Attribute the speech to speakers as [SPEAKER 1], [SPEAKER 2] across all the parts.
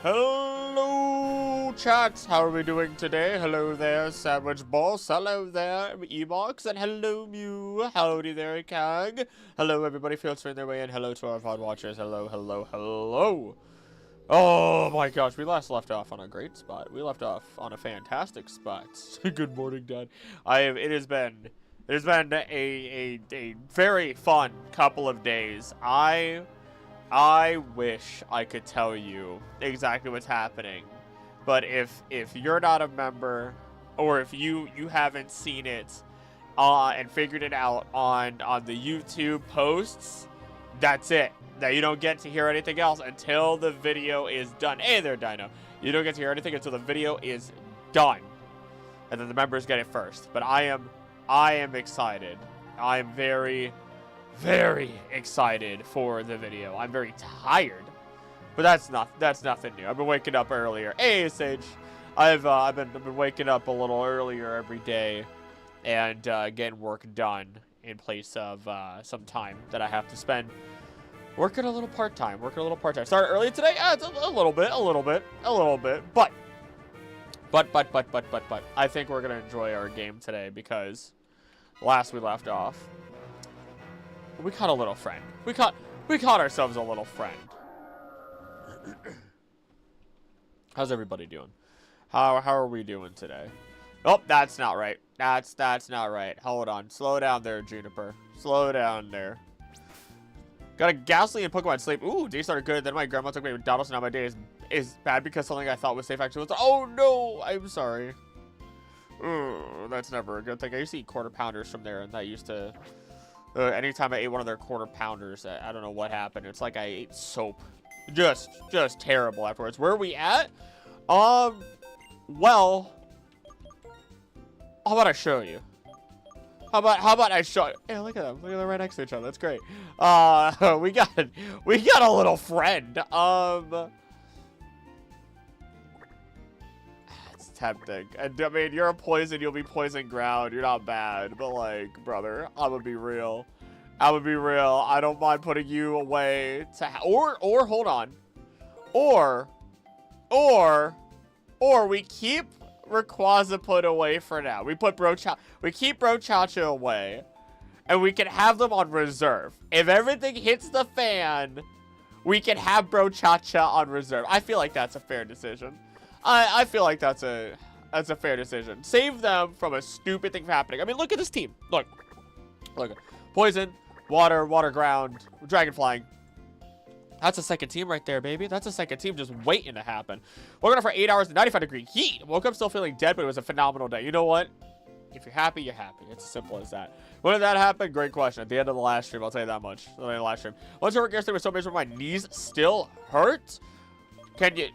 [SPEAKER 1] Hello, chats. How are we doing today? Hello there, Sandwich Boss. Hello there, Ebox. And hello, Mew. Howdy there, Kag. Hello, everybody filtering their way in. Hello to our VOD watchers. Hello, hello, hello. Oh my gosh, we last left off on a great spot. We left off on a fantastic spot. Good morning, Dad. It has been a very fun couple of days. I wish I could tell you exactly what's happening, but if you're not a member, or if you haven't seen it and figured it out on the YouTube posts, that's it. Now you don't get to hear anything else until the video is done. Hey there, Dino. You don't get to hear anything until the video is done, and then the members get it first. But I am excited. I am very excited for the video. I'm very tired, but that's nothing new. I've been waking up earlier. Hey, Sage, I've been waking up a little earlier every day and getting work done in place of some time that I have to spend working a little part-time. Started early today. It's a little bit, but I think we're gonna enjoy our game today because last we left off, we caught a little friend. We caught ourselves a little friend. How's everybody doing? How are we doing today? Oh, that's not right. That's not right. Hold on. Slow down there, Juniper. Slow down there. Got a ghastly in Pokemon Sleep. Ooh, day started good. Then my grandma took me to McDonald's, and now my day is bad because something I thought was safe actually was. Oh no, I'm sorry. Ooh, that's never a good thing. I used to eat quarter pounders from there, and that used to. Anytime I ate one of their quarter pounders, I don't know what happened. It's like I ate soap. Just terrible afterwards. Where are we at? Well, how about I show you? How about I show you? Hey, look at them. Look at them right next to each other. That's great. We got a little friend. It's tempting. And I mean, you're a poison. You'll be poison ground. You're not bad, but like, brother, I'm gonna be real. I don't mind putting you away to or hold on, or we keep Rayquaza put away for now. We keep Brochacha away, and we can have them on reserve. If everything hits the fan, we can have Brochacha on reserve. I feel like that's a fair decision. I feel like that's a fair decision. Save them from a stupid thing from happening. I mean, look at this team. Look. Poison, water, ground, dragon flying. That's a second team right there, baby. That's a second team just waiting to happen. Woke up for 8 hours in 95-degree heat. Woke up still feeling dead, but it was a phenomenal day. You know what? If you're happy, you're happy. It's as simple as that. When did that happen? Great question. At the end of the last stream, I'll tell you that much. At the end of the last stream. Once I work yesterday was so miserable, my knees still hurt. Can you,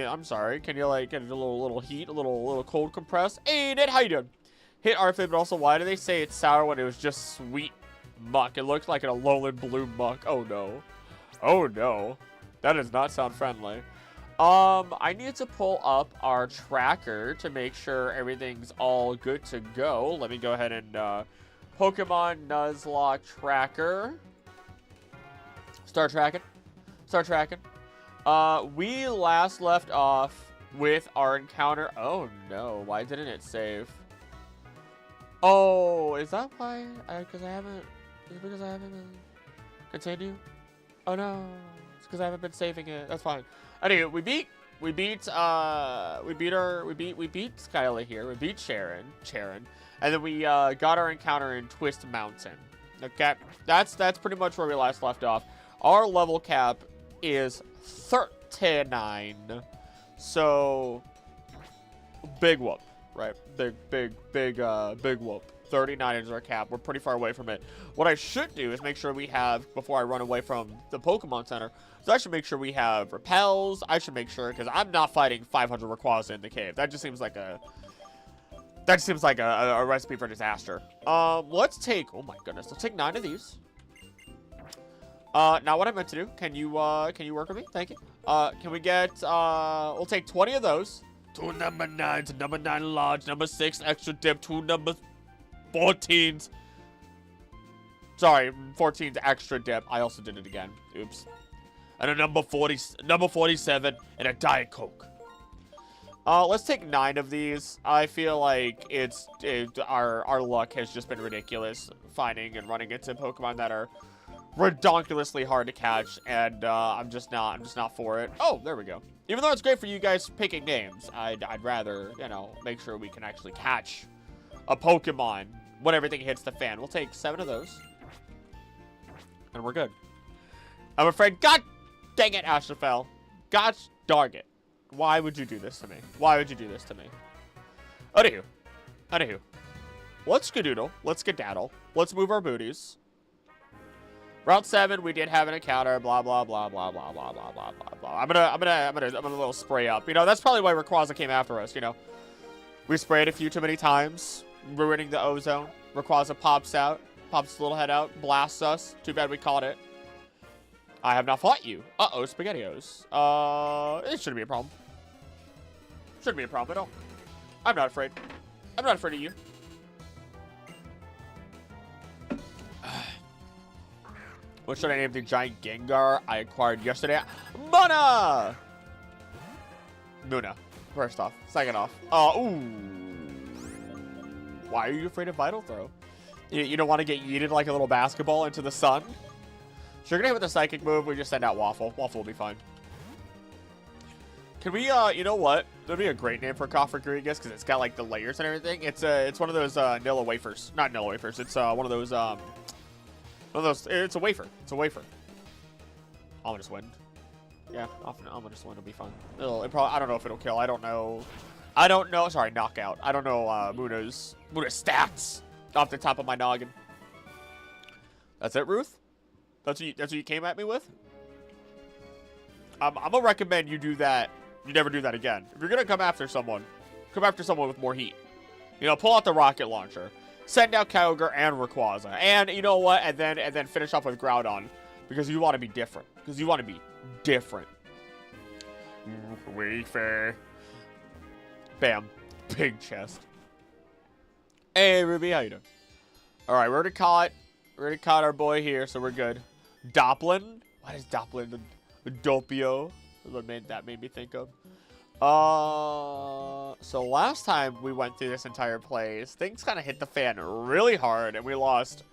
[SPEAKER 1] I'm sorry, can you like get a little heat, a little cold compress? Hey, Ned, how you doing? Hit Arthur, but also why do they say it's sour when it was just sweet muck? It looked like an Alolan blue muck. Oh no. Oh no. That does not sound friendly. I need to pull up our tracker to make sure everything's all good to go. Let me go ahead and, Pokemon Nuzlocke tracker. Start tracking. We last left off with our encounter. Oh no, why didn't it save? Oh, is that why? Because I haven't been continue? Oh no, it's because I haven't been saving it. That's fine. Anyway, we beat Skyla here. We beat Sharon, and then we got our encounter in Twist Mountain. Okay, that's pretty much where we last left off. Our level cap is 39, so big whoop, right? Big whoop. 39 is our cap. We're pretty far away from it. What I should do is make sure we have, before I run away from the Pokemon Center, so I should make sure we have repels. I should make sure, because I'm not fighting 500 Rayquaza in the cave. That just seems like a recipe for disaster. Let's take, oh my goodness, let's take 9 of these. Now what I meant to do, can you work with me? Thank you. Can we get, we'll take 20 of those. 2 number 9s, number 9 large, number 6 extra dip, 2 number 14s. Sorry, 14's extra dip. I also did it again. Oops. and a number 47, and a Diet Coke. Let's take 9 of these. I feel like our luck has just been ridiculous finding and running into Pokemon that are redonkulously hard to catch, and I'm just not for it. Oh, there we go. Even though it's great for you guys picking names, I'd rather, you know, make sure we can actually catch a Pokemon when everything hits the fan. We'll take 7 of those, and we're good. I'm afraid, god dang it, Ashlefel. Gosh darn it. Why would you do this to me? Why would you do this to me? Anywho. Let's skadoodle. Let's skedaddle. Let's move our booties. Route 7, we did have an encounter. Blah blah blah blah blah blah blah blah blah blah. I'm gonna a little spray up. You know, that's probably why Rayquaza came after us. You know, we sprayed a few too many times, ruining the ozone. Rayquaza pops out, pops his little head out, blasts us. Too bad we caught it. I have not fought you. Uh-oh, SpaghettiOs. It shouldn't be a problem. Shouldn't be a problem at all. I'm not afraid. I'm not afraid of you. What should I name the giant Gengar I acquired yesterday? Muna! Muna. First off. Second off. Ooh. Why are you afraid of Vital Throw? You don't want to get yeeted like a little basketball into the sun? So you're gonna hit with a psychic move, we just send out Waffle. Waffle will be fine. Can we, you know what? That'd be a great name for Coffergrigus, because it's got, like, the layers and everything. It's one of those, Nilla wafers. Not Nilla wafers. It's, one of those, it's a wafer. It's a wafer. Ominous Wind. Yeah, Ominous Wind will be fine. I don't know if it'll kill. I don't know. Sorry, Knockout. I don't know, Muna's stats off the top of my noggin. That's it, Ruth? That's what you came at me with? I'm gonna recommend you do that. You never do that again. If you're gonna come after someone with more heat. You know, pull out the rocket launcher. Send out Kyogre and Rayquaza. And you know what? And then finish off with Groudon. Because you want to be different. Wafer. Bam. Big chest. Hey, Ruby, how you doing? Alright, we already caught our boy here, so we're good. Doplin? What is Doplin? Doppio? What that made me think of. So last time we went through this entire place, things kind of hit the fan really hard, and we lost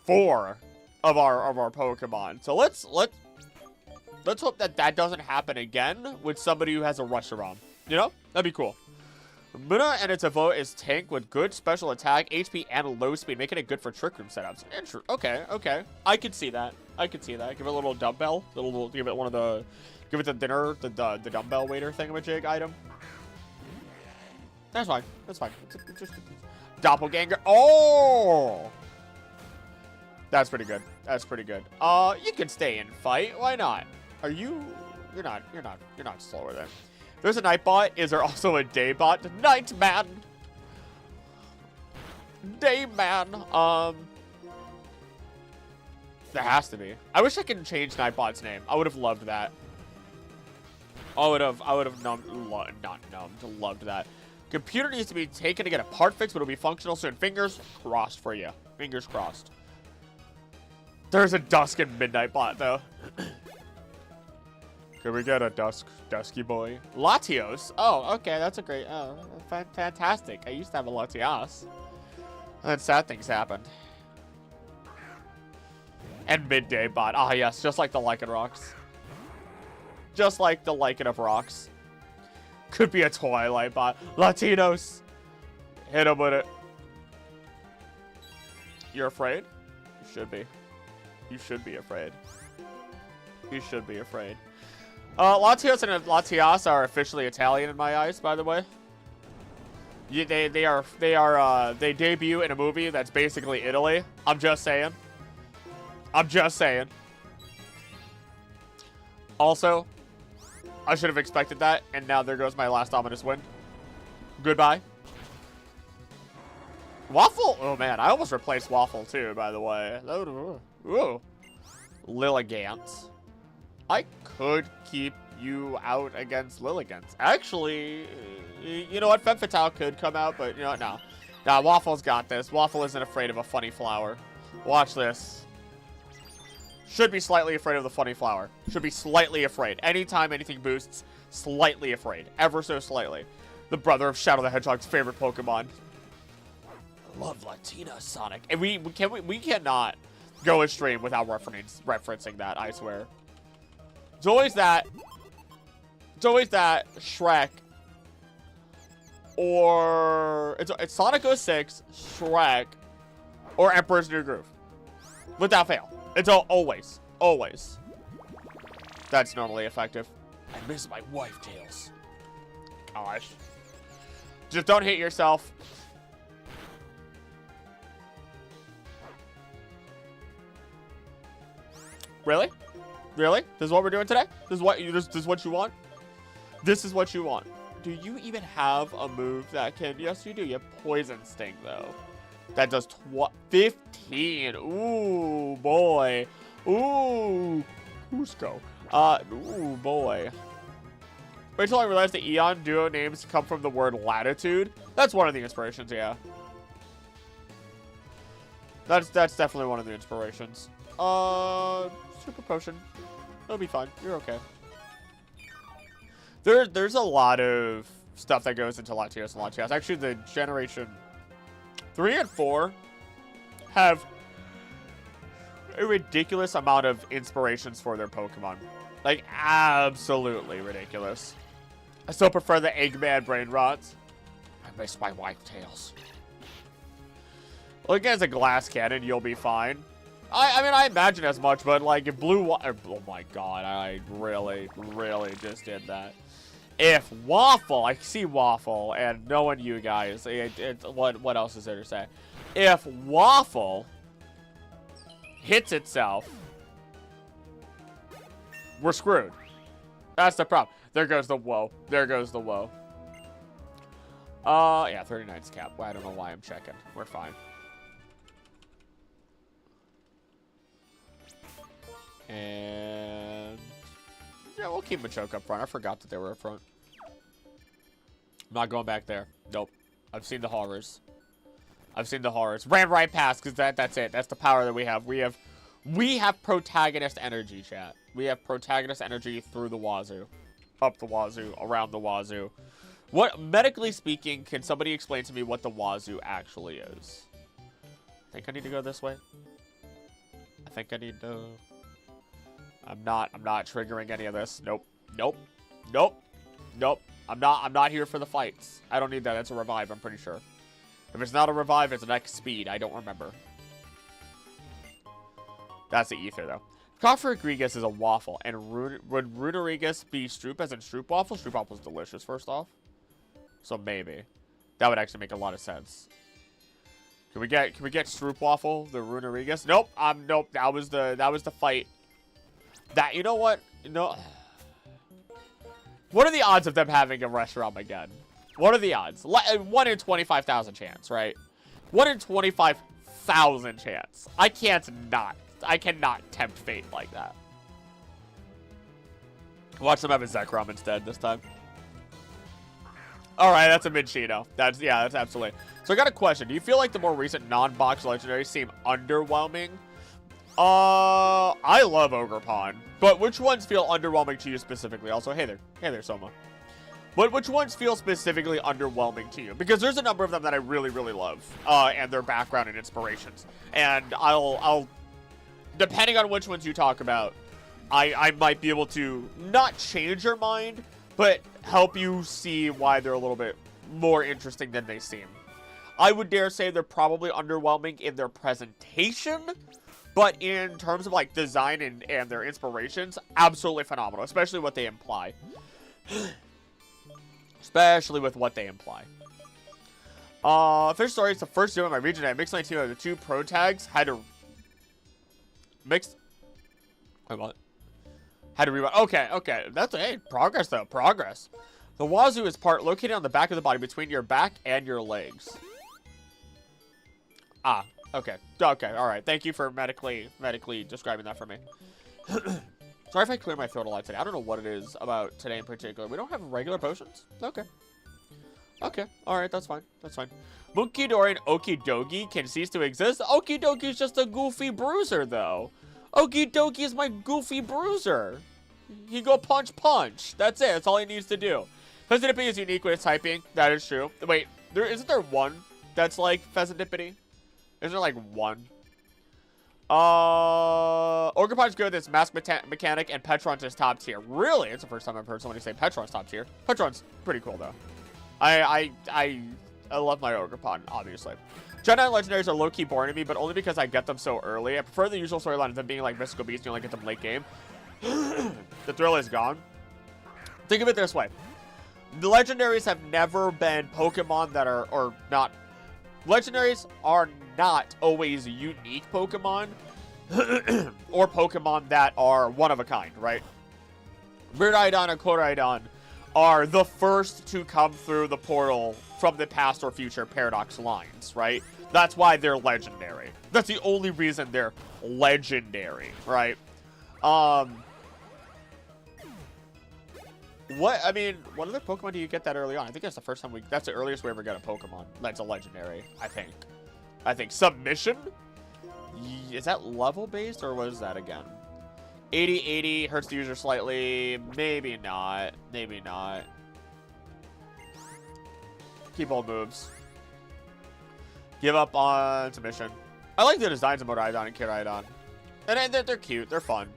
[SPEAKER 1] 4 of our Pokemon. So let's hope that doesn't happen again with somebody who has a Reshiram. You know, that'd be cool. Muna and its Evoke is tank with good special attack, HP, and low speed, making it good for Trick Room setups. Okay. I could see that. Give it a little dumbbell. Give it the dinner, the dumbbell waiter thingamajig item. That's fine. It's just Doppelganger. Oh! That's pretty good. You can stay and fight. Why not? You're not slower than. There's a Nightbot. Is there also a Daybot? Nightman! Dayman. There has to be. I wish I could change Nightbot's name. I would have loved that. I would have loved that. Computer needs to be taken to get a part fixed, but it'll be functional soon. Fingers crossed for you. Fingers crossed. There's a Dusk and Midnight Bot, though. Can we get a Dusky boy? Latios. Oh, okay, that's a great, fantastic. I used to have a Latias. And then sad things happened. And Midday Bot. Ah, yes, just like the Lycan Rocks. Just like the Lycan of Rocks. Could be a Twilight Bot. Latinos. Hit him with it. You're afraid? You should be. You should be afraid. You should be afraid. Latios and Latias are officially Italian in my eyes, by the way. They debut in a movie that's basically Italy. I'm just saying. Also, I should have expected that, and now there goes my last Ominous Wind. Goodbye. Waffle? Oh man, I almost replaced Waffle too, by the way. Ooh. Lilligant. I could keep you out against Lilligant. Actually, you know what? Femfatale could come out, but you know what? No. Nah, Waffle's got this. Waffle isn't afraid of a funny flower. Watch this. Should be slightly afraid of the funny flower. Should be slightly afraid. Anytime anything boosts, slightly afraid. Ever so slightly. The brother of Shadow the Hedgehog's favorite Pokemon. Love Latina Sonic. And we cannot go a stream without referencing that, I swear. It's always that. It's always that. Shrek. Or it's Sonic 06, Shrek, or Emperor's New Groove. Without fail. It's always. Always. That's normally effective. I miss my wife, Tails. Gosh. Just don't hit yourself. Really? Really? This is what we're doing today? This is what you want? This is what you want. Do you even have a move that can... Yes, you do. You have Poison Sting, though. That does 15. Ooh, boy. Ooh. Cusco. Ooh, boy. Wait till I realize the Eon duo names come from the word latitude. That's one of the inspirations, yeah. That's definitely one of the inspirations. Super Potion. It'll be fine. You're okay. There's a lot of stuff that goes into Latios and Latias. Actually, the Generation 3 and 4 have a ridiculous amount of inspirations for their Pokemon. Like, absolutely ridiculous. I still prefer the Eggman Brain Rots. I miss my wife, Tails. Well, again, as a glass cannon, you'll be fine. I mean, I imagine as much, but, like, if blue... Oh, my God. I really, really just did that. If Waffle... I see Waffle, and knowing you guys, what else is there to say? If Waffle hits itself, we're screwed. That's the problem. There goes the whoa. There goes the whoa. Yeah, 39's cap. Well, I don't know why I'm checking. We're fine. And yeah, we'll keep Machoke up front. I forgot that they were up front. I'm not going back there. Nope. I've seen the horrors. I've seen the horrors. Ran right past because that's it. That's the power that we have. We have protagonist energy, chat. We have protagonist energy through the wazoo. Up the wazoo, around the wazoo. What, medically speaking, can somebody explain to me what the wazoo actually is? I think I need to go this way. I think I need to... I'm not triggering any of this. Nope. Nope. Nope. Nope. I'm not here for the fights. I don't need that. It's a revive, I'm pretty sure. If it's not a revive, it's an X speed. I don't remember. That's the ether, though. Cofferegregus is a waffle. And would Runerigus be Stroop as in Stroop Waffle? Stroop Waffle's delicious, first off. So maybe. That would actually make a lot of sense. Can we get Stroop Waffle, the Runerigus? Nope. Nope. That was the fight. That, you know what? No. What are the odds of them having a restaurant again? What are the odds? 1 in 25,000 chance, right? 1 in 25,000 chance. I cannot tempt fate like that. Watch them have a Zekrom instead this time. Alright, that's a Minccino. That's absolutely. So I got a question. Do you feel like the more recent non-box legendaries seem underwhelming? I love Ogerpon, but which ones feel underwhelming to you specifically? Also, hey there, Soma. But which ones feel specifically underwhelming to you? Because there's a number of them that I really, really love, and their background and inspirations. And I'll, depending on which ones you talk about, I might be able to not change your mind, but help you see why they're a little bit more interesting than they seem. I would dare say they're probably underwhelming in their presentation, but in terms of, like, design and their inspirations, absolutely phenomenal. Especially what they imply. Especially with what they imply. Fish Story is the first gym in my region. I mixed my team of the 2 pro tags. Had to mix. Wait, what? Had to rewind. Okay. That's, hey, progress, though. Progress. The wazoo is part located on the back of the body between your back and your legs. Ah. Okay, alright. Thank you for medically describing that for me. Sorry if I clear my throat a lot today. I don't know what it is about today in particular. We don't have regular potions? Okay. Okay, alright, that's fine. That's fine. Munkidori and Okidogi can cease to exist. Okidogi's just a goofy bruiser, though. Okie dokie is my goofy bruiser. He go punch punch. That's it. That's all he needs to do. Pheasantipity is unique when it's typing. That is true. Wait, isn't there one that's like Pheasantipity? Is there like one? Ogerpon's good with its mask mechanic, and Petron's is top tier. Really? It's the first time I've heard somebody say Petron's top tier. Petron's pretty cool though. I love my Ogerpon, obviously. Gen 9 legendaries are low-key boring to me, but only because I get them so early. I prefer the usual storyline of them being like mystical beasts, you only get them late game. The thrill is gone. Think of it this way. The legendaries have never been Pokemon that are, or not. Legendaries are not always unique Pokemon or Pokemon that are one of a kind, right? Miraidon and Koraidon are the first to come through the portal from the past or future Paradox lines, right? That's why they're legendary. That's the only reason they're legendary, right? What other Pokemon do you get that early on? I think that's the first time that's the earliest we ever get a Pokemon that's a legendary, I think. Submission? Is that level based or what is that again? 80 hurts the user slightly. Maybe not. Maybe not. Keep all moves. Give up on submission. I like the designs of Miraidon and Koraidon. And they're cute. They're fun.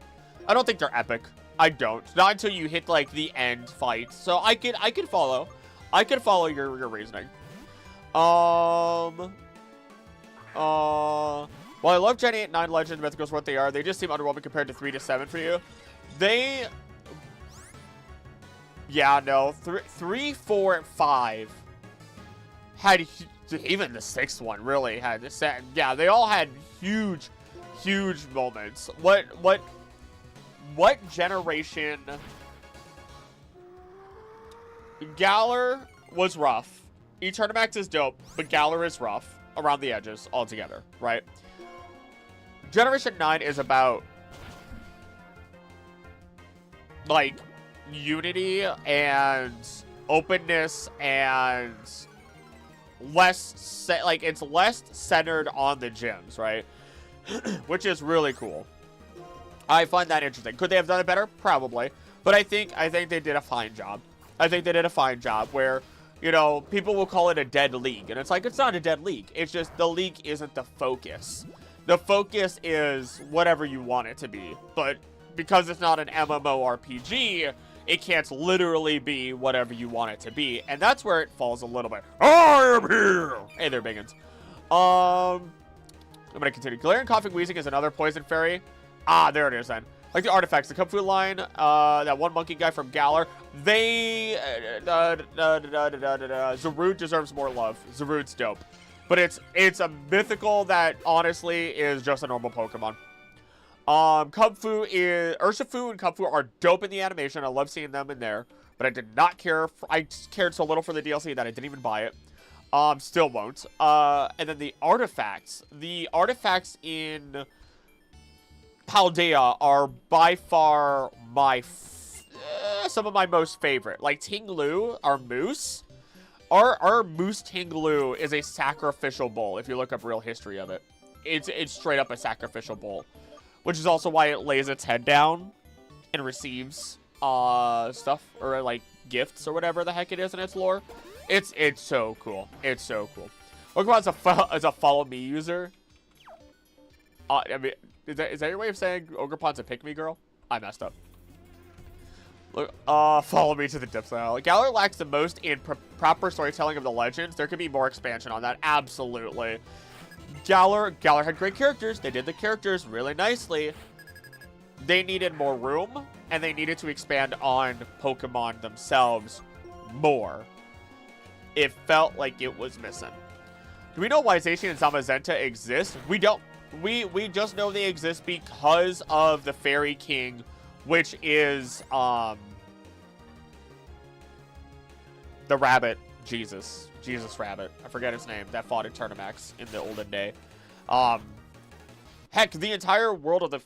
[SPEAKER 1] I don't think they're epic. I don't. Not until you hit like the end fight. So I could follow. I could follow your reasoning. While I love Gen 8 and 9 Legend Mythicals what they are, they just seem underwhelming compared to 3 to 7 for you. Yeah, no. 3, 4, and 5 had, even the 6th one really had, yeah, they all had huge moments. What generation? Galar was rough. Eternamax is dope, but Galar is rough around the edges altogether, right? Generation 9 is about like unity and openness and it's less centered on the gyms, right? Which is really cool. I find that interesting. Could they have done it better? Probably. But I think they did a fine job. I think they did a fine job where, you know, people will call it a dead league. And it's like, it's not a dead league. It's just the league isn't the focus. The focus is whatever you want it to be. But because it's not an MMORPG, it can't literally be whatever you want it to be. And that's where it falls a little bit. I am here! Hey there, biggins. I'm going to continue. Galarian Coughing Wheezing is another poison fairy. Ah, there it is then. Like the artifacts, the Kung Fu line, that one monkey guy from Galar, Zarude deserves more love. Zarude's dope. But it's a mythical that honestly is just a normal Pokemon. Urshifu and Kung Fu are dope in the animation. I love seeing them in there. But I did not care. I cared so little for the DLC that I didn't even buy it. Still won't. And then the artifacts. The artifacts in Paldea are by far some of my most favorite. Like Tinglu, our moose. Our moose Tinglu is a sacrificial bull. If you look up real history of it, it's straight up a sacrificial bull, which is also why it lays its head down and receives stuff or like gifts or whatever the heck it is in its lore. It's so cool. It's so cool. Ogerpon is a follow me user. I mean, is that your way of saying Ogerpon's a pick-me girl? I messed up. Look, follow me to the depths now. Galar lacks the most in proper storytelling of the legends. There could be more expansion on that. Absolutely. Galar had great characters. They did the characters really nicely. They needed more room, and they needed to expand on Pokemon themselves more. It felt like it was missing. Do we know why Zacian and Zamazenta exist? We don't. We just know they exist because of the Fairy King, which is the rabbit, Jesus Rabbit. I forget his name. That fought in Tournamax in the olden day. Heck, the entire world of the...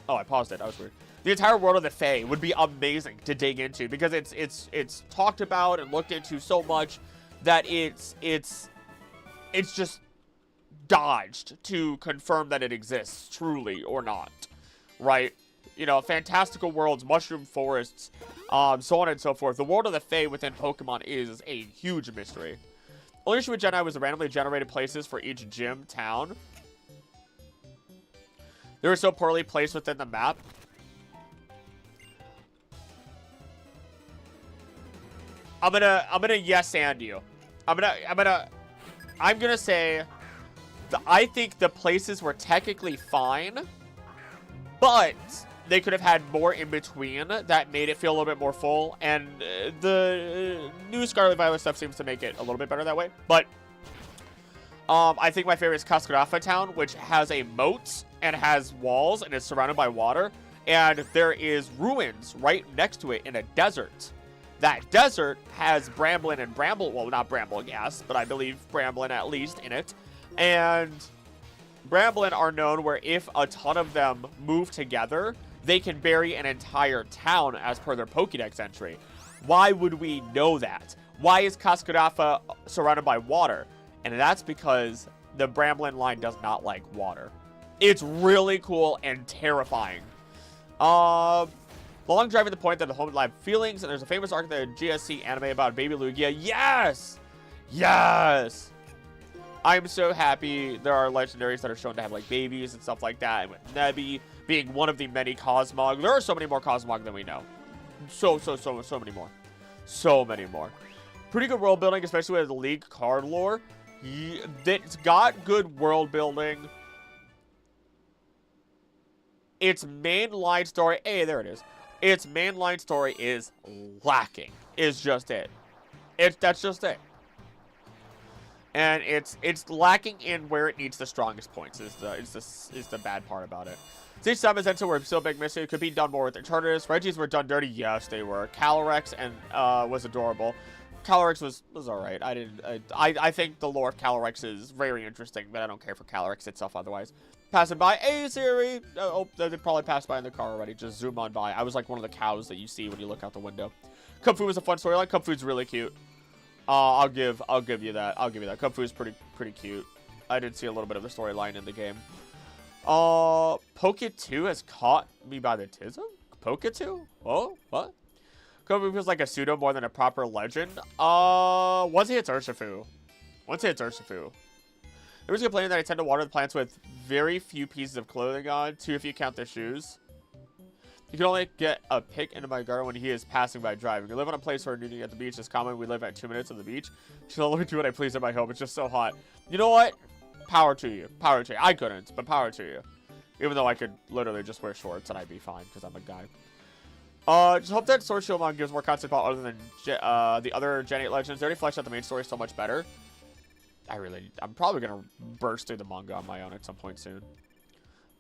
[SPEAKER 1] Oh, I paused it. That was weird. The entire world of the Fae would be amazing to dig into because it's talked about and looked into so much that it's just dodged to confirm that it exists truly or not, right? You know, fantastical worlds, mushroom forests, so on and so forth. The world of the Fae within Pokemon is a huge mystery. Only issue with Gen was the randomly generated places for each gym town. They were so poorly placed within the map. I'm gonna yes and you. I'm gonna say I think the places were technically fine, but they could have had more in between that made it feel a little bit more full, and the new Scarlet Violet stuff seems to make it a little bit better that way. But I think my favorite is Cascarafa Town, which has a moat and has walls and is surrounded by water, and there is ruins right next to it in a desert. That desert has Bramblin and Bramble, well, not Brambleghast, but I believe Bramblin at least in it. And Bramblin are known where if a ton of them move together, they can bury an entire town as per their Pokédex entry. Why would we know that? Why is Cascarafa surrounded by water? And that's because the Bramblin line does not like water. It's really cool and terrifying. Long driving the point that the home lab feelings, and there's a famous arc in the GSC anime about Baby Lugia. Yes! Yes! I'm so happy there are legendaries that are shown to have like babies and stuff like that. And with Nebby being one of the many Cosmog. There are so many more Cosmog than we know. So many more. So many more. Pretty good world building, especially with the League card lore. It's got good world building. Its mainline story, hey, there it is. Its mainline story is lacking. Is just it. That's just it. And it's lacking in where it needs the strongest points. Is the bad part about it. These summons until we're still big mystery. Could be done more with Eternatus. Regis were done dirty. Yes, they were. Calyrex and was adorable. Calyrex was alright. I think the lore of Calyrex is very interesting, but I don't care for Calyrex itself otherwise. Passing by. Hey, Siri! Oh, they probably passed by in the car already. Just zoom on by. I was like one of the cows that you see when you look out the window. Kung Fu was a fun storyline. Kung Fu's really cute. I'll give you that. I'll give you that. Kung Fu is pretty cute. I did see a little bit of the storyline in the game. Poke2 has caught me by the tism? Poke2? Oh, what? Kung Fu feels like a pseudo more than a proper legend. Once he hits Urshifu. There was complaining that I tend to water the plants with very few pieces of clothing on, too if you count their shoes. You can only get a pick into my garden when he is passing by driving. We live on a place where nudity at the beach is common. We live at 2 minutes of the beach. So let me do what I please at my home. It's just so hot. You know what? Power to you. Power to you. I couldn't, but power to you. Even though I could literally just wear shorts and I'd be fine because I'm a guy. Just hope that Sword Shield Mon gives more content about other than the other Gen 8 legends. They already fleshed out the main story so much better. I'm probably going to burst through the manga on my own at some point soon.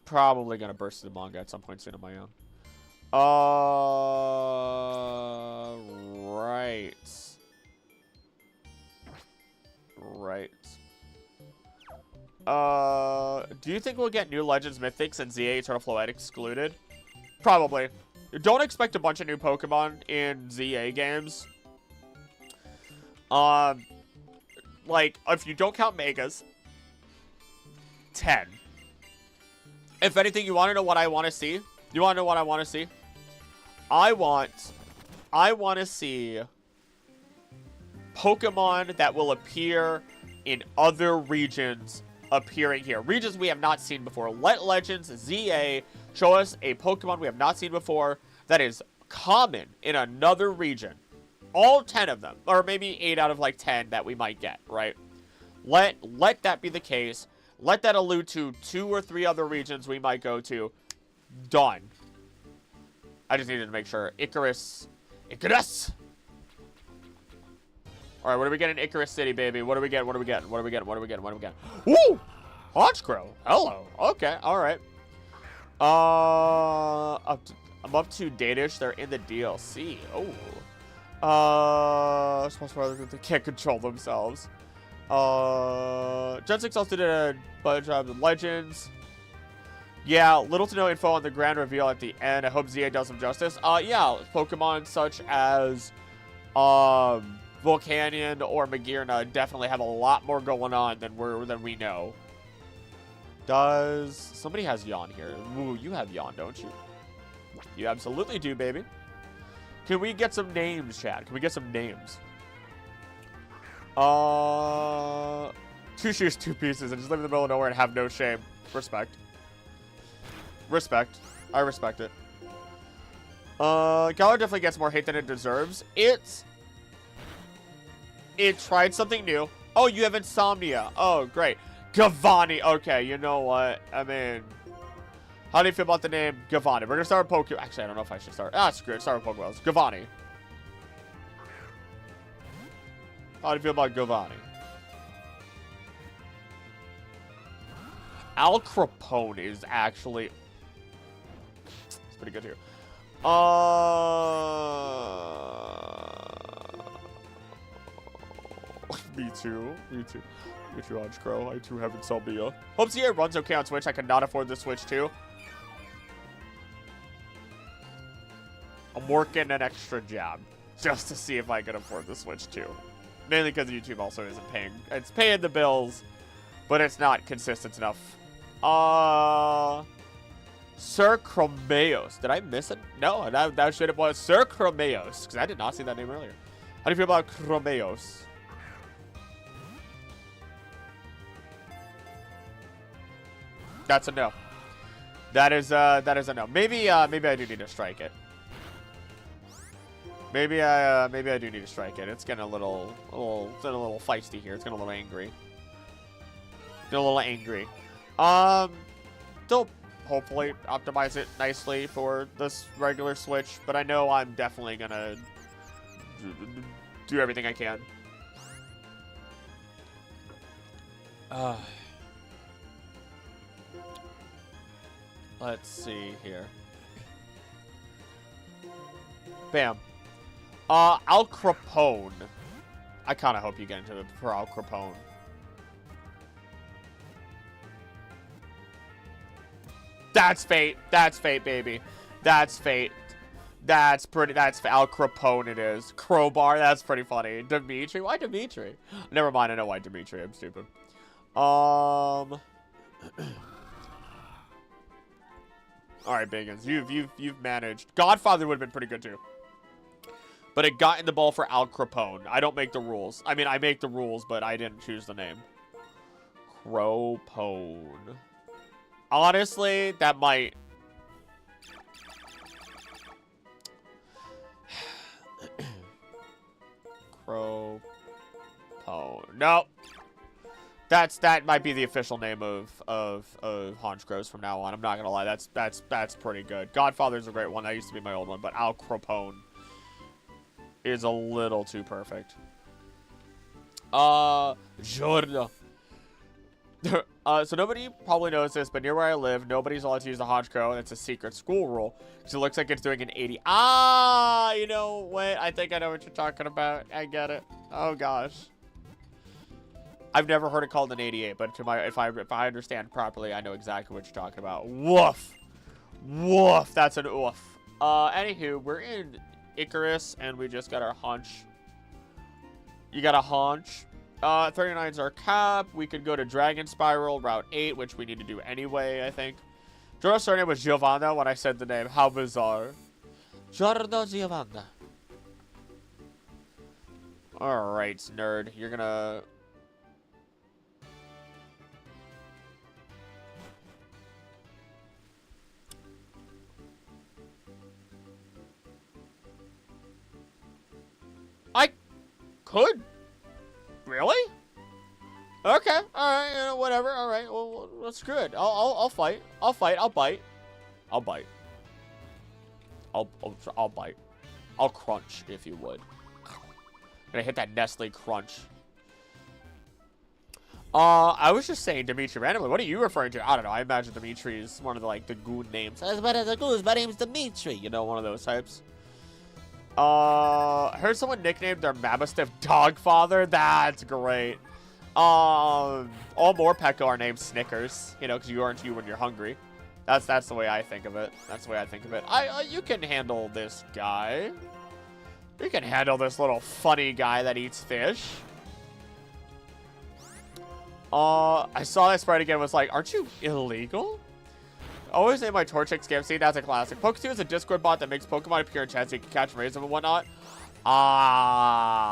[SPEAKER 1] Probably going to burst through the manga at some point soon on my own. Right. Do you think we'll get new Legends Mythics and ZA Eternal Flow excluded? Probably. Don't expect a bunch of new Pokemon in ZA games. Like, if you don't count Megas, 10. If anything, you want to know what I want to see? You want to know what I want to see? I want to see Pokemon that will appear in other regions appearing here. Regions we have not seen before. Let Legends ZA show us a Pokemon we have not seen before that is common in another region. All 10 of them, or maybe 8 out of like 10 that we might get, right? Let that be the case. Let that allude to 2 or 3 other regions we might go to. Done. I just needed to make sure. Icarus. All right, what do we get in Icarus City, baby? What do we get? Woo! Honchkrow. Hello. Okay. All right. I'm up to Datish. They're in the DLC. Oh. They can't control themselves. Gen 6 also did a bunch of Legends. Yeah, little to no info on the grand reveal at the end. I hope ZA does some justice. Yeah, Pokemon such as Volcanion or Magearna definitely have a lot more going on than we know. Does somebody has yawn here? Ooh, you have yawn, don't you? You absolutely do, baby. Can we get some names, Chad? Can we get some names? 2 shoes, 2 pieces, and just live in the middle of nowhere and have no shame. Respect. Respect. I respect it. Galar definitely gets more hate than it deserves. It tried something new. Oh, you have insomnia. Oh, great. Gavani. Okay, you know what? I mean, how do you feel about the name Gavani? We're going to start with Pokemon. Actually, I don't know if I should start. Ah, screw it. Start with Pokeballs. Gavani. How do you feel about Gavani? Al Capone is actually... It's pretty good here. Me too. Me too. Me too, Crow. I too have insomnia. Hope it runs okay on Switch. I cannot afford the Switch too. I'm working an extra job just to see if I can afford the Switch too. Mainly because YouTube also isn't paying. It's paying the bills, but it's not consistent enough. Sir Chromeos. Did I miss it? No, that should have was Sir Chromeos, because I did not see that name earlier. How do you feel about Chromeos? That's a no. That is a no. Maybe I do need to strike it. Maybe I do need to strike it. It's getting a little feisty here. It's getting a little angry. Still a little angry. Still hopefully optimize it nicely for this regular Switch, but I know I'm definitely gonna do everything I can. Let's see here. Bam. Al Capone. I kind of hope you get into it for Al Capone. That's fate. That's fate, baby. That's fate. That's Al Capone it is. Crowbar, that's pretty funny. Dimitri? Why Dimitri? Never mind, I know why Dimitri. I'm stupid. Alright, Biggins. You've managed. Godfather would have been pretty good too. But it got in the ball for Al Capone. I don't make the rules. I mean, I make the rules, but I didn't choose the name. Cropone. Honestly, that might... Cropone. Nope. That might be the official name of Honchcrows from now on. I'm not gonna lie. That's pretty good. Godfather's a great one. That used to be my old one, but Al Capone is a little too perfect. Giorno. So nobody probably knows this, but near where I live, nobody's allowed to use the Honchcrow, and it's a secret school rule. Because it looks like it's doing an 80. Ah, you know what? I think I know what you're talking about. I get it. Oh gosh. I've never heard it called an 88, but if I understand properly, I know exactly what you're talking about. Woof. Woof. That's an oof. Anywho, we're in Icarus, and we just got our haunch. You got a haunch. 39's our cap. We could go to Dragon Spiral, Route 8, which we need to do anyway, I think. Jordo's surname was Giovanna when I said the name. How bizarre. Jordo Giovanna. Alright, nerd. You're gonna... I could. Really? Okay. All right. You know, whatever. All right. Well, that's good. I'll fight. I'll fight. I'll bite. I'll bite. I'll bite. I'll crunch, if you would. Gonna hit that Nestle crunch. I was just saying Dimitri randomly. What are you referring to? I don't know. I imagine Dimitri is one of the goon names. As bad as the goons, my name's Dimitri. You know, one of those types. I heard someone nicknamed their Mabastiff Dogfather. That's great. All Morpeko are named Snickers, you know, because you aren't you when you're hungry. That's the way I think of it. That's the way I think of it. You can handle this guy. You can handle this little funny guy that eats fish. I saw that sprite again, was like, aren't you illegal? Always name my Torchic scam. See, that's a classic. Poke2 is a Discord bot that makes Pokemon appear in chat so you can catch and raise them and whatnot. Ah,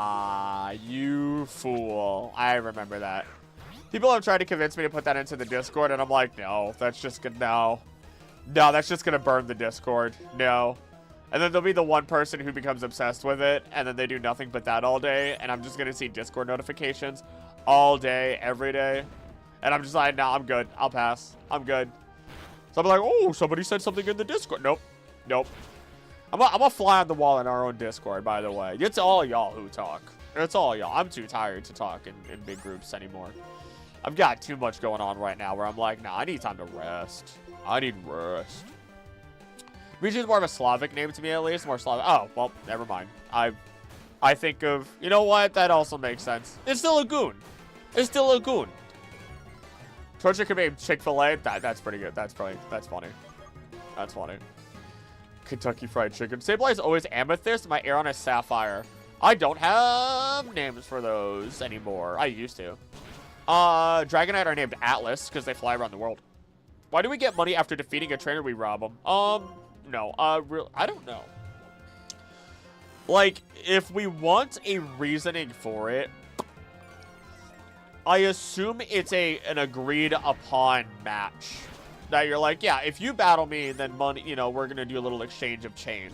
[SPEAKER 1] you fool. I remember that. People have tried to convince me to put that into the Discord, and I'm like, no, that's just gonna, no. No, that's just gonna burn the Discord. No. And then there'll be the one person who becomes obsessed with it, and then they do nothing but that all day, and I'm just gonna see Discord notifications all day, every day. And I'm just like, no, I'm good. I'll pass. I'm good. So I'm like, oh, somebody said something in the Discord. Nope. Nope. I'm a fly on the wall in our own Discord, by the way. It's all y'all who talk. It's all y'all. I'm too tired to talk in big groups anymore. I've got too much going on right now where I'm like, nah, I need time to rest. I need rest. Michi is more of a Slavic name to me, at least. More Slavic. Oh, well, never mind. I think of, you know what? That also makes sense. It's still a goon. It's still a goon. Torture could be Chick-fil-A. That's pretty good. That's funny. That's funny. Kentucky Fried Chicken. Sableye is always Amethyst. My Aeron is Sapphire. I don't have names for those anymore. I used to. Dragonite are named Atlas because they fly around the world. Why do we get money after defeating a trainer? We rob them. No. I don't know. Like, if we want a reasoning for it, I assume it's an agreed upon match. That you're like, yeah, if you battle me, then money, you know, we're going to do a little exchange of change.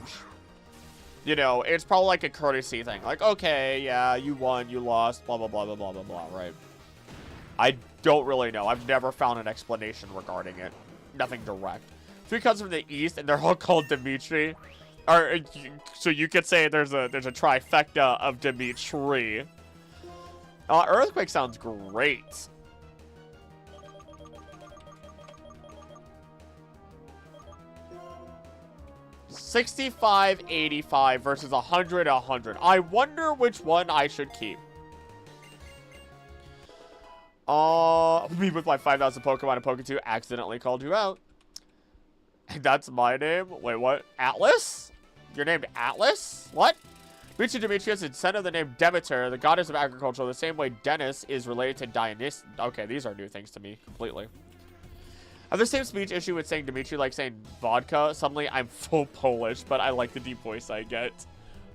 [SPEAKER 1] You know, it's probably like a courtesy thing. Like, okay, yeah, you won, you lost, blah, blah, blah, blah, blah, blah, blah, right? I don't really know. I've never found an explanation regarding it. Nothing direct. Three comes from the east, and they're all called Dimitri. Or, so you could say there's a trifecta of Dimitri. Earthquake sounds great. $65.85 versus $100. I wonder which one I should keep. Me with my 5,000 Pokemon and Poke2 accidentally called you out. That's my name? Wait, what? Atlas? You're named Atlas? What? Michi Demetrius is son of the name Demeter, the goddess of agriculture, the same way Dennis is related to Dionysus. Okay, these are new things to me, completely. I have the same speech issue with saying Dimitri like saying vodka. Suddenly, I'm full Polish, but I like the deep voice I get.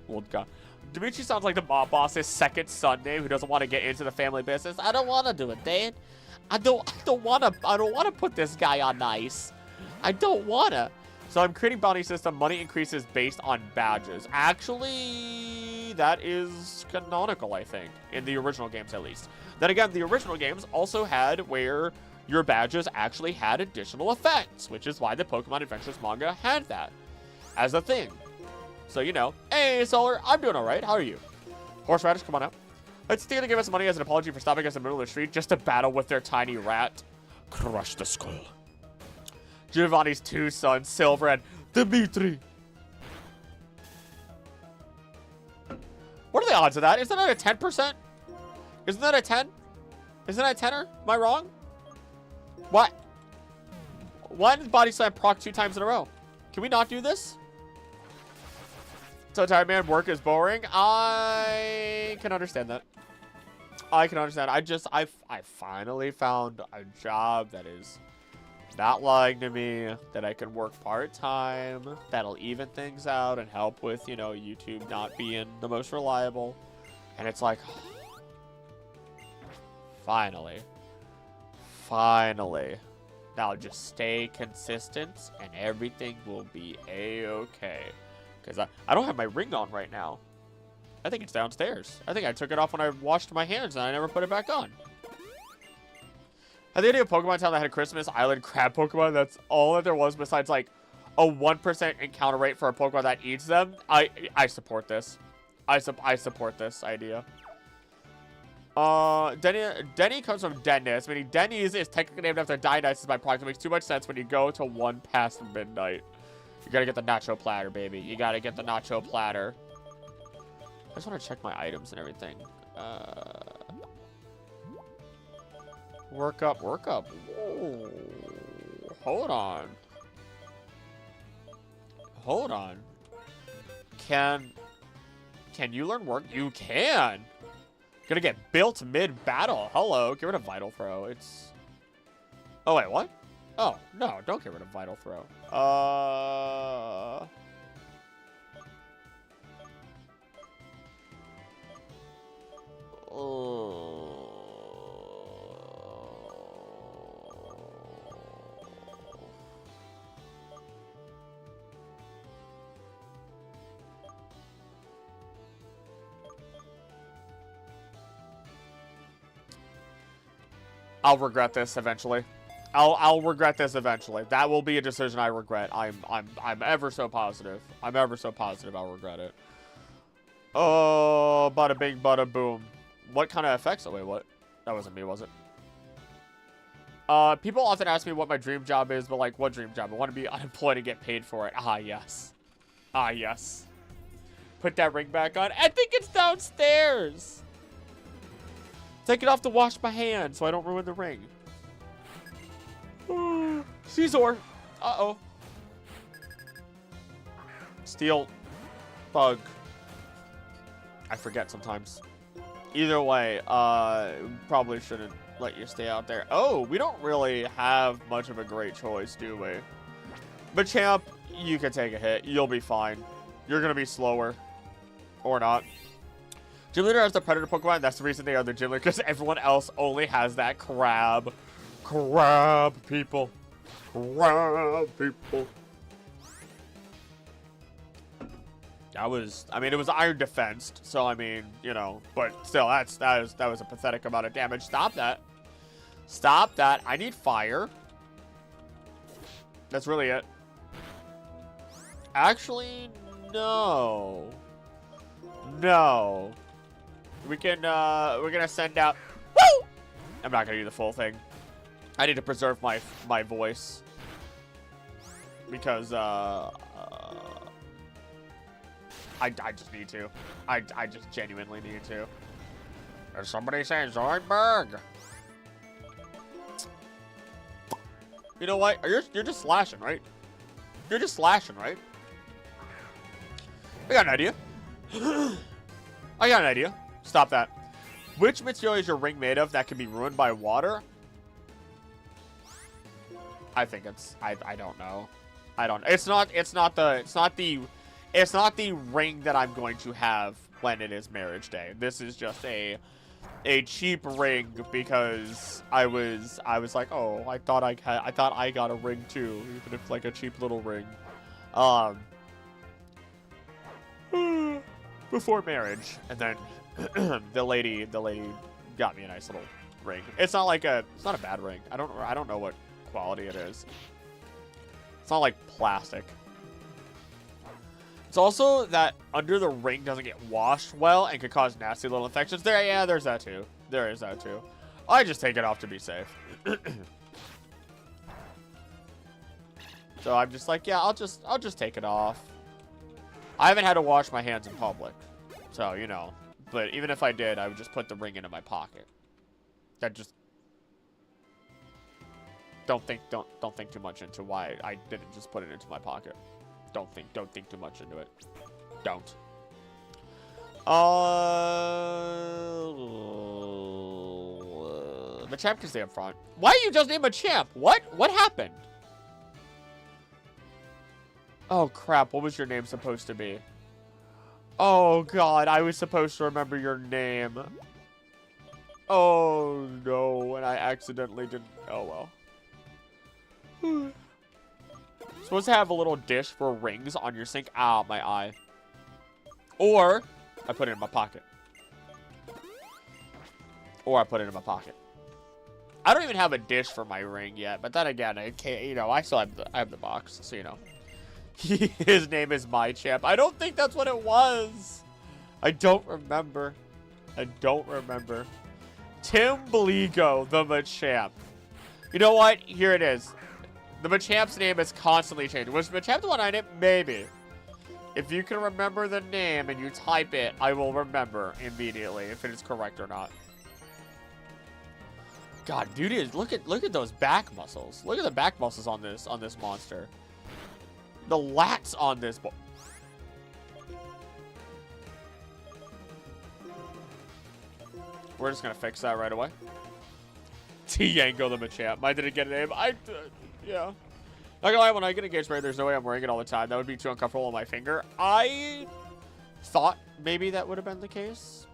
[SPEAKER 1] Vodka. Dimitri sounds like the mob boss's second son name who doesn't want to get into the family business. I don't want to do it, Dad. I don't want to put this guy on ice. I don't want to. So I'm creating bounty system. Money increases based on badges. Actually, that is canonical, I think, in the original games at least. Then again, the original games also had where your badges actually had additional effects, which is why the Pokemon Adventures manga had that as a thing. So, you know, hey, Solar, I'm doing all right. How are you? Horseradish, come on out. Let's see to give us money as an apology for stopping us in the middle of the street just to battle with their tiny rat. Crush the skull. Giovanni's two sons, Silver and Dimitri. What are the odds of that? Isn't that a 10%? Isn't that a 10? Isn't that a 10er? Am I wrong? What? Why did Body Slam proc 2 times in a row? Can we not do this? So tired, man. Work is boring. I can understand that. I can understand. I finally found a job that is not lying to me, that I can work part-time, that'll even things out and help with, you know, YouTube not being the most reliable. And it's like, finally. Now just stay consistent and everything will be a-okay. Because I don't have my ring on right now. I think it's downstairs. I think I took it off when I washed my hands and I never put it back on. Had the idea of Pokemon Town that had a Christmas Island crab Pokemon, that's all that there was besides like a 1% encounter rate for a Pokemon that eats them. I support this. I support this idea. Denny comes from Dennis, meaning Denny's is technically named after Dionysus by proxy. It makes too much sense when you go to 1 past midnight. You gotta get the nacho platter, baby. You gotta get the nacho platter. I just want to check my items and everything. Work up. Whoa. Hold on. Can you learn work? You can. Gonna get built mid-battle. Hello. Get rid of Vital Throw. It's... Oh, wait, what? Oh, no. Don't get rid of Vital Throw. I'll regret this eventually. I'll regret this eventually. That will be a decision I regret. I'm ever so positive. I'm ever so positive I'll regret it. Oh, bada bing, bada boom. What kind of effects? Oh wait, what? That wasn't me, was it? People often ask me what my dream job is, but like, what dream job? I want to be unemployed and get paid for it. Ah, yes. Ah, yes. Put that ring back on. I think it's downstairs. Take it off to wash my hands so I don't ruin the ring. Caesar. Uh-oh. Steel. Bug. I forget sometimes. Either way, probably shouldn't let you stay out there. Oh, we don't really have much of a great choice, do we? But champ, you can take a hit. You'll be fine. You're going to be slower. Or not. Gym Leader has the Predator Pokemon. That's the reason they are the Gym Leader, because everyone else only has that crab. Crab people. Crab people. I mean, it was Iron Defensed, so I mean, you know, but still, that was a pathetic amount of damage. Stop that. Stop that. I need fire. That's really it. Actually, no. No. We're gonna send out. Woo! I'm not gonna do the full thing. I need to preserve my voice because I just need to. I just genuinely need to. There's somebody saying Zoidberg. You know what? You're just slashing, right? You're just slashing, right? I got an idea. I got an idea. Stop that. Which material is your ring made of that can be ruined by water? I think it's I don't know. I don't. It's not the ring that I'm going to have when it is marriage day. This is just a cheap ring because I was like, oh, I thought I got a ring too, even if like a cheap little ring. Before marriage, and then the lady got me a nice little ring. It's not a bad ring. I don't know what quality it is. It's not like plastic. It's also that under the ring doesn't get washed well and could cause nasty little infections. There's that too. There is that too. I just take it off to be safe. So I'm just like, yeah, I'll just take it off. I haven't had to wash my hands in public, so you know. But even if I did, I would just put the ring into my pocket. That just don't think too much into why I didn't just put it into my pocket. Don't think too much into it. Don't. Machamp can stay up front. Why you just name Machamp? What happened? Oh crap, what was your name supposed to be? Oh god, I was supposed to remember your name. Oh no, and I accidentally didn't. Oh well. Supposed to have a little dish for rings on your sink. Ow, my eye. Or I put it in my pocket. Or I put it in my pocket. I don't even have a dish for my ring yet, but then again, I can't, you know, I still have I have the box, so you know. His name is My Champ. I don't think that's what it was. I don't remember. I don't remember. Tim Bligo, the Machamp. You know what? Here it is. The Machamp's name is constantly changing. Was Machamp the one I named? Maybe. If you can remember the name and you type it, I will remember immediately if it is correct or not. God, dude, look at those back muscles. Look at the back muscles on this monster. The lats on this boy. We're just gonna fix that right away. T-Yango the Machamp. I didn't get a name. Yeah. Not gonna lie, when I get engaged, there's no way I'm wearing it all the time. That would be too uncomfortable on my finger. I thought maybe that would have been the case.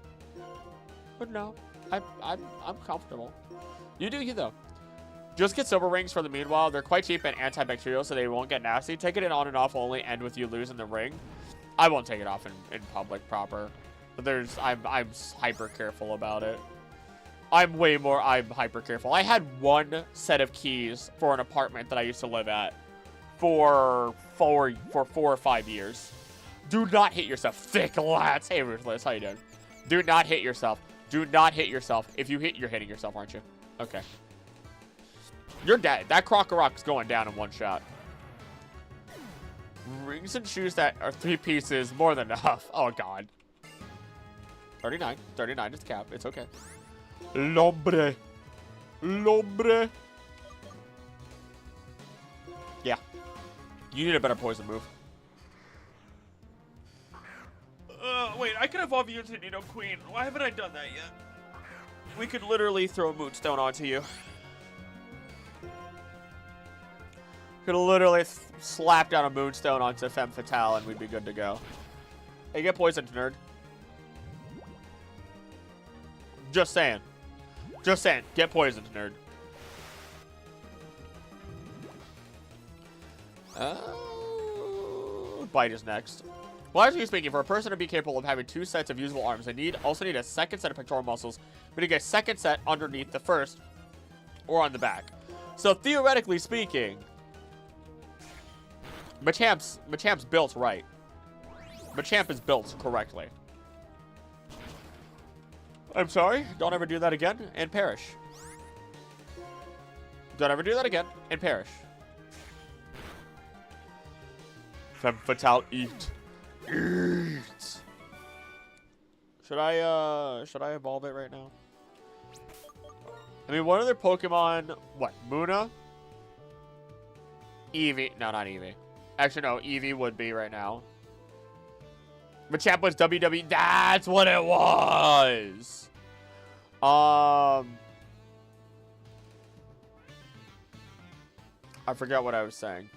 [SPEAKER 1] But no. I'm comfortable. You do you, though. Just get silver rings for the meanwhile. They're quite cheap and antibacterial, so they won't get nasty. Take it in on and off will only end with you losing the ring. I won't take it off in public proper. But I'm hyper careful about it. I'm hyper careful. I had one set of keys for an apartment that I used to live at for 4 or 5 years. Do not hit yourself. Thick lats. Hey, Ruthless, how you doing? Do not hit yourself. Do not hit yourself. If you hit, you're hitting yourself, aren't you? Okay. You're dead. That Krokorok's going down in one shot. Rings and shoes that are 3 pieces, more than enough. Oh, God. 39. 39 is the cap. It's okay. Lombre. Lombre. Yeah. You need a better poison move. Wait, I could evolve you into Nidoqueen. Why haven't I done that yet? We could literally throw a Moonstone onto you. Could literally slap down a Moonstone onto Femme Fatale and we'd be good to go. Hey, get poisoned, nerd. Just saying. Just saying. Get poisoned, nerd. Bite is next. Logically speaking, for a person to be capable of having 2 sets of usable arms, they also need a second set of pectoral muscles, but you get a second set underneath the first or on the back. So theoretically speaking, Machamp's built right. Machamp is built correctly. I'm sorry. Don't ever do that again and perish. Don't ever do that again and perish. Femme Fatale, eat. Eat. Should I evolve it right now? I mean, what other Pokemon? What? Munna? Eevee. No, not Eevee. Actually, no. Eevee would be right now. Machamp was WWE. That's what it was. I forgot what I was saying.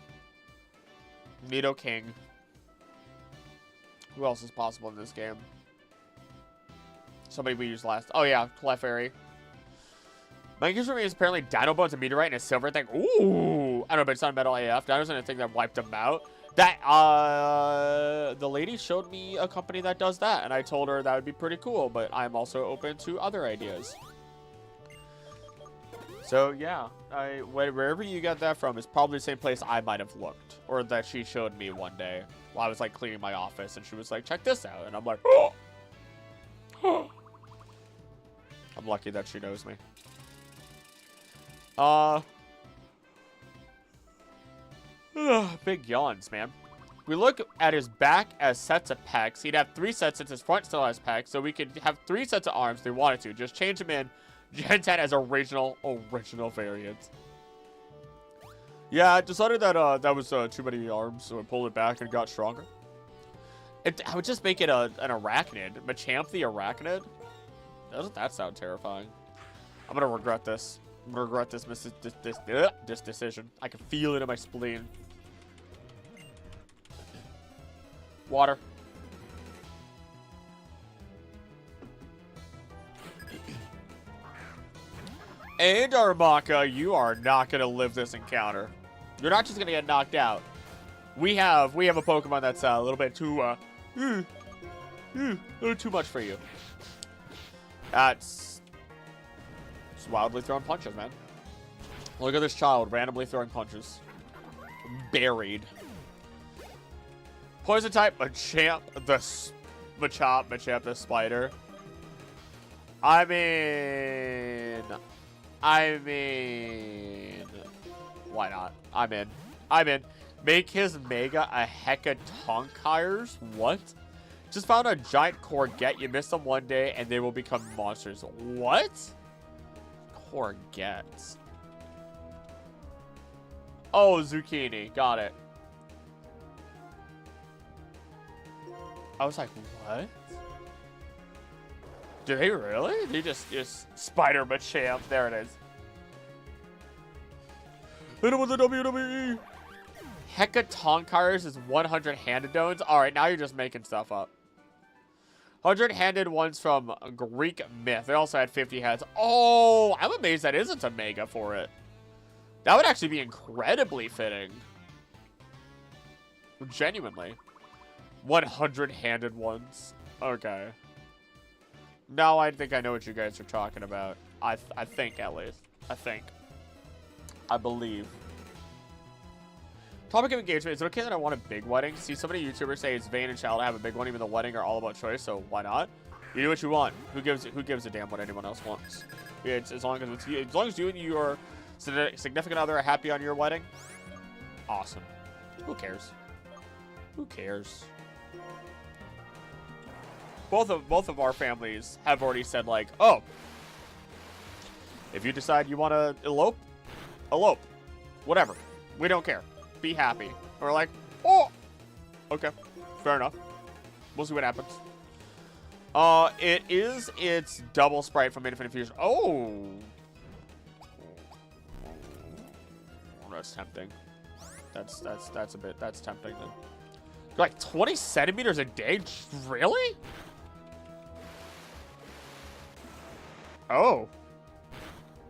[SPEAKER 1] Nidoking. Who else is possible in this game? Somebody we used last. Oh, yeah. Clefairy. My guess for me is apparently Dino Bones, a meteorite, and a silver thing. Ooh. I don't know, but it's not Metal AF. Dino's the thing that wiped them out. That, the lady showed me a company that does that, and I told her that would be pretty cool, but I'm also open to other ideas. So, yeah. Wherever you got that from is probably the same place I might have looked, or that she showed me one day while I was, like, cleaning my office, and she was like, check this out, and I'm like, oh! I'm lucky that she knows me. Big yawns, man. We look at his back as sets of pecs. He'd have 3 sets since his front still has pecs, so we could have 3 sets of arms if we wanted to. Just change him in. Gen 10 as original variant. Yeah, I decided that that was too many arms, so I pulled it back and got stronger. I would just make it an arachnid. Machamp the arachnid? Doesn't that sound terrifying? I'm gonna regret this. I'm gonna regret this decision. I can feel it in my spleen. Water. And Armaka, you are not gonna live this encounter. You're not just gonna get knocked out. We have a Pokemon that's a little bit too a little too much for you. It's wildly throwing punches, man. Look at this child randomly throwing punches. Buried. Poison type, Machamp the spider. I mean, why not? I'm in. Make his Mega a Hecatonkires? What? Just found a giant Corget. You miss them one day and they will become monsters. What? Corgets. Oh, Zucchini. Got it. I was like, what? Do they really? They just Spider Machamp. There it is. Hit him with the WWE. Hecatonkars is 100 Handidones. All right, now you're just making stuff up. 100-handed ones from Greek myth. They also had 50 heads. Oh, I'm amazed that isn't a mega for it. That would actually be incredibly fitting. Genuinely. 100-handed ones. Okay. Now I think I know what you guys are talking about. I think, at least. I think. I believe. Topic of engagement. Is it okay that I want a big wedding? See, so many YouTubers say it's vain and shallow to have a big one. Even the wedding are all about choice, so why not? You do what you want. Who gives a damn what anyone else wants? It's as long as you and your significant other are happy on your wedding. Awesome. Who cares? Who cares? Both of our families have already said, like, oh, if you decide you want to elope, whatever. We don't care. Be happy. We're like, oh, okay, fair enough. We'll see what happens. It's double sprite from Infinite Fusion. Oh, that's tempting. That's tempting then. Like 20 centimeters a day? Really? Oh.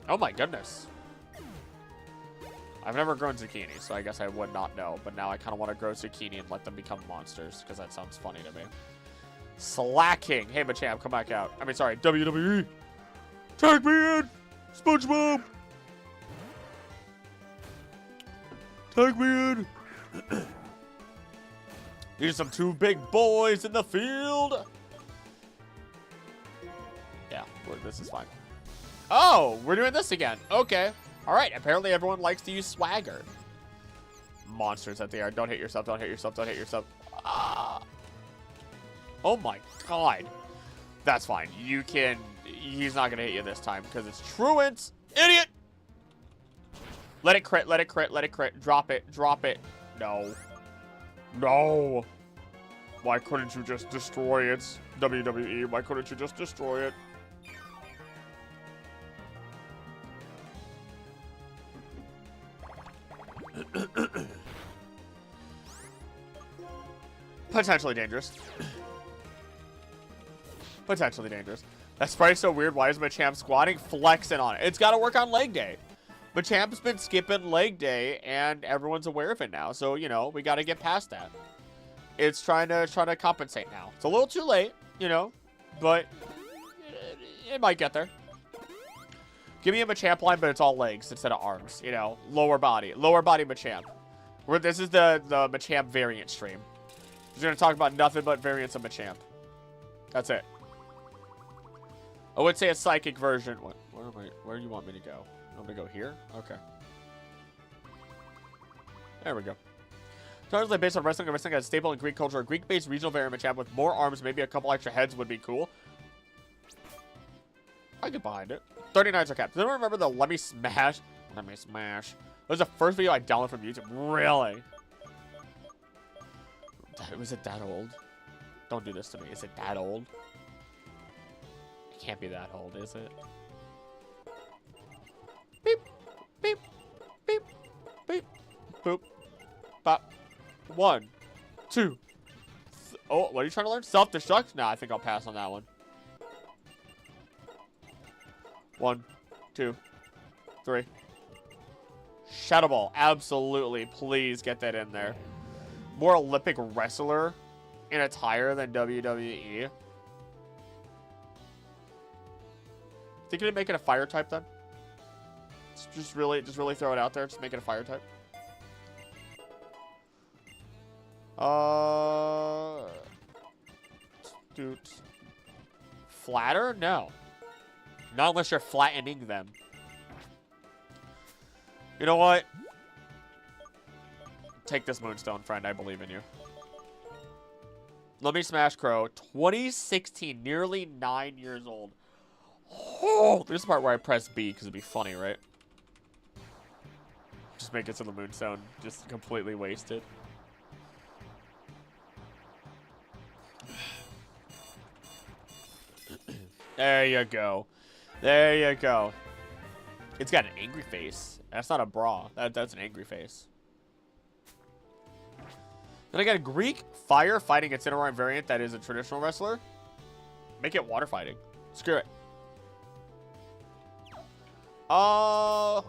[SPEAKER 1] Oh my goodness. I've never grown zucchini, so I guess I would not know. But now I kind of want to grow zucchini and let them become monsters, because that sounds funny to me. Slacking. Hey, Machamp, come back out. I mean, sorry, WWE. Tag me in, SpongeBob. Tag me in. These are some two big boys in the field. Yeah, this is fine. Oh, we're doing this again. Okay. All right. Apparently everyone likes to use swagger. Monsters that they are. Don't hit yourself. Don't hit yourself. Don't hit yourself. Ah. Oh my god. That's fine. You can... He's not going to hit you this time because it's truant. Idiot. Let it crit. Let it crit. Let it crit. Drop it. Drop it. No. No. Why couldn't you just destroy it? WWE. Why couldn't you just destroy it? Potentially dangerous. Potentially dangerous. That's probably so weird. Why is Machamp squatting? Flexing on it. It's got to work on leg day. Machamp's been skipping leg day, and everyone's aware of it now. So, you know, we got to get past that. It's trying to compensate now. It's a little too late, you know, but it might get there. Give me a Machamp line, but it's all legs instead of arms, you know. Lower body Machamp. This is the Machamp variant stream. We're going to talk about nothing but variants of Machamp. That's it. I would say a psychic version. Where do you want me to go? You want me to go here? Okay. There we go. Totally based on wrestling. Wrestling has a staple in Greek culture. A Greek-based regional variant Machamp with more arms, maybe a couple extra heads would be cool. I get behind it. 39s are capped. Does anyone remember the Let Me Smash? Let Me Smash. That was the first video I downloaded from YouTube. Really? Was it that old? Don't do this to me. Is it that old? It can't be that old, is it? Beep, beep, beep, beep, boop, bop. 1, 2. Oh, what are you trying to learn? Self-destruct? Nah, I think I'll pass on that one. 1, 2, 3. Shadow Ball. Absolutely. Please get that in there. More Olympic wrestler in attire than WWE. Think of make it a fire type then? Just really throw it out there. Just make it a fire type. Dude. Flatter? No. Not unless you're flattening them. You know what? Take this Moonstone, friend. I believe in you. Let Me Smash Crow. 2016. Nearly 9 years old. Oh, this is the part where I press B because it'd be funny, right? Just make it to the Moonstone. Just completely wasted. There you go. There you go. It's got an angry face. That's not a bra. That's an angry face. Then I got a Greek fire fighting its Incineroar variant that is a traditional wrestler. Make it water fighting. Screw it.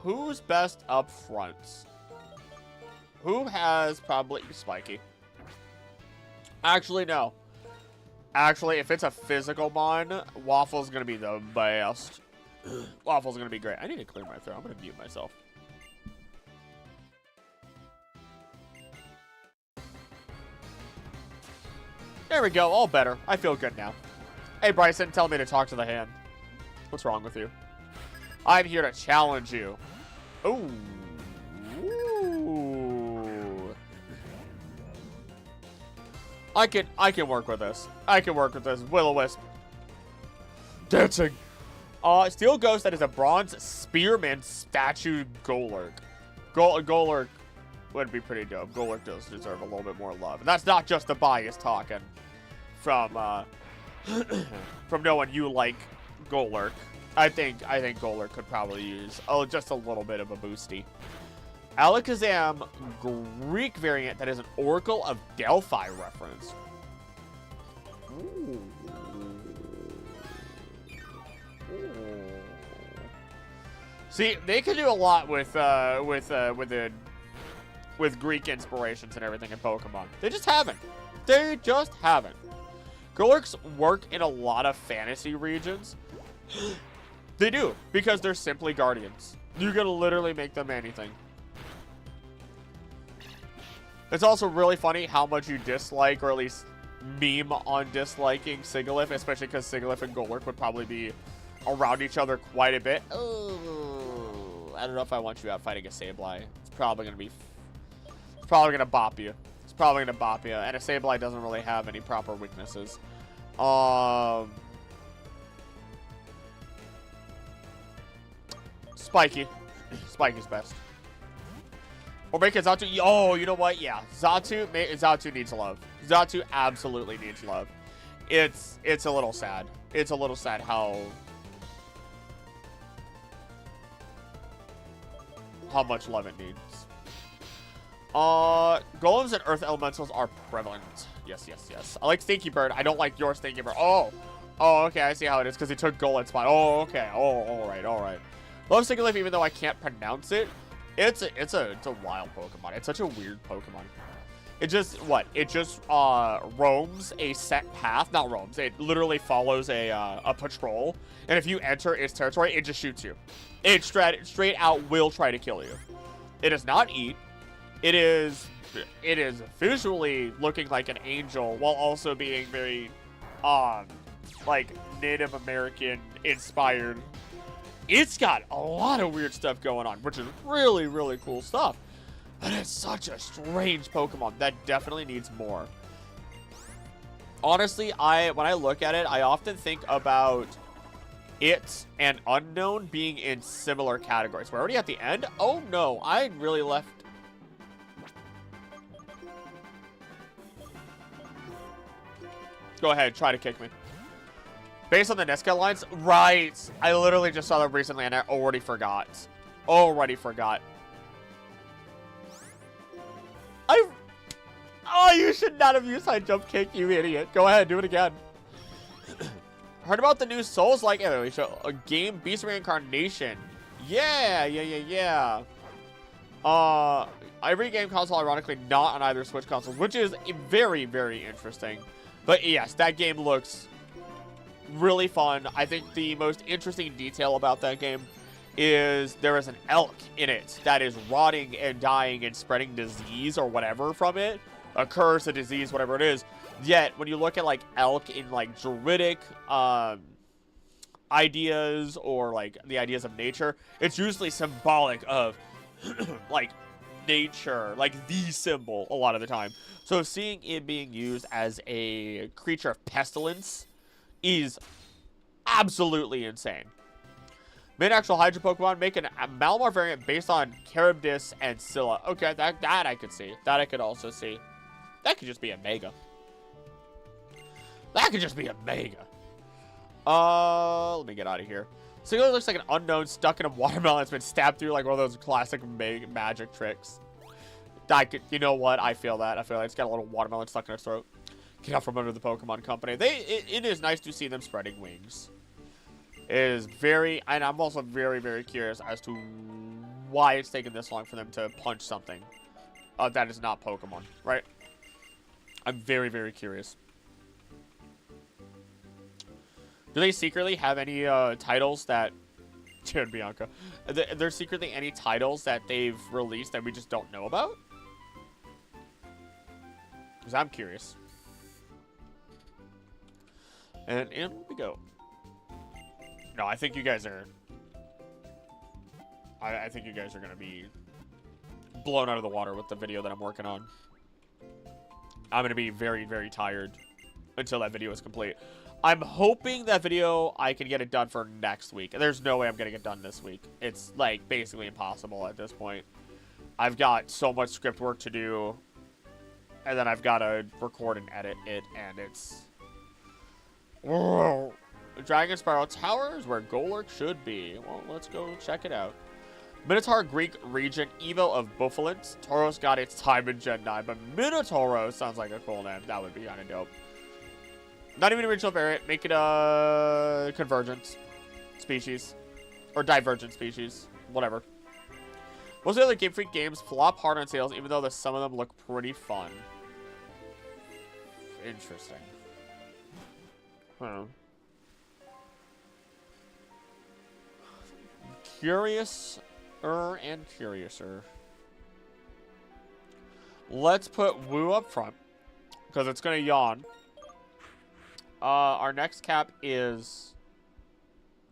[SPEAKER 1] Who's best up front? Who has probably Spiky? Actually, no. Actually, if it's a physical mon, Waffle's gonna be the best. Waffle's gonna be great. I need to clear my throat. I'm gonna mute myself. There we go. All better. I feel good now. Hey, Bryson, tell me to talk to the hand. What's wrong with you? I'm here to challenge you. Ooh. Ooh. I can work with this. I can work with this. Will-O-Wisp. Dancing. Steel Ghost, that is a bronze spearman statue Golurk. Golurk would be pretty dope. Golurk does deserve a little bit more love. And that's not just the bias talking from from knowing you like Golurk. I think Golurk could probably use just a little bit of a boosty. Alakazam Greek variant that is an Oracle of Delphi reference. Ooh. See, they could do a lot with Greek inspirations and everything in Pokemon. They just haven't. They just haven't. Golurks work in a lot of fantasy regions. They do, because they're simply guardians. You can literally make them anything. It's also really funny how much you dislike, or at least meme on disliking Sigilyph, especially because Sigilyph and Golurk would probably be around each other quite a bit. Oh, I don't know if I want you out fighting a Sableye. It's probably gonna bop you. It's probably gonna bop you, and a Sableye doesn't really have any proper weaknesses. Spiky. Spiky's best. Or make it Xatu. Oh, you know what? Yeah, Xatu needs love. Xatu absolutely needs love. It's a little sad. It's a little sad how much love it needs. Golems and Earth Elementals are prevalent. Yes, yes, yes. I like Stinky Bird. I don't like your Stinky Bird. Oh, okay. I see how it is because he took Golet's spot. Oh, okay. Oh, all right, all right. Love Sigilyph, even though I can't pronounce it. It's a wild Pokemon. It's such a weird Pokemon. It just roams a set path. Not roams. It literally follows a patrol. And if you enter its territory, it just shoots you. It straight out will try to kill you. It does not eat. It is visually looking like an angel while also being very like Native American inspired. It's got a lot of weird stuff going on, which is really, really cool stuff. But it's such a strange Pokemon that definitely needs more. Honestly, when I look at it, I often think about it and Unknown being in similar categories. We're already at the end? Oh no, I really left. Go ahead, try to kick me. Based on the Nesca lines? Right. I literally just saw that recently and I already forgot. Already forgot. Oh, you should not have used high jump kick, you idiot. Go ahead, do it again. Heard about the new Souls-like a game, Beast Reincarnation. Yeah. Every game console, ironically, not on either Switch consoles, which is very, very interesting. But yes, that game looks really fun. I think the most interesting detail about that game is there is an elk in it that is rotting and dying and spreading disease or whatever from it. A curse, a disease, whatever it is. Yet, when you look at, like, elk in, like, druidic ideas or, like, the ideas of nature, it's usually symbolic of, like, nature, like, the symbol a lot of the time. So seeing it being used as a creature of pestilence is absolutely insane. Made actual Hydra Pokemon, make a Malamar variant based on Charybdis and Scylla. Okay, that I could see. That I could also see. That could just be a Mega. That could just be a Mega. Let me get out of here. Singular looks like an unknown stuck in a watermelon that's been stabbed through like one of those classic magic tricks. You know what? I feel that. I feel like it's got a little watermelon stuck in its throat. Get out from under the Pokemon Company. It is nice to see them spreading wings. It is very, and I'm also very, very curious as to why it's taken this long for them to punch something that is not Pokemon, right? I'm very, very curious. Do they secretly have any titles that... Jared Bianca. Are there secretly any titles that they've released that we just don't know about? Because I'm curious. And in we go. No, I think you guys are... I think you guys are going to be blown out of the water with the video that I'm working on. I'm going to be very, very tired until that video is complete. I'm hoping that video, I can get it done for next week. There's no way I'm getting it done this week. It's, like, basically impossible at this point. I've got so much script work to do, and then I've got to record and edit it, and it's... Whoa. Dragon Spiral Tower is where Golurk should be. Well, let's go check it out. Minotaur Greek region, Evo of Buffalint. Tauros got its time in Gen 9, but Minotauro sounds like a cool name. That would be kind of dope. Not even original variant. Make it a convergent species. Or divergent species. Whatever. Most of the other Game Freak games flop hard on sales, even though some of them look pretty fun. Interesting. Huh. Curiouser and curiouser. Let's put Woo up front, because it's going to yawn. Our next cap is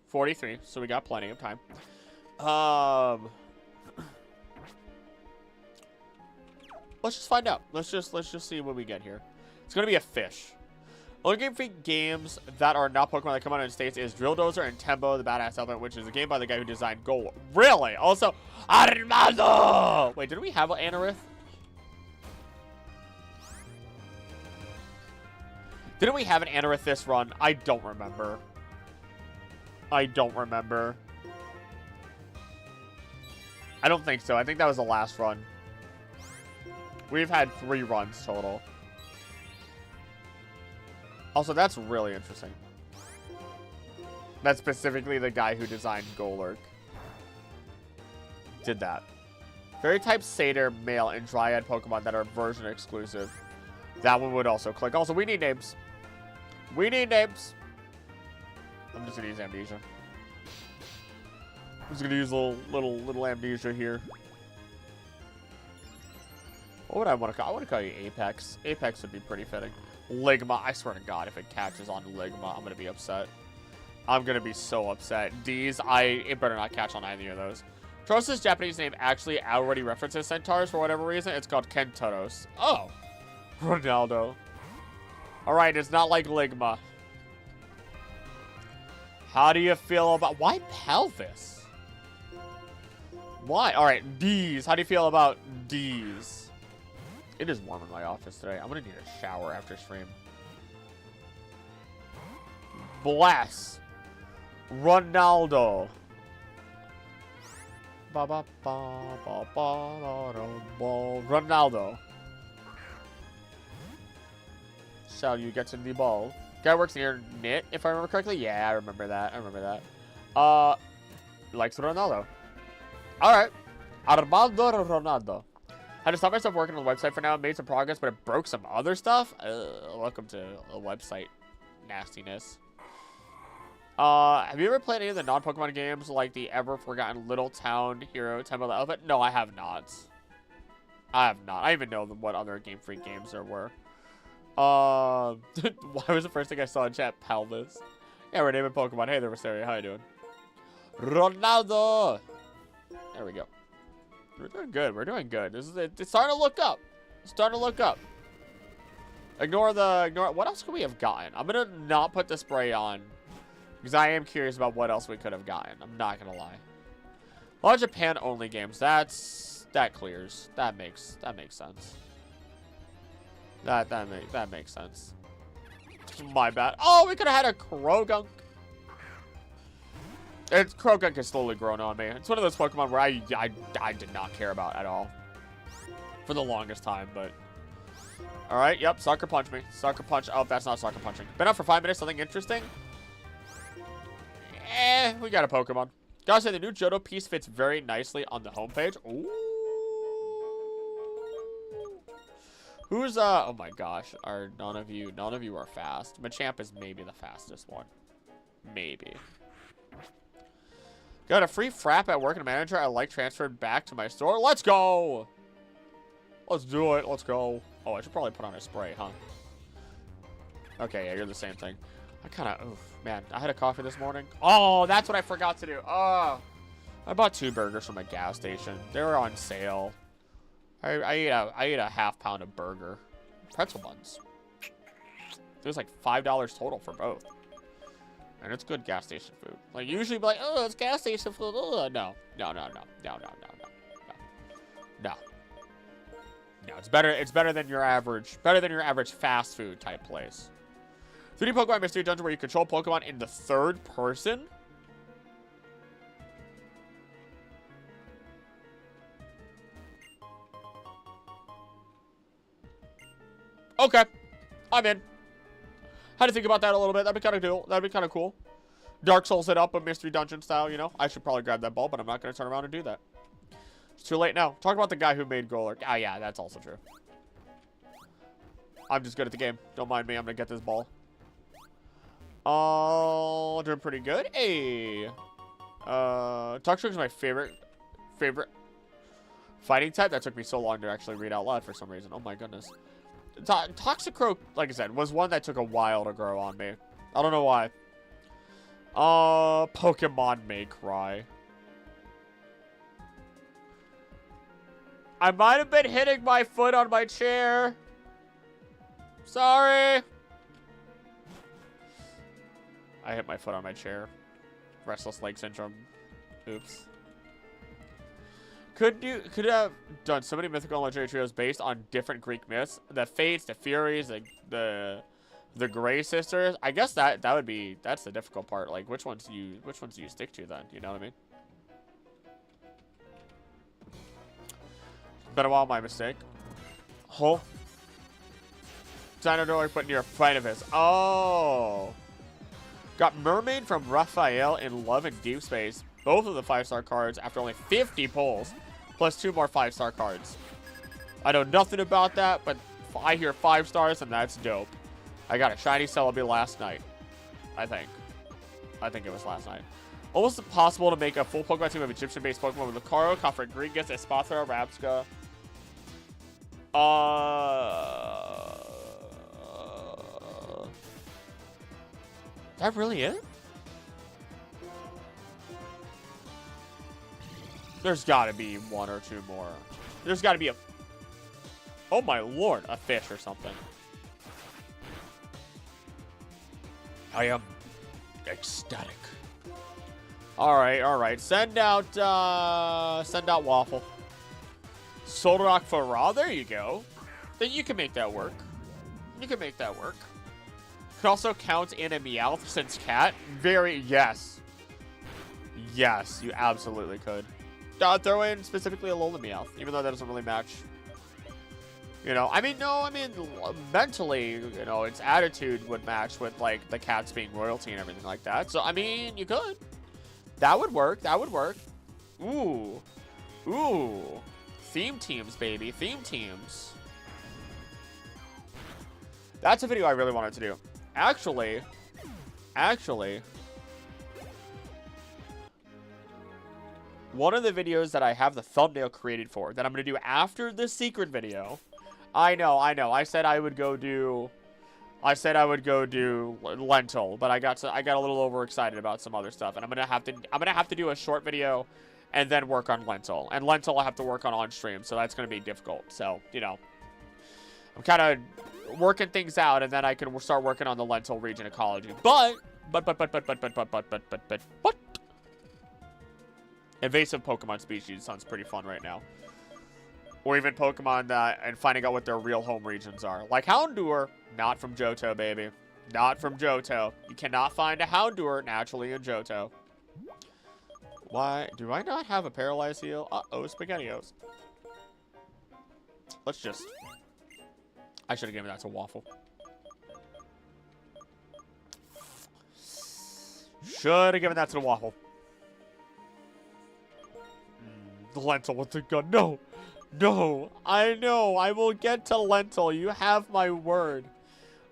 [SPEAKER 1] 43, so we got plenty of time. Let's just find out. Let's just see what we get here. It's gonna be a fish. Only Game Freak games that are not Pokemon that come out in the States is Drill Dozer and Tembo the Badass Elephant, which is a game by the guy who designed Goal. Really? Also, Armado! Wait, did we have an Anorith? Didn't we have an Anorith this run? I don't remember. I don't remember. I don't think so. I think that was the last run. We've had 3 runs total. Also, that's really interesting. That's specifically the guy who designed Golurk. Did that. Fairy type Satyr, male, and Dryad Pokemon that are version exclusive. That one would also click. Also, we need names. We need names. I'm just gonna use Amnesia. I'm just gonna use little Amnesia here. What would I want to call? I want to call you Apex. Apex would be pretty fitting. Ligma. I swear to God, if it catches on Ligma, I'm gonna be upset. I'm gonna be so upset. D's. It better not catch on any of those. Troros' Japanese name actually already references centaurs for whatever reason. It's called Kentoros. Oh. Ronaldo. Alright, it's not like Ligma. How do you feel about... Why pelvis? Why? Alright, D's. How do you feel about D's? It is warm in my office today. I'm gonna need a shower after stream. Bless. Ronaldo. Ronaldo. Shall you get to the ball? Guy works near Knit, if I remember correctly. Yeah, I remember that. Likes Ronaldo. Alright. Armando Ronaldo. I just stopped myself working on the website for now. Made some progress, but it broke some other stuff. Welcome to a website nastiness. Have you ever played any of the non-Pokemon games like the ever-forgotten Little Town Hero Temple Elephant? No, I have not. I don't even know what other Game Freak games there were. Why was the first thing I saw in chat? Pelvis. Yeah, we're naming Pokemon. Hey there, Mysteria. How you doing? Ronaldo! There we go. We're doing good. We're doing good. It's starting to look up. It's starting to look up. Ignore. What else could we have gotten? I'm going to not put the spray on. Because I am curious about what else we could have gotten. I'm not going to lie. A lot of Japan-only games. That clears. That makes sense. That makes sense. My bad. Oh, we could have had a Krogunk. Croagunk is slowly growing on me. It's one of those Pokemon where I did not care about at all. For the longest time, but... Alright, yep, Sucker Punch me. Sucker Punch. Oh, that's not Sucker Punching. Been out for 5 minutes, something interesting? We got a Pokemon. Gotta say, the new Johto piece fits very nicely on the homepage. Ooh. Who's, oh my gosh. None of you are fast. Machamp is maybe the fastest one. Maybe. Got a free frap at work and a manager I like transferred back to my store. Let's go! Let's do it. Let's go. Oh, I should probably put on a spray, huh? Okay, yeah, you're the same thing. I kind of, oof, man, I had a coffee this morning. Oh, that's what I forgot to do. Oh, I bought 2 burgers from a gas station. They were on sale. I ate a half pound of burger. Pretzel buns. It was like $5 total for both. And it's good gas station food. Like, usually be like, oh, it's gas station food. Oh, no. No. No, it's better than your average fast food type place. 3D Pokemon Mystery Dungeon where you control Pokemon in the 3rd person? Okay. I'm in. Had to think about that a little bit. That'd be kind of cool. That'd be kind of cool. Dark Souls it up a Mystery Dungeon style, you know? I should probably grab that ball, but I'm not going to turn around and do that. It's too late now. Talk about the guy who made Golurk. Ah, yeah, that's also true. I'm just good at the game. Don't mind me. I'm going to get this ball. Oh, doing pretty good. Hey. Toxtric's my favorite fighting type. That took me so long to actually read out loud for some reason. Oh, my goodness. Toxicroak, like I said, was one that took a while to grow on me. I don't know why. Pokemon may cry. I might have been hitting my foot on my chair. Sorry. I hit my foot on my chair. Restless leg syndrome. Oops. Could have done so many mythical and legendary trios based on different Greek myths. The Fates, the Furies, the Gray Sisters. I guess that's the difficult part. Like which ones do you stick to then? You know what I mean? Been a while, my mistake. Oh. Dino door put near a friend of his. Oh. Got Mermaid from Raphael in Love and Deep Space. Both of the 5-star cards after only 50 pulls. Plus 2 more 5-star cards. I know nothing about that, but I hear 5 stars and that's dope. I got a shiny Celebi last night. I think it was last night. Almost impossible to make a full Pokemon team of Egyptian-based Pokemon with Lucario, Cofagrigus, Espathra, Rabsca. Is that really it? There's gotta be 1 or 2 more. There's gotta be a... Oh my lord, a fish or something. I am ecstatic. Alright. Send out Waffle. Solrock for Raw, there you go. Then you can make that work. Could also count in a Meowth since cat. Yes. Yes, you absolutely could. Throw in specifically a Alola Meowth, even though that doesn't really match. You know, mentally, you know, its attitude would match with, like, the cats being royalty and everything like that. So, I mean, you could. That would work. Ooh. Theme teams, baby. Theme teams. That's a video I really wanted to do. Actually, one of the videos that I have the thumbnail created for that I'm going to do after the secret video. I know. I said I would go do Lentil, but I got a little overexcited about some other stuff, and I'm going to have to do a short video and then work on Lentil. And Lentil I have to work on stream, so that's going to be difficult. So, you know, I'm kind of working things out, and then I can start working on the Lentil region ecology. But invasive Pokemon species sounds pretty fun right now. Or even Pokemon and finding out what their real home regions are. Like Houndour, not from Johto, baby. Not from Johto. You cannot find a Houndour naturally in Johto. Why do I not have a paralyzed heal? Uh-oh, SpaghettiOs. Let's just... I should have given that to Waffle. Should have given that to the Waffle. The Lentil with the gun. No! No! I know! I will get to Lentil. You have my word.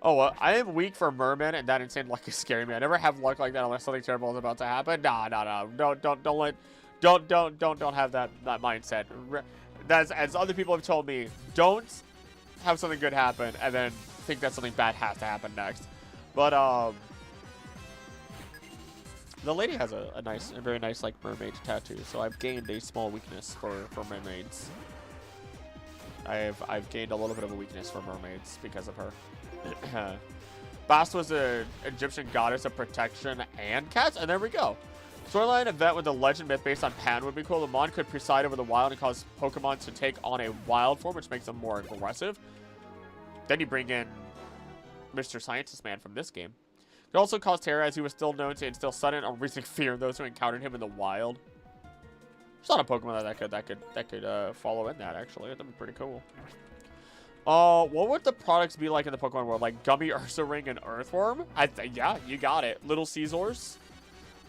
[SPEAKER 1] Oh, I am weak for Merman, and that insane luck is scaring me. I never have luck like that unless something terrible is about to happen. Nah. Don't have that mindset. That's, as other people have told me, don't have something good happen and then think that something bad has to happen next. But, the lady has a very nice, like, mermaid tattoo, so I've gained a small weakness for mermaids. I've gained a little bit of a weakness for mermaids because of her. Bast was an Egyptian goddess of protection and cats, and there we go. Storyline event with a legend myth based on Pan would be cool. The Mon could preside over the wild and cause Pokemon to take on a wild form, which makes them more aggressive. Then you bring in Mr. Scientist Man from this game. Could also cause terror, as he was still known to instill sudden or recent fear in those who encountered him in the wild. There's not a Pokemon that could follow in that, actually. That'd be pretty cool. What would the products be like in the Pokemon world? Like Gummy Ursa Ring and Earthworm? Yeah, you got it. Little Caesars.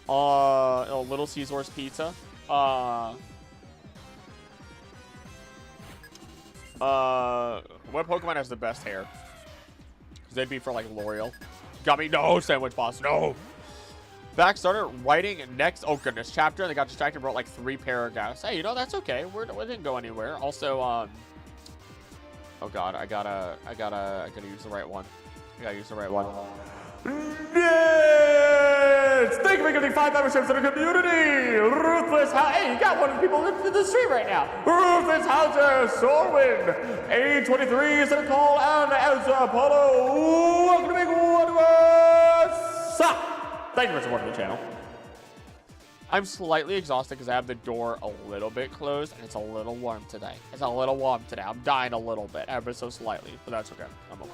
[SPEAKER 1] Little Caesars pizza. What Pokemon has the best hair? Because they'd be for like L'Oreal. Gummy, no, Sandwich Boss, no. Back started writing next, oh goodness, chapter, and they got distracted and wrote like 3 paragraphs. Hey, you know, that's okay. We didn't go anywhere. Also, oh god, I gotta use the right one. I gotta use the right one. Yes! Thank you for giving 5 memberships to the community! Ruthless Hey, you got one of the people in the stream right now. Ruthless Hauser, Sorwin, A23, Call, and Elsa Polo. Welcome to Big One. Thank you for supporting the channel. I'm slightly exhausted because I have the door a little bit closed and it's a little warm today. I'm dying a little bit, ever so slightly, but that's okay. I'm okay.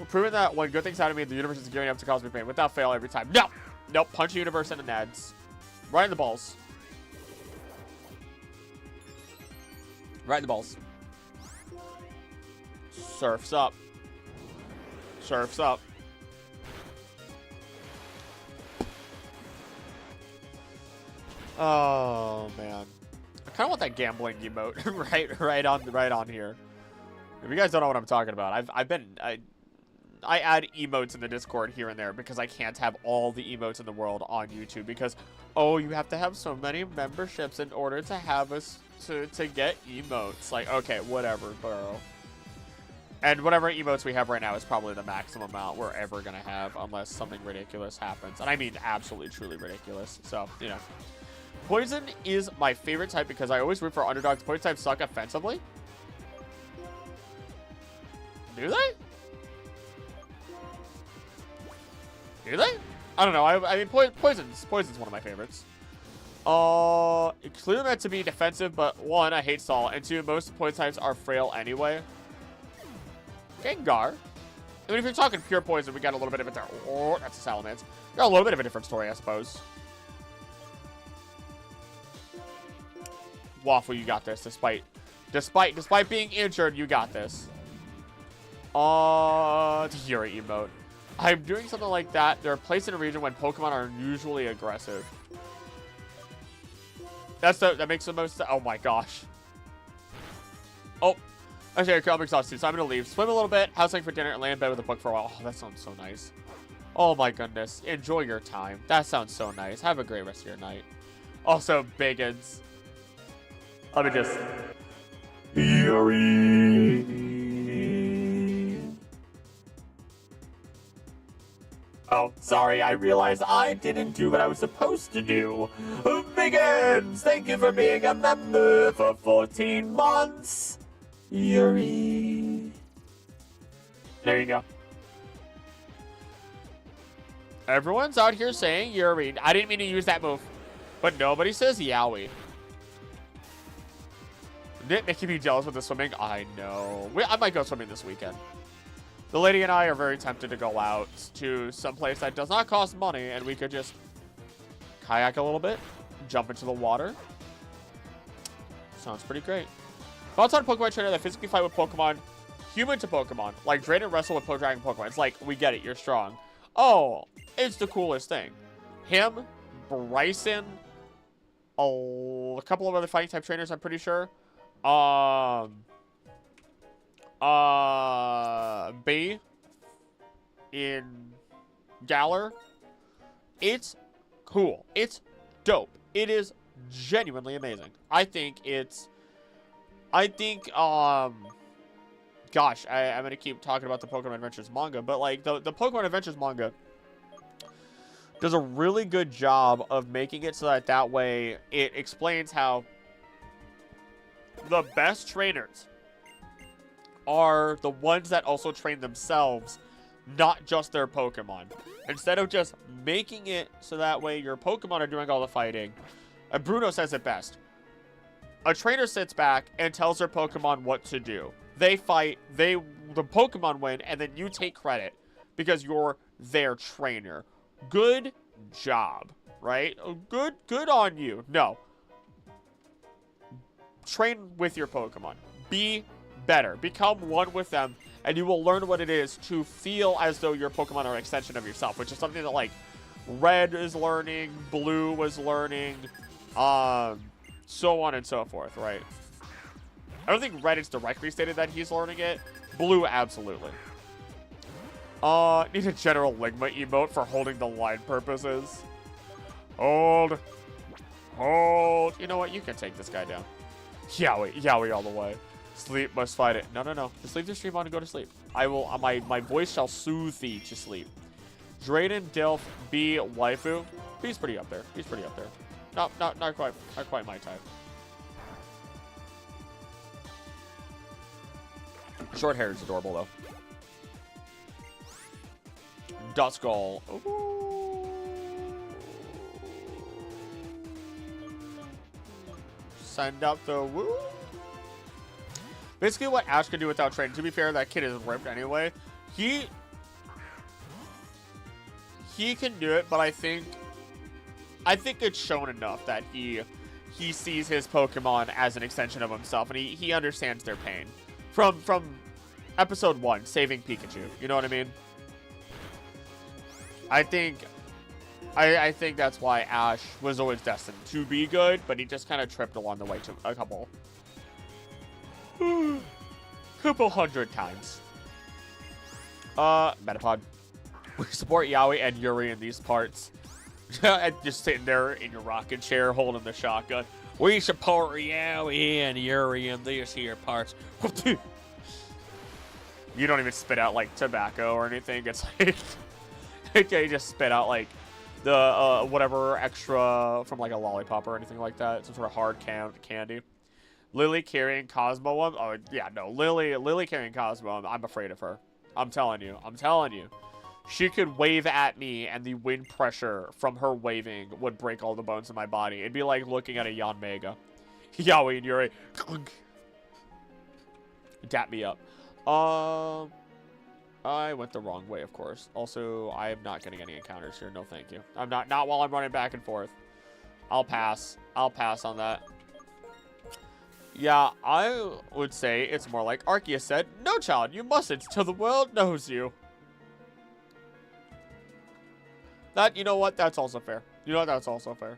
[SPEAKER 1] Proving that when good things happen to me, the universe is gearing up to cause me pain without fail every time. No! Nope. Punch the universe in the nads. Right in the balls. Right in the balls. Surfs up. Surfs up. Oh man, I kind of want that gambling emote right on here. If you guys don't know what I'm talking about, I add emotes in the Discord here and there because I can't have all the emotes in the world on YouTube because, oh, you have to have so many memberships in order to have us to get emotes. Like, okay, whatever, bro. And whatever emotes we have right now is probably the maximum amount we're ever gonna have unless something ridiculous happens, and I mean absolutely truly ridiculous. So, you know. Poison is my favorite type because I always root for underdogs. Poison types suck offensively. Do they? Do they? I don't know. I mean, Poison's one of my favorites. It's clearly meant to be defensive, but 1, I hate Stall, and 2, most poison types are frail anyway. Gengar. I mean, if you're talking pure poison, we got a little bit of it there. Oh, that's a Salamence. Got a little bit of a different story, I suppose. Waffle, you got this. Despite being injured, you got this. The Yuri emote. I'm doing something like that. They're placed in a region when Pokemon are unusually aggressive. That makes the most. Oh my gosh. Oh, okay, I'm exhausted, so I'm gonna leave. Swim a little bit, house for dinner, and lay in bed with a book for a while. Oh, that sounds so nice. Oh my goodness. Enjoy your time. That sounds so nice. Have a great rest of your night. Also, Biggins. Let me just... Yuri. Oh, sorry, I realized I didn't do what I was supposed to do. Biggins, thank you for being a member for 14 months. Yuri. There you go. Everyone's out here saying Yuri. I didn't mean to use that move, but nobody says Yowie. Making me jealous with the swimming. I know. I might go swimming this weekend. The lady and I are very tempted to go out to some place that does not cost money, and we could just kayak a little bit, jump into the water. Sounds pretty great. Bounce on a Pokemon trainer that physically fight with Pokemon human to Pokemon, like Drain and wrestle with Dragon Pokemon. It's like, we get it, you're strong. Oh, it's the coolest thing. Him, Bryson, a couple of other fighting type trainers, I'm pretty sure. B in Galar. It's cool. It's dope. It is genuinely amazing. I think, gosh, I'm going to keep talking about the Pokemon Adventures manga, but like the Pokemon Adventures manga does a really good job of making it so that way it explains how the best trainers are the ones that also train themselves, not just their Pokemon. Instead of just making it so that way your Pokemon are doing all the fighting, and Bruno says it best, a trainer sits back and tells their Pokemon what to do. They fight, the Pokemon win, and then you take credit because you're their trainer. Good job, right? Good on you. No. Train with your Pokemon. Be better. Become one with them, and you will learn what it is to feel as though your Pokemon are an extension of yourself, which is something that, like, Red is learning, Blue was learning, so on and so forth, right? I don't think Red is directly stated that he's learning it. Blue, absolutely. Need a general Ligma emote for holding the line purposes. Hold. Hold. You know what? You can take this guy down. Yowie all the way. Sleep, must fight it. No. Just leave the stream on and go to sleep. I will, my voice shall soothe thee to sleep. Drayden, Dilf, B, Waifu. B's pretty up there. He's pretty up there. Not quite my type. Short hair is adorable, though. Duskull. Ooh. Send up the woo. Basically what Ash can do without training. To be fair, that kid is ripped anyway. He can do it, but I think it's shown enough that he sees his Pokemon as an extension of himself, and he understands their pain. From episode 1, saving Pikachu. You know what I mean? I think that's why Ash was always destined to be good, but he just kind of tripped along the way to a couple hundred times. Metapod. We support Yaoi and Yuri in these parts. And just sitting there in your rocking chair holding the shotgun. We support Yaoi and Yuri in these here parts. You don't even spit out like tobacco or anything. It's like you just spit out like the whatever extra from like a lollipop or anything like that. Some sort of hard candy. Lily carrying Cosmo. Oh yeah, no. Lily carrying Cosmo. I'm afraid of her. I'm telling you. She could wave at me, and the wind pressure from her waving would break all the bones in my body. It'd be like looking at a Yanmega. Yaoi and Yuri. Dap me up. I went the wrong way, of course. Also, I am not getting any encounters here. No, thank you. I'm not while I'm running back and forth. I'll pass on that. Yeah, I would say it's more like Arceus said, "No, child, you mustn't till the world knows you." That, you know what? That's also fair. That's also fair.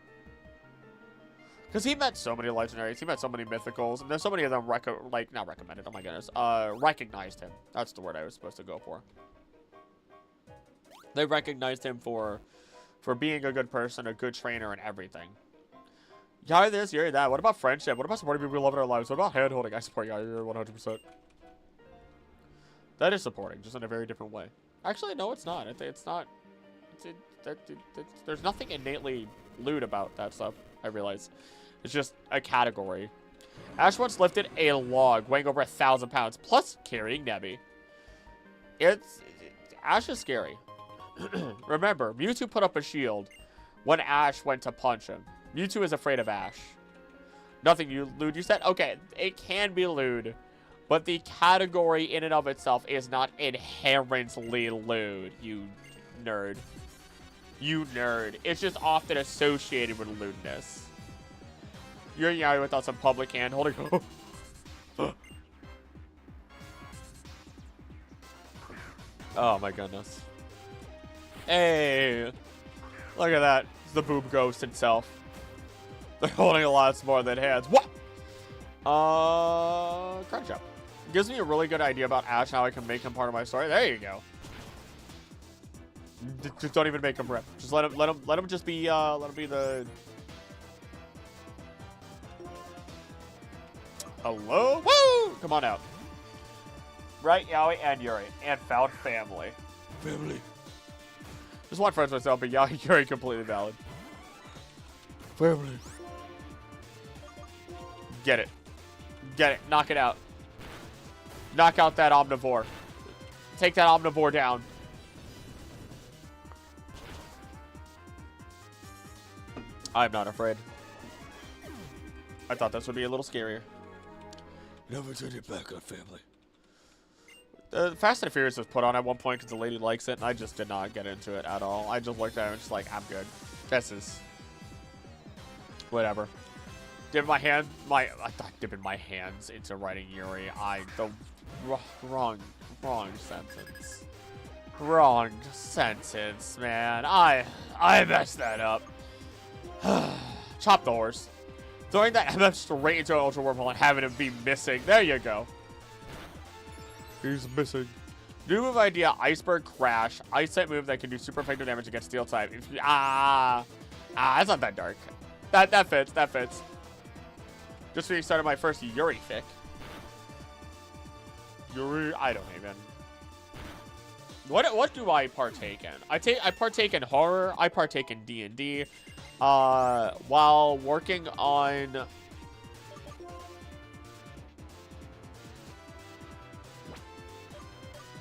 [SPEAKER 1] Because he met so many legendaries. He met so many mythicals. And there's so many of them, not recommended. Oh my goodness. Recognized him. That's the word I was supposed to go for. They recognized him for being a good person, a good trainer, and everything. Yari this, Yari that. What about friendship? What about supporting people we love in our lives? What about hand-holding? I support Yari 100%. That is supporting, just in a very different way. Actually, no, it's not. It's not. There's nothing innately lewd about that stuff, I realize. It's just a category. Ash once lifted a log weighing over 1,000 pounds, plus carrying Nebby. Ash is scary. Remember, Mewtwo put up a shield when Ash went to punch him. Mewtwo is afraid of Ash. Nothing lewd you said? Okay, it can be lewd, but the category in and of itself is not inherently lewd, you nerd. You nerd. It's just often associated with lewdness. You're Yaoi without some public hand holding. Oh my goodness. Hey, look at that. It's the boob ghost himself. They're holding a lot more than hands. What? Crunch up. Gives me a really good idea about Ash, how I can make him part of my story. There you go. Just don't even make him rip. Just let him just be, let him be the... Hello? Woo! Come on out. Right, Yaoi and Yuri. And found family. Family. Just want friends myself, but Yaoi and Yuri completely valid. Family. Get it. Get it. Knock it out. Knock out that omnivore. Take that omnivore down. I'm not afraid. I thought this would be a little scarier. Never turn your back on family. Fast and Furious was put on at one point because the lady likes it, and I just did not get into it at all. I just looked at it and just like, I'm good. This is... whatever. Dipping my hand... I thought dipping my hands into writing Yuri. The wrong sentence. Wrong sentence, man. I messed that up. Chop the horse. Throwing that MF straight into an Ultra Wormhole and having him be missing. There you go. He's missing. New move idea, Iceberg Crash. Ice type move that can do super effective damage against Steel type. That's not that dark. That fits. Just when you started my first Yuri fic. Yuri, I don't even. What do I partake in? I partake in horror. I partake in D&D. While working on...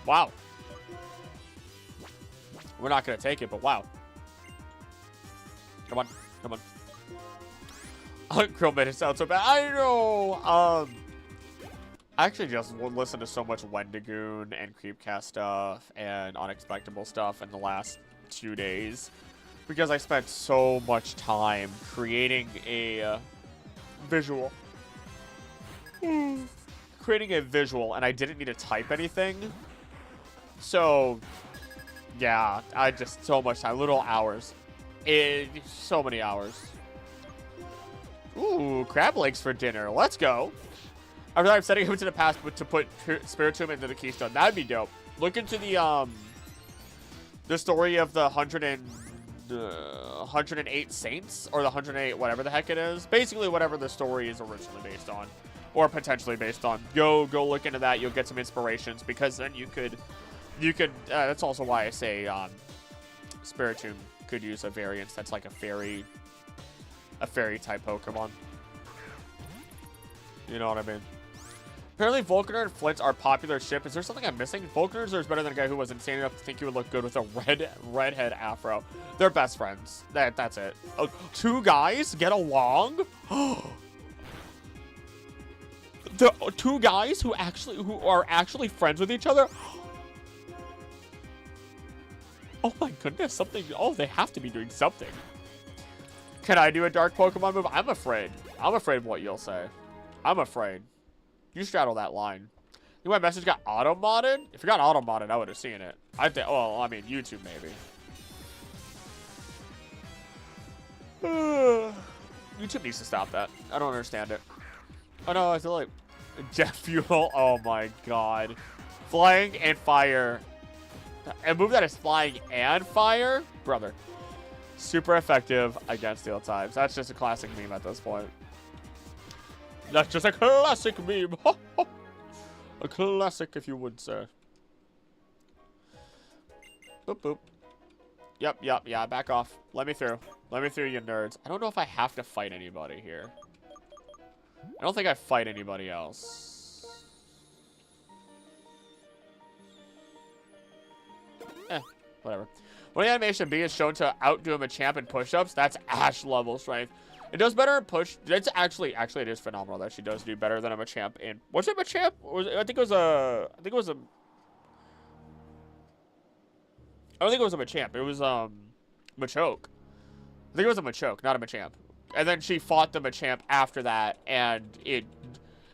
[SPEAKER 1] Wow. We're not going to take it, but wow. Come on. Girl made it sound so bad. I know. I actually just listened to so much Wendigoon and Creepcast stuff and Unexpectable stuff in the last 2 days. Because I spent so much time creating a visual. Creating a visual, and I didn't need to type anything. So, yeah, I just so much time. Little hours. So many hours. Ooh, crab legs for dinner. Let's go. I'm setting him to the past to put Spiritomb into the Keystone. That'd be dope. Look into the story of the 108 Saints, or the 108 whatever the heck it is. Basically, whatever the story is originally based on, or potentially based on. Go look into that. You'll get some inspirations, because then you could. That's also why I say Spiritomb could use a variance that's like a fairy type Pokemon. You know what I mean? Apparently, Volcaner and Flint are popular ship. Is there something I'm missing? Volcaner is better than a guy who was insane enough to think he would look good with a redhead afro. They're best friends. That's it. Oh, 2 guys get along? The 2 guys who are actually friends with each other? Oh my goodness, something. Oh, they have to be doing something. Can I do a dark Pokemon move? I'm afraid. I'm afraid of what you'll say. I'm afraid. You straddle that line. You know my message got auto-modded? If it got auto-modded, I would have seen it. I think, well, I mean, YouTube maybe. YouTube needs to stop that. I don't understand it. Oh no, I feel like jet fuel. Oh my god. Flying and fire. A move that is flying and fire? Brother. Super effective against Steel types. That's just a classic meme at this point. That's just a classic meme. A classic, if you would, sir. Boop, boop. Yep, yeah, back off. Let me through. Let me through, you nerds. I don't know if I have to fight anybody here. I don't think I fight anybody else. Whatever. When the animation B is shown to outdo a Machamp in push-ups, that's Ash level strength. It does better in push. It's actually it is phenomenal that she does do better than a Machamp in. Was it Machamp? I don't think it was a Machamp. It was Machoke. I think it was a Machoke, not a Machamp. And then she fought the Machamp after that, and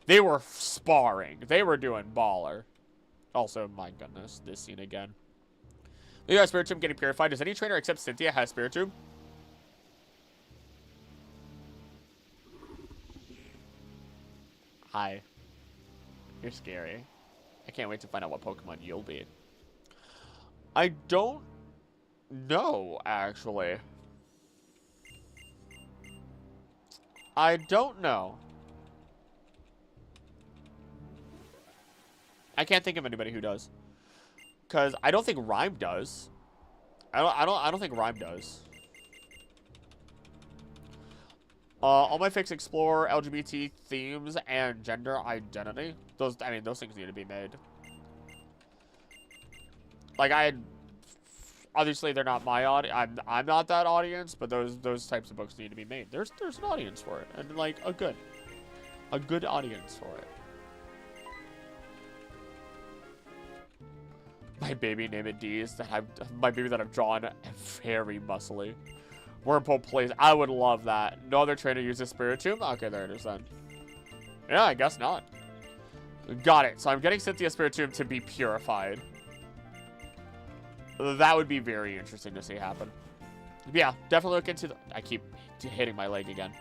[SPEAKER 1] they were sparring. They were doing baller. Also, my goodness, this scene again. We got Spiritomb getting purified. Does any trainer except Cynthia have Spiritomb? Hi. You're scary. I can't wait to find out what Pokemon you'll be. I don't know, actually. I don't know. I can't think of anybody who does. Cause I don't think Rhyme does. I don't think Rhyme does. All my fics explore LGBT themes and gender identity. Those things need to be made. Like obviously they're not my audience. I'm not that audience, but those types of books need to be made. There's an audience for it, and like a good audience for it. My baby, name it D's. My baby that I've drawn very muscly. Wurmple plays. I would love that. No other trainer uses Spiritomb? Okay, there it is then. Yeah, I guess not. Got it. So I'm getting Cynthia Spiritomb to be purified. That would be very interesting to see happen. Yeah, definitely look into the... I keep hitting my leg again.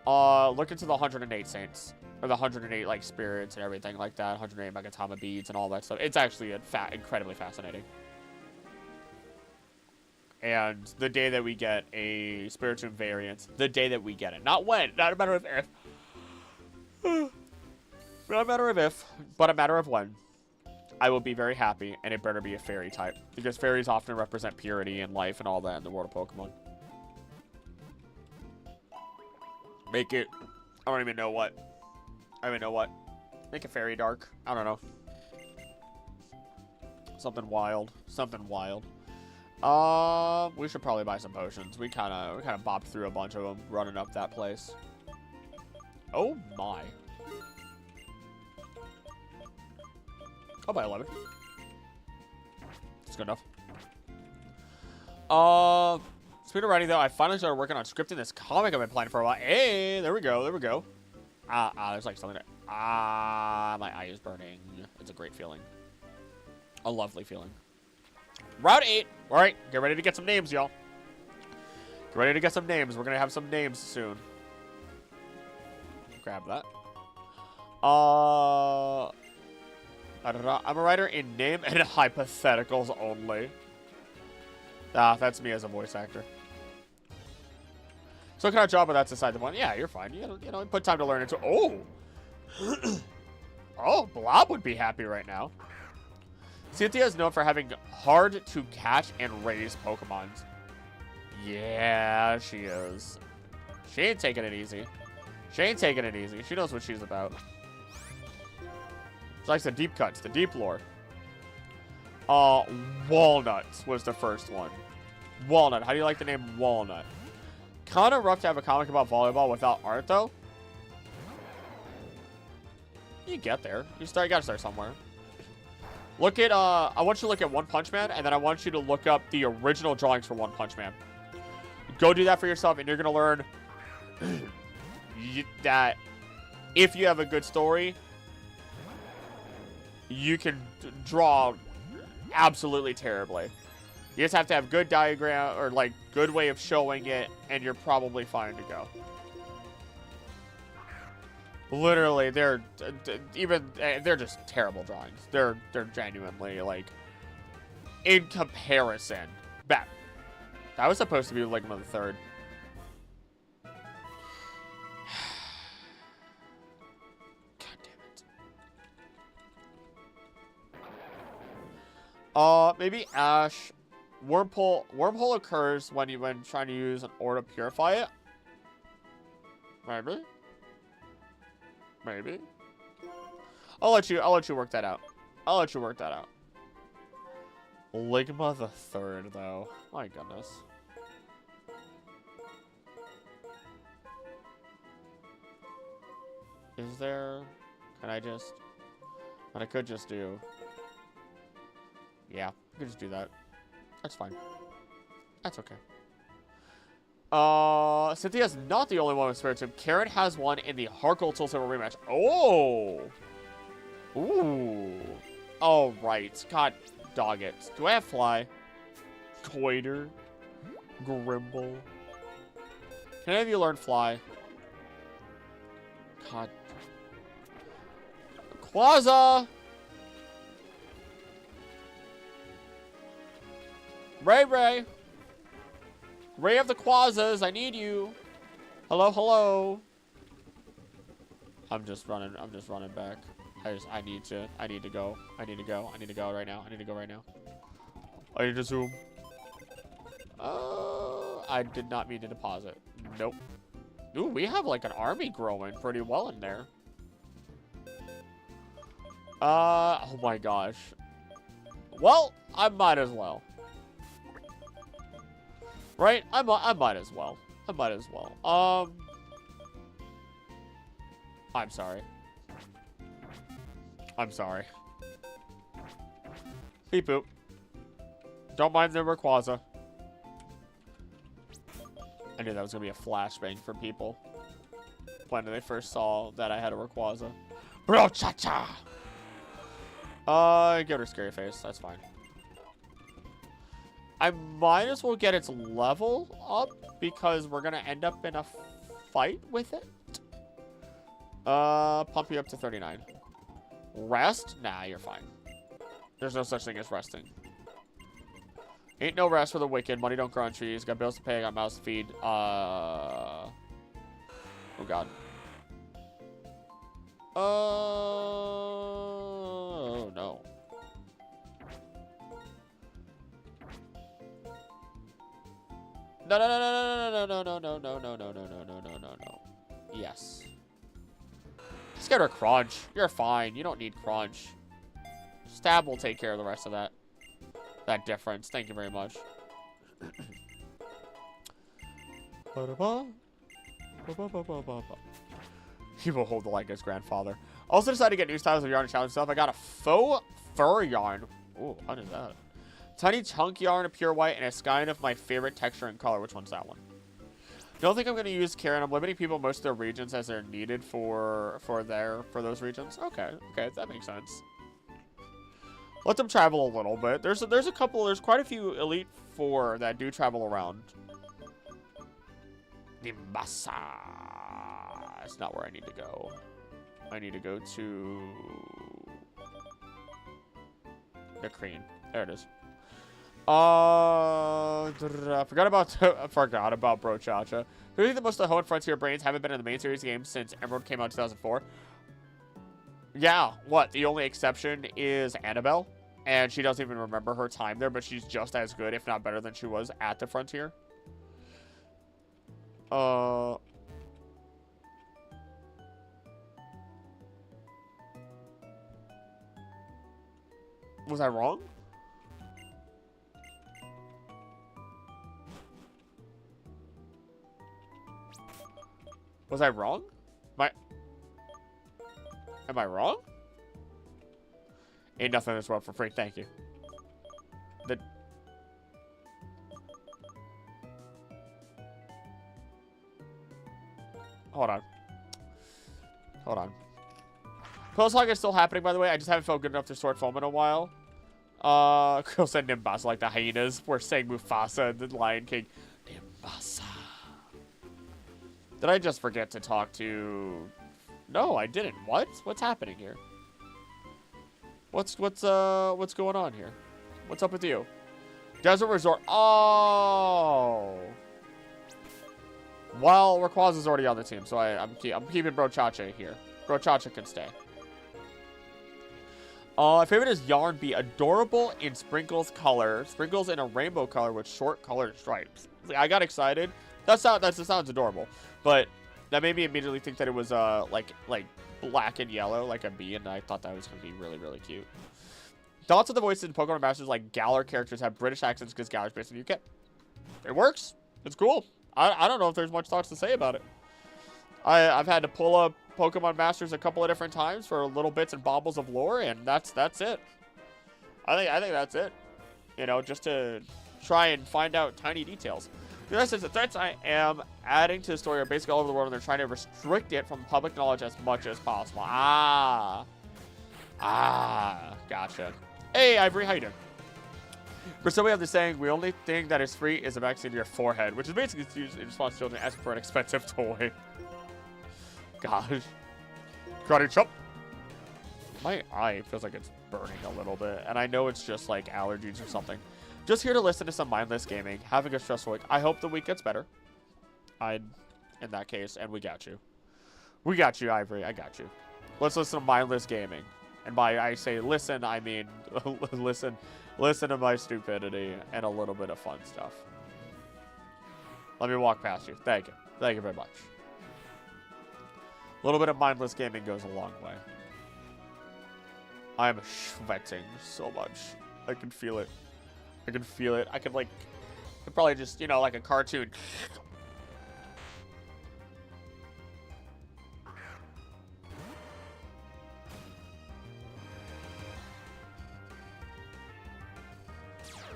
[SPEAKER 1] Look into the 108 Saints. Or the 108, like, spirits and everything like that. 108 Megatama beads and all that stuff. It's actually incredibly fascinating. And the day that we get a Spiritomb variant, the day that we get it. Not when, not a matter of if. Not a matter of if, but a matter of when. I will be very happy, and it better be a fairy type. Because fairies often represent purity and life and all that in the world of Pokemon. Make it, I don't even know what. Make it fairy dark. I don't know. Something wild. Something wild. We should probably buy some potions. We kind of bopped through a bunch of them running up that place. Oh my. I'll buy 11. That's good enough. Speaking of writing though, I finally started working on scripting this comic I've been planning for a while. Hey, there we go, there we go. There's like something that, my eye is burning. It's a great feeling. A lovely feeling. Route 8. All right, get ready to get some names, y'all. Get ready to get some names. We're going to have some names soon. Grab that. I don't know. I'm a writer in name and hypotheticals only. That's me as a voice actor. So kind of job, but that's aside the one. Yeah, you're fine. You know, put time to learn into. Oh. Oh, Blob would be happy right now. Cynthia is known for having hard to catch and raise Pokemons. Yeah, she is. She ain't taking it easy. She ain't taking it easy. She knows what she's about. She likes the deep cuts, the deep lore. Walnut was the first one. Walnut. How do you like the name Walnut? Kind of rough to have a comic about volleyball without art, though. You get there. You gotta start somewhere. Look at, I want you to look at One Punch Man, and then I want you to look up the original drawings for One Punch Man. Go do that for yourself, and you're gonna learn that if you have a good story, you can draw absolutely terribly. You just have to have good diagram, or like good way of showing it, and you're probably fine to go. Literally, they're just terrible drawings. They're genuinely, like, in comparison, bad. That was supposed to be like another third. God damn it. Maybe Ash. Wormhole occurs when trying to use an ore to purify it. Maybe. Maybe. I'll let you work that out. I'll let you work that out. Ligma the Third, though. My goodness. Is there? Can I just? What I could just do. Yeah, I could just do that. That's fine. That's okay. Cynthia's not the only one with Spirit Tube. Karen has one in the Harkle Soul Silver rematch. Oh! Ooh. Oh, right. God, dog it. Do I have Fly? Goiter? Grimble? Can any of you learn Fly? God. Quasar! Ray! Ray of the Quasas, I need you. Hello, hello. I'm just running back. I need to go. I need to go right now. I need to zoom. I did not mean to deposit. Nope. Ooh, we have like an army growing pretty well in there. Oh my gosh. Well, I might as well. Right? I might as well. I'm sorry. Beep boop. Don't mind the Rayquaza. I knew that was gonna be a flashbang for people when they first saw that I had a Rayquaza. Bro, cha-cha! Give her a scary face. That's fine. I might as well get its level up because we're gonna end up in a fight with it. Pump you up to 39. Rest? Nah, you're fine. There's no such thing as resting. Ain't no rest for the wicked. Money don't grow on trees. Got bills to pay. Got mouths to feed. Oh, God. Oh, no. No. Yes. Just get her crunch. You're fine. You don't need crunch. Stab will take care of the rest of that difference. Thank you very much. He will hold the like his grandfather. Also decided to get new styles of yarn and challenge stuff. I got a faux fur yarn. Ooh, what is that? Tiny chunk yarn, a pure white, and a skein of my favorite texture and color. Which one's that one? Don't think I'm going to use Karen. I'm limiting people most of their regions as they're needed for those regions. Okay, that makes sense. Let them travel a little bit. There's quite a few Elite Four that do travel around. Nimbasa. It's not where I need to go. I need to go to the Crane. There it is. Forgot about Brochacha. Do you think that most of the Hoenn Frontier brains haven't been in the main series game since Emerald came out in 2004? Yeah, what? The only exception is Annabelle. And she doesn't even remember her time there, but she's just as good, if not better, than she was at the Frontier. Was I wrong? Was I wrong? Am I wrong? Ain't nothing in this world for free. Thank you. Hold on. Nuzlocke is still happening, by the way. I just haven't felt good enough to sort foam in a while. Krill said Nimbasa like the hyenas. We're saying Mufasa and the Lion King. Nimbasa. Did I just forget to talk to... No, I didn't. What? What's happening here? What's going on here? What's up with you? Desert Resort. Oh. Well, Rayquaza's already on the team, so I'm keeping Brochacha here. Brochacha can stay. Favorite is Yarn Be adorable in Sprinkles color. Sprinkles in a rainbow color with short colored stripes. I got excited. That sounds adorable, but that made me immediately think that it was like black and yellow, like a bee, and I thought that was gonna be really, really cute. Thoughts of the voices in Pokemon Masters, like Galar characters have British accents because Galar's based in the UK. It works. It's cool. I don't know if there's much thoughts to say about it. I've had to pull up Pokemon Masters a couple of different times for little bits and baubles of lore, and that's it. I think that's it. You know, just to try and find out tiny details. The rest of the threats I am adding to the story are basically all over the world, and they're trying to restrict it from public knowledge as much as possible. Gotcha. Hey, Ivory, how you doing? For some, we have the saying, the only thing that is free is a vaccine to your forehead, which is basically used in response to children asking for an expensive toy. Gosh. Karate chop. My eye feels like it's burning a little bit, and I know it's just like allergies or something. Just here to listen to some mindless gaming, having a stressful week. I hope the week gets better. In that case, and we got you. We got you, Ivory. I got you. Let's listen to mindless gaming. And by I say listen, I mean listen to my stupidity and a little bit of fun stuff. Let me walk past you. Thank you. Thank you very much. A little bit of mindless gaming goes a long way. I'm sweating so much. I can feel it. I can feel it. I could probably just, you know, like a cartoon.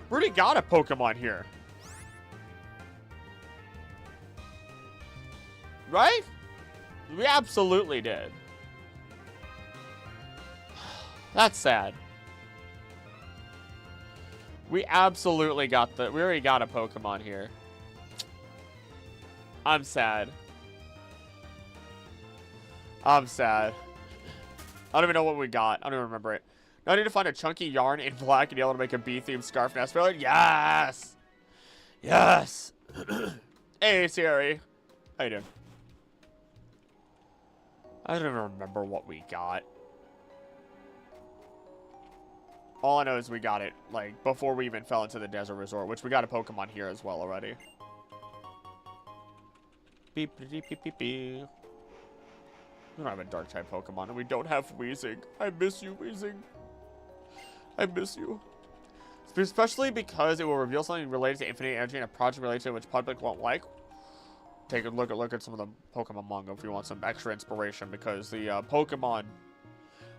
[SPEAKER 1] We already got a Pokemon here. Right? We absolutely did. That's sad. We absolutely got we already got a Pokemon here. I'm sad. I'm sad. I don't even know what we got. I don't even remember it. Now I need to find a chunky yarn in black and yellow to make a bee-themed scarf nest for it. Yes! Yes! Hey, Siri. How you doing? I don't even remember what we got. All I know is we got it, like, before we even fell into the desert resort, which we got a Pokemon here as well already. Beep, beep, beep, beep, beep. We don't have a Dark-type Pokemon, and we don't have Weezing. I miss you, Weezing. I miss you. Especially because it will reveal something related to infinite energy and a project related to which public won't like. Take a look at some of the Pokemon manga if you want some extra inspiration, because the Pokemon...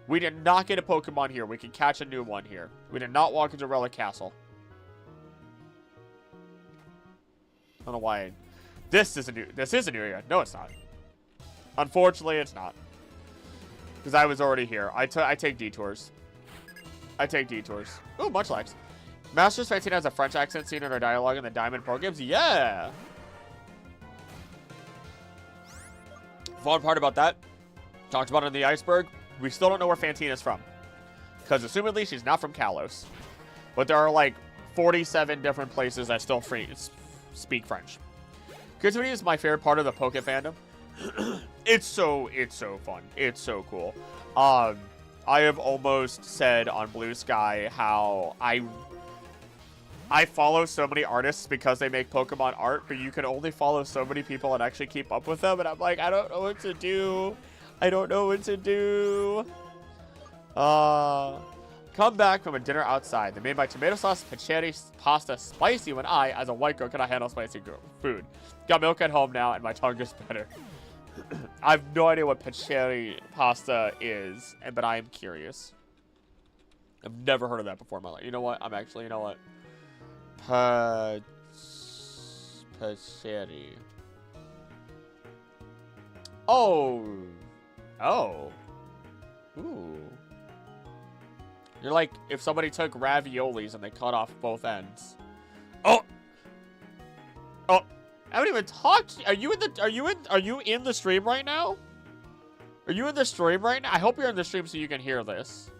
[SPEAKER 1] We did not get a Pokemon here. We can catch a new one here. We did not walk into Relic Castle. I don't know why. This is a new area. No, it's not. Unfortunately, it's not. Because I was already here. I take detours. I take detours. Ooh, Munchlax. Masters 15 has a French accent seen in our dialogue in the Diamond Pro games. Yeah! Fun part about that. Talked about it in the Iceberg. We still don't know where Fantina's from. Because assumedly she's not from Kalos. But there are like 47 different places that still speak French. Creativity is my favorite part of the Poke fandom. It's so fun. It's so cool. I have almost said on Blue Sky how I follow so many artists because they make Pokemon art, but you can only follow so many people and actually keep up with them, and I'm like, I don't know what to do. I don't know what to do. Come back from a dinner outside. They made my tomato sauce, pacheri, pasta spicy when I, as a white girl, cannot handle spicy food. Got milk at home now, and my tongue is better. I have no idea what pacheri pasta is, but I am curious. I've never heard of that before in my life. You know what? You know what? Pacheri. Oh. Ooh. You're like if somebody took raviolis and they cut off both ends. Oh. I haven't even talked. Are you in the stream right now? Are you in the stream right now? I hope you're in the stream so you can hear this.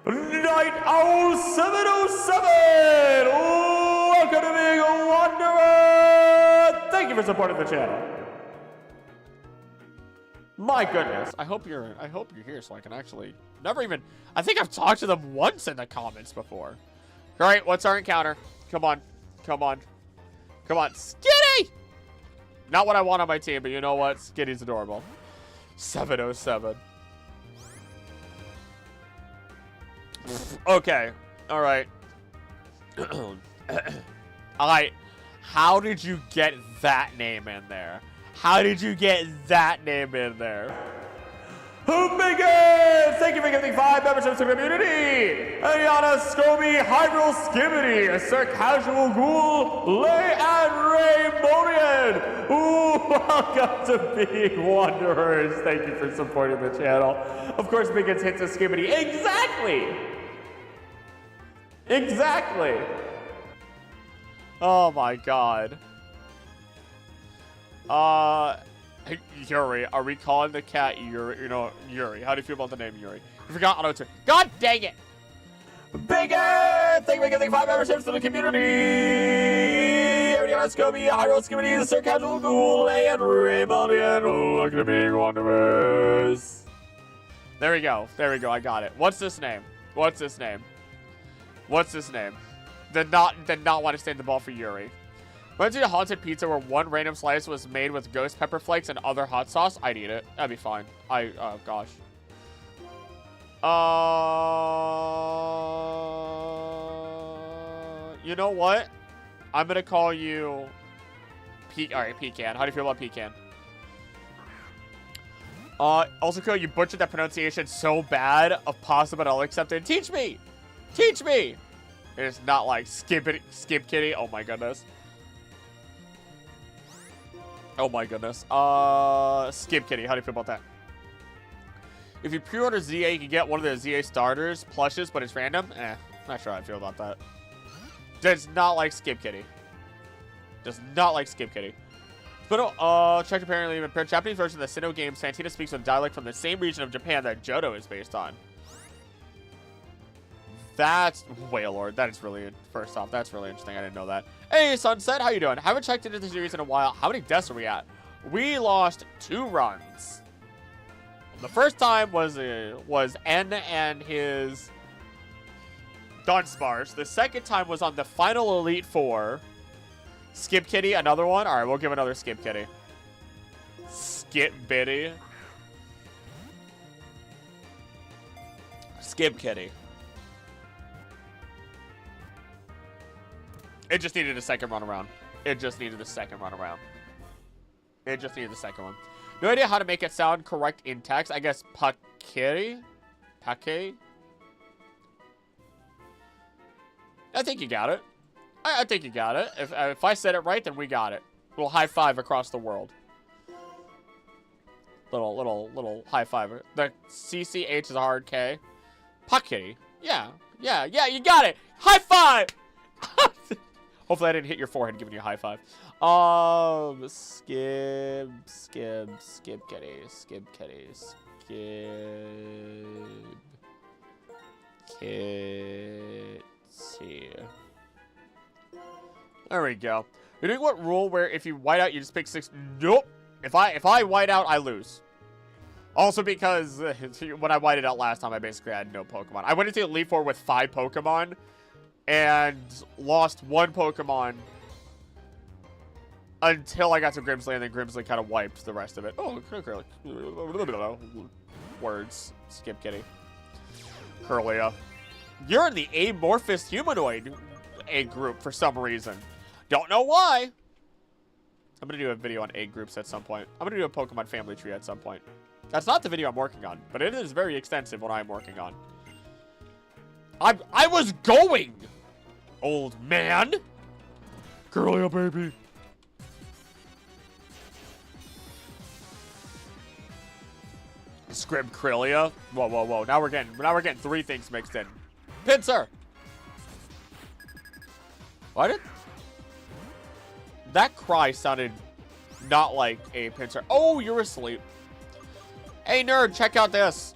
[SPEAKER 1] Night Owl 707! Welcome to being a Wanderer! Thank you for supporting the channel. My goodness. I hope you're here so I can actually I think I've talked to them once in the comments before. Alright, what's our encounter? Come on. Skitty! Not what I want on my team, but you know what? Skitty's adorable. 707. Okay. Alright. Alright. How did you get that name in there? How did you get that name in there? Biggins! Thank you for giving 5 memberships to the community! Ayana, Scobie, Hyrule Skibbity, Sir Casual Ghoul, Lay and Raymonian! Ooh, welcome to Being Wanderers. Thank you for supporting the channel. Of course, Biggins hits a Skibbity. Exactly! Exactly! Oh my god. Hey, Yuri, are we calling the cat Yuri? You know, Yuri. How do you feel about the name Yuri? I forgot auto-tune. God dang it! Bigger! Thank you for giving 5 memberships to the community! Let's go be Hyrule Skibbity, Sir Casual Ghoul, and Raymonian. Oh, look at Being Wanderers. There we go. There we go. I got it. What's this name? What's this name? What's this name? Did not want to stand the ball for Yuri. Went to a haunted pizza where one random slice was made with ghost pepper flakes and other hot sauce. I'd eat it. That'd be fine. Oh gosh. You know what? I'm gonna call you Alright, Pecan. How do you feel about Pecan? Also, Ko, you butchered that pronunciation so bad of pasta, but I'll accept it. Teach me! Teach me! It is not like Skip Kitty. Oh my goodness. Oh my goodness. Skip Kitty. How do you feel about that? If you pre-order ZA, you can get one of the ZA starters plushes, but it's random. Not sure how I feel about that. Does not like Skip Kitty. Does not like Skip Kitty. But checked apparently the Japanese version of the Sinnoh game, Santina speaks with dialect from the same region of Japan that Johto is based on. That's Wailord. That is really, first off, that's really interesting. I didn't know that. Hey, Sunset, how you doing? Haven't checked into the series in a while. How many deaths are we at? We lost 2 runs. The first time was N and his Dunsparce. The second time was on the final Elite Four. Skip Kitty, another one? All right, we'll give another Skip Kitty. Skip Bitty. Skip Kitty. It just needed a second run around. It just needed a second run around. It just needed the second one. No idea how to make it sound correct in text. I guess Pakiri? Pake? I think you got it. I think you got it. If I said it right, then we got it. Little high five across the world. Little high five. The CCH is a hard K. Pakiri. Yeah, you got it. High five! Hopefully I didn't hit your forehead giving you a high five. Skip Kitty. There we go. You're doing what rule where if you white out, you just pick 6? Nope. If I white out, I lose. Also because when I whited out last time, I basically had no Pokemon. I went into Elite Four with 5 Pokemon and lost 1 Pokemon until I got to Grimsley, and then Grimsley kind of wiped the rest of it. Oh, words. Skip Kitty. Curlia. You're in the amorphous humanoid egg group for some reason. Don't know why. I'm going to do a video on egg groups at some point. I'm going to do a Pokemon family tree at some point. That's not the video I'm working on, but it is very extensive what I'm working on. I was going, old man. Curlia, baby. Scrib Krillia. Whoa. Now we're getting 3 things mixed in. Pinsir. Why did that cry sounded not like a Pinsir? Oh, you're asleep. Hey nerd, check out this.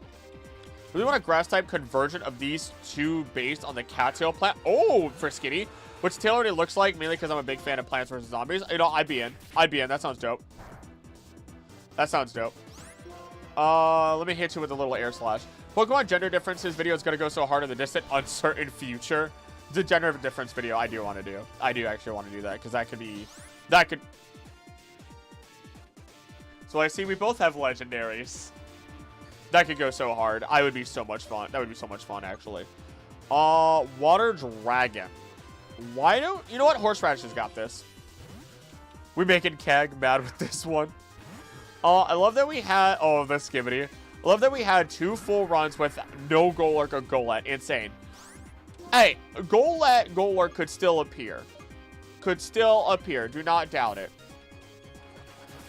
[SPEAKER 1] We want a grass type conversion of these 2 based on the cattail plant. Oh, for Skinny, which Taylor already looks like, mainly because I'm a big fan of Plants vs. Zombies. You know, I'd be in. That sounds dope. That sounds dope. Let me hit you with a little air slash. Pokemon gender differences video is going to go so hard in the distant, uncertain future. The gender difference video I do want to do. I do actually want to do that because that could. So I see we both have legendaries. That could go so hard. I would be so much fun. That would be so much fun, actually. Water Dragon. Why don't... You know what? Horseradish has got this. We're making Keg mad with this one. I love that we had... Oh, the Skibbity. I love that we had 2 full runs with no Golurk or Golett. Insane. Hey, Golurk could still appear. Could still appear. Do not doubt it.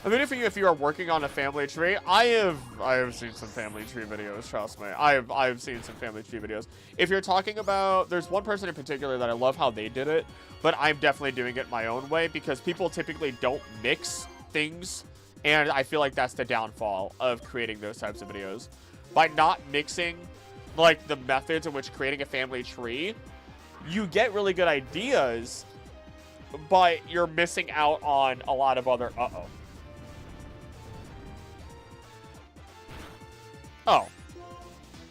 [SPEAKER 1] I mean, if you are working on a family tree, I have seen some family tree videos, trust me. I have seen some family tree videos. If you're talking about, there's one person in particular that I love how they did it, but I'm definitely doing it my own way because people typically don't mix things, and I feel like that's the downfall of creating those types of videos. By not mixing, like, the methods in which creating a family tree, you get really good ideas, but you're missing out on a lot of other, Oh,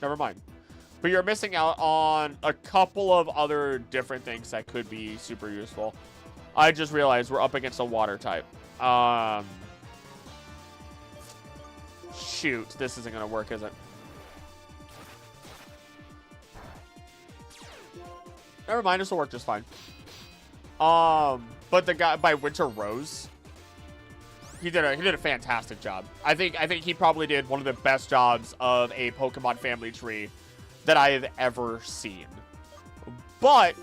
[SPEAKER 1] never mind. But you're missing out on a couple of other different things that could be super useful. I just realized we're up against a water type. Shoot, this isn't going to work, is it? Never mind, this will work just fine. But the guy by Winter Rose, he did a fantastic job. I think he probably did one of the best jobs of a Pokemon family tree that I have ever seen. But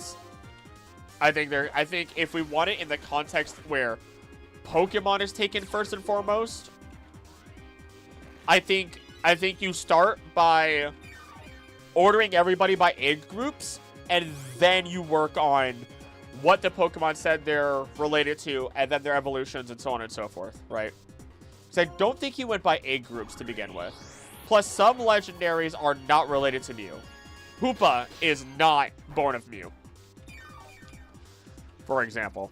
[SPEAKER 1] I think if we want it in the context where Pokemon is taken first and foremost, I think you start by ordering everybody by age groups, and then you work on what the Pokemon said they're related to, and then their evolutions, and so on and so forth, right? Because I don't think he went by age groups to begin with. Plus, some legendaries are not related to Mew. Hoopa is not born of Mew, for example.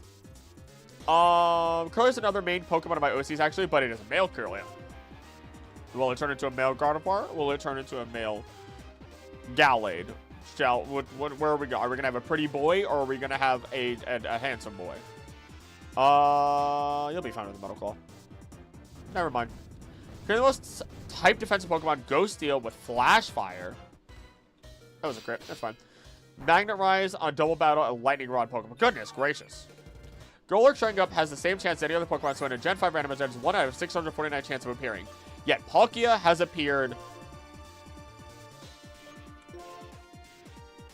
[SPEAKER 1] Curly is another main Pokemon of my OCs, actually, but it is a male Curly. Will it turn into a male Gardevoir? Will it turn into a male Gallade? Where are we going? Are we going to have a pretty boy, or are we going to have a handsome boy? You'll be fine with the Metal Claw. Never mind. Here's the most type defensive Pokemon, Ghost Steel with Flash Fire. That was a crit. That's fine. Magnet Rise on Double Battle and Lightning Rod Pokemon. Goodness gracious. Golurk showing up has the same chance as any other Pokemon, so in a Gen 5 randomized, there's 1 out of 649 chance of appearing. Yet Palkia has appeared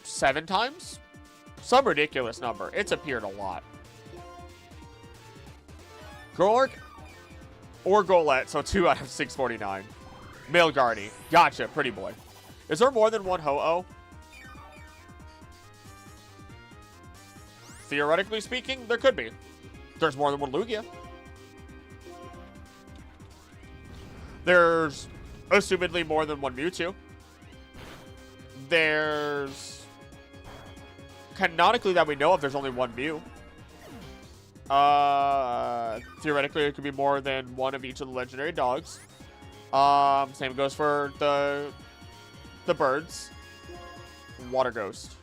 [SPEAKER 1] 7 times? Some ridiculous number. It's appeared a lot. Golurk or Golett, so 2 out of 649. Male Guardy. Gotcha, pretty boy. Is there more than one Ho-Oh? Theoretically speaking, there could be. There's more than one Lugia. There's assumedly more than one Mewtwo. There's... canonically that we know of, there's only one Mew. Theoretically, it could be more than one of each of the legendary dogs. Same goes for the birds. Water Ghost.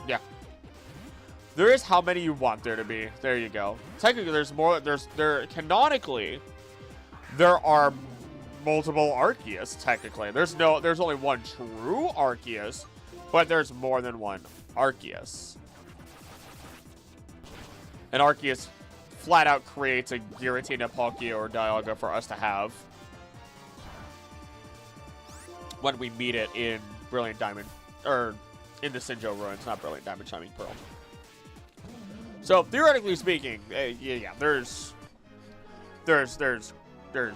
[SPEAKER 1] Yeah. There is how many you want there to be. There you go. Technically, there's more. Canonically, there are multiple Arceus, technically. There's only one true Arceus, but there's more than one Arceus. And Arceus flat out creates a Giratina, Palkia, or Dialga for us to have when we meet it in Brilliant Diamond, or in the Sinjoh Ruins, not Brilliant Diamond, Shining Pearl. So theoretically speaking, yeah, there's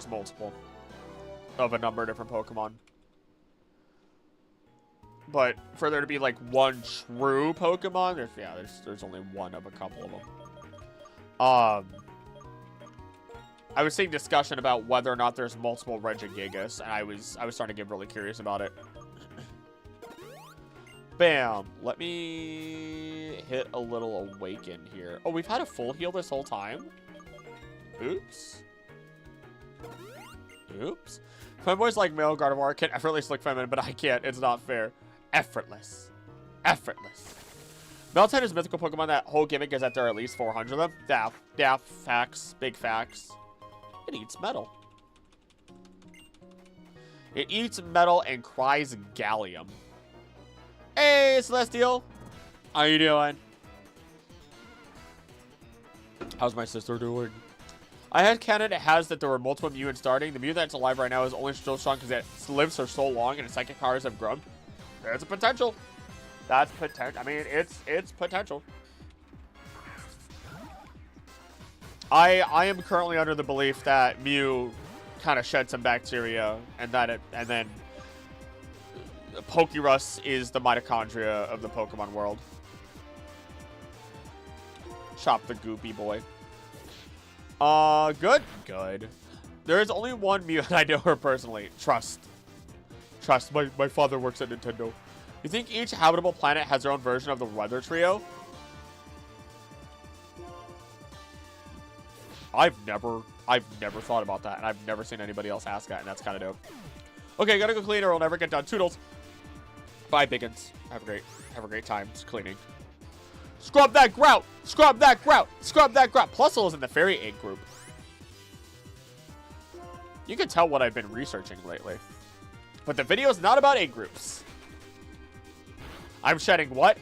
[SPEAKER 1] multiple of a number of different Pokemon. But for there to be like one true Pokemon, there's only one of a couple of them. I was seeing discussion about whether or not there's multiple Regigigas, and I was starting to get really curious about it. Bam. Let me hit a little Awaken here. Oh, we've had a full heal this whole time? Oops. Oops. Femboys like male Gardevoir can effortlessly select feminine, but I can't. It's not fair. Effortless. Effortless. Meltan is a mythical Pokemon. That whole gimmick is that there are at least 400 of them. Daft facts. Big facts. It eats metal. It eats metal and cries gallium. Hey, Celestial. How you doing? How's my sister doing? I had canon. It has that there were multiple mutants starting. The mutant that's alive right now is only still strong because it lives for so long and its psychic powers have grown. There's a potential. That's potential. I mean, it's potential. I am currently under the belief that Mew kind of shed some bacteria and then Pokérus is the mitochondria of the Pokemon world. Chop the goopy boy. Good. Good. There is only one Mew and I know her personally. Trust. My father works at Nintendo. You think each habitable planet has their own version of the weather trio? I've never thought about that, and I've never seen anybody else ask that, and that's kind of dope. Okay, gotta go clean or we'll never get done. Toodles. Bye, Biggins. Have a great time cleaning. Scrub that grout! Scrub that grout! Scrub that grout! Plusle is in the fairy egg group. You can tell what I've been researching lately. But the video is not about egg groups. I'm shedding what?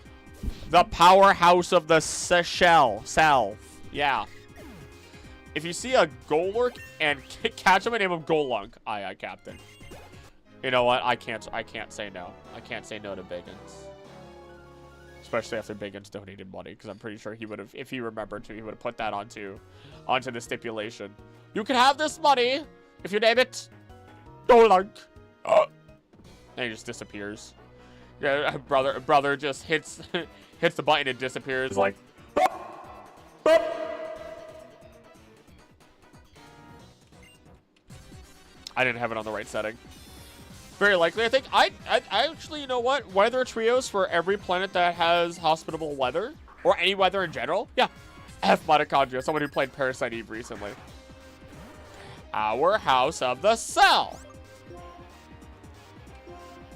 [SPEAKER 1] The powerhouse of the shell. Salve. Yeah. If you see a Golurk and catch him and name him Golunk, aye, Captain. You know what? I can't say no. I can't say no to Biggins. Especially after Biggins donated money, because I'm pretty sure he would have, if he remembered to, he would have put that onto the stipulation. You can have this money if you name it Golunk. And he just disappears. Yeah, brother just hits the button and disappears like. Boop. I didn't have it on the right setting. Very likely. I think I actually, you know what? Weather trios for every planet that has hospitable weather, or any weather in general. Yeah. F mitochondria, someone who played Parasite Eve recently. Our House of the Cell.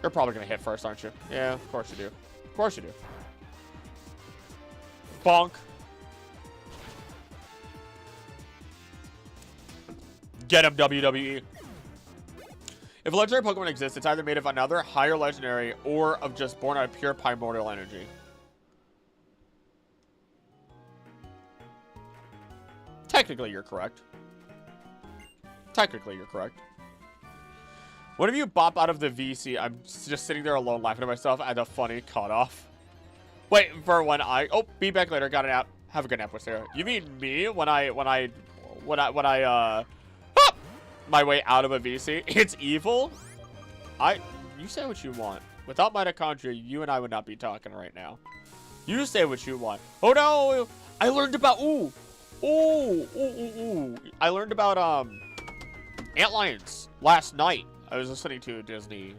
[SPEAKER 1] You're probably gonna hit first, aren't you? Yeah, of course you do. Of course you do. Bonk. Get him, WWE. If a legendary Pokemon exists, it's either made of another higher legendary or of just born out of pure primordial energy. Technically, you're correct. Technically, you're correct. What if you bop out of the VC? I'm just sitting there alone laughing to myself at a funny cutoff. Wait, for when oh, be back later. Got an app. Have a good nap, Sarah. You mean me when I my way out of a VC? It's evil. You say what you want. Without mitochondria, you and I would not be talking right now. You say what you want. Oh no! I learned about I learned about antlions last night. I was listening to a Disney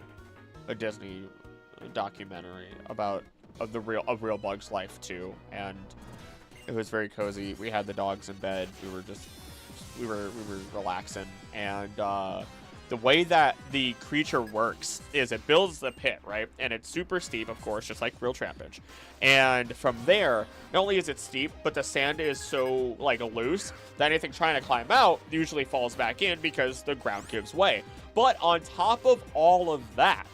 [SPEAKER 1] documentary about real Bug's life too, and it was very cozy. We had the dogs in bed. We were relaxing, and the way that the creature works is it builds the pit, right? And it's super steep, of course, just like real trampage. And from there, not only is it steep, but the sand is so like loose that anything trying to climb out usually falls back in because the ground gives way. But on top of all of that,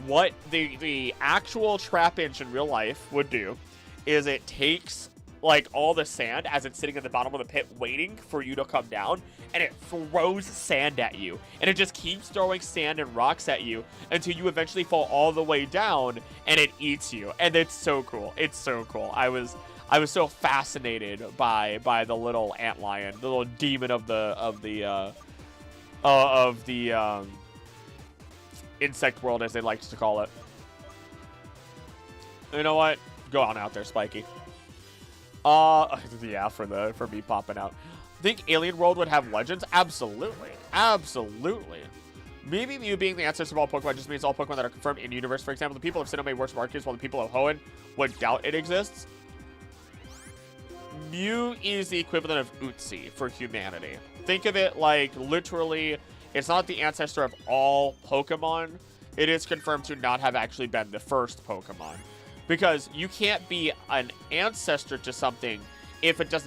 [SPEAKER 1] what the actual trapinch in real life would do is it takes like all the sand as it's sitting at the bottom of the pit waiting for you to come down, and it throws sand at you, and it just keeps throwing sand and rocks at you until you eventually fall all the way down and it eats you. And it's so cool. It's so cool. I was so fascinated by the little antlion, the little demon of the insect world, as they like to call it. You know what? Go on out there, Spiky. Yeah, for me popping out. Think Alien World would have legends? Absolutely. Absolutely. Maybe Mew being the ancestor of all Pokemon just means all Pokemon that are confirmed in universe. For example, the people of Sinnoh may worship Arceus, while the people of Hoenn would doubt it exists. Mew is the equivalent of Utsi for humanity. Think of it like literally, it's not the ancestor of all Pokemon. It is confirmed to not have actually been the first Pokemon. Because you can't be an ancestor to something if it's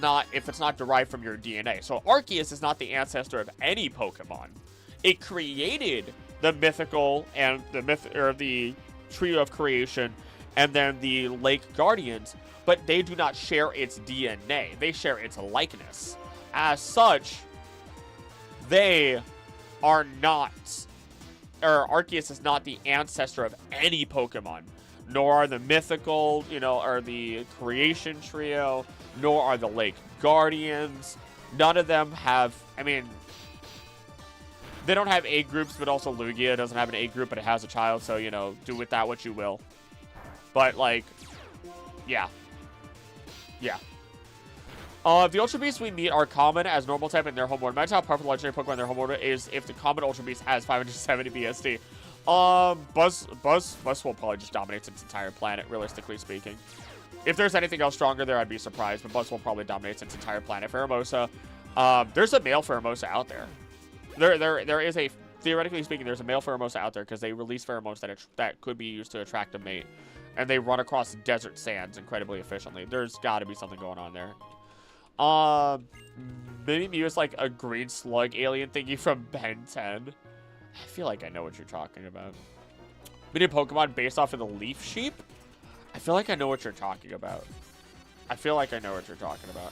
[SPEAKER 1] not derived from your DNA. So Arceus is not the ancestor of any Pokemon. It created the mythical and the trio of creation and then the Lake Guardians, but they do not share its DNA. They share its likeness. As such, they are not, or Arceus is not the ancestor of any Pokemon, nor are the mythical, or the creation trio, nor are the Lake Guardians. None of them have, they don't have A groups, but also Lugia doesn't have an A group, but it has a child, so, do with that what you will. But, like, yeah. Yeah. The Ultra Beasts we meet are common as normal type in their home world. Imagine how powerful the legendary Pokemon in their home world is if the common Ultra Beast has 570 BSD. Buzz will probably just dominate its entire planet, realistically speaking. If there's anything else stronger there, I'd be surprised, but Buzz will probably dominate its entire planet. Pheromosa, there's a male Pheromosa out there. There is a, theoretically speaking, there's a male Pheromosa out there because they release pheromones that could be used to attract a mate. And they run across desert sands incredibly efficiently. There's got to be something going on there. Maybe Mew is like a green slug alien thingy from Ben 10. I feel like I know what you're talking about. We did Pokemon based off of the leaf sheep? I feel like I know what you're talking about.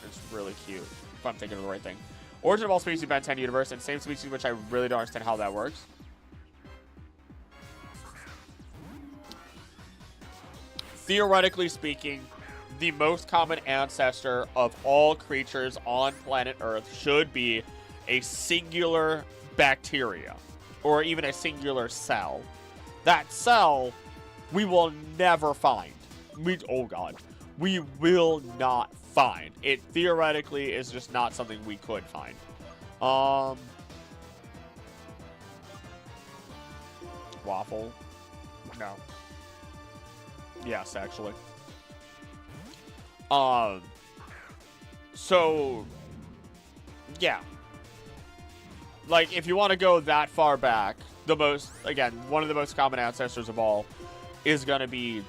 [SPEAKER 1] It's really cute, if I'm thinking of the right thing. Origin of all species in Ben 10 universe, and same species, which I really don't understand how that works. Theoretically speaking, the most common ancestor of all creatures on planet Earth should be a singular bacteria, or even a singular cell. That cell, we will never find. Oh god. We will not find. It theoretically is just not something we could find. Waffle? No. Yes, actually. So, yeah. Like, if you want to go that far back, one of the most common ancestors of all is going to be,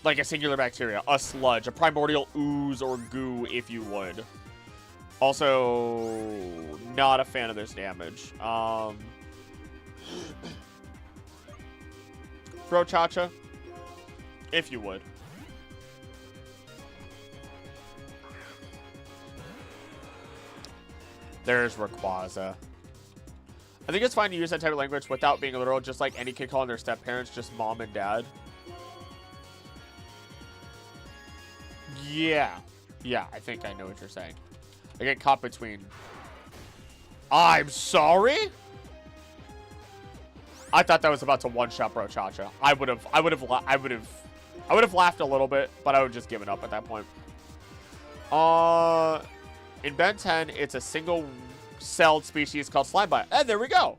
[SPEAKER 1] like, a singular bacteria, a sludge, a primordial ooze or goo, if you would. Also, not a fan of this damage. Brochacha, if you would. There's Rayquaza. I think it's fine to use that type of language without being literal, just like any kid calling their step-parents just mom and dad. Yeah. Yeah, I think I know what you're saying. I get caught between... I'm sorry? I thought that was about to one-shot Brochacha. I would have laughed a little bit, but I would have just given up at that point. In Ben 10, it's a single-celled species called Slimebite. And there we go.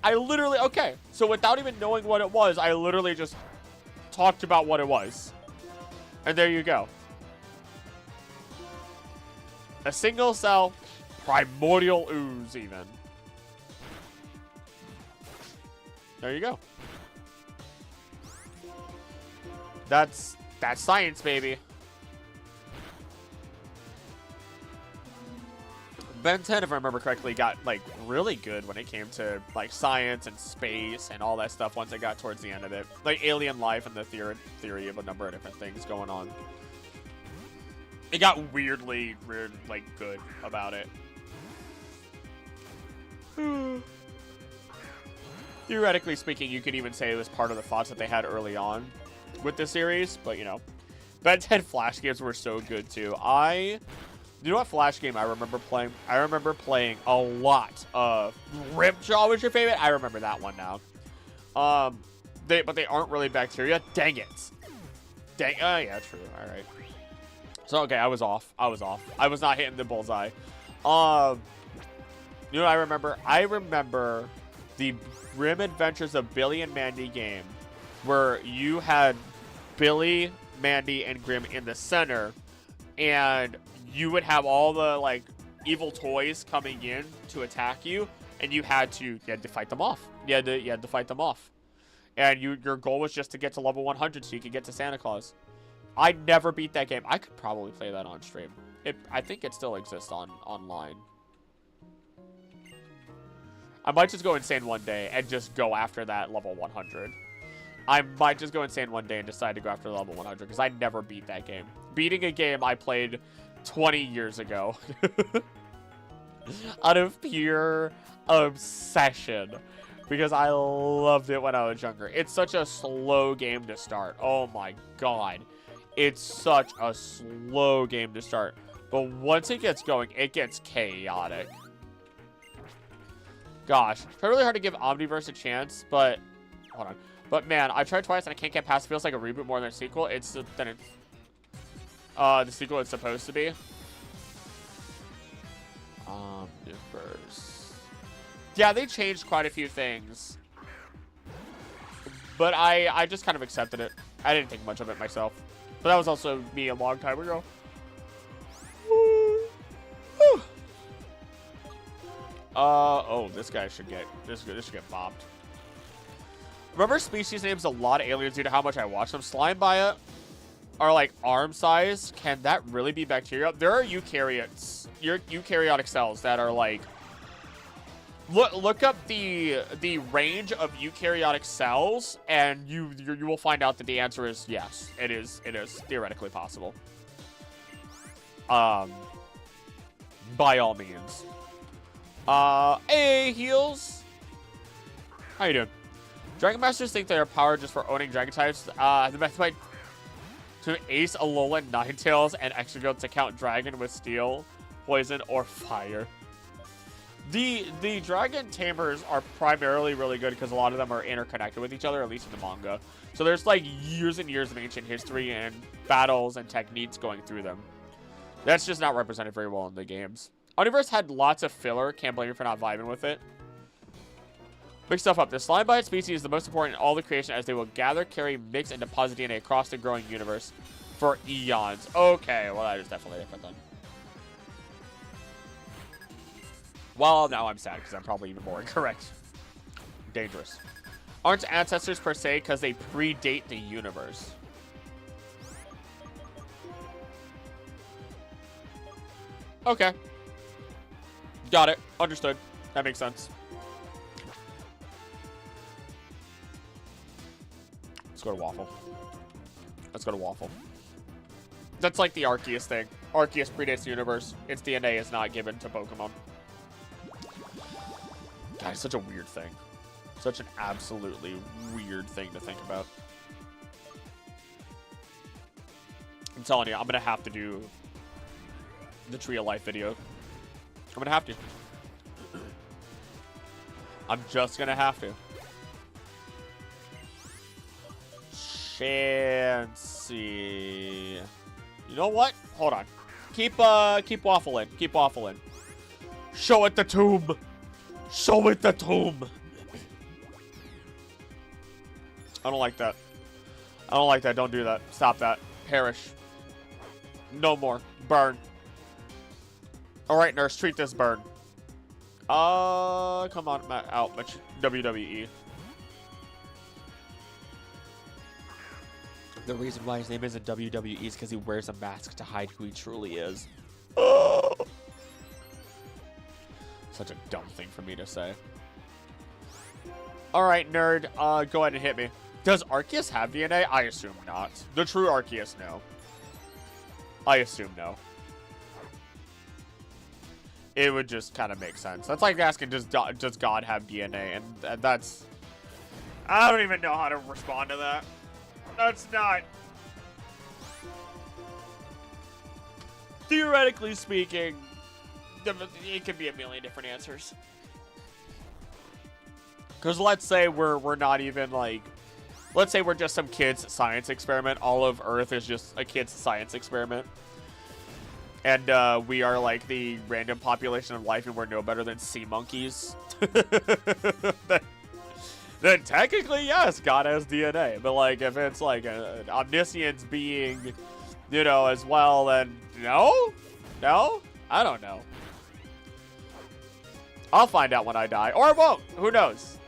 [SPEAKER 1] I literally, okay. So without even knowing what it was, I literally just talked about what it was. And there you go. A single-cell primordial ooze, even. There you go. That's science, baby. Ben 10, if I remember correctly, got, like, really good when it came to, like, science and space and all that stuff once it got towards the end of it. Like, alien life and the theory of a number of different things going on. It got weirdly, like, good about it. Theoretically speaking, you could even say it was part of the thoughts that they had early on with the series. But, you know, Ben 10 Flash games were so good, too. You know what Flash game I remember playing? I remember playing a lot of Ripjaw was your favorite? I remember that one now. But they aren't really bacteria. Dang it. Yeah, true. All right. So, okay, I was off. I was not hitting the bullseye. You know what I remember? I remember the Grim Adventures of Billy and Mandy game where you had Billy, Mandy, and Grim in the center, and you would have all the, like, evil toys coming in to attack you, and you had to fight them off. You had to fight them off. And your goal was just to get to level 100 so you could get to Santa Claus. I never beat that game. I could probably play that on stream. I think it still exists online. I might just go insane one day and just go after that level 100. I might just go insane one day and decide to go after level 100 because I never beat that game. Beating a game I played 20 years ago. Out of pure obsession. Because I loved it when I was younger. It's such a slow game to start. Oh my god. It's such a slow game to start. But once it gets going, it gets chaotic. Gosh. It's really hard to give Omniverse a chance, but... Hold on. But man, I tried twice and I can't get past. It feels like a reboot more than a sequel. It's than it, the sequel is supposed to be. Omniverse. Yeah, they changed quite a few things. But I just kind of accepted it. I didn't think much of it myself. But that was also me a long time ago. Oh, this guy should get this should get bopped. Remember species names a lot of aliens due to how much I watch them. Slime Biot are like arm size. Can that really be bacteria? There are eukaryotes, eukaryotic cells that are like. Look up the range of eukaryotic cells, and you will find out that the answer is yes. It is theoretically possible. By all means. Hey, heels. How you doing? Dragon Masters think they are powered just for owning dragon types. The method might to ace Alolan Ninetales and Exeggutor to count dragon with steel, poison, or fire. The dragon tamers are primarily really good because a lot of them are interconnected with each other, at least in the manga. So there's like years and years of ancient history and battles and techniques going through them. That's just not represented very well in the games. Universe had lots of filler. Can't blame you for not vibing with it. Big stuff up. The Slime Biot species is the most important in all the creation as they will gather, carry, mix, and deposit DNA across the growing universe for eons. Okay, well that is definitely different then. Well, now I'm sad because I'm probably even more incorrect. Dangerous. Aren't ancestors per se because they predate the universe. Okay. Got it. Understood. That makes sense. Let's go to Waffle. Let's go to Waffle. That's like the Arceus thing. Arceus predates the universe. Its DNA is not given to Pokemon. God, it's such a weird thing. Such an absolutely weird thing to think about. I'm telling you, I'm going to have to do the Tree of Life video. I'm going to have to. I'm just going to have to. Chansey. You know what? Hold on. Keep waffling. Keep waffling. Show it the tomb. Show it the tomb. I don't like that. I don't like that. Don't do that. Stop that. Perish. No more. Burn. Alright, nurse. Treat this burn. Come on. Out. WWE. The reason why his name isn't WWE is because he wears a mask to hide who he truly is. Oh. Such a dumb thing for me to say. Alright, nerd. Go ahead and hit me. Does Arceus have DNA? I assume not. The true Arceus, no. I assume no. It would just kind of make sense. That's like asking, does God have DNA? And that's... I don't even know how to respond to that. That's not... Theoretically speaking, it could be a million different answers. Because let's say we're not even like... Let's say we're just some kid's science experiment. All of Earth is just a kid's science experiment. And we are like the random population of life and we're no better than sea monkeys. Then technically, yes, God has DNA. But, like, if it's, like, an omniscience being, you know, as well, then no? No? I don't know. I'll find out when I die. Or I won't. Who knows?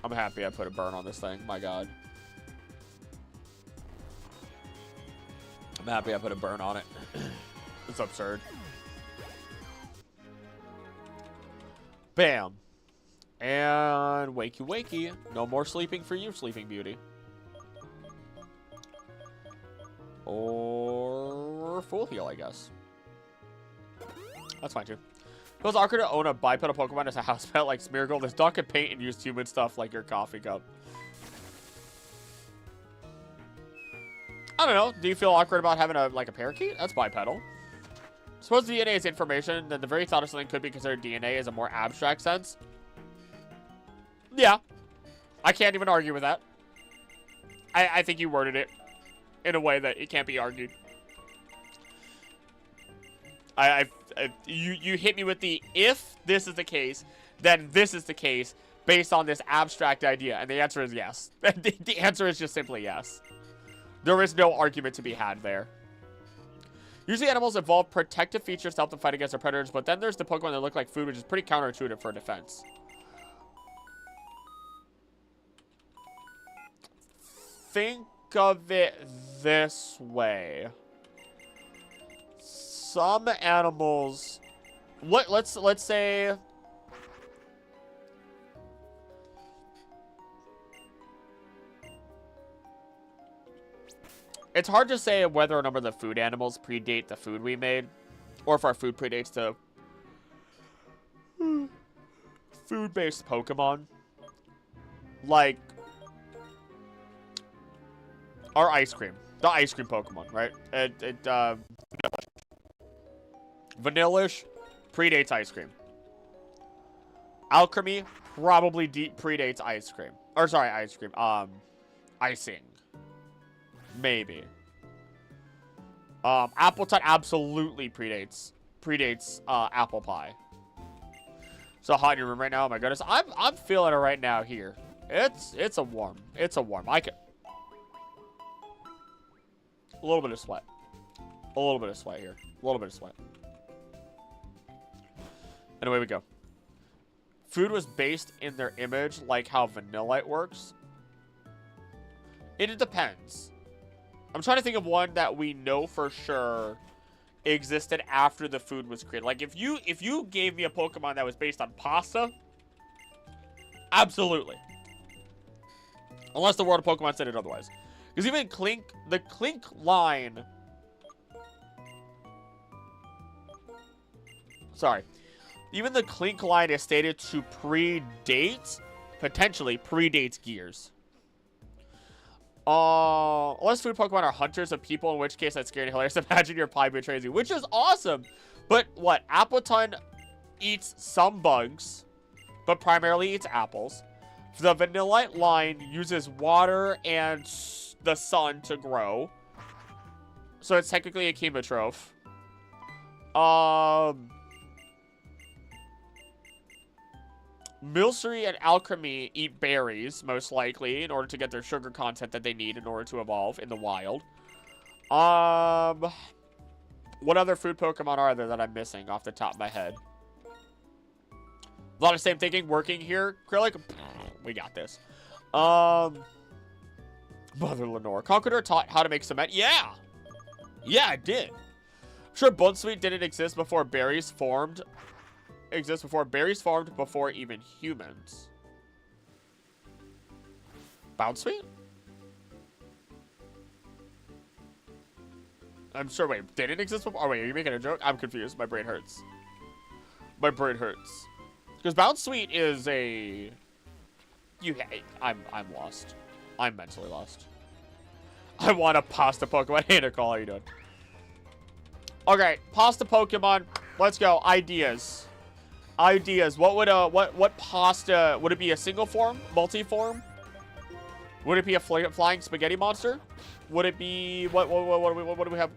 [SPEAKER 1] I'm happy I put a burn on this thing. My God. I'm happy I put a burn on it. It's absurd. Bam. And wakey wakey. No more sleeping for you, Sleeping Beauty. Or full heal, I guess. That's fine too. Feels awkward to own a bipedal Pokemon as a house pet like Smeargle. This dog can paint and use human stuff like your coffee cup. I don't know. Do you feel awkward about having a parakeet? That's bipedal. Suppose DNA is information, then the very thought of something could be considered DNA is a more abstract sense. Yeah. I can't even argue with that. I think you worded it in a way that it can't be argued. You hit me with the if this is the case, then this is the case based on this abstract idea, and the answer is yes. The answer is just simply yes. There is no argument to be had there. Usually animals evolve protective features to help them fight against their predators, but then there's the Pokemon that look like food, which is pretty counterintuitive for defense. Think of it this way. Some animals... Let's say... It's hard to say whether a number of the food animals predate the food we made, or if our food predates the food-based Pokemon. Like our ice cream, the ice cream Pokemon, right? Vanillish predates ice cream. Alchemy probably predates ice cream. Or sorry, ice cream. Icing. Maybe. Appletun absolutely predates apple pie. So hot in your room right now. Oh my goodness, I'm feeling it right now here. It's a warm. I can. A little bit of sweat. A little bit of sweat here. A little bit of sweat. And away we go. Food was based in their image, like how Vanillite works. It depends. I'm trying to think of one that we know for sure existed after the food was created. Like if you gave me a Pokemon that was based on pasta, absolutely. Unless the world of Pokemon said it otherwise. Because even the Clink line. Sorry. Even the Clink line is stated to potentially predates Gears. Unless food Pokemon are hunters of people, in which case that's scary and hilarious. Imagine your pie betrays you, which is awesome. But what? Appletun eats some bugs, but primarily eats apples. The Vanillite line uses water and the sun to grow, so it's technically a chemotroph. Milcery and Alchemy eat berries, most likely, in order to get their sugar content that they need in order to evolve in the wild. What other food Pokemon are there that I'm missing off the top of my head? A lot of same thinking working here. Krillic, we got this. Mother Lenore. Conqueror taught how to make cement. Yeah! Yeah, it did. I'm sure Bunsweet didn't exist before berries formed. Before even humans. Bounsweet? I'm sure, wait, did it exist before? Oh, wait, are you making a joke? I'm confused. My brain hurts. My brain hurts. Because Bounsweet is a... I'm lost. I'm mentally lost. I want a pasta Pokemon. Hey, Nicole, how you doing? Okay, pasta Pokemon. Let's go. Ideas. What would what pasta would it be? A single form, multi-form? Would it be a flying spaghetti monster? Would it be what do we have?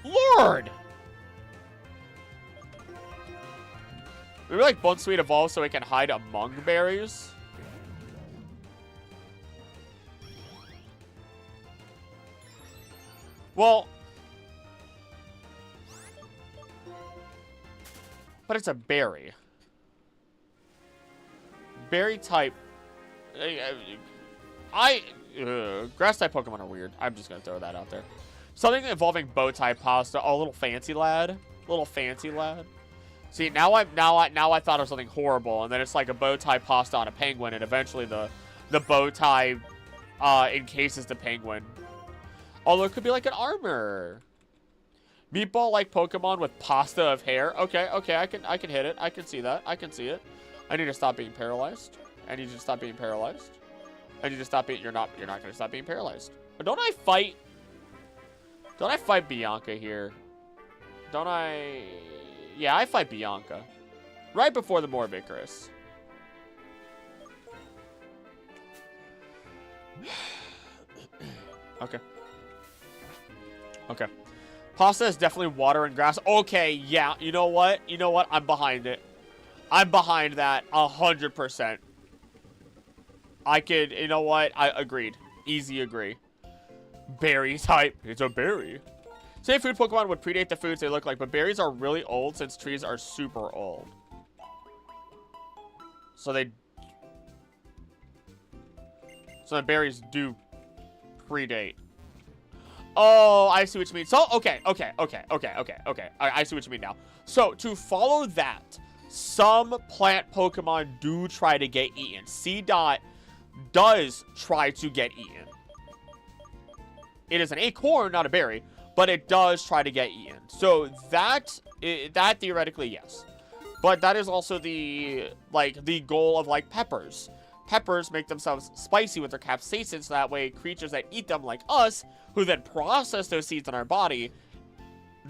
[SPEAKER 1] Lord! Maybe like Bunsweet evolves so it can hide among berries. Well, but it's a berry. Berry type. Grass type Pokemon are weird. I'm just gonna throw that out there. Something involving bow type pasta. Oh, little fancy lad. Little fancy lad. See, now I thought of something horrible, and then it's like a bow tie pasta on a penguin, and eventually the bow tie encases the penguin. Although it could be like an armor. Meatball-like Pokemon with pasta of hair. Okay, I can hit it. I can see that. I can see it. I need to stop being paralyzed. I need you to stop being paralyzed. I need to stop being. You're not gonna stop being paralyzed. But don't I fight Bianca here? Don't I? Yeah, I fight Bianca. Right before the Morbicarus. Okay. Okay. Pasta is definitely water and grass. Okay, yeah. You know what? I'm behind it. I'm behind that 100%. I could, you know what? I agreed. Easy agree. Berry type. It's a berry. Say food Pokemon would predate the foods they look like, but berries are really old since trees are super old. So the berries do predate. Oh, I see what you mean. So, okay. I see what you mean now. So, to follow that, some plant Pokemon do try to get eaten. C-Dot does try to get eaten. It is an acorn, not a berry, but it does try to get eaten. So, that theoretically, yes. But that is also the goal of, like, peppers. Peppers make themselves spicy with their capsaicin, so that way creatures that eat them, like us, who then process those seeds in our body,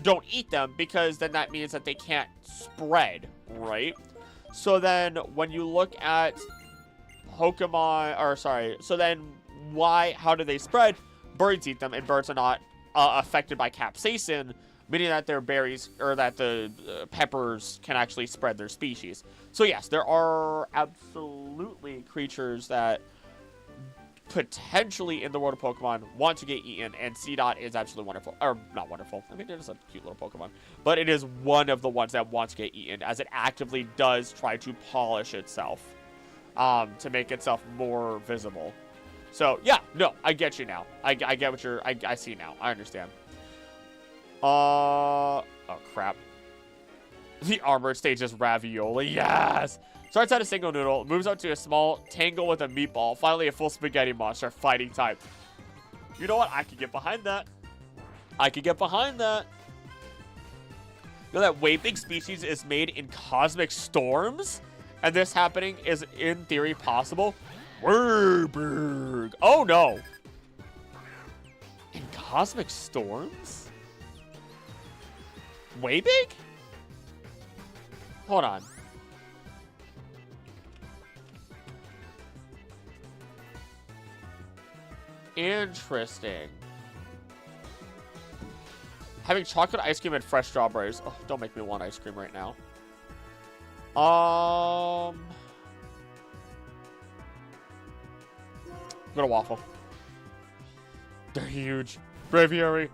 [SPEAKER 1] don't eat them, because then that means that they can't spread, right? So then when you look at so then how do they spread? Birds eat them, and birds are not affected by capsaicin, meaning that their berries, or that the peppers can actually spread their species. So yes, there are absolutely creatures that potentially in the world of Pokemon want to get eaten, and C-Dot is absolutely wonderful. Or, not wonderful. I mean, it is a cute little Pokemon. But it is one of the ones that wants to get eaten, as it actively does try to polish itself to make itself more visible. So, yeah, no, I get you now. I get what you're... I see now. I understand. Oh, crap. The armored stage is ravioli. Yes! Starts out a single noodle, moves out to a small tangle with a meatball, finally a full spaghetti monster, fighting type. You know what? I could get behind that. I could get behind that. You know that way big species is made in cosmic storms? And this happening is, in theory, possible? Way big. Oh, no. In cosmic storms? Way big? Hold on. Interesting. Having chocolate ice cream and fresh strawberries. Oh, don't make me want ice cream right now. I'm gonna waffle. They're huge. Braviary.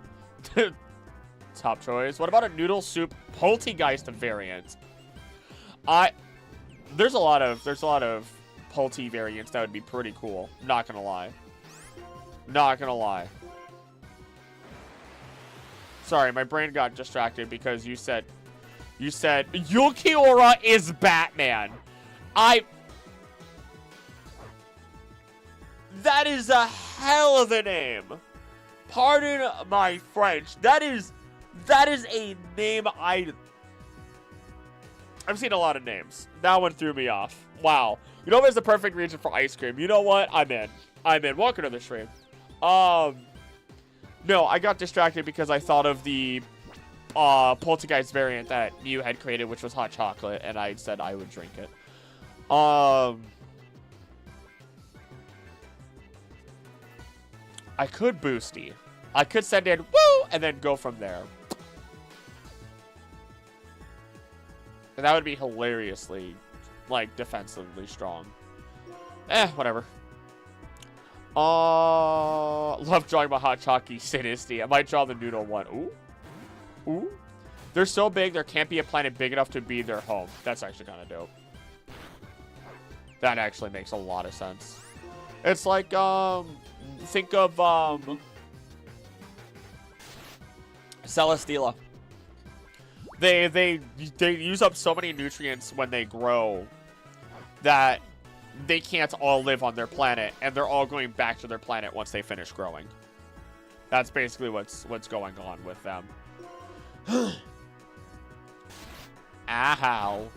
[SPEAKER 1] Top choice. What about a noodle soup poltergeist variant? There's a lot of Polty variants that would be pretty cool. Not gonna lie. Not gonna lie. Sorry, my brain got distracted because you said Yukiora is Batman. That is a hell of a name. Pardon my French. That is a name I've seen a lot of names. That one threw me off. Wow. Unova is the perfect region for ice cream. You know what? I'm in. Welcome to the stream. No, I got distracted because I thought of the Poltergeist variant that Mew had created, which was hot chocolate, and I said I would drink it. I could Boosty. I could send in woo and then go from there. And that would be hilariously, like, defensively strong. Whatever. Love drawing my hot chalky Sinisty. I might draw the noodle one. Ooh. Ooh. They're so big, there can't be a planet big enough to be their home. That's actually kind of dope. That actually makes a lot of sense. It's like, think of, Celesteela. They use up so many nutrients when they grow that they can't all live on their planet, and they're all going back to their planet once they finish growing. That's basically what's going on with them. Ow.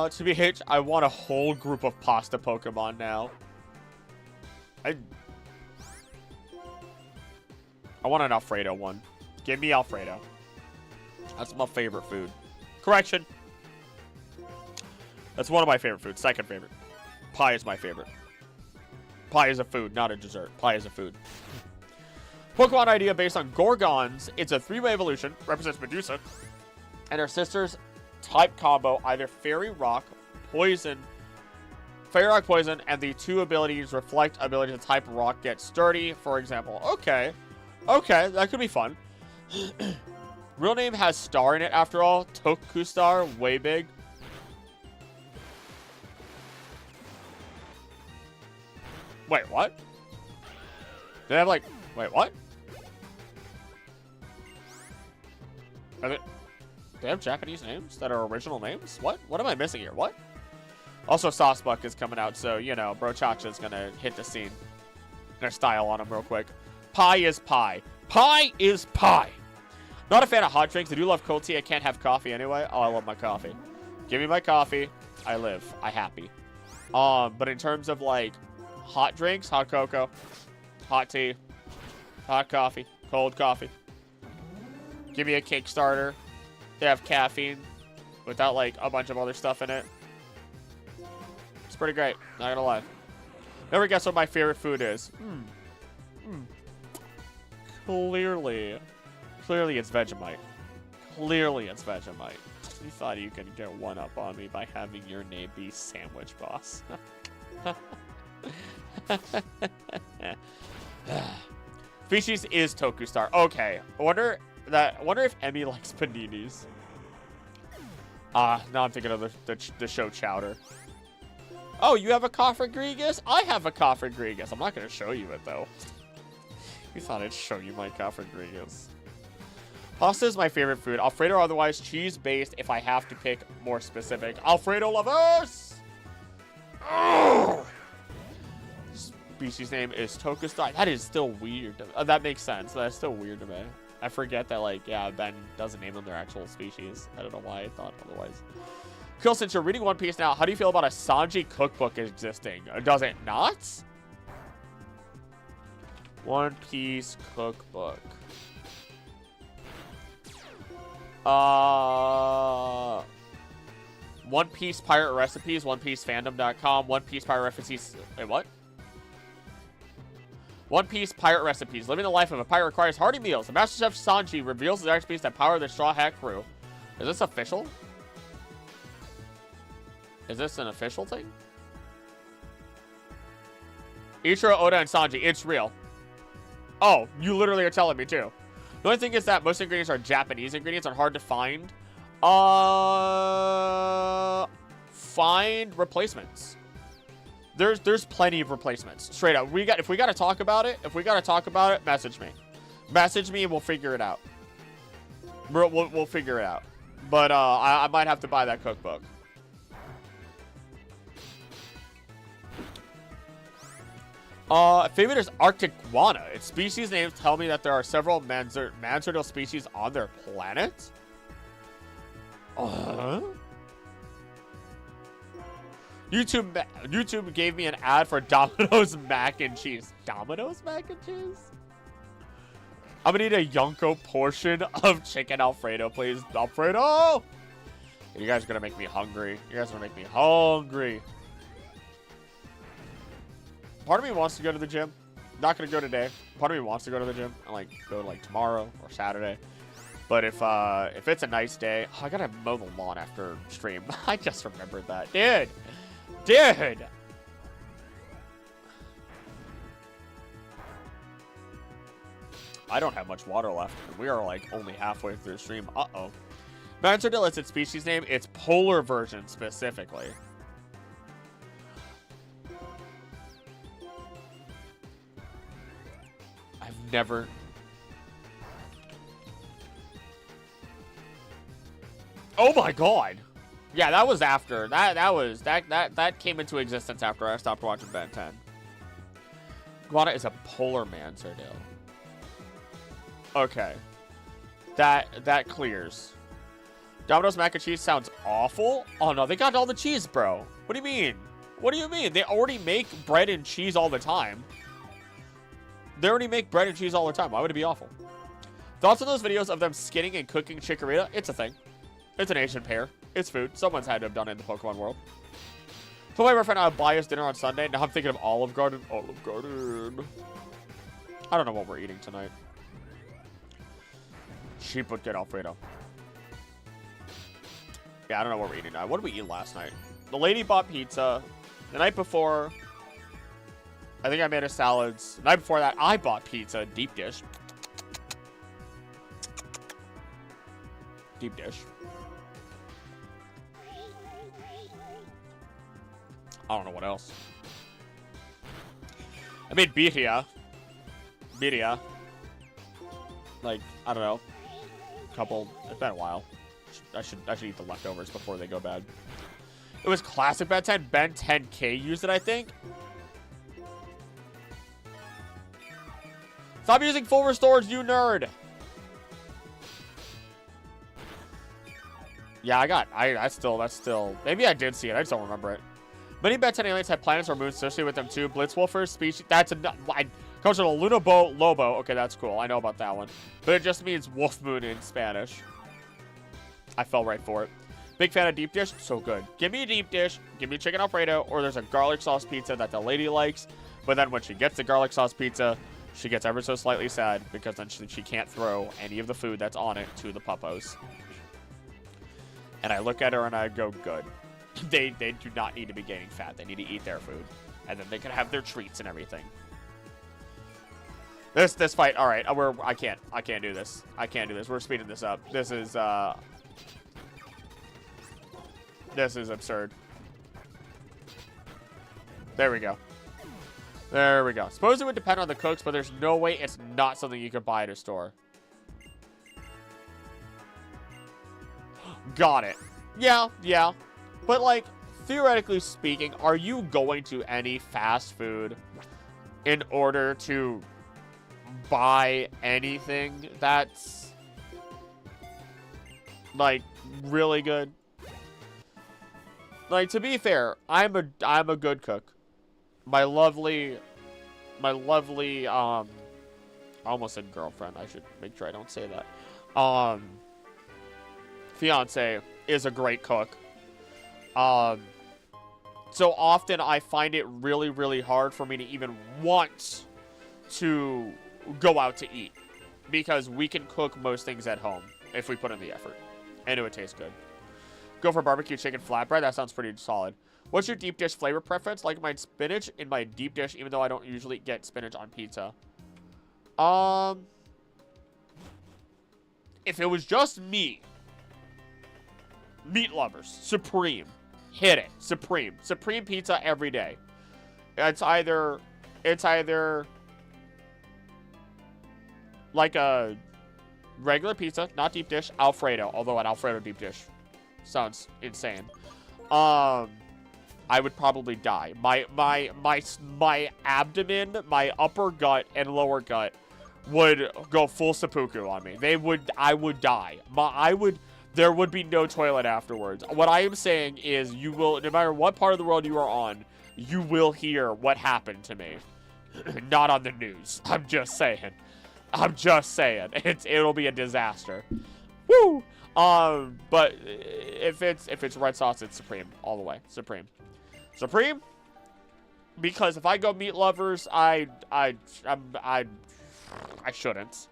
[SPEAKER 1] To be hitched, I want a whole group of pasta Pokemon now. I want an Alfredo one. Give me Alfredo. That's my favorite food. Correction. That's one of my favorite foods. Second favorite. Pie is my favorite. Pie is a food, not a dessert. Pie is a food. Pokemon idea based on Gorgons. It's a 3-way evolution. Represents Medusa. And her sister's type combo, either Fairy Rock, Poison, and the 2 abilities reflect ability to type Rock get Sturdy, for example. Okay. Okay, that could be fun. Real name has star in it after all. Tokustar, way big. Wait, what? They have like, wait, what? Are they have Japanese names that are original names? What? What am I missing here? What? Also, Saucebuck is coming out, so, you know, Brochacha's gonna hit the scene. Gonna style on him real quick. Pie is pie. Pie is pie. Not a fan of hot drinks. I do love cold tea. I can't have coffee anyway. Oh, I love my coffee. Give me my coffee. I live. I happy. But in terms of, like, hot drinks, hot cocoa, hot tea, hot coffee, cold coffee. Give me a Kickstarter. They have caffeine without, like, a bunch of other stuff in it. It's pretty great. Not gonna lie. Never guess what my favorite food is. Clearly it's Vegemite. Clearly it's Vegemite. You thought you could get one up on me by having your name be Sandwich Boss. Species is Tokustar. Okay. I wonder if Emmy likes paninis. Now I'm thinking of the show Chowder. Oh, you have a Cofagrigus? I have a Cofagrigus. I'm not going to show you it, though. You thought I'd show you my Cofagrigus. Pasta is my favorite food. Alfredo or otherwise, cheese-based if I have to pick more specific. Alfredo lovers! Ugh! Species name is Tokustar. That is still weird. That makes sense. That's still weird to me. I forget that, like, yeah, Ben doesn't name them their actual species. I don't know why I thought otherwise. Cool, since you're reading One Piece now, how do you feel about a Sanji cookbook existing? Does it not? One Piece cookbook. One Piece Pirate Recipes, OnePieceFandom.com, One Piece Pirate Recipes. Wait, what? One Piece Pirate Recipes. Living the life of a pirate requires hearty meals. The Master Chef Sanji reveals the recipes that power the Straw Hat crew. Is this official? Is this an official thing? Ichiro, Oda, and Sanji. It's real. Oh, you literally are telling me too. The only thing is that most ingredients are Japanese ingredients and hard to find. Find replacements. There's plenty of replacements. Straight up. If we gotta talk about it, message me. Message me and we'll figure it out. We'll figure it out. But I might have to buy that cookbook. Favorite is Arctic Guana. Its species names tell me that there are several Manzardil species on their planet. YouTube gave me an ad for Domino's mac and cheese. Domino's mac and cheese? I'm gonna need a Yonko portion of chicken Alfredo, please. Alfredo! You guys are gonna make me hungry. You guys are gonna make me hungry. Part of me wants to go to the gym. Not gonna go today. Part of me wants to go to the gym and like go like tomorrow or Saturday. But if it's a nice day, I gotta mow the lawn after stream. I just remembered that, dude. I don't have much water left. We are like only halfway through the stream. Uh-oh. Manzardil is its species name. It's polar version specifically. Oh my god. Yeah, that was after. That came into existence after I stopped watching Ben 10. Guana is a polar man, Sardale. Okay. That clears. Domino's mac and cheese sounds awful. Oh no, they got all the cheese, bro. What do you mean? What do you mean? They already make bread and cheese all the time. They already make bread and cheese all the time. Why would it be awful? Thoughts on those videos of them skinning and cooking chikorita? It's a thing. It's an Asian pair. It's food. Someone's had to have done it in the Pokemon world. Told my girlfriend I'd buy us dinner on Sunday. Now I'm thinking of Olive Garden. Olive Garden. I don't know what we're eating tonight. Cheap but good Alfredo. Yeah, I don't know what we're eating now. What did we eat last night? The lady bought pizza. The night before, I think I made us salads. The night before that, I bought pizza. Deep dish. Deep dish. I don't know what else. I made birria. Birria. Like, I don't know. It's been a while. I should eat the leftovers before they go bad. It was classic Ben 10. Ben 10K used it, I think. Stop using full restores, you nerd. Yeah, that's still. Maybe I did see it. I just don't remember it. Many Ben 10 aliens have planets or moons associated with them too. Blitzwolfers, species. That's comes from a Lunabo Lobo. Okay, that's cool. I know about that one. But it just means wolf moon in Spanish. I fell right for it. Big fan of deep dish. So good. Give me a deep dish. Give me a chicken Alfredo. Or there's a garlic sauce pizza that the lady likes. But then when she gets the garlic sauce pizza, she gets ever so slightly sad. Because then she can't throw any of the food that's on it to the puppos. And I look at her and I go, good. They do not need to be gaining fat. They need to eat their food. And then they can have their treats and everything. This fight, all right. I can't do this. I can't do this. We're speeding this up. This is absurd. There we go. There we go. Suppose it would depend on the cooks, but there's no way it's not something you could buy at a store. Got it. Yeah. But, like, theoretically speaking, are you going to any fast food in order to buy anything that's, like, really good? Like, to be fair, I'm a good cook. My lovely, I almost said girlfriend. I should make sure I don't say that. Fiance is a great cook. So often I find it really, really hard for me to even want to go out to eat. Because we can cook most things at home if we put in the effort. And it would taste good. Go for barbecue chicken flatbread. That sounds pretty solid. What's your deep dish flavor preference? Like my spinach in my deep dish, even though I don't usually get spinach on pizza. If it was just me, meat lovers, supreme, hit it, supreme pizza every day. It's either like a regular pizza, not deep dish, Alfredo. Although an Alfredo deep dish sounds insane. I would probably die. My abdomen, my upper gut and lower gut would go full seppuku on me. I would die. There would be no toilet afterwards. What I am saying is you will, no matter what part of the world you are on, you will hear what happened to me. Not on the news. I'm just saying. It'll be a disaster. Woo! But if it's red sauce, it's supreme all the way. Supreme. Because if I go meat lovers, I shouldn't.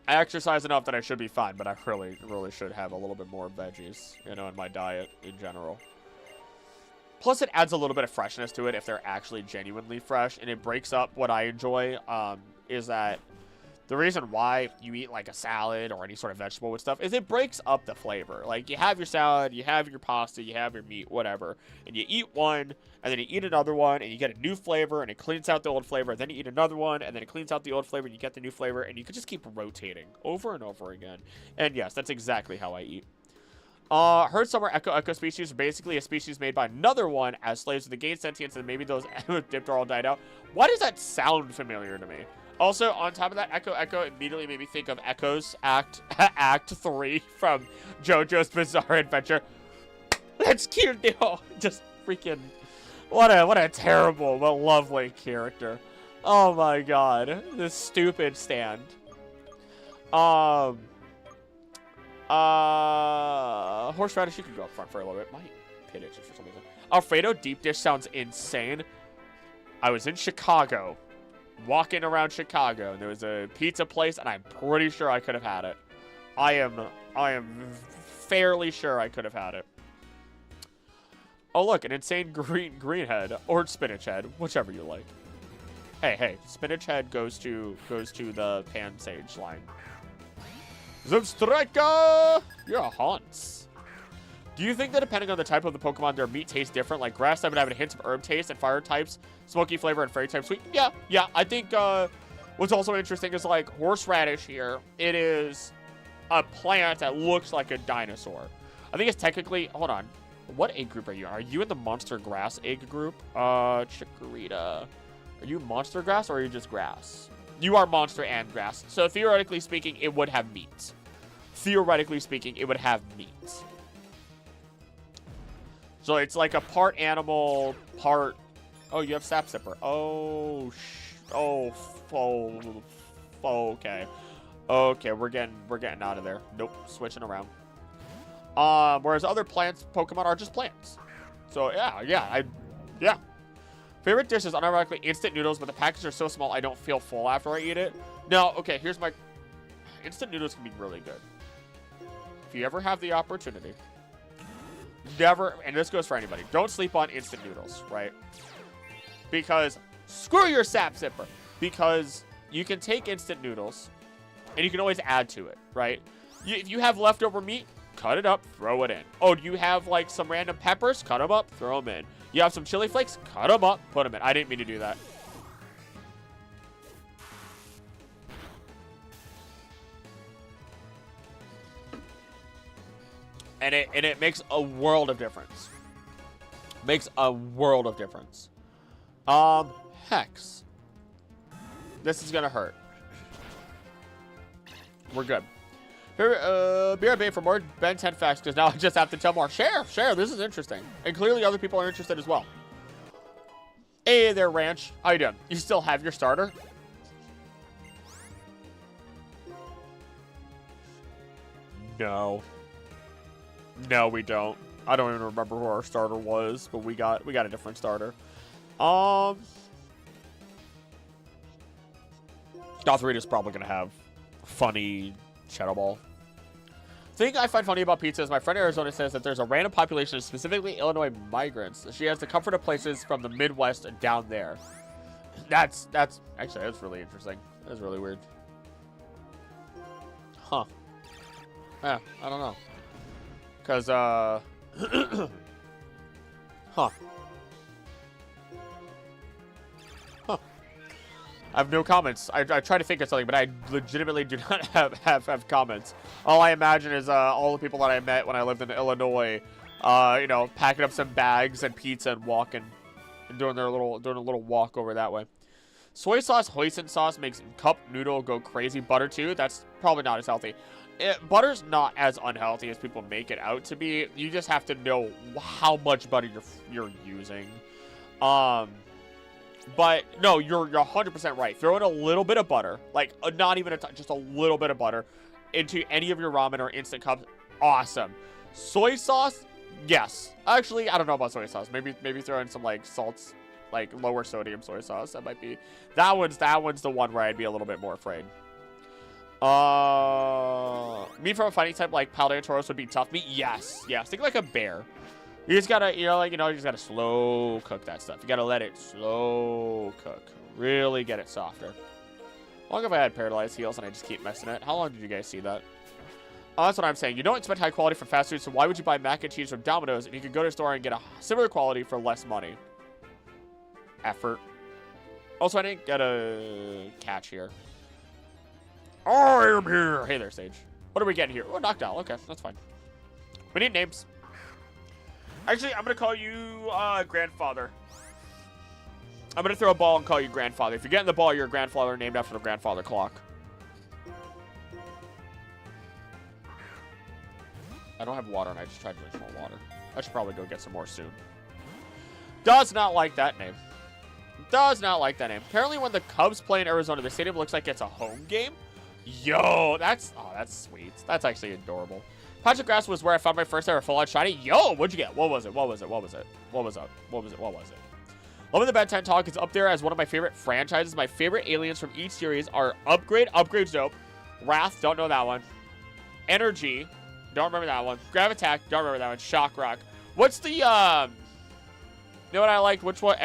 [SPEAKER 1] I exercise enough that I should be fine, but I really, really should have a little bit more veggies, in my diet in general. Plus, it adds a little bit of freshness to it if they're actually genuinely fresh, and it breaks up what I enjoy, is that the reason why you eat, like, a salad or any sort of vegetable with stuff is it breaks up the flavor. Like, you have your salad, you have your pasta, you have your meat, whatever, and you eat one, and then you eat another one, and you get a new flavor, and it cleans out the old flavor, then you eat another one, and then it cleans out the old flavor, and you get the new flavor, and you could just keep rotating over and over again. And yes, that's exactly how I eat. Heard somewhere echo species are basically a species made by another one as slaves to the gain sentience, and maybe those dipped are all died out. Why does that sound familiar to me? Also, on top of that, echo immediately made me think of Echo's Act 3 from JoJo's Bizarre Adventure. That's cute, dude. Just freaking, what a terrible but lovely character. Oh my god, this stupid stand. Horseradish, you can go up front for a little bit. My pit itches for some reason. Alfredo deep dish sounds insane. I was in Chicago, walking around Chicago, and there was a pizza place, and I'm pretty sure I could have had it. I am fairly sure I could have had it. Oh look, an insane green head or spinach head, whichever you like. Hey, spinach head goes to the pan sage line. Zubstrika! You're a Hans. Do you think that depending on the type of the Pokemon, their meat tastes different? Like grass type would have a hint of herb taste, and fire types, smoky flavor, and fairy type sweet? Yeah. I think what's also interesting is like horseradish here. It is a plant that looks like a dinosaur. I think it's technically, hold on. What egg group are you? Are you in the monster grass egg group? Chikorita. Are you monster grass or are you just grass? You are monster and grass. So theoretically speaking, it would have meat. Theoretically speaking, it would have meat. So it's like a part animal, part... Oh, you have Sap Sipper. Okay. Okay, we're getting out of there. Nope, switching around. Whereas other plants, Pokemon are just plants. So yeah. Favorite dish is unironically instant noodles, but the packages are so small I don't feel full after I eat it. No, okay, here's my... Instant noodles can be really good. If you ever have the opportunity, never, and this goes for anybody, don't sleep on instant noodles, right? Because, screw your Sap Sipper. Because you can take instant noodles, and you can always add to it, right? If you have leftover meat, cut it up, throw it in. Oh, do you have, like, some random peppers? Cut them up, throw them in. You have some chili flakes? Cut them up, put them in. I didn't mean to do that. And it makes a world of difference. Makes a world of difference. Hex. This is gonna hurt. We're good. Be right back for more Ben 10 facts, because now I just have to tell more. Share, this is interesting. And clearly other people are interested as well. Hey there, Ranch. How you doing? You still have your starter? No. No, we don't. I don't even remember who our starter was, but we got a different starter. Gothorita's probably gonna have funny Shadow Ball. The thing I find funny about pizza is my friend Arizona says that there's a random population of specifically Illinois migrants. She has the comfort of places from the Midwest down there. That's really interesting. That's really weird. Huh. Yeah, I don't know. Cause huh. I have no comments. I try to think of something, but I legitimately do not have comments. All I imagine is all the people that I met when I lived in Illinois, you know, packing up some bags and pizza and walking, and doing a little walk over that way. Soy sauce, hoisin sauce makes cup noodle go crazy. Butter too. That's probably not as healthy. Butter's not as unhealthy as people make it out to be. You just have to know how much butter you're using. But no, you're 100% right. Throw in a little bit of butter, like not even just a little bit of butter, into any of your ramen or instant cups. Awesome. Soy sauce, yes. Actually, I don't know about soy sauce. Maybe throw in some like salts, like lower sodium soy sauce. That might be that one's the one where I'd be a little bit more afraid. Meat from a fighting type like Paldeotoros would be tough meat. Yes. Think like a bear. You just gotta, you just gotta slow cook that stuff. You gotta let it slow cook. Really get it softer. How long have I had paralyzed heels and I just keep messing it? How long did you guys see that? That's what I'm saying. You don't expect high quality from fast food, so why would you buy mac and cheese from Domino's if you could go to a store and get a similar quality for less money? Effort. Also, I didn't get a catch here. I am here. Hey there, Sage. What are we getting here? Oh, knockdown. Okay, that's fine. We need names. Actually, I'm going to call you Grandfather. I'm going to throw a ball and call you Grandfather. If you get in the ball, you're a grandfather named after the grandfather clock. I don't have water, and I just tried to drink more water. I should probably go get some more soon. Does not like that name. Does not like that name. Apparently, when the Cubs play in Arizona, the stadium looks like it's a home game. Yo, that's sweet. That's actually adorable. Patch of Grass was where I found my first ever full-on shiny. Yo, what'd you get? What was it? What was it? What was it? What was it? What was it? What was it? Loving the Ben 10 talk. It's up there as one of my favorite franchises. My favorite aliens from each series are Upgrade. Upgrade's dope. Wrath. Don't know that one. Energy. Don't remember that one. Gravitak. Don't remember that one. Shock Rock. What's the, You know what I liked? Which one?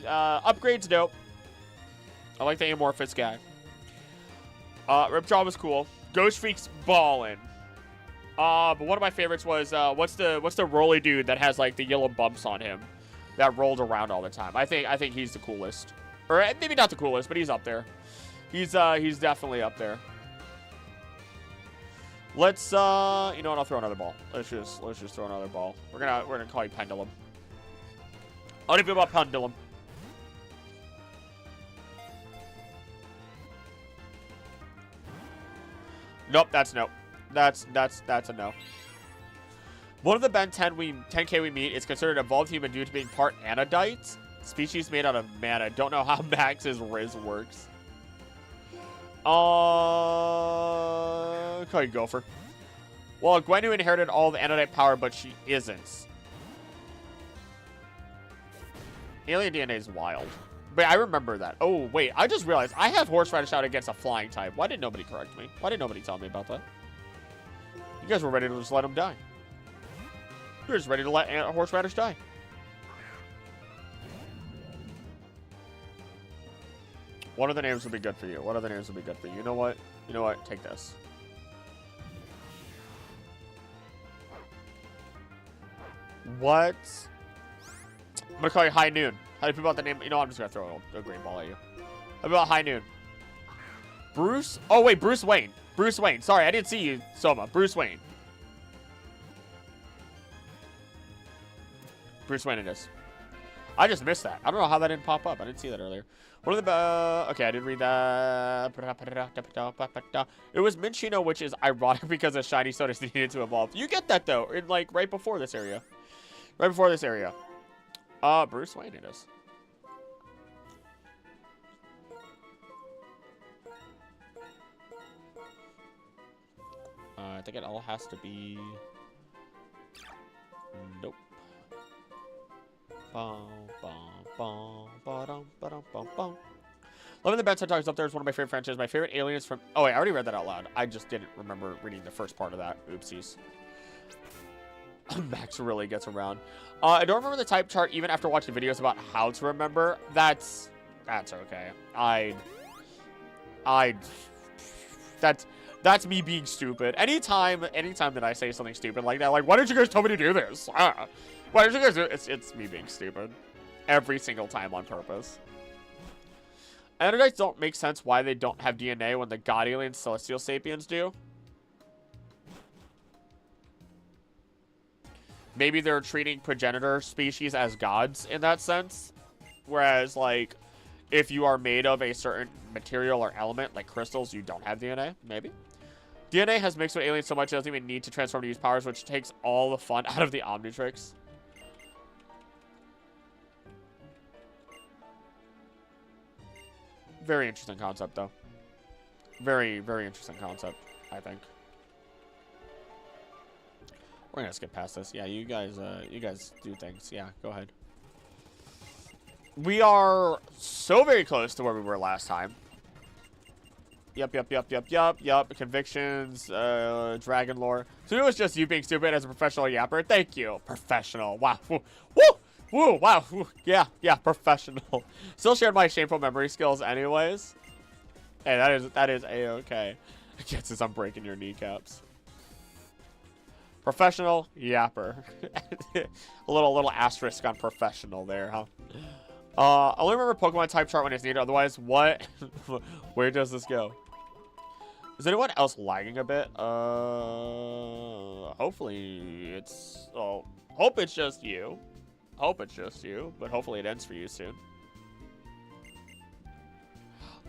[SPEAKER 1] Upgrade's dope. I like the Amorphous guy. Ripjaw was cool. Ghost Freak's ballin'. But one of my favorites was, what's the roly dude that has, like, the yellow bumps on him that rolled around all the time? I think he's the coolest. Or maybe not the coolest, but he's up there. He's definitely up there. Let's, you know what? I'll throw another ball. Let's just throw another ball. We're gonna call you Pendulum. How do you feel about Pendulum? Nope, that's no. That's a no. One of the Ben 10K we meet is considered an evolved human due to being part anodite. Species made out of mana. Don't know how Max's Riz works. Call you Gopher. Well, Gwenu inherited all the anodite power, but she isn't. Alien DNA is wild. But I remember that. Oh, wait. I just realized I have Horseradish out against a flying type. Why didn't nobody correct me? Why didn't nobody tell me about that? You guys were ready to just let him die. You were just ready to let Horseradish die. What other names would be good for you? What other names would be good for you? You know what? You know what? Take this. What? I'm gonna call you High Noon. How do you feel about the name? You know, I'm just gonna throw a green ball at you. How about High Noon? Bruce? Oh, wait, Bruce Wayne. Bruce Wayne. Sorry, I didn't see you, Soma. Bruce Wayne. Bruce Wayne it is. I just missed that. I don't know how that didn't pop up. I didn't see that earlier. One of the okay, I didn't read that. It was Minchino, which is ironic because the shiny sodas needed to evolve. You get that though, in like right before this area. Right before this area. Bruce Wayne it is. I think it all has to be. Nope. Loving the Ben 10 talks up there is one of my favorite franchises. My favorite aliens from... Oh, wait, I already read that out loud. I just didn't remember reading the first part of that. Oopsies. Max really gets around. I don't remember the type chart even after watching videos about how to remember. That's okay. That's me being stupid. Anytime that I say something stupid like that, like, why didn't you guys tell me to do this? Why did you guys do it? It's me being stupid. Every single time on purpose. Anodites don't make sense why they don't have DNA when the God Alien Celestial Sapiens do. Maybe they're treating progenitor species as gods in that sense. Whereas, like, if you are made of a certain material or element, like crystals, you don't have DNA. Maybe. DNA has mixed with aliens so much it doesn't even need to transform to use powers, which takes all the fun out of the Omnitrix. Very interesting concept, though. Very, very interesting concept, I think. We're gonna skip past this. Yeah, you guys do things. Yeah, go ahead. We are so very close to where we were last time. Yup. Convictions, dragon lore. So it was just you being stupid as a professional yapper. Thank you. Professional. Wow. Woo! Woo! Wow. Yeah, professional. Still shared my shameful memory skills anyways. Hey, that is A-okay. I guess I'm breaking your kneecaps. Professional yapper. a little asterisk on professional there, huh? I only remember Pokemon type chart when it's needed. Otherwise, what? Where does this go? Is anyone else lagging a bit? Hopefully it's... Oh, hope it's just you. Hope it's just you, but hopefully it ends for you soon.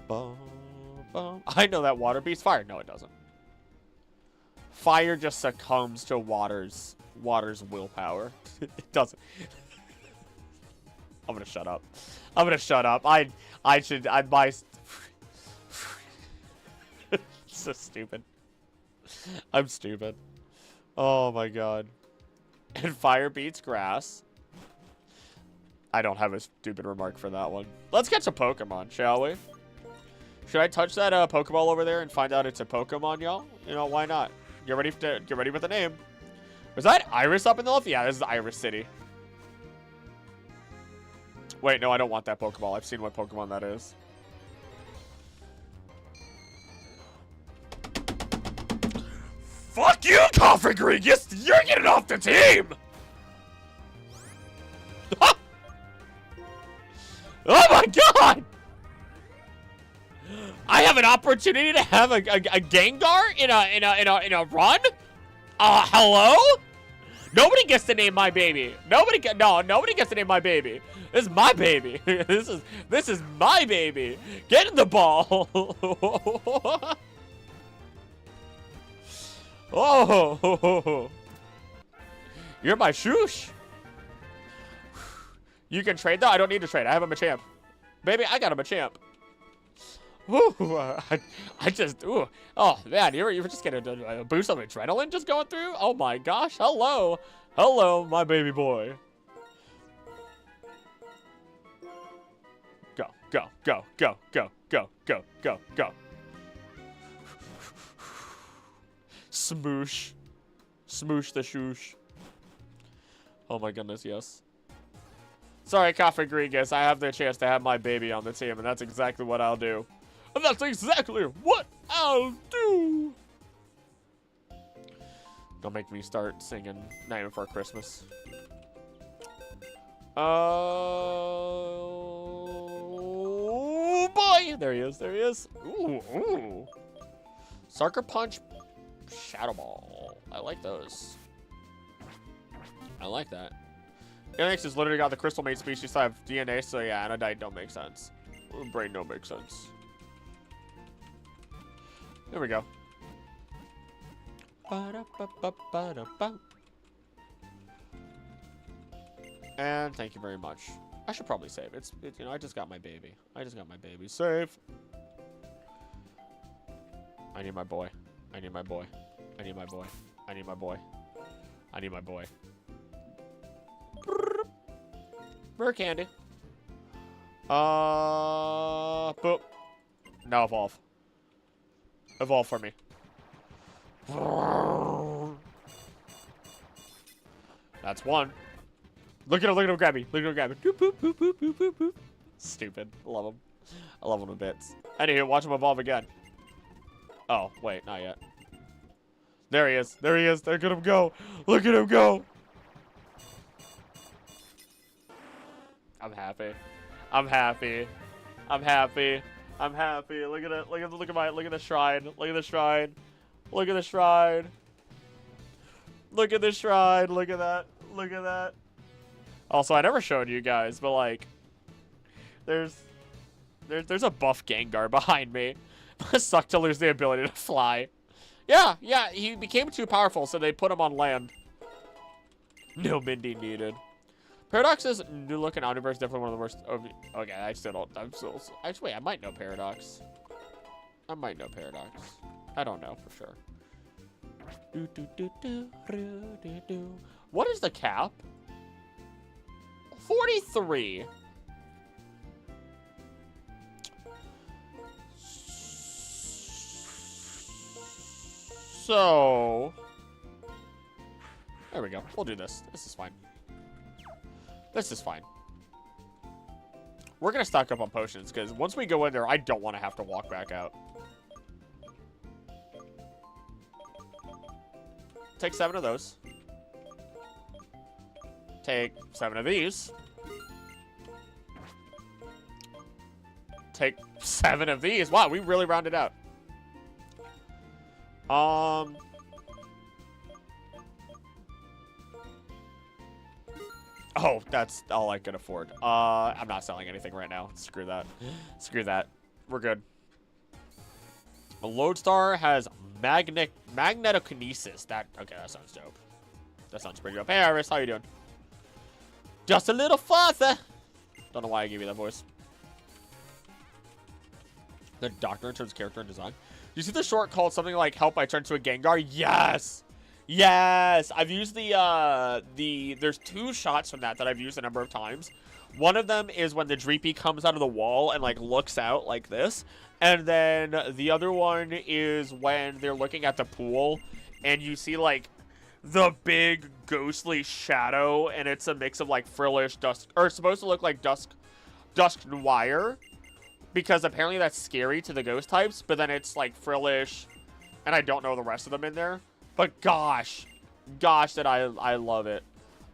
[SPEAKER 1] Bum, bum. I know that water beats fire. No, it doesn't. Fire just succumbs to water's willpower. It doesn't. I'm gonna shut up. I'm gonna shut up. My so stupid. I'm stupid. Oh my god. And fire beats grass. I don't have a stupid remark for that one. Let's catch a Pokemon, shall we? Should I touch that Pokeball over there and find out it's a Pokemon, y'all? You know, why not? Get ready with the name. Was that Iris up in the left? Yeah, this is Iris City. Wait, no, I don't want that Pokeball. I've seen what Pokemon that is. Fuck you, Coffee Gregus! You're getting off the team! Oh my god! I have an opportunity to have a Gengar in a run? Hello? Nobody gets to name my baby. Nobody gets to name my baby. This is my baby. This is my baby. Get in the ball. Oh. You're my shoosh. You can trade though? I don't need to trade. I have a Machamp. Baby, I got a Machamp. Ooh, I just, ooh. Oh, man, you were just getting a boost of adrenaline just going through? Oh, my gosh. Hello. Hello, my baby boy. Go, go, go, go, go, go, go, go, go. Smoosh. Smoosh the shoosh. Oh, my goodness, yes. Sorry, Coffee Gregus. I have the chance to have my baby on the team, and that's exactly what I'll do. And that's exactly what I'll do. Don't make me start singing Night Before Christmas. Oh, boy. There he is. There he is. Ooh, ooh. Sucker Punch, Shadow Ball. I like those. I like that. Phoenix has literally got the Crystal Mate species type DNA, so yeah, Anodite don't make sense. Brain don't make sense. There we go. And thank you very much. I should probably save. It's you know, I just got my baby. I just got my baby. Save. I need my boy. I need my boy. I need my boy. I need my boy. I need my boy. Rare candy. Boop. Now evolve. Evolve for me. That's one. Look at him grab me. Look at him grab me. Boop, boop, boop, boop, boop, boop, boop. Stupid. I love him. I love him a bit. Anywho, watch him evolve again. Oh, wait, not yet. There he is. There he is. Look at him go. Look at him go. I'm happy. I'm happy. I'm happy. I'm happy. Look at it. Look at the shrine. Look at the shrine. Look at the shrine. Look at the shrine. Look at that. Look at that. Also, I never showed you guys, but like, there's a buff Gengar behind me. Must suck to lose the ability to fly. Yeah, he became too powerful, so they put him on land. No Mindy needed. Paradox's new look in Omniverse is definitely one of the worst. Okay, I still don't. Actually, wait, I might know Paradox. I might know Paradox. I don't know for sure. What is the cap? 43. So, there we go. We'll do this. This is fine. This is fine. We're going to stock up on potions, because once we go in there, I don't want to have to walk back out. Take 7 of those. Take 7 of these. Take 7 of these. Wow, we really rounded out. Oh, that's all I could afford. I'm not selling anything right now. Screw that. Screw that. We're good. A Lodestar has magnetokinesis. Okay, that sounds dope. That sounds pretty dope. Hey, Iris, how you doing? Just a little further. Don't know why I gave you that voice. The Doctor in terms of character and design. You see the short called something like "Help! I Turn to a Gengar"? Yes, yes. I've used there's 2 shots from that I've used a number of times. One of them is when the Dreepy comes out of the wall and like looks out like this, and then the other one is when they're looking at the pool and you see like the big ghostly shadow, and it's a mix of like Frillish, Dusk, or it's supposed to look like Dusk Noir. Because apparently that's scary to the ghost types, but then it's like Frillish, and I don't know the rest of them in there. But gosh, that I love it.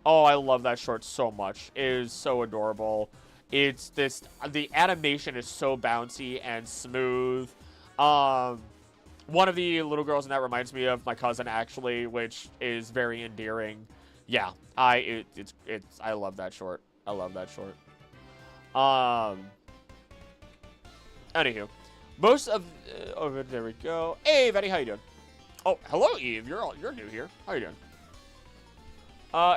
[SPEAKER 1] Oh, I love that short so much. It is so adorable. The animation is so bouncy and smooth. One of the little girls in that reminds me of my cousin actually, which is very endearing. Yeah, I love that short. I love that short. Anywho, most of there we go. Hey, Betty, how you doing? Oh, hello, Eve. You're new here. How you doing?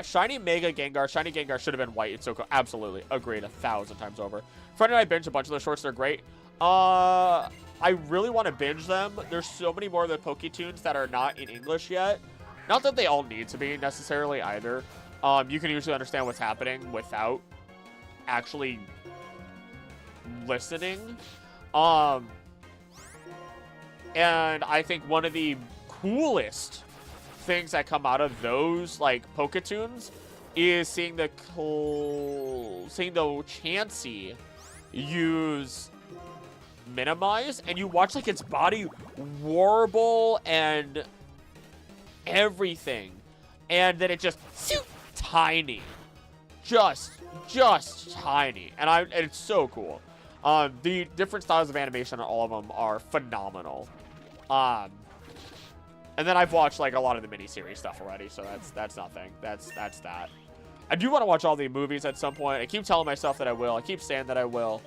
[SPEAKER 1] Shiny Mega Gengar. Shiny Gengar should have been white. It's so cool. Absolutely, agreed 1,000 times over. Friend and I binged a bunch of those shorts. They're great. I really want to binge them. There's so many more of the Poketunes that are not in English yet. Not that they all need to be necessarily either. You can usually understand what's happening without actually listening. And I think one of the coolest things that come out of those like Poketunes is seeing the Chansey use Minimize, and you watch like its body warble and everything, and then it just tiny, just tiny, and it's so cool. The different styles of animation on all of them are phenomenal. And then I've watched like a lot of the miniseries stuff already, so that's nothing. That's that. I do want to watch all the movies at some point. I keep telling myself that I will. I keep saying that I will.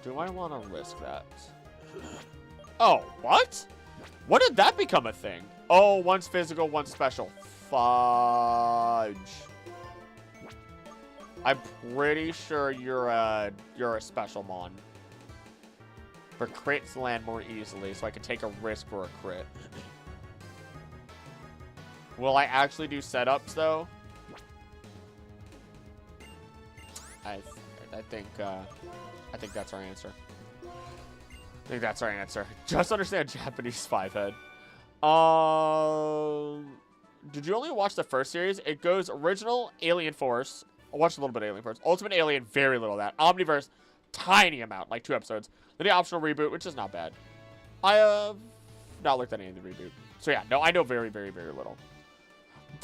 [SPEAKER 1] Do I want to risk that? Oh, what? When did that become a thing? Oh, one's physical, one's special. Fudge. I'm pretty sure you're a special mon. For crits land more easily, so I can take a risk for a crit. Will I actually do setups though? I think that's our answer. I think that's our answer. Just understand Japanese 5-head. Did you only watch the first series? It goes original, Alien Force. I watched a little bit of Alien Force. Ultimate Alien, very little of that. Omniverse, tiny amount, like 2 episodes. Then the optional reboot, which is not bad. I have not looked at any of the reboot. So yeah, no, I know very, very, very little.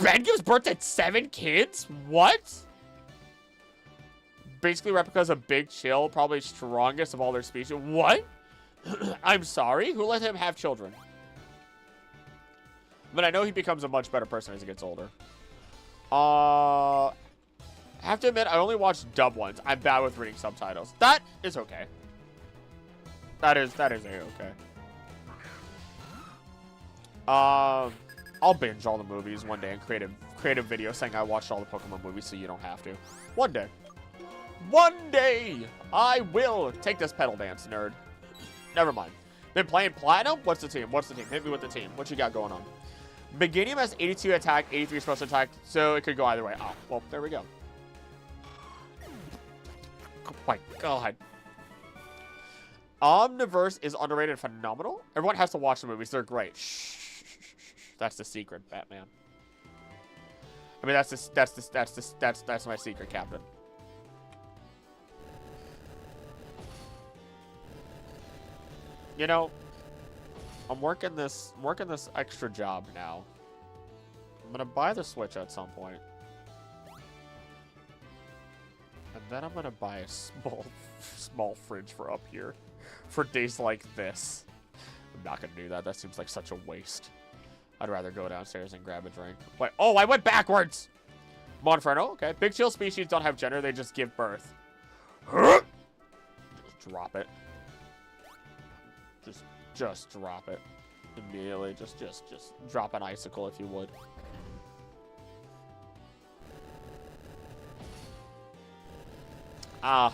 [SPEAKER 1] Ben gives birth to 7 kids? What? Basically replicas of Big Chill, probably strongest of all their species. What? I'm sorry? Who let him have children? But I know he becomes a much better person as he gets older. I have to admit, I only watched dub ones. I'm bad with reading subtitles. That is okay. That is a-okay. I'll binge all the movies one day and create a video saying I watched all the Pokemon movies so you don't have to. One day. One day, I will take this pedal dance, nerd. Never mind. Been playing Platinum? What's the team? What's the team? Hit me with the team. What you got going on? Beginning has 82 attack, 83 special attack, so it could go either way. Oh, well, there we go. Oh my god. Omniverse is underrated and phenomenal. Everyone has to watch the movies. They're great. Shh. That's the secret, Batman. I mean, that's my secret, Captain. You know, I'm working this extra job now. I'm gonna buy the Switch at some point. And then I'm gonna buy a small fridge for up here for days like this. I'm not gonna do that. That seems like such a waste. I'd rather go downstairs and grab a drink. Wait, oh, I went backwards! Monferno, okay. Big chill species don't have gender, they just give birth. Just drop it. Just drop it. Immediately, just drop an icicle if you would. Ah,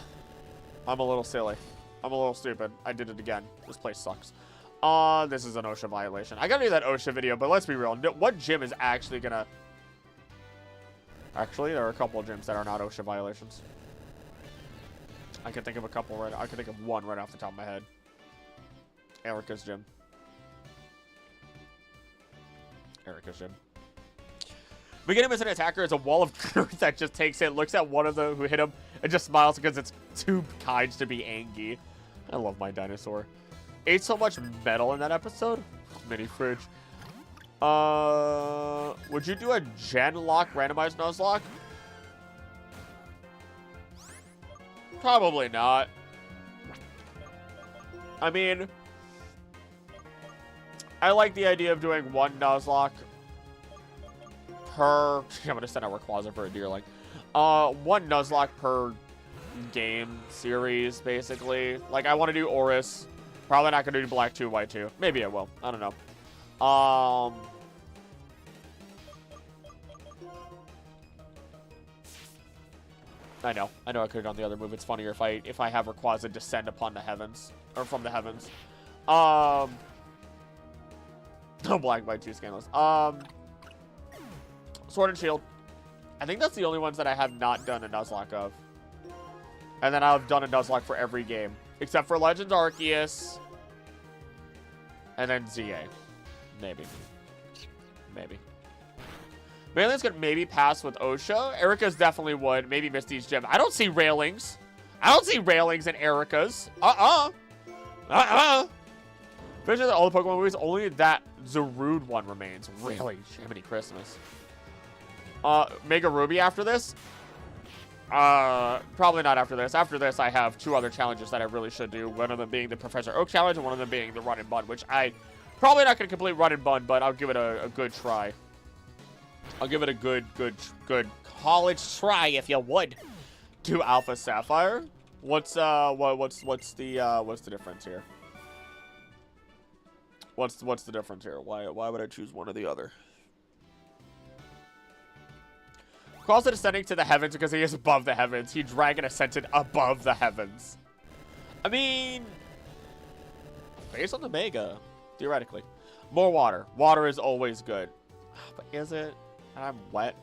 [SPEAKER 1] I'm a little silly. I'm a little stupid. I did it again. This place sucks. This is an OSHA violation. I gotta do that OSHA video, but let's be real. What gym is actually gonna... Actually, there are a couple of gyms that are not OSHA violations. I can think of a couple right... I can think of one right off the top of my head. Erica's gym. Erica's gym. Beginning as an attacker is a wall of truth that just takes it, looks at one of the who hit him, and just smiles because it's too kind to be angry. I love my dinosaur. Ate so much metal in that episode. Mini fridge. Would you do a gen lock randomized Nuzlocke? Probably not. I mean, I like the idea of doing one Nuzlocke per... I'm gonna send out Rayquaza for a Deerling. One Nuzlocke per game series, basically. Like, I want to do Oris. Probably not gonna do Black 2, White 2. Maybe I will. I don't know. I know I could have done the other move. It's funnier if I have Rayquaza descend upon the heavens. Or from the heavens. No Black White 2 scandalous. Sword and Shield. I think that's the only ones that I have not done a Nuzlocke of. And then I've done a Nuzlocke for every game. Except for Legends Arceus. And then ZA. Maybe. Maryland's gonna maybe pass with Osha. Erica's definitely would. Maybe Misty's gym. I don't see railings. I don't see railings in Erica's. Especially all the Pokemon movies, only that Zarude one remains. Really? Jiminy Christmas. Mega Ruby after this? Probably not after this. After this, I have 2 other challenges that I really should do. One of them being the Professor Oak challenge, and one of them being the Run and Bun, which I probably not going to complete Run and Bun, but I'll give it a good try. I'll give it a good college try, if you would. To Alpha Sapphire. What's the difference here? What's the difference here? Why would I choose one or the other? Calls it ascending to the heavens because he is above the heavens. He dragon ascended above the heavens. I mean, based on the Mega, theoretically. More water. Water is always good. But is it? I'm wet.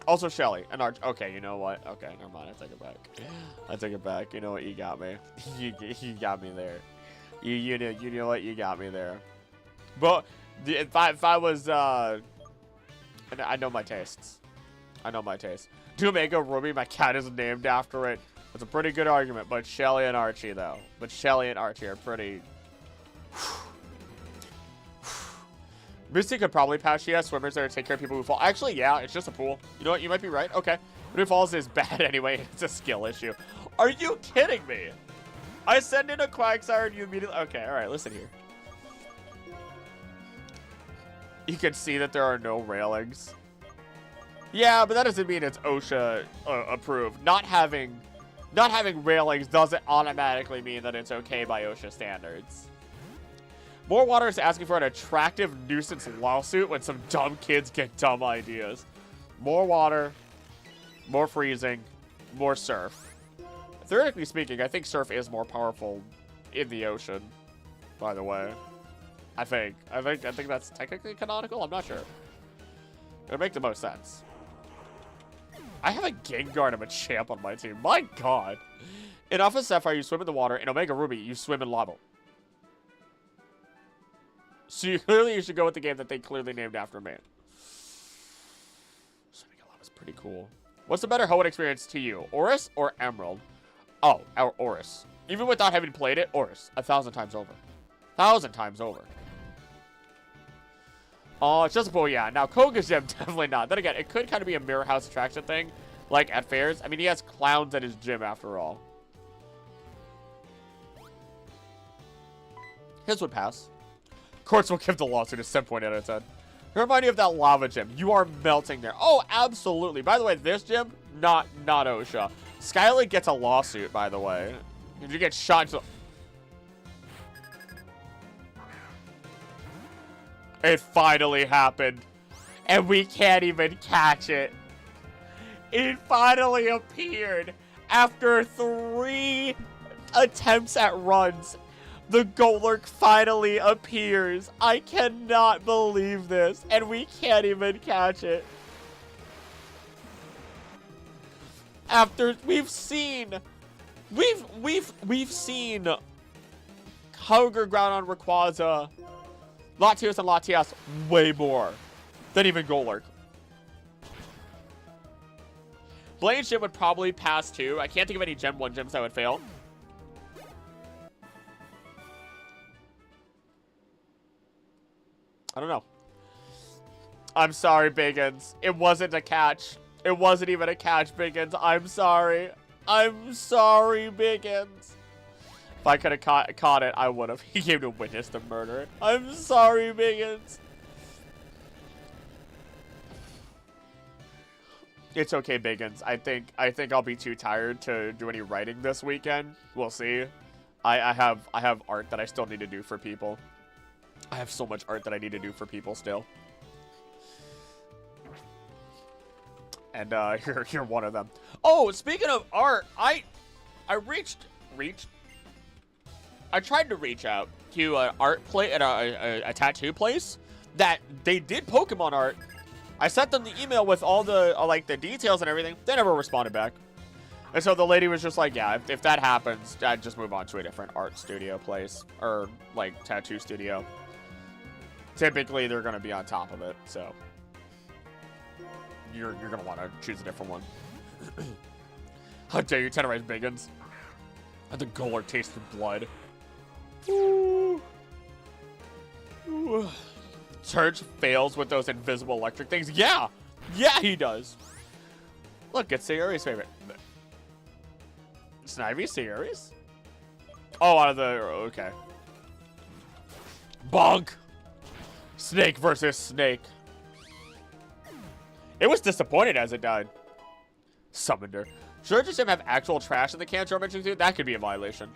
[SPEAKER 1] Also Shelly. An arch. Okay, you know what? Okay, never mind. I take it back. I take it back. You know what? You got me. you got me there. You know what? You got me there. But if I was I know my tastes. I know my tastes. To make a Ruby, my cat is named after it. That's a pretty good argument. But Shelly and Archie, though. But Shelly and Archie are pretty... Misty could probably pass. She has swimmers there to take care of people who fall. Actually, yeah, it's just a pool. You know what? You might be right. Okay. But who falls is bad anyway. It's a skill issue. Are you kidding me? I send in a Quagsire and you immediately... Okay, all right. Listen here. You can see that there are no railings. Yeah, but that doesn't mean it's OSHA approved. Not having railings doesn't automatically mean that it's okay by OSHA standards. More Water is asking for an attractive nuisance lawsuit when some dumb kids get dumb ideas. More water, more freezing, more surf. Theoretically speaking, I think surf is more powerful in the ocean, by the way. I think that's technically canonical. I'm not sure. It would make the most sense. I have a Gengar and I'm a champ on my team. My God. In Alpha Sapphire, you swim in the water. In Omega Ruby, you swim in lava. So you should go with the game that they clearly named after man. Swimming in lava is pretty cool. What's the better Hoenn experience to you, Oris or Emerald? Oh, our Oris. Even without having played it, Oris. 1,000 times over. 1,000 times over. Oh, it's just a pool, yeah. Now, Koga's Gym, definitely not. Then again, it could kind of be a Mirror House attraction thing. Like, at fairs? I mean, he has clowns at his gym, after all. His would pass. Courts will give the lawsuit a 7.8 out of 10. Remind you of that lava gym. You are melting there. Oh, absolutely. By the way, this gym, not OSHA. Skylight gets a lawsuit, by the way. If you get shot into... It finally happened. And we can't even catch it. It finally appeared. After 3 attempts at runs, the Golurk finally appears. I cannot believe this. And we can't even catch it. After we've seen Hunger Ground on Rayquaza, Latios and Latias way more than even Golurk. Blaine Gym would probably pass too. I can't think of any Gen 1 gyms that would fail. I don't know. I'm sorry, Biggins. It wasn't a catch. It wasn't even a catch, Biggins. I'm sorry. I'm sorry, Biggins. If I could have caught it, I would have. He came to witness the murder. I'm sorry, Biggins. It's okay, Biggins. I think I'll be too tired to do any writing this weekend. We'll see. I have art that I still need to do for people. I have so much art that I need to do for people still. And you're one of them. Oh, speaking of art, I tried to reach out to an art play at a tattoo place that they did Pokemon art. I sent them the email with all the like the details and everything. They never responded back. And so the lady was just like, yeah, if that happens, I'd just move on to a different art studio place or like tattoo studio. Typically, they're going to be on top of it, so you're going to want to choose a different one. How dare you terrorize Biggins? And the Golurk tasted blood. Ooh. Ooh. Church fails with those invisible electric things. Yeah! Yeah, he does. Look, it's Sayori's favorite. Snivy, Sayori's? Oh, out of the... Okay. Bonk! Snake versus snake. It was disappointed as it died. Summoned her. Should just have actual trash in the can you're mentioning too? That could be a violation.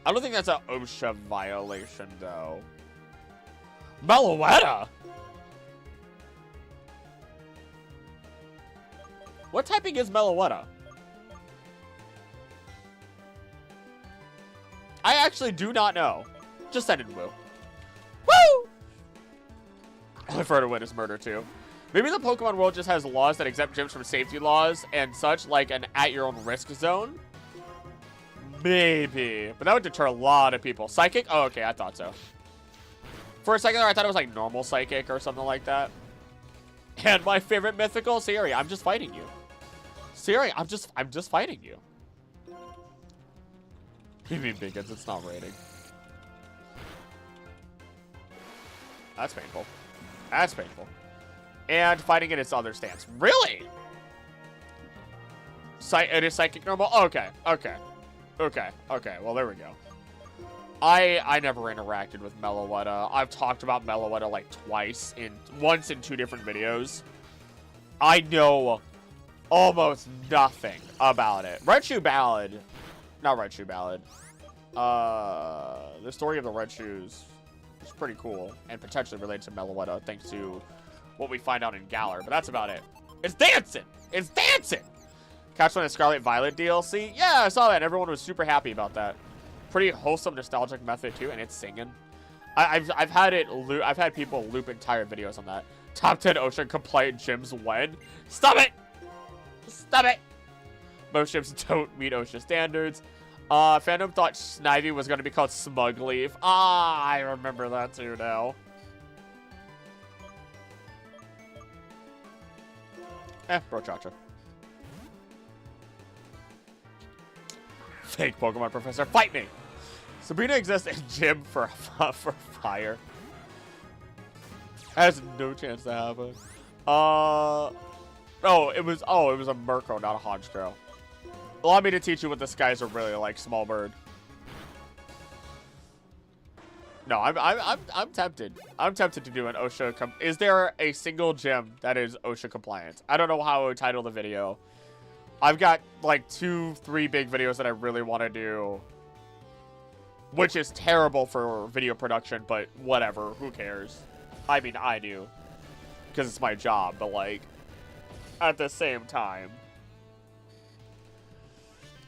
[SPEAKER 1] I don't think that's an OSHA violation, though. Meloetta? What typing is Meloetta? I actually do not know. Just send it in Woo. Woo! I prefer to witness murder, too. Maybe the Pokemon world just has laws that exempt gyms from safety laws and such, like an at-your-own-risk zone. Maybe. But that would deter a lot of people. Psychic? Oh, okay, I thought so. For a second there, I thought it was like normal Psychic or something like that. And my favorite mythical, Siri, I'm just fighting you. Siri, I'm just fighting you. You mean Biggins, it's not rating. That's painful. That's painful. And fighting in its other stance. Really? It is Psychic normal? Okay, okay. Okay, okay, well there we go. I never interacted with Meloetta. I've talked about Meloetta like once in 2 different videos. I know almost nothing about it. Red Shoe Ballad. Not Red Shoe Ballad. The story of the Red Shoes is pretty cool and potentially related to Meloetta thanks to what we find out in Galar, but that's about it. It's dancing! It's dancing! Catch one of Scarlet Violet DLC? Yeah, I saw that. Everyone was super happy about that. Pretty wholesome, nostalgic method too, and it's singing. I've had people loop entire videos on that. Top 10 OSHA compliant gyms when? Stop it! Stop it! Most gyms don't meet OSHA standards. Fandom thought Snivy was gonna be called Smugleaf. Ah, I remember that too now. Brochacha. Fake Pokemon Professor, fight me! Sabrina exists in gym for fire. Has no chance to happen. It was a Murkrow, not a Honchkrow. Allow me to teach you what the skies are really like, small bird. No, I'm tempted. I'm tempted to do an OSHA. Is there a single gym that is OSHA compliant? I don't know how I would title the video. I've got like 2-3 big videos that I really want to do, which is terrible for video production, but whatever. Who cares? I mean, I do, because it's my job. But like, at the same time,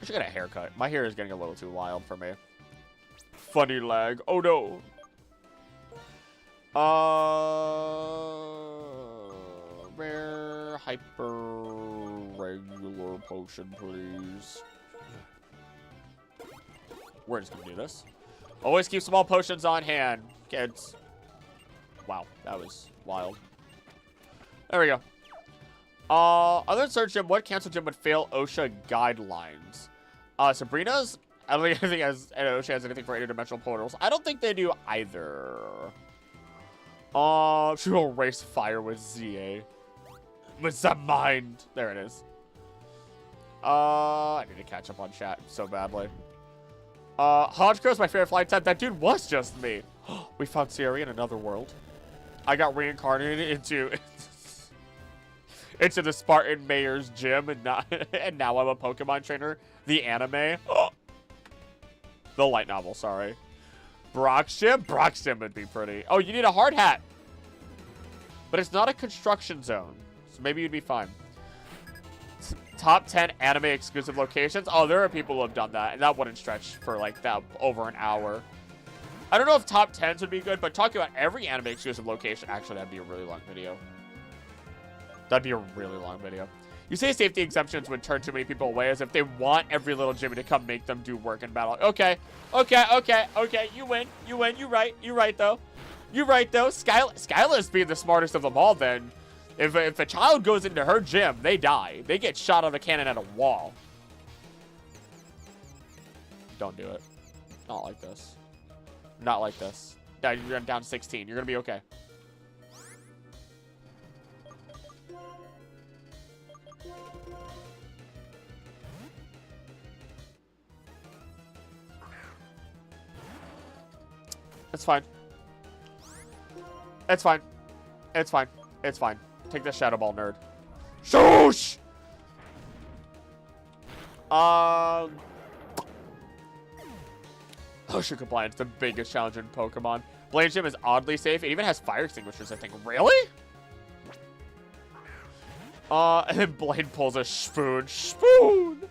[SPEAKER 1] I should get a haircut. My hair is getting a little too wild for me. Funny lag. Oh no. Rare hyper regular potion, please. We're just gonna do this. Always keep small potions on hand, kids. Wow, that was wild. There we go. Other than Search Gym, what cancel gym would fail OSHA guidelines? Sabrina's. I don't think anything OSHA has anything for interdimensional portals. I don't think they do either. She will race fire with ZA. With some mind. There it is. I need to catch up on chat so badly. Honchkrow is my favorite flying type. That dude was just me. We found Siri in another world. I got reincarnated into the Spartan Mayor's gym, and now I'm a Pokemon trainer. The anime. The light novel, sorry. Brock's gym? Brock's gym would be pretty. Oh, you need a hard hat. But it's not a construction zone, so maybe you'd be fine. Top 10 anime exclusive locations? Oh, there are people who have done that, and that wouldn't stretch for like that over an hour. I don't know if top 10s would be good, but talking about every anime exclusive location, actually, that'd be a really long video. That'd be a really long video. You say safety exemptions would turn too many people away, as if they want every little Jimmy to come make them do work in battle. Okay. You win. You're right. You're right, though. Skyla's being the smartest of them all, then. If a child goes into her gym, they die. They get shot out of a cannon at a wall. Don't do it. Not like this. Not like this. You're down 16. You're going to be okay. It's fine. It's fine. It's fine. It's fine. Take the Shadow Ball, nerd. Shoosh! OSHA compliance, the biggest challenge in Pokemon. Blade's gym is oddly safe. It even has fire extinguishers, I think. Really? And then Blade pulls a spoon. Spoon!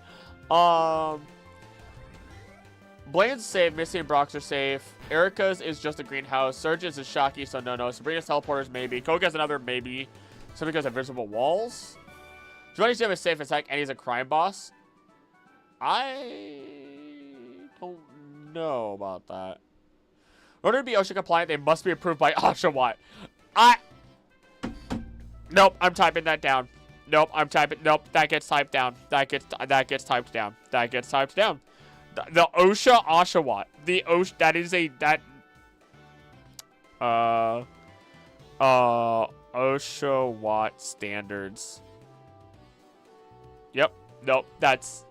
[SPEAKER 1] Blaine's safe. Misty and Brock's are safe. Erica's is just a greenhouse. Surge's is shocky, so no. Sabrina's teleporters, maybe. Koga's another maybe. Simply because of visible walls. Giovanni's gym is safe as heck, and he's a crime boss. I don't know about that. In order to be OSHA compliant, they must be approved by Oshawott. Nope, I'm typing that down. Nope, that gets typed down. That gets typed down. That gets typed down. The OSHA Oshawott. The OSHA, that is a, Oshawott standards. Yep. Nope. That's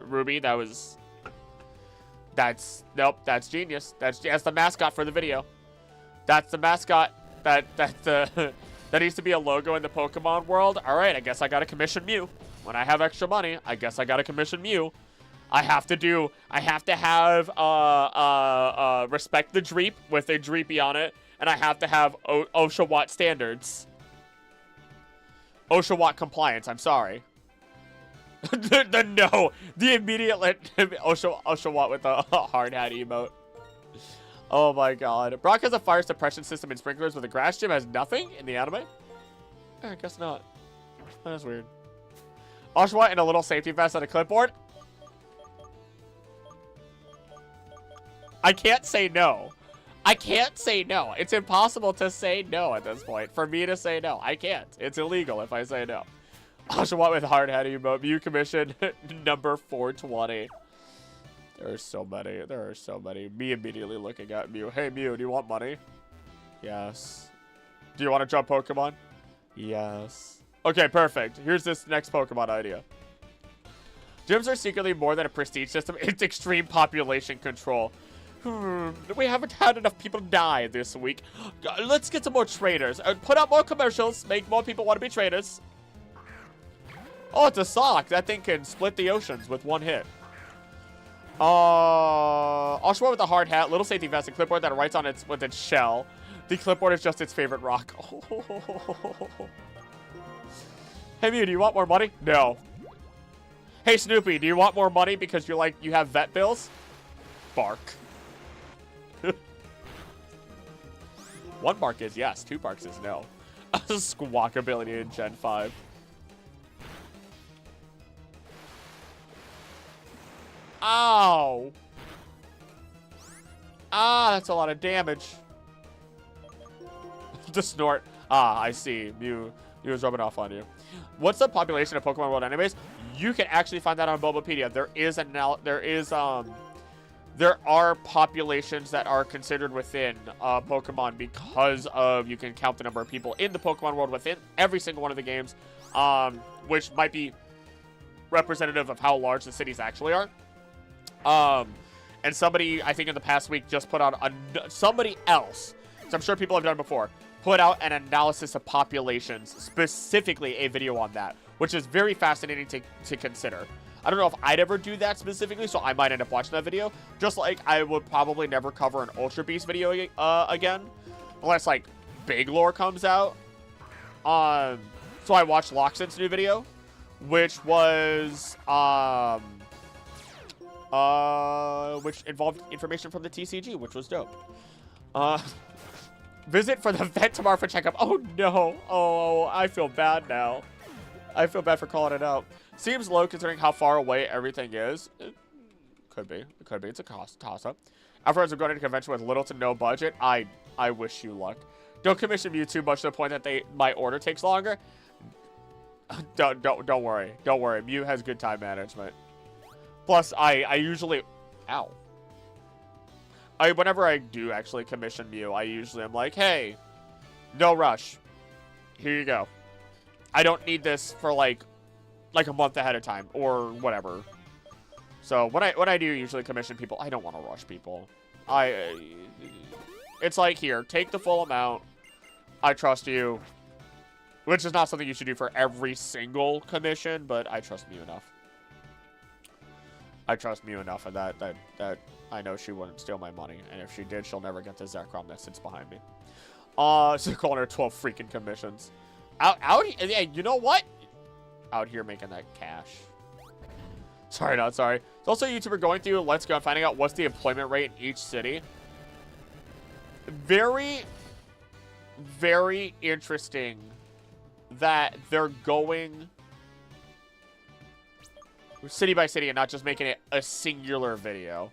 [SPEAKER 1] Ruby. Nope. That's genius. That's the mascot for the video. That's the mascot. That needs to be a logo in the Pokemon world. All right. I guess I gotta commission Mew. When I have extra money, I guess I gotta commission Mew. I have to have Respect the Dreep with a Dreepy on it, and I have to have Oshawott standards. Oshawott compliance, I'm sorry. The immediate Oshawott with a hard hat emote. Oh my god. Brock has a fire suppression system and sprinklers, but the grass gym has nothing in the anime? I guess not. That's weird. Oshawott in a little safety vest on a clipboard? I can't say no. I can't say no. It's impossible to say no at this point. For me to say no. I can't. It's illegal if I say no. Oshawott with hard hat emote. Mew commission number 420. There are so many. Me immediately looking at Mew. Hey, Mew, do you want money? Yes. Do you want to jump Pokemon? Yes. Okay, perfect. Here's this next Pokemon idea. Gyms are secretly more than a prestige system. It's extreme population control. We haven't had enough people die this week. Let's get some more trainers. Put out more commercials. Make more people want to be trainers. Oh, it's a sock. That thing can split the oceans with one hit. Oshawott with a hard hat, little safety vest, and clipboard that writes on its with its shell. The clipboard is just its favorite rock. Hey Mew, do you want more money? No. Hey Snoopy, do you want more money because you have vet bills? Bark. 1 bark is yes, 2 barks is no. Squawk ability in Gen 5. Ow! Ah, that's a lot of damage. The snort. Ah, I see. Mew is rubbing off on you. What's the population of Pokemon World anyways? You can actually find that on Bulbapedia. There are populations that are considered within Pokemon because of you can count the number of people in the Pokemon world within every single one of the games, which might be representative of how large the cities actually are. And somebody, I think in the past week, just put out somebody else, so I'm sure people have done it before, put out an analysis of populations, specifically a video on that, which is very fascinating to consider. I don't know if I'd ever do that specifically, so I might end up watching that video. Just like I would probably never cover an Ultra Beast video again, unless like Big Lore comes out. So I watched Loxen's new video, which was which involved information from the TCG, which was dope. Visit for the vet tomorrow for checkup. Oh no! Oh, I feel bad now. I feel bad for calling it out. Seems low considering how far away everything is. It could be. It could be. It's a toss-up. Afterwards, we're going to a convention with little to no budget. I wish you luck. Don't commission Mew too much to the point that my order takes longer. Don't worry. Don't worry. Mew has good time management. Plus, I usually... Ow. Whenever I do actually commission Mew, I usually am like, hey, no rush. Here you go. I don't need this for like a month ahead of time or whatever. So when I do usually commission people, I don't want to rush people. It's like, here, take the full amount. I trust you. Which is not something you should do for every single commission, but I trust Mew enough. I trust Mew enough of that I know she wouldn't steal my money. And if she did, she'll never get the Zekrom that sits behind me. So calling her 12 freaking commissions. Out yeah, you know what? Out here making that cash. Sorry, not sorry. It's also a YouTuber going through Let's Go and finding out what's the employment rate in each city. Very, very interesting that they're going city by city and not just making it a singular video.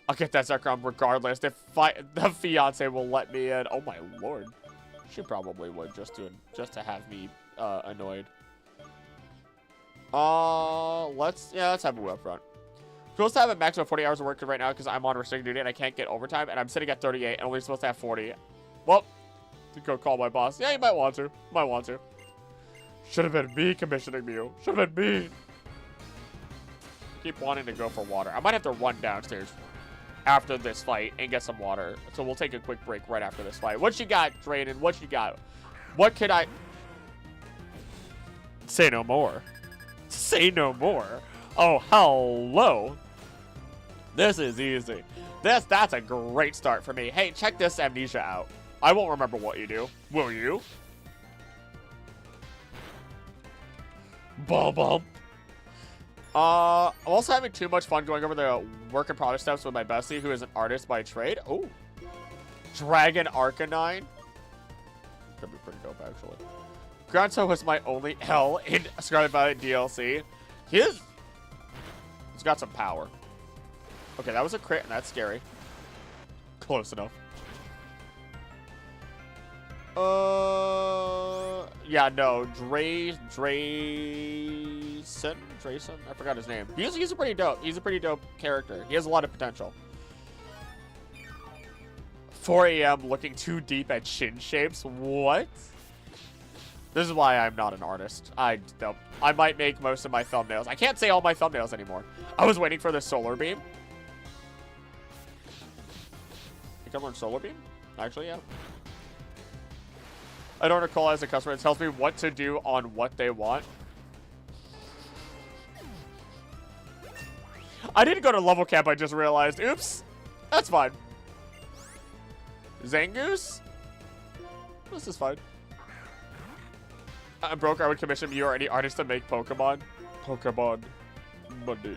[SPEAKER 1] I'll get that Zekrom regardless. If the fiance will let me in. Oh my lord. She probably would just to have me annoyed. Let's have a web front. Supposed to have a maximum of 40 hours of work right now because I'm on restricted duty and I can't get overtime and I'm sitting at 38 and only supposed to have 40. Well, to go call my boss. Yeah, you might want to. Might want to. Should have been me commissioning Mew. Should have been me. Keep wanting to go for water. I might have to run downstairs after this fight and get some water. So we'll take a quick break right after this fight. What you got, Drayden? What you got? What could I... Say no more. Say no more. Oh, hello. This is easy. That's a great start for me. Hey, check this amnesia out. I won't remember what you do. Will you? Bum bum. I'm also having too much fun going over the work in progress steps with my bestie, who is an artist by trade. Oh, Dragon Arcanine. Could be pretty dope, actually. Granzo was my only L in Scarlet Violet DLC. He's got some power. Okay, that was a crit, and that's scary. Close enough. Yeah, no, Drayson? I forgot his name. He's a pretty dope. He's a pretty dope character. He has a lot of potential. 4 a.m. looking too deep at chin shapes. What? This is why I'm not an artist. I might make most of my thumbnails. I can't say all my thumbnails anymore. I was waiting for the solar beam. You can learn solar beam? Actually, yeah. I don't recall as a customer. It tells me what to do on what they want. I didn't go to level cap, I just realized. Oops. That's fine. Zangoose? This is fine. I'm broke. I would commission you or any artist to make Pokemon. Pokemon Monday.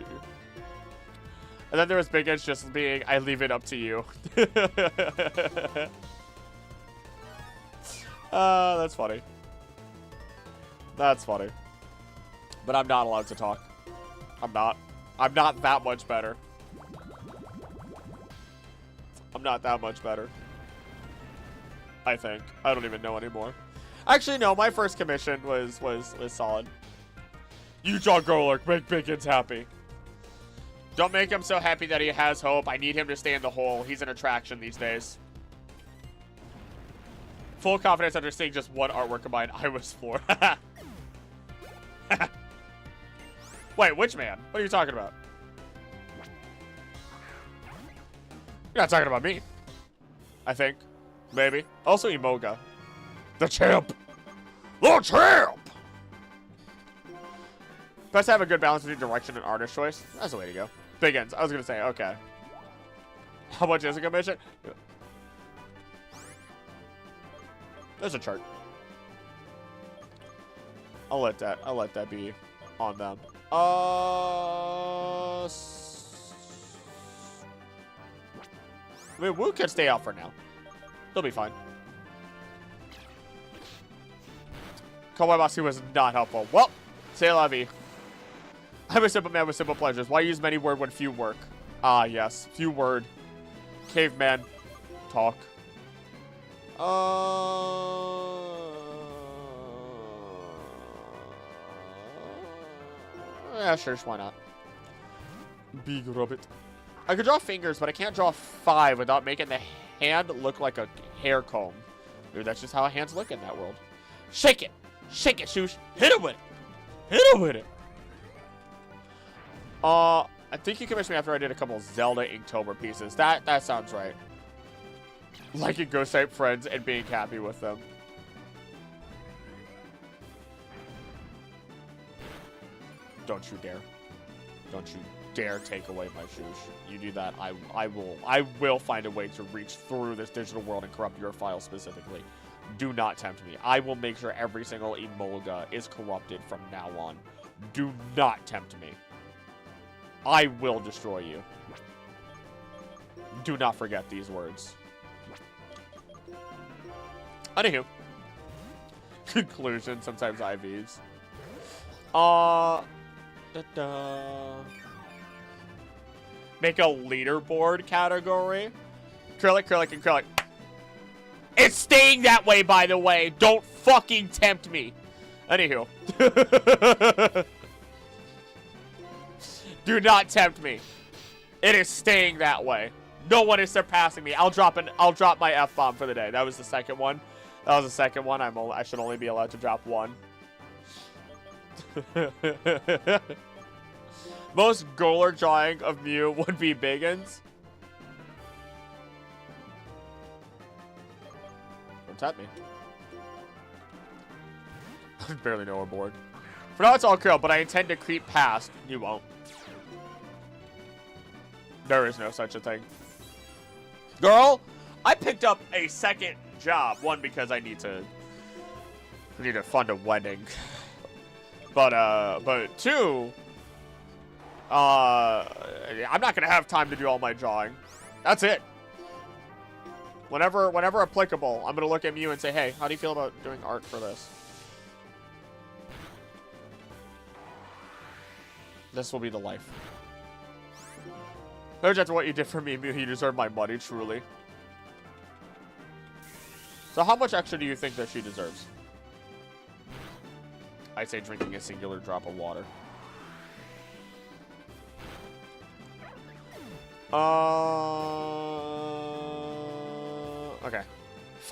[SPEAKER 1] And then there was Big Edge just being, I leave it up to you. That's funny. That's funny. But I'm not allowed to talk. I'm not. I'm not that much better. I'm not that much better. I think. I don't even know anymore. Actually, no. My first commission was solid. Utah Golurk, make Biggins happy. Don't make him so happy that he has hope. I need him to stay in the hole. He's an attraction these days. Full confidence after seeing just one artwork of mine. I was floored. Wait, which man? What are you talking about? You're not talking about me. I think. Maybe. Also Emoga. The champ. The champ! Best to have a good balance between direction and artist choice. That's the way to go. Big ends. I was going to say, okay. How much is a commission? There's a chart. I'll let that be on them. I mean, Wu can stay out for now. He'll be fine. Cowboy Bossy was not helpful. Well, say la vie. I'm a simple man with simple pleasures. Why use many word when few work? Ah, yes. Few word. Caveman. Talk. Yeah, sure. Why not? Big rabbit. I could draw fingers, but I can't draw 5 without making the hand look like a hair comb. Dude, that's just how hands look in that world. Shake it. Shake it, Shoosh. Hit it with it. Hit it with it. I think you commissioned me after I did a couple Zelda Inktober pieces. That sounds right. Liking ghost type friends and being happy with them. Don't you dare. Don't you dare take away my shoes. You do that, I will find a way to reach through this digital world and corrupt your file specifically. Do not tempt me. I will make sure every single Emolga is corrupted from now on. Do not tempt me. I will destroy you. Do not forget these words. Anywho. Conclusion, sometimes IVs. Make a leaderboard category. Acrylic, and acrylic. It's staying that way, by the way. Don't fucking tempt me. Anywho. Do not tempt me. It is staying that way. No one is surpassing me. I'll drop my F-bomb for the day. That was the second one. That was the second one. I should only be allowed to drop one. Most Golurk drawing of Mew would be Biggins. Don't tap me. I barely know we're bored. For now, it's all Krill, but I intend to creep past. You won't. There is no such a thing. Girl, I picked up a second job. One, because I need to fund a wedding. But two, I'm not gonna have time to do all my drawing. That's it. Whenever applicable, I'm gonna look at you and say, hey, how do you feel about doing art for this? This will be the life. After what you did for me, you deserve my money, truly. So how much extra do you think that she deserves? I say drinking a singular drop of water.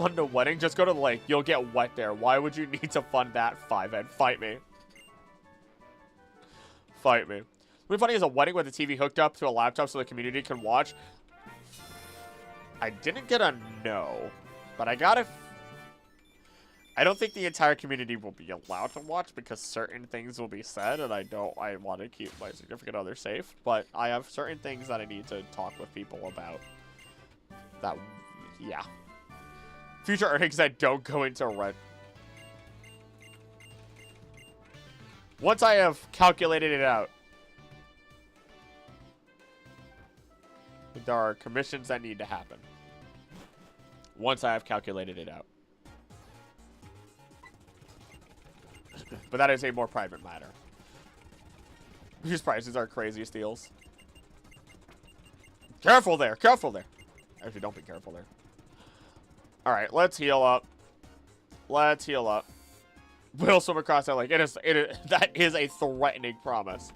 [SPEAKER 1] fund a wedding? Just go to the lake. You'll get wet there. Why would you need to fund that, 5Ed? Fight me. Fight me. What'd be funny is a wedding with a TV hooked up to a laptop so the community can watch. I didn't get a no, but I got a... I don't think the entire community will be allowed to watch because certain things will be said, and I want to keep my significant other safe, but I have certain things that I need to talk with people about. That, yeah. Future earnings that don't go into rent. Once I have calculated it out, there are commissions that need to happen. Once I have calculated it out. But that is a more private matter. These prices are crazy steals. Careful there, careful there. Actually, don't be careful there. Alright, let's heal up. Let's heal up. We'll swim across that lake. That is a threatening promise.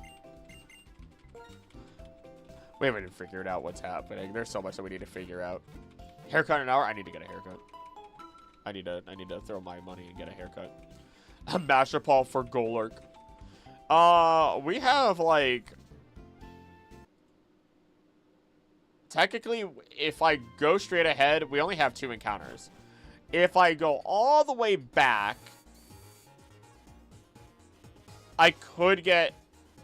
[SPEAKER 1] We haven't even figured out what's happening. There's so much that we need to figure out. Haircut in an hour? I need to get a haircut. I need to throw my money and get a haircut. A master ball for Golurk. We have like... Technically, if I go straight ahead, we only have 2 encounters. If I go all the way back, I could get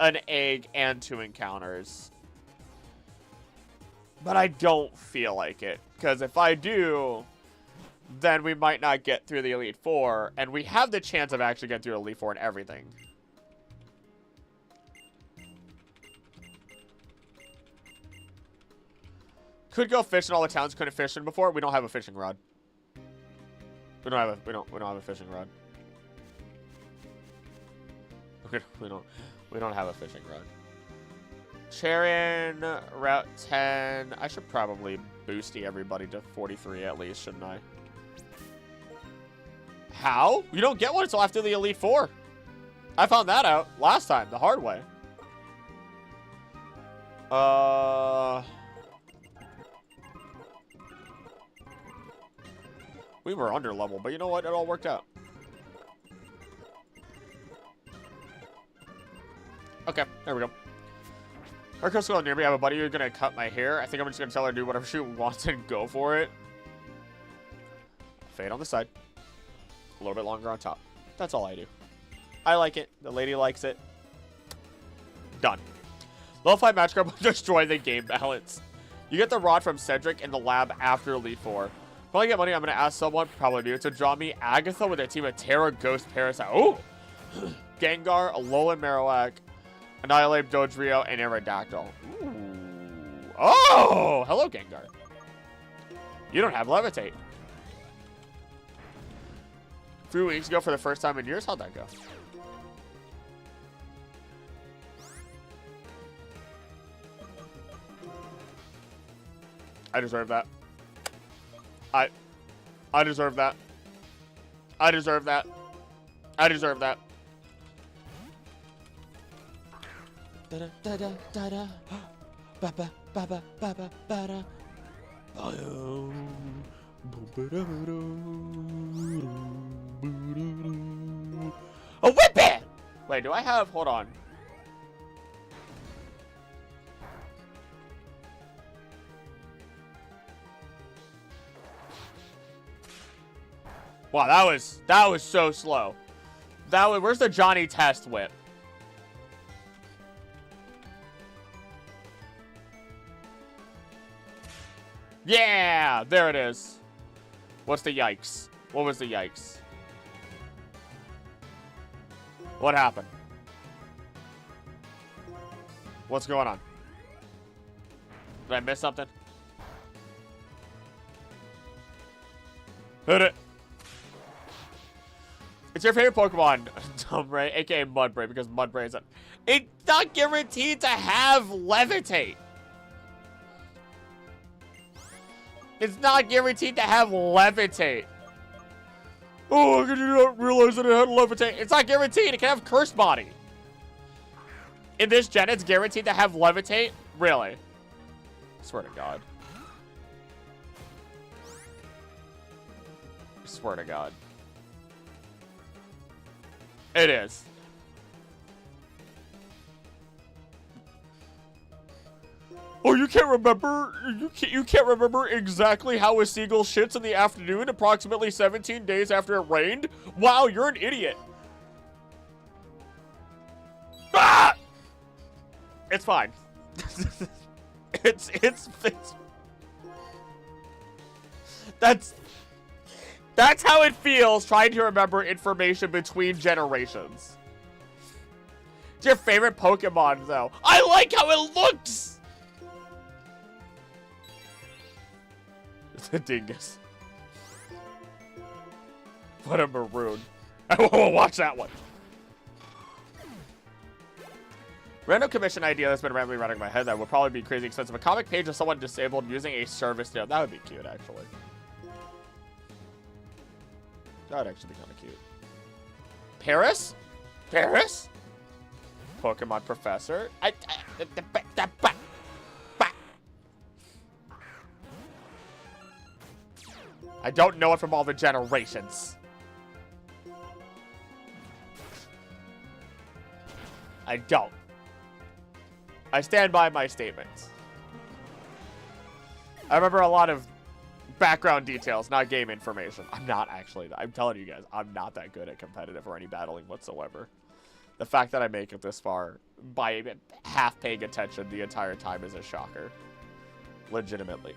[SPEAKER 1] an egg and 2 encounters. But I don't feel like it. Because if I do, then we might not get through the Elite Four. And we have the chance of actually getting through Elite Four and everything. Could go fishing. All the towns couldn't fish in before. We don't have a fishing rod. We don't have a fishing rod. We don't have a fishing rod. Charon, Route 10. I should probably boosty everybody to 43 at least, shouldn't I? How? You don't get one until after the Elite Four. I found that out last time, the hard way. We were under level, but you know what? It all worked out. Okay, there we go. Our girl's going near me. I have a buddy who's going to cut my hair. I think I'm just going to tell her to do whatever she wants and go for it. Fade on the side. A little bit longer on top. That's all I do. I like it. The lady likes it. Done. Level 5 match card will destroy the game balance. You get the rod from Cedric in the lab after Elite 4. If I get money, I'm going to ask someone, probably you, to draw me Agatha with a team of Terra, Ghost, Parasite. Oh! Gengar, Alolan Marowak, Annihilate, Dodrio, and Aerodactyl. Ooh. Oh! Hello, Gengar. You don't have Levitate. A few weeks ago for the first time in years. How'd that go? I deserve that. I deserve that. I deserve that. I deserve that. Da da da da da. Ba ba ba ba ba ba ba da. A whip it! Wait, do I have? Hold on. Wow, that was so slow. Where's the Johnny Test whip? Yeah, there it is. What's the yikes? What was the yikes? What happened? What's going on? Did I miss something? Hit it. It's your favorite Pokemon, Dumbray, aka Mudbray, because Mudbray is it's not guaranteed to have Levitate. It's not guaranteed to have Levitate. Oh, did you not realize that it had Levitate? It's not guaranteed. It can have Curse Body. In this gen, it's guaranteed to have Levitate? Really? I swear to God. Swear to God. It is. Oh, you can't remember? You can't remember exactly how a seagull shits in the afternoon, approximately 17 days after it rained? Wow, you're an idiot. Ah! It's fine. It's that's how it feels trying to remember information between generations. It's your favorite Pokemon, though. I like how it looks. It's a dingus. What a maroon. I won't watch that one. Random commission idea that's been randomly running in my head that would probably be crazy expensive. A comic page of someone disabled using a service note. That would be cute, actually. That would actually be kind of cute. Paris? Paris? Pokemon Professor? I don't know it from all the generations. I don't. I stand by my statements. I remember a lot of background details, not game information. I'm not actually. I'm telling you guys, I'm not that good at competitive or any battling whatsoever. The fact that I make it this far by half paying attention the entire time is a shocker. Legitimately.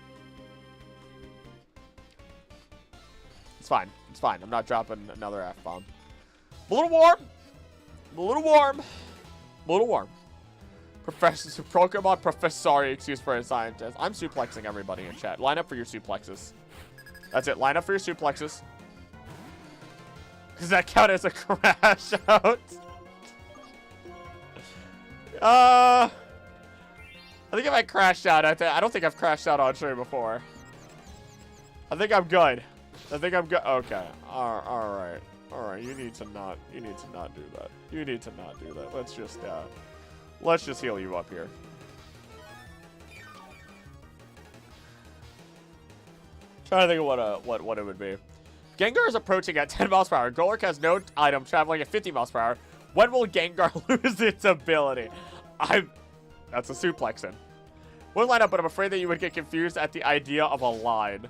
[SPEAKER 1] It's fine. It's fine. I'm not dropping another F-bomb. A little warm. A little warm. A little warm. Professor, Pokemon Professor, sorry, excuse for a scientist. I'm suplexing everybody in chat. Line up for your suplexes. That's it. Line up for your suplexes. Does that count as a crash out? I think if I crashed out, I don't think I've crashed out on stream before. I think I'm good. I think I'm good. Okay. All right. You need to not do that. You need to not do that. Let's just heal you up here. Trying to think of what it would be. Gengar is approaching at 10 miles per hour. Golurk has no item traveling at 50 miles per hour. When will Gengar lose its ability? That's a suplexing. Would line up, but I'm afraid that you would get confused at the idea of a line.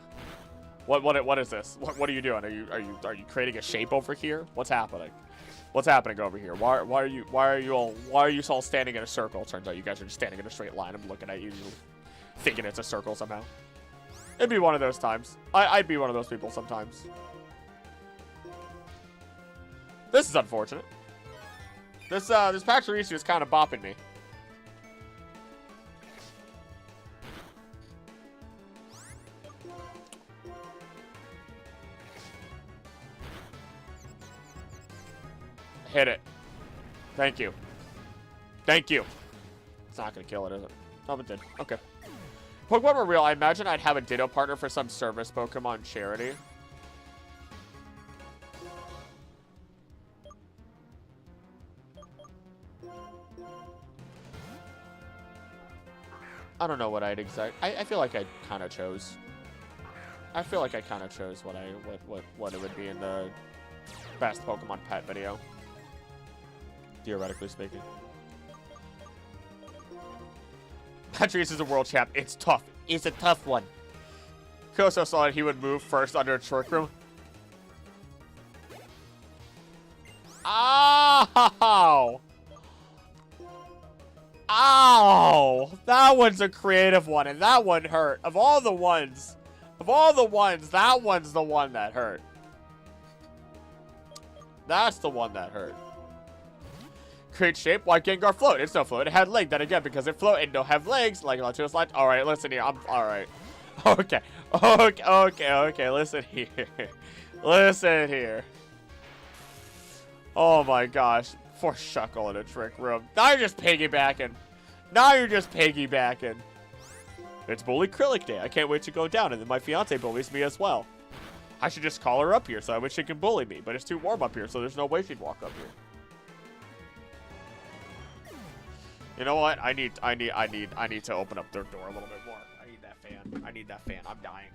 [SPEAKER 1] What is this? What are you doing? Are you creating a shape over here? What's happening? What's happening over here? Why are you all standing in a circle? Turns out you guys are just standing in a straight line. I'm looking at you, thinking it's a circle somehow. It'd be one of those times. I'd be one of those people sometimes. This is unfortunate. This Pachirisu is kind of bopping me. Hit it. Thank you. Thank you. It's not gonna kill it, is it? Oh, it did. Okay. Pokemon were real. I imagine I'd have a Ditto partner for some service Pokemon charity. I don't know what I'd exact. I feel like I kind of chose. I feel like I kind of chose what it would be in the best Pokemon pet video. Theoretically speaking. Patrice is a world champ. It's tough. It's a tough one. Koso saw that he would move first under a Trick Room. Ow! Ow! That one's a creative one, and that one hurt. Of all the ones, that one's the one that hurt. That's the one that hurt. Create shape. Why Gengar float? It's no float. It had leg. Then again, because it float, it don't have legs. Like Latios slide. All right, listen here. I'm all right. Okay. Listen here. Listen here. Oh my gosh. For Shuckle in a Trick Room. Now you're just piggybacking. It's Bully Acrylic Day. I can't wait to go down, and then my fiance bullies me as well. I should just call her up here so I wish she can bully me, but it's too warm up here, so there's no way she'd walk up here. You know what? I need to open up their door a little bit more. I need that fan. I'm dying.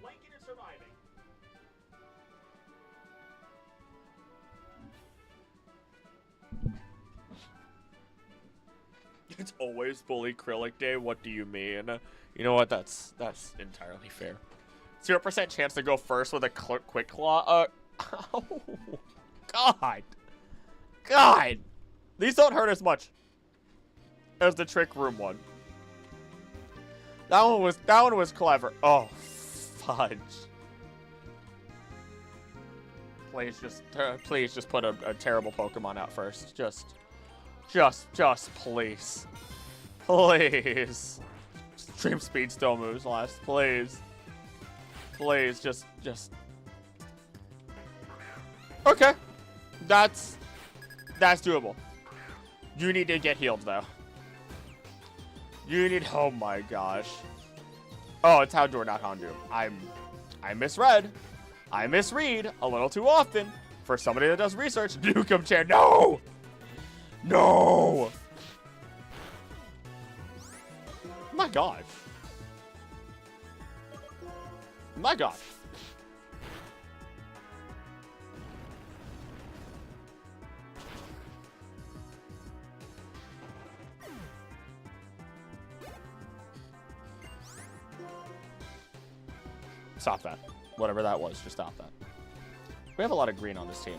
[SPEAKER 1] flanking and surviving. It's always fully acrylic day. What do you mean? You know what? That's entirely fair. 0% chance to go first with a quick claw. Oh, God. God. These don't hurt as much as the trick room one. That one was clever. Oh, fudge. Please just put a terrible Pokemon out first. Just please. Please. Stream speed still moves last. Please. Please, just. Okay. That's doable. You need to get healed, though. You need, oh my gosh. Oh, it's Houndour, not Houndour. I misread. I misread a little too often for somebody that does research. Newcomb chair, no! No! My gosh. My gosh. Stop that. Whatever that was, just stop that. We have a lot of green on this team.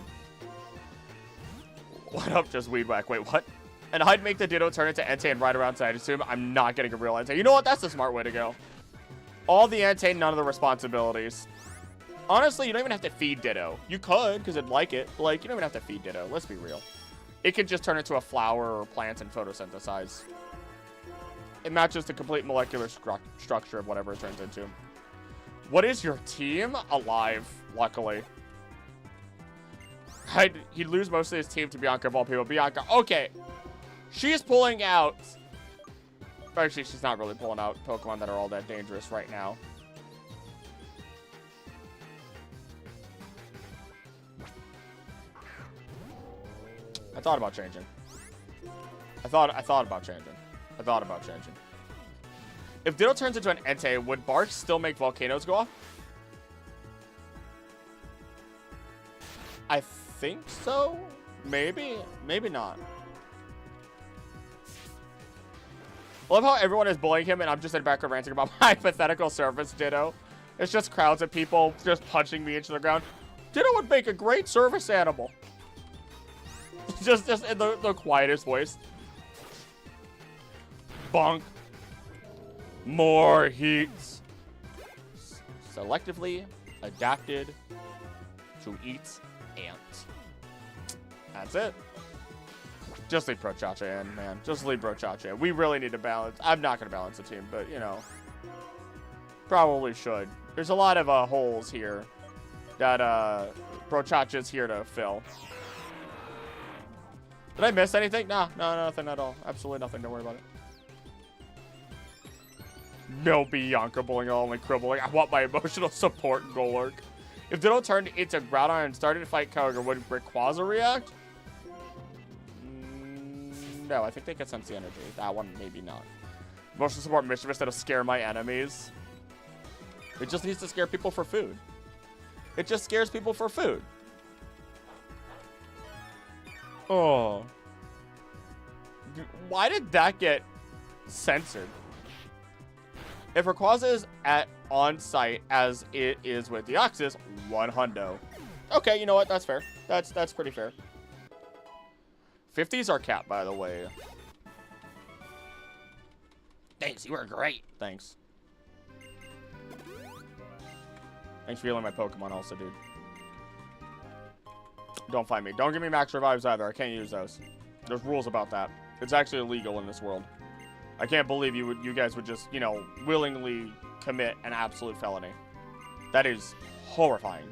[SPEAKER 1] What up, just weed whack? Wait, what? And I'd make the Ditto turn into Entei and ride around side. Assume I'm not getting a real Entei. You know what? That's the smart way to go. All the Entei, none of the responsibilities. Honestly, you don't even have to feed Ditto. You could, because it'd like it. But, like, you don't even have to feed Ditto. Let's be real. It could just turn into a flower or plant and photosynthesize. It matches the complete molecular structure of whatever it turns into. What is your team? Alive, luckily. He'd lose most of his team to Bianca of all people. Bianca, okay. She's pulling out. Actually, she's not really pulling out Pokemon that are all that dangerous right now. I thought about changing. I thought about changing. If Ditto turns into an Entei, would Bark still make volcanoes go off? I think so. Maybe. Maybe not. I love how everyone is bullying him and I'm just in the background ranting about my hypothetical service Ditto. It's just crowds of people just punching me into the ground. Ditto would make a great service animal. just in the quietest voice. Bonk. More heats. Selectively adapted to eat ants. That's it. Just leave Prochacha in, man. Just leave Prochacha in. We really need to balance. I'm not going to balance the team, but, you know. Probably should. There's a lot of holes here that Prochacha's here to fill. Did I miss anything? No, nothing at all. Absolutely nothing. Don't worry about it. No Bianca bullying, only cribbling. I want my emotional support, Golurk. If Ditto turned into Groudon and started to fight Kyogre, would Rayquaza react? No, I think they could sense the energy. That one, maybe not. Emotional support Mischievous that'll scare my enemies. It just needs to scare people for food. It just scares people for food. Oh. Why did that get censored? If Rayquaza is on site as it is with Deoxys, 100. Okay, you know what? That's fair. That's pretty fair. 50s are capped, by the way. Thanks, you were great. Thanks. Thanks for healing my Pokemon also, dude. Don't fight me. Don't give me max revives either. I can't use those. There's rules about that. It's actually illegal in this world. I can't believe you guys would just, you know, willingly commit an absolute felony. That is horrifying.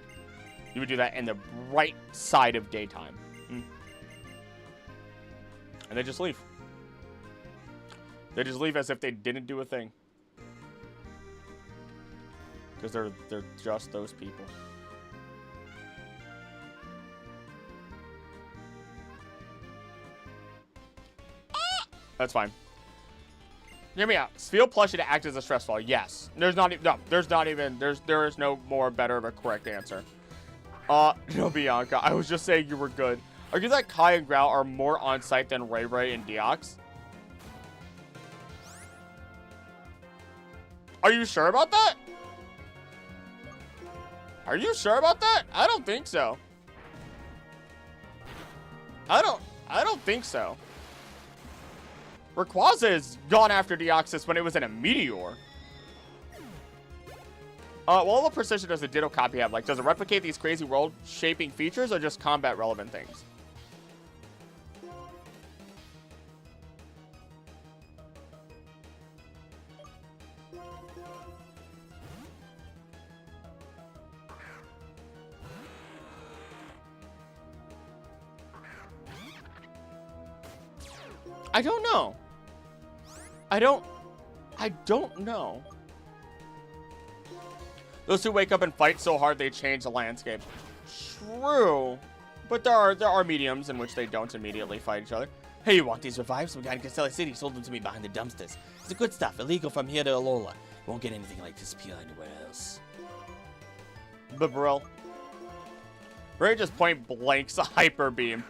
[SPEAKER 1] You would do that in the bright side of daytime. And they just leave. They just leave as if they didn't do a thing. Because they're just those people. That's fine. Hear me out. Sphere plushie to act as a stress ball. Yes. There is no more better of a correct answer. No, Bianca. I was just saying you were good. Argue that Kai and Grau are more on site than Ray Ray and Deox. Are you sure about that? Are you sure about that? I don't think so. I don't think so. Rayquaza has gone after Deoxys when it was in a Meteor. Well, the precision does the Ditto copy have? Like, does it replicate these crazy world-shaping features or just combat-relevant things? I don't know. I don't know. Those who wake up and fight so hard they change the landscape. True. But there are mediums in which they don't immediately fight each other. Hey, you want these revives? Some guy in Castelli City sold them to me behind the dumpsters. It's the good stuff. Illegal from here to Alola. You won't get anything like this pure anywhere else. Bibril. Ray just point blanks a hyper beam.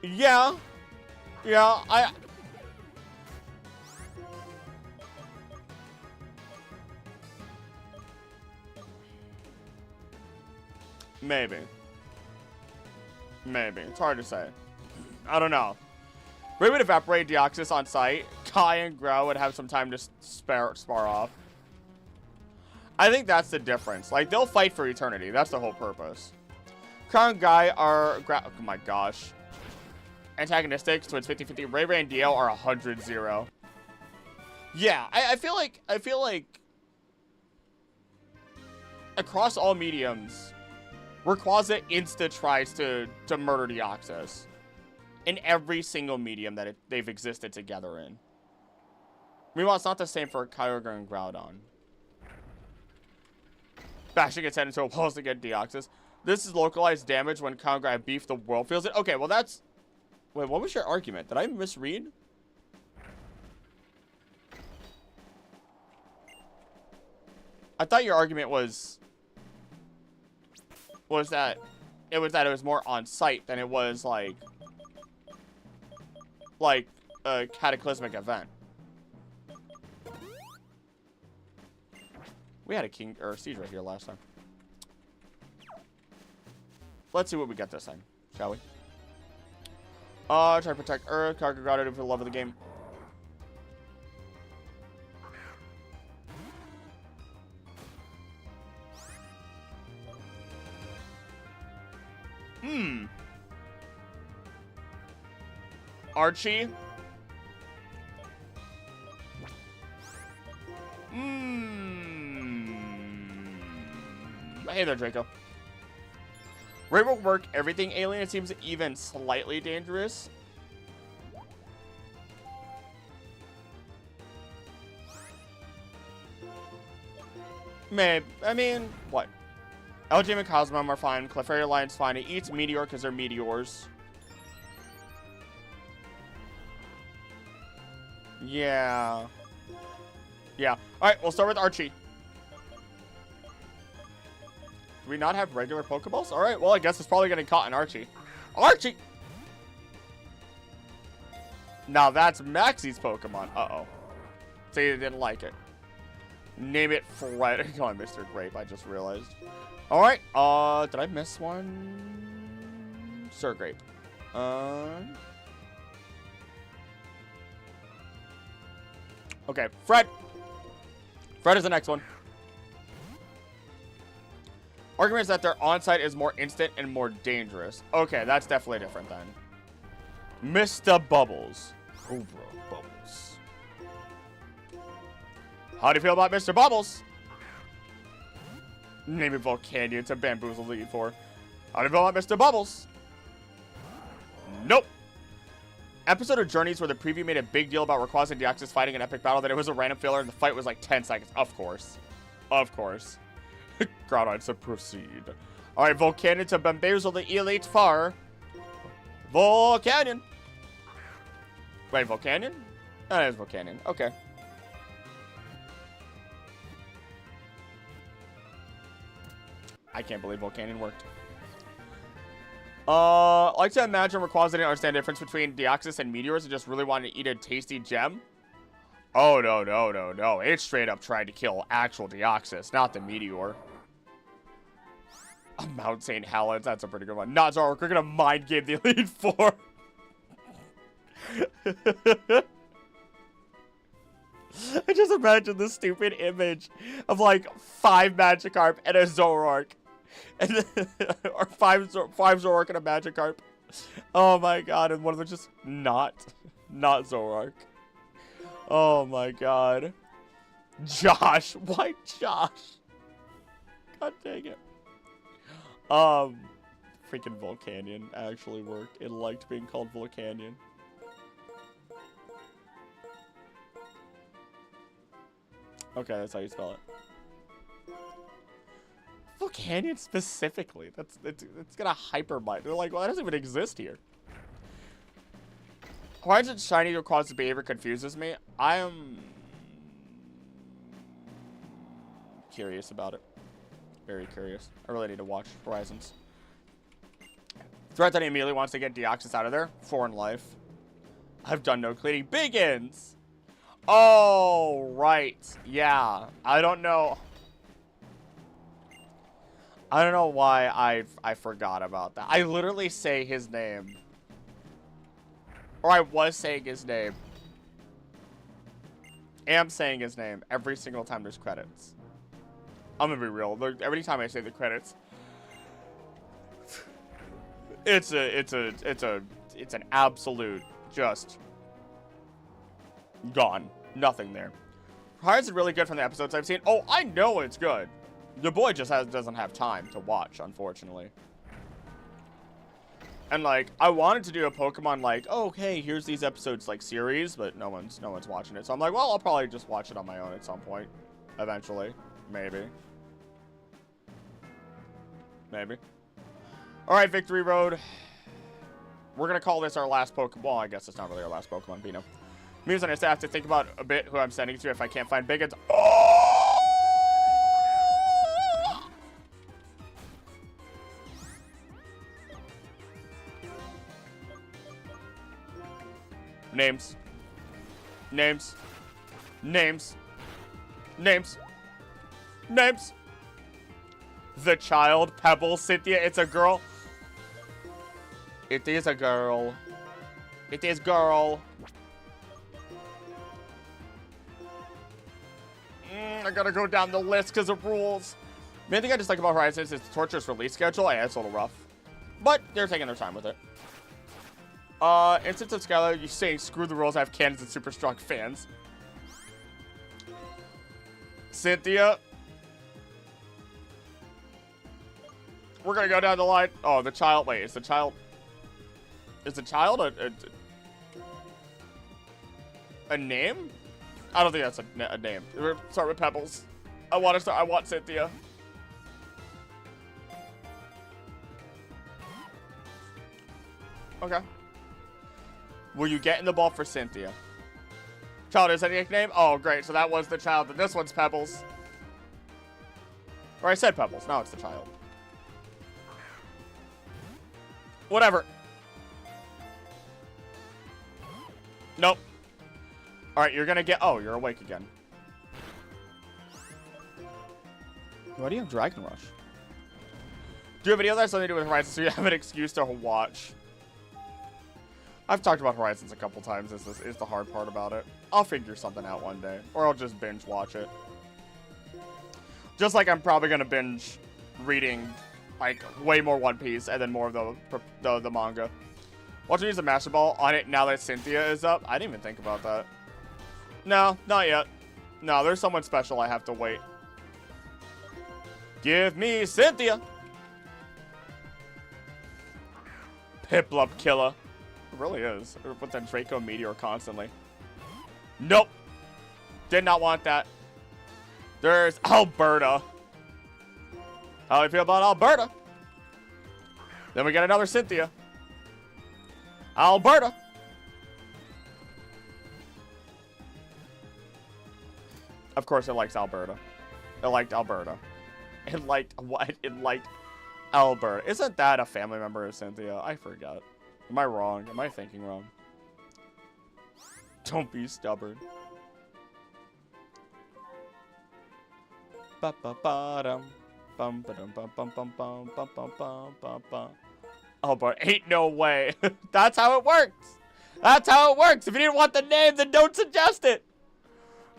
[SPEAKER 1] Yeah. Yeah, Maybe. It's hard to say. I don't know. Ray would evaporate Deoxys on site. Kai and Grau would have some time to spar off. I think that's the difference. Like, they'll fight for eternity. That's the whole purpose. Kai and Guy are... Oh my gosh. Antagonistic, so it's 50-50. Ray Ray and DL are 100-0. Yeah, I feel like across all mediums, Rayquaza insta tries to murder Deoxys in every single medium that they've existed together in. Meanwhile, it's not the same for Kyogre and Groudon. Bashing its head into a wall to get Deoxys. This is localized damage when Kyogre beef the world feels it. Okay, well that's... Wait, what was your argument? Did I misread? I thought your argument was that it was more on site than it was like a cataclysmic event. We had a King or a Seadra here last time. Let's see what we get this time, shall we? Try to protect Earth. Kyogre got it for the love of the game. Archie. Hey there, Draco. Ray will work everything alien. It seems even slightly dangerous. Maybe. I mean, what? LGM and Cosmom are fine. Clefairy Lion's fine. It eats Meteor because they're meteors. Yeah. Yeah. Alright, we'll start with Archie. Do we not have regular Pokeballs? Alright, well, I guess it's probably getting caught in Archie. Archie! Now that's Maxie's Pokemon. Uh-oh. Say they didn't like it. Name it Fred. Come on, Mr. Grape, I just realized. Alright, did I miss one? Sir Grape. Okay, Fred. Fred is the next one. Argument is that their on-site is more instant and more dangerous. Okay, that's definitely different then. Mr. Bubbles. Cobra Bubbles. How do you feel about Mr. Bubbles? Name it Volcanion to bamboozle the E4. How do you feel about Mr. Bubbles? Nope. Episode of Journeys where the preview made a big deal about Rayquaza and Deoxys fighting an epic battle, that it was a random filler and the fight was like 10 seconds. Of course. Of course. Groudon to proceed. Alright, Volcanion to bamboozle the Elite Four. Volcanion. Wait, Volcanion? That is Volcanion. Okay. I can't believe Volcanion worked. I like to imagine Rayquaza didn't understand the difference between Deoxys and Meteors and just really wanted to eat a tasty gem. Oh, no, no, no, no. It straight up tried to kill actual Deoxys, not the Meteor. Mount St. Helens, that's a pretty good one. Not Zoroark, we're gonna mind game the Elite Four. I just imagine this stupid image of like 5 Magikarp and a Zoroark. And or 5 Zoroark and a Magikarp. Oh my god, and one of them just not Zoroark. Oh my god. Josh, why Josh? God dang it. Freaking Volcanion actually worked. It liked being called Volcanion. Okay, that's how you spell it. Volcanion specifically. It's got a hyper bite. They're like, well, that doesn't even exist here. Why is it shiny Rayquaza's behavior confuses me? I am curious about it. Very curious. I really need to watch Horizons. Threat that he immediately wants to get Deoxys out of there. Foreign life. I've done no cleaning. Biggins! Oh, right. Yeah. I don't know. I don't know why I forgot about that. I literally say his name. Or I was saying his name. Am saying his name every single time there's credits. I'm gonna be real. Every time I say the credits, it's an absolute just gone. Nothing there. Horizon's really good from the episodes I've seen. Oh, I know it's good. The boy just doesn't have time to watch, unfortunately. And like, I wanted to do a Pokemon like, oh, okay, here's these episodes like series, but no one's watching it. So I'm like, well, I'll probably just watch it on my own at some point, eventually, maybe. Maybe. All right, Victory Road. We're gonna call this our last Pokemon. Well, I guess it's not really our last Pokemon, Pino. Means I just have to think about a bit who I'm sending to if I can't find Biggins. Oh! Names. Names. Names. Names. Names. The child, Pebbles, Cynthia, it's a girl. It is a girl. It is girl. I gotta go down the list because of rules. Main thing I just like about Horizon is its torturous release schedule. Yeah, it's a little rough. But they're taking their time with it. Instance of Skylar, you saying screw the rules, I have cannons and super strong fans. Cynthia. We're gonna go down the line. Oh, the child. Wait, is the child... Is the child a name? I don't think that's a name. We're start with Pebbles. I want Cynthia. Okay. Will you get in the ball for Cynthia? Child is a nickname? Oh, great. So that was the child. And this one's Pebbles. Or I said Pebbles. Now it's the child. Whatever. Nope. Alright, you're gonna get... Oh, you're awake again. Why do you have Dragon Rush? Do a video that has something to do with Horizon so you have an excuse to watch. I've talked about Horizons a couple times. This is the hard part about it. I'll figure something out one day. Or I'll just binge watch it. Just like I'm probably gonna binge reading like way more One Piece and then more of the manga. Want to use the Master Ball on it now that Cynthia is up? I didn't even think about that. No, not yet. No, there's someone special I have to wait. Give me Cynthia! Piplup killer. It really is. With the Draco Meteor constantly. Nope. Did not want that. There's Alberta. How do you feel about Alberta? Then we get another Cynthia. Alberta. Of course, it likes Alberta. It liked Alberta. It liked what? It liked Alberta. Isn't that a family member of Cynthia? I forgot. Am I wrong? Am I thinking wrong? Don't be stubborn. Alberta. Ain't no way. That's how it works. That's how it works. If you didn't want the name, then don't suggest it.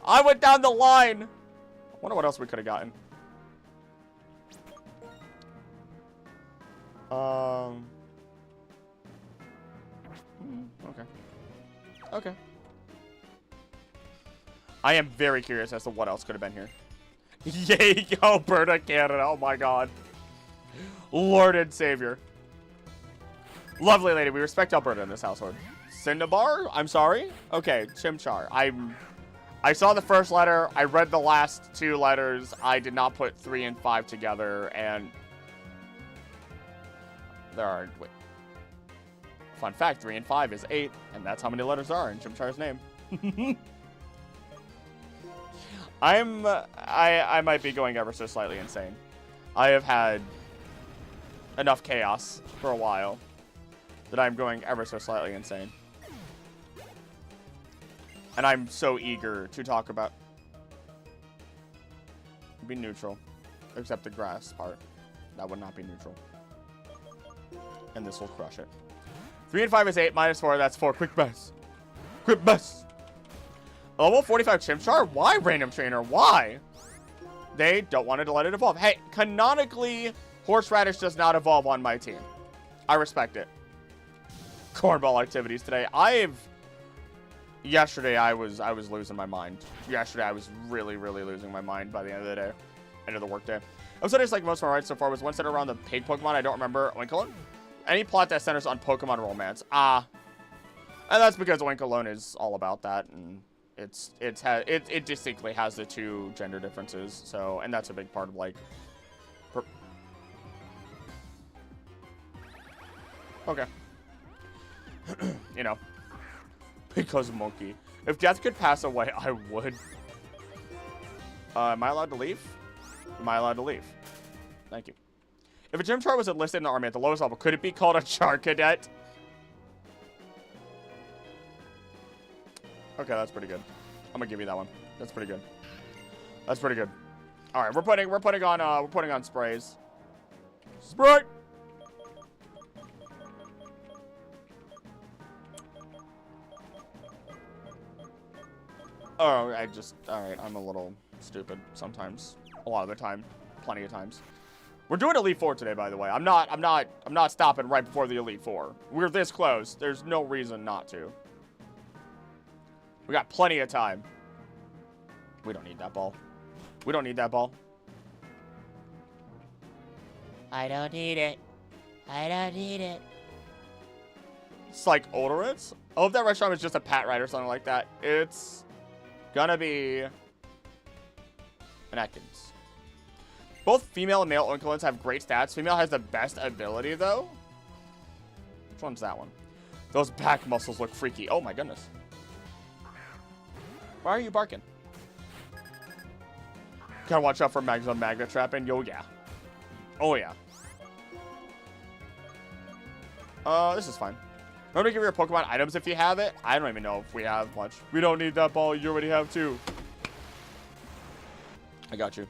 [SPEAKER 1] I went down the line. I wonder what else we could have gotten. Okay. Okay. I am very curious as to what else could have been here. Yay, Alberta, Canada. Oh my god. Lord and Savior. Lovely lady. We respect Alberta in this household. Cinnabar? I'm sorry? Okay, Chimchar. I saw the first letter. I read the last two letters. I did not put 3 and 5 together, and there are... Wait. Fun fact, 3 and 5 is 8, and that's how many letters are in Chimchar's name. I might be going ever so slightly insane. I have had enough chaos for a while that I'm going ever so slightly insane. And I'm so eager to talk about... Be neutral. Except the grass part. That would not be neutral. And this will crush it. 3 and 5 is 8, minus 4, that's 4. Quick best. Quick best. Level 45 Chimchar? Why, random trainer? Why? They don't want to let it evolve. Hey, canonically, Horseradish does not evolve on my team. I respect it. Cornball activities today. Yesterday, I was losing my mind. Yesterday, I was really, really losing my mind by the end of the day. End of the workday. I was just like most of my rides so far was one centered around the pig Pokemon. I don't remember. Winkalone? Any plot that centers on Pokemon romance. And that's because Winkalone is all about that, and it distinctly has the 2 gender differences. So, and that's a big part of like. Okay. You know, because monkey. If death could pass away, I would. Am I allowed to leave? Am I allowed to leave? Thank you. If a Chimchar was enlisted in the army at the lowest level, could it be called a Char Cadet? Okay, that's pretty good. I'm gonna give you that one. That's pretty good. That's pretty good. All right, we're putting on sprays. Spray. Oh, all right, I'm a little stupid sometimes. A lot of the time. Plenty of times. We're doing Elite 4 today, by the way. I'm not stopping right before the Elite 4. We're this close. There's no reason not to. We got plenty of time. We don't need that ball. We don't need that ball. I don't need it. I don't need it. It's like Odorous. I hope that restaurant is just a Pat Ride or something like that. It's gonna be an Atkins. Both female and male Oinkalins have great stats. Female has the best ability, though. Which one's that one? Those back muscles look freaky. Oh, my goodness. Why are you barking? Gotta watch out for Magna trapping. Yo, yeah. Oh, yeah. This is fine. Remember to give your Pokemon items if you have it? I don't even know if we have much. We don't need that ball. You already have 2. I got you.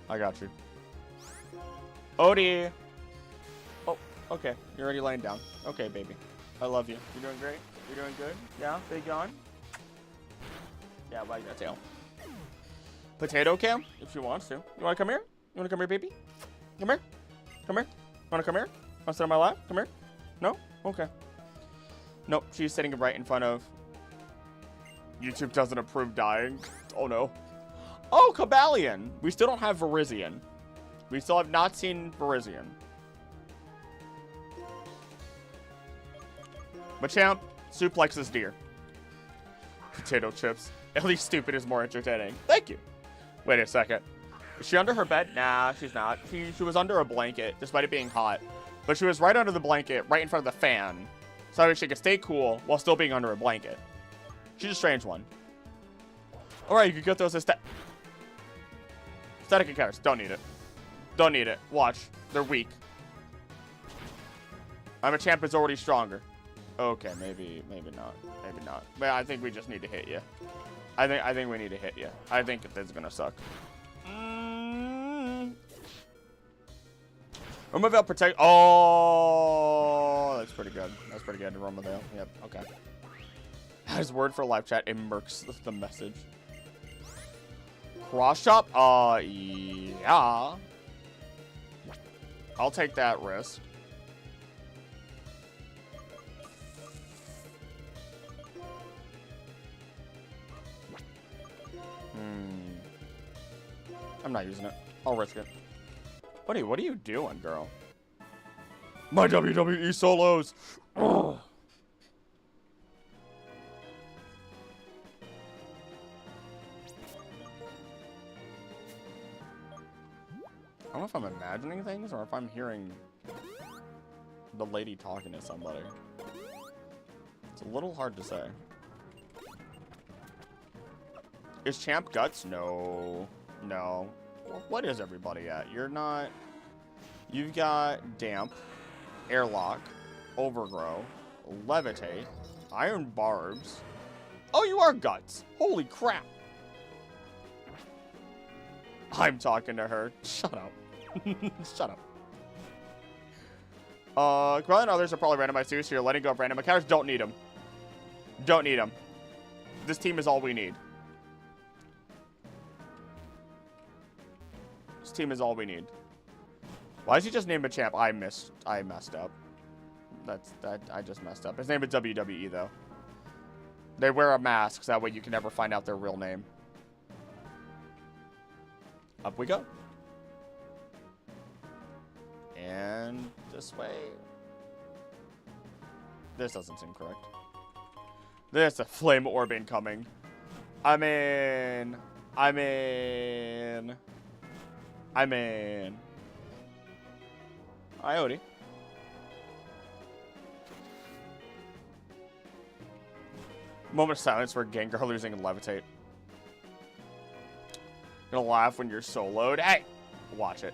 [SPEAKER 1] I got you. Odie. Oh, okay. You're already laying down. Okay, baby. I love you. You're doing great. You're doing good. Yeah, big yawn. Yeah, wag that tail. Potato Cam, if she wants to. You want to come here? You want to come here, baby? Come here. Come here. Want to come here? Want to sit on my lap? Come here. No? Okay. Nope, she's sitting right in front of. YouTube doesn't approve dying. Oh, no. Oh, Cabalion. We still don't have Virizion. We still have not seen Virizion. Machamp suplexes deer. Potato chips. At least stupid is more entertaining. Thank you. Wait a second. Is she under her bed? Nah, she's not. She was under a blanket, despite it being hot. But she was right under the blanket, right in front of the fan. So she could stay cool while still being under a blanket. She's a strange one. Alright, you can get those static encounters. Don't need it. Don't need it. Watch. They're weak. I'm a champ is already stronger. Okay, maybe not. Maybe not. But I think we just need to hit you. I think we need to hit you. I think this is gonna suck. Romavale protect. Oh, that's pretty good. That's pretty good. Romavale. Yep. Okay. His word for live chat. It murks the message. Cross chop. Yeah. I'll take that risk. I'm not using it. I'll risk it. Buddy, what are you doing, girl? My WWE solos! Ugh. I don't know if I'm imagining things or if I'm hearing the lady talking to somebody. It's a little hard to say. Is Champ Guts? No. No. What is everybody at? You're not... You've got Damp, Airlock, Overgrow, Levitate, Iron Barbs. Oh, you are Guts. Holy crap. I'm talking to her. Shut up. Shut up. Growling and others are probably randomized too, so you're letting go of random encounters. Don't need them. Don't need them. This team is all we need. This team is all we need. Why did you just name a champ? I messed up. I just messed up. His name is WWE though. They wear a mask, so that way you can never find out their real name. Up we go. And this way. This doesn't seem correct. There's a flame orb incoming. I'm in. Ioti. Moment of silence for Gengar losing and Levitate. Gonna laugh when you're soloed. Hey! Watch it.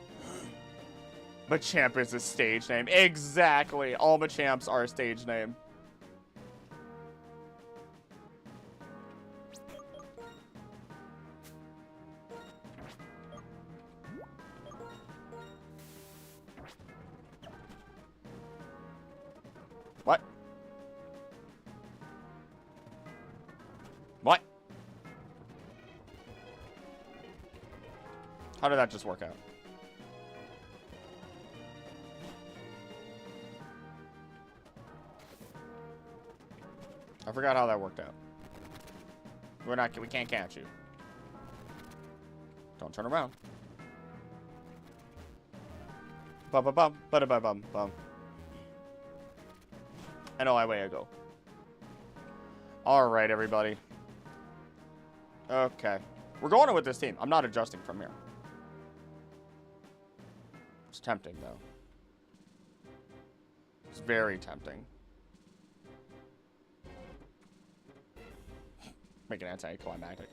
[SPEAKER 1] Machamp is a stage name. Exactly. All Machamps are a stage name. What? What? How did that just work out? I forgot how that worked out. We can't catch you. Don't turn around. Bum bum bum bum bum bum bum. I know away I go. Alright, everybody. Okay. We're going in with this team. I'm not adjusting from here. It's tempting, though. It's very tempting. Make it anticlimactic.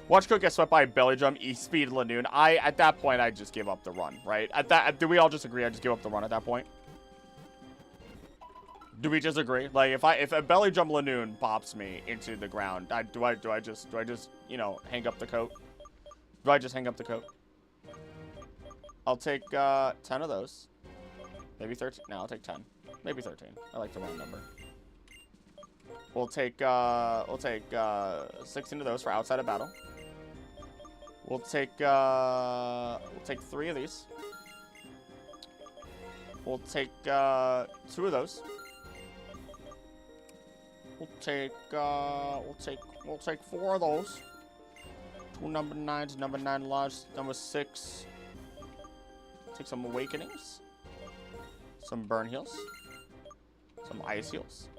[SPEAKER 1] Watch Cook get swept by Belly Drum, E-Speed, Lanoon. At that point, I just give up the run, right? Do we all just agree I just give up the run at that point? Do we just agree? Like, if a Belly Drum Lanoon pops me into the ground, do I just, you know, hang up the coat? Do I just hang up the coat? I'll take 10 of those. Maybe 13. No, I'll take 10. Maybe 13. I like the round number. We'll take 16 of those for outside of battle. We'll take 3 of these. We'll take 2 of those. We'll take 4 of those. 2 number 9s, number 9 large, number 6. Take some awakenings. Some burn heals. Some ice heals.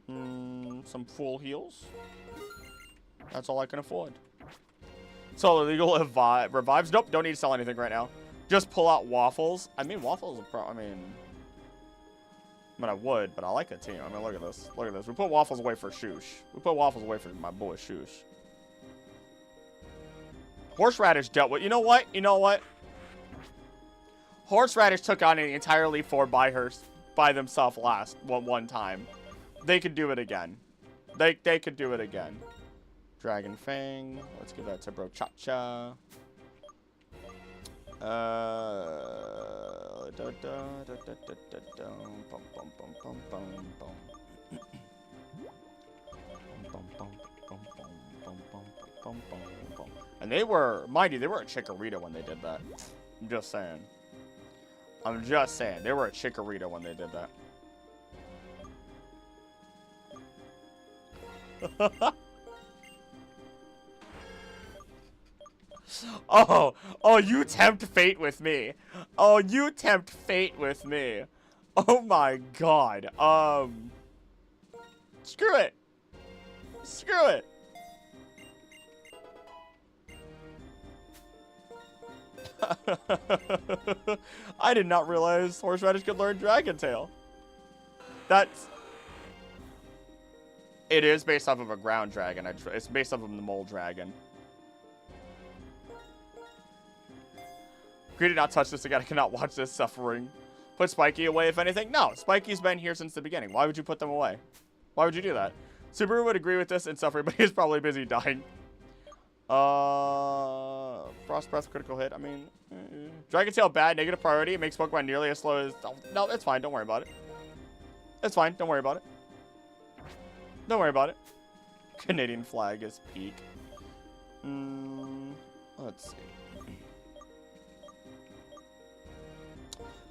[SPEAKER 1] Some full heals. That's all I can afford. So illegal revives. Nope, don't need to sell anything right now. Just pull out waffles. I mean, waffles are I mean, I would, but I like the team. I mean, look at this. Look at this. We put Waffles away for Shoosh. We put Waffles away for my boy Shoosh. Horseradish dealt with... You know what? You know what? Horseradish took on an entire Elite Four by themselves one time. They could do it again. They could do it again. Dragon Fang. Let's give that to Brochacha. And they were, mind you, they were a Chikorita when they did that. I'm just saying. I'm just saying. They were a Chikorita when they did that. Oh, you tempt fate with me. Oh, you tempt fate with me. Oh my god. Screw it. Screw it. I did not realize Horseradish could learn Dragon Tail. It is based off of a ground dragon. It's based off of the mole dragon. Agree to not touch this again. I cannot watch this suffering. Put Spiky away, if anything. No, Spiky's been here since the beginning. Why would you put them away? Why would you do that? Subaru would agree with this in suffering, but he's probably busy dying. Frost Breath, critical hit. I mean, Dragon Tail bad, negative priority. It makes Pokemon nearly as slow as... No, it's fine. Don't worry about it. It's fine. Don't worry about it. Don't worry about it. Canadian flag is peak. Let's see.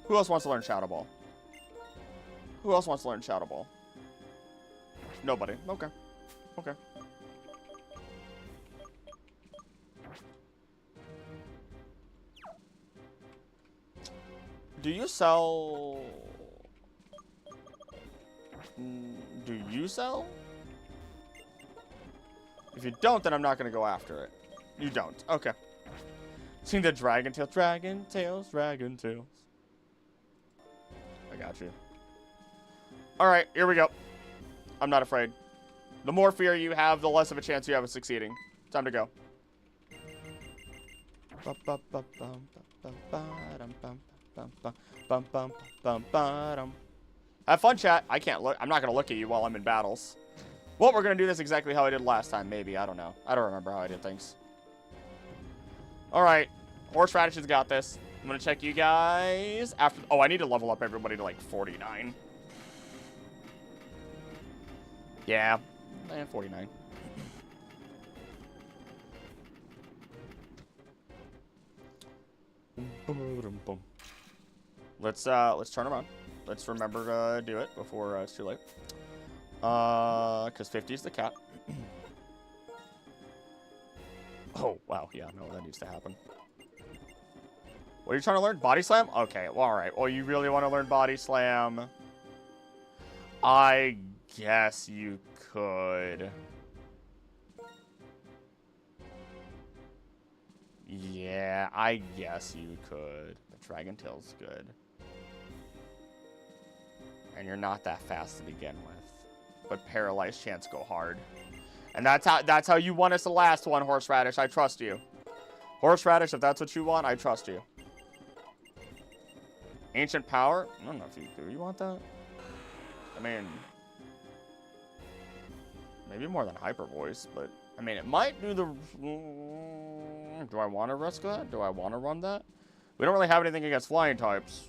[SPEAKER 1] Who else wants to learn Shadow Ball? Who else wants to learn Shadow Ball? Nobody. Okay. Okay. Do you sell... Do you sell? If you don't, then I'm not going to go after it. You don't. Okay. Seeing the Dragon Tail. Dragon Tails, Dragon Tails. I got you. Alright, here we go. I'm not afraid. The more fear you have, the less of a chance you have of succeeding. Time to go. Have fun, chat. I can't look. I'm not going to look at you while I'm in battles. Well, we're going to do this exactly how I did last time. Maybe. I don't know. I don't remember how I did things. Alright. Horseradish has got this. I'm going to check you guys after... Oh, I need to level up everybody to, like, 49. Yeah. 49. Let's turn around. Let's remember to do it before it's too late. Because 50 is the cap. Oh, wow. Yeah, no, that needs to happen. What are you trying to learn? Body Slam? Okay, well, alright. Well, you really want to learn Body Slam? I guess you could. Yeah, I guess you could. But Dragon Tail's good. And you're not that fast to begin with. But Paralyzed Chance go hard. And that's how you want us to last one, Horseradish. I trust you. Horseradish, if that's what you want, I trust you. Ancient Power? I don't know if you do. You want that? I mean, maybe more than Hyper Voice, but I mean, it might do the... Do I want to risk that? Do I want to run that? We don't really have anything against flying types.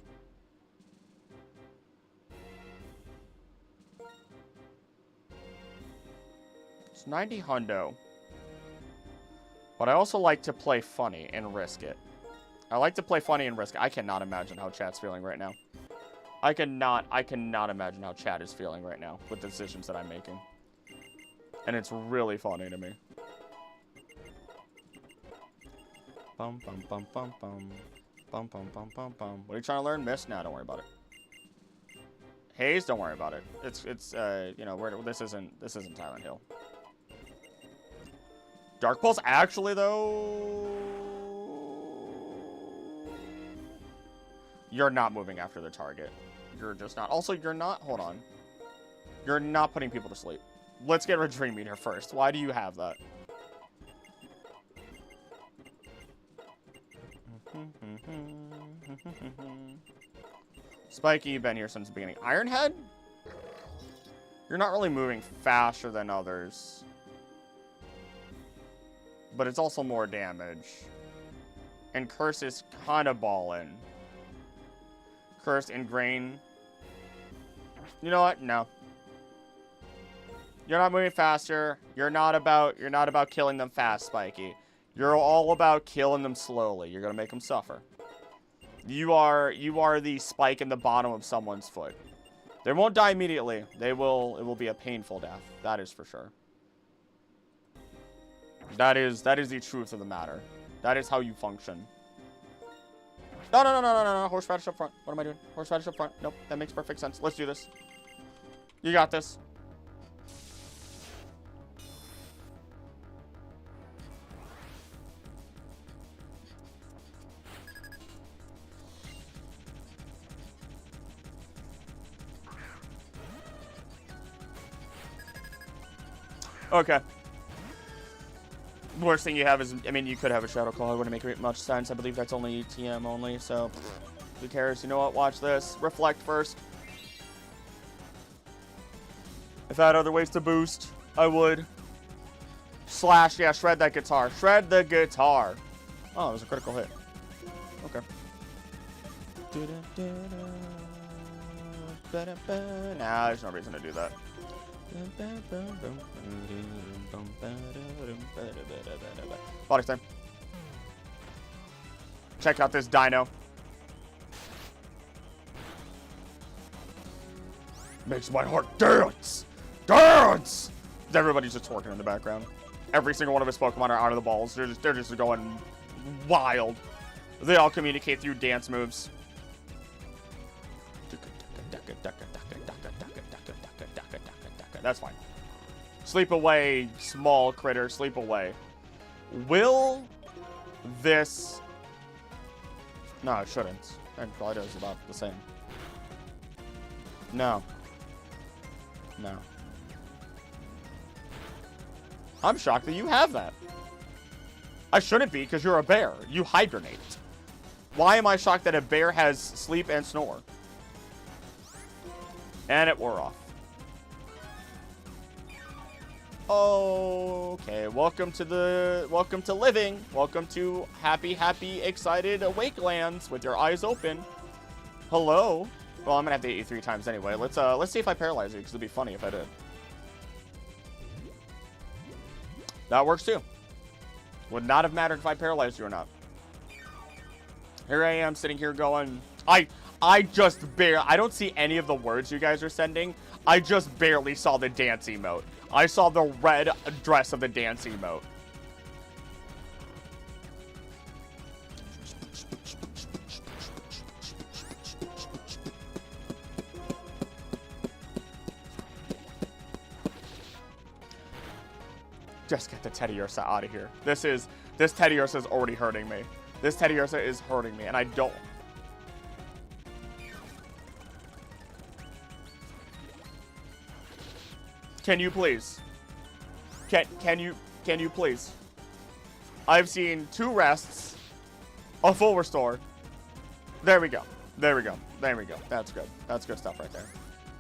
[SPEAKER 1] It's 90 hundo. But I also like to play funny and risk it. I like to play funny and risk it. I cannot imagine how chat's feeling right now. I cannot imagine how chat is feeling right now with the decisions that I'm making. And it's really funny to me. Bum bum bum bum bum. Bum bum bum bum bum. What are you trying to learn? Mist? Nah, don't worry about it. Haze? Don't worry about it. It's you know, this isn't Silent Hill. Dark Pulse, actually, though... You're not moving after the target. You're just not. Also, you're not. Hold on. You're not putting people to sleep. Let's get rid of Dream Eater first. Why do you have that? Spiky, you've been here since the beginning. Ironhead? You're not really moving faster than others. But it's also more damage. And Curse is kind of ballin'. Curse, Ingrain. You know what? No. You're not moving faster. You're not about killing them fast, Spiky. You're all about killing them slowly. You're gonna make them suffer. You are the spike in the bottom of someone's foot. They won't die immediately. It will be a painful death. That is for sure. That is the truth of the matter. That is how you function. No. Horseradish up front. What am I doing? Horseradish up front. Nope. That makes perfect sense. Let's do this. You got this. Okay. Worst thing you have is, I mean, you could have a Shadow Claw. It wouldn't make much sense. I believe that's only TM only, so who cares? You know what? Watch this. Reflect first. If I had other ways to boost, I would. Slash, yeah, shred that guitar. Shred the guitar. Oh, it was a critical hit. Okay. Nah, there's no reason to do that. Body slam. Check out this dino. Makes my heart dance! Dance! Everybody's just twerking in the background. Every single one of his Pokemon are out of the balls. They're just going wild. They all communicate through dance moves. That's fine. Sleep away, small critter. Sleep away. Will this... No, it shouldn't. And probably does about the same. No. No. I'm shocked that you have that. I shouldn't be, because you're a bear. You hibernate. Why am I shocked that a bear has sleep and snore? And it wore off. Okay, welcome to living. Welcome to happy, excited, awake lands with your eyes open. Hello. Well, I'm gonna have to hit you 3 times anyway. Let's see if I paralyze you, because it'd be funny if I did. That works too. Would not have mattered if I paralyzed you or not. Here I am sitting here going, I just I don't see any of the words you guys are sending. I just barely saw the dance emote. I saw the red dress of the dance emote. Just get the Teddiursa out of here. This Teddiursa is already hurting me. This Teddiursa is hurting me, and I don't. Can you please? Can you please? I've seen 2 rests, a full restore. There we go. There we go. There we go. That's good. That's good stuff right there.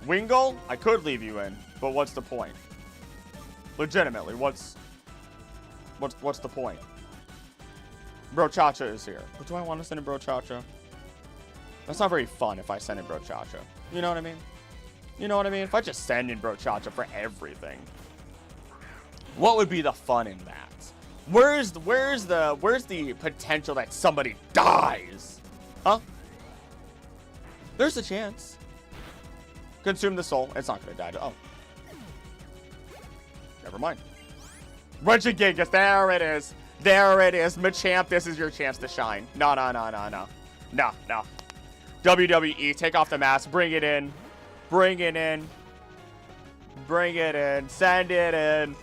[SPEAKER 1] Wingull, I could leave you in, but what's the point? Legitimately, what's the point? Brochacha is here. But do I want to send in Brochacha? That's not very fun if I send in Brochacha. You know what I mean? You know what I mean? If I just send in Brochacha for everything, what would be the fun in that? Where's the potential that somebody dies? Huh? There's a chance. Consume the soul. It's not gonna die. Oh. Never mind. Regigigas, there it is. There it is. Machamp, this is your chance to shine. No. No. WWE, take off the mask. Bring it in. Bring it in. Bring it in. Send it in.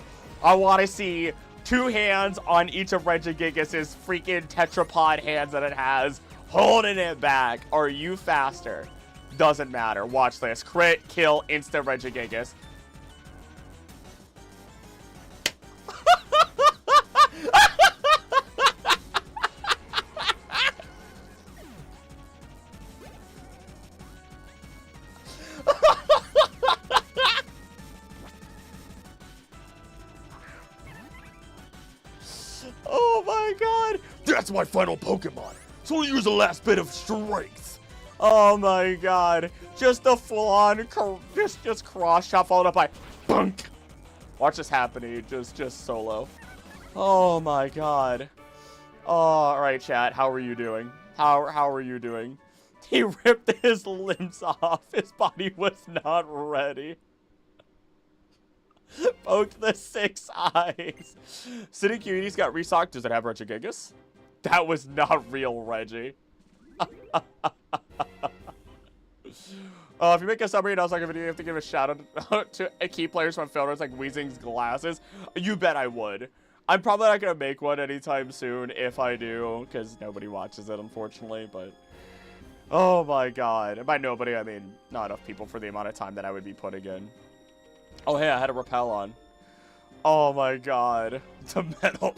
[SPEAKER 1] I want to see 2 hands on each of Regigigas' freaking tetrapod hands that it has, holding it back. Are you faster? Doesn't matter. Watch this. Crit, kill, instant Regigigas. Oh my god! That's my final Pokemon! So I'll use the last bit of strength! Oh my god. Just a full-on, just cross-chop followed up by bunk! Watch this happen, just solo. Oh my god. Oh, alright chat, how are you doing? How are you doing? He ripped his limbs off. His body was not ready. Poked the 6 eyes. City Cutie's got restocked. Does it have Regigigas? That was not real Reggie. If you make a summary and I was like a video, you have to give a shout out to key players from filters like Weezing's glasses. You bet I would. I'm probably not going to make one anytime soon if I do, because nobody watches it, unfortunately, but... Oh my god. And by nobody, I mean not enough people for the amount of time that I would be putting in. Oh, hey, I had a rappel on. Oh my god. The metal.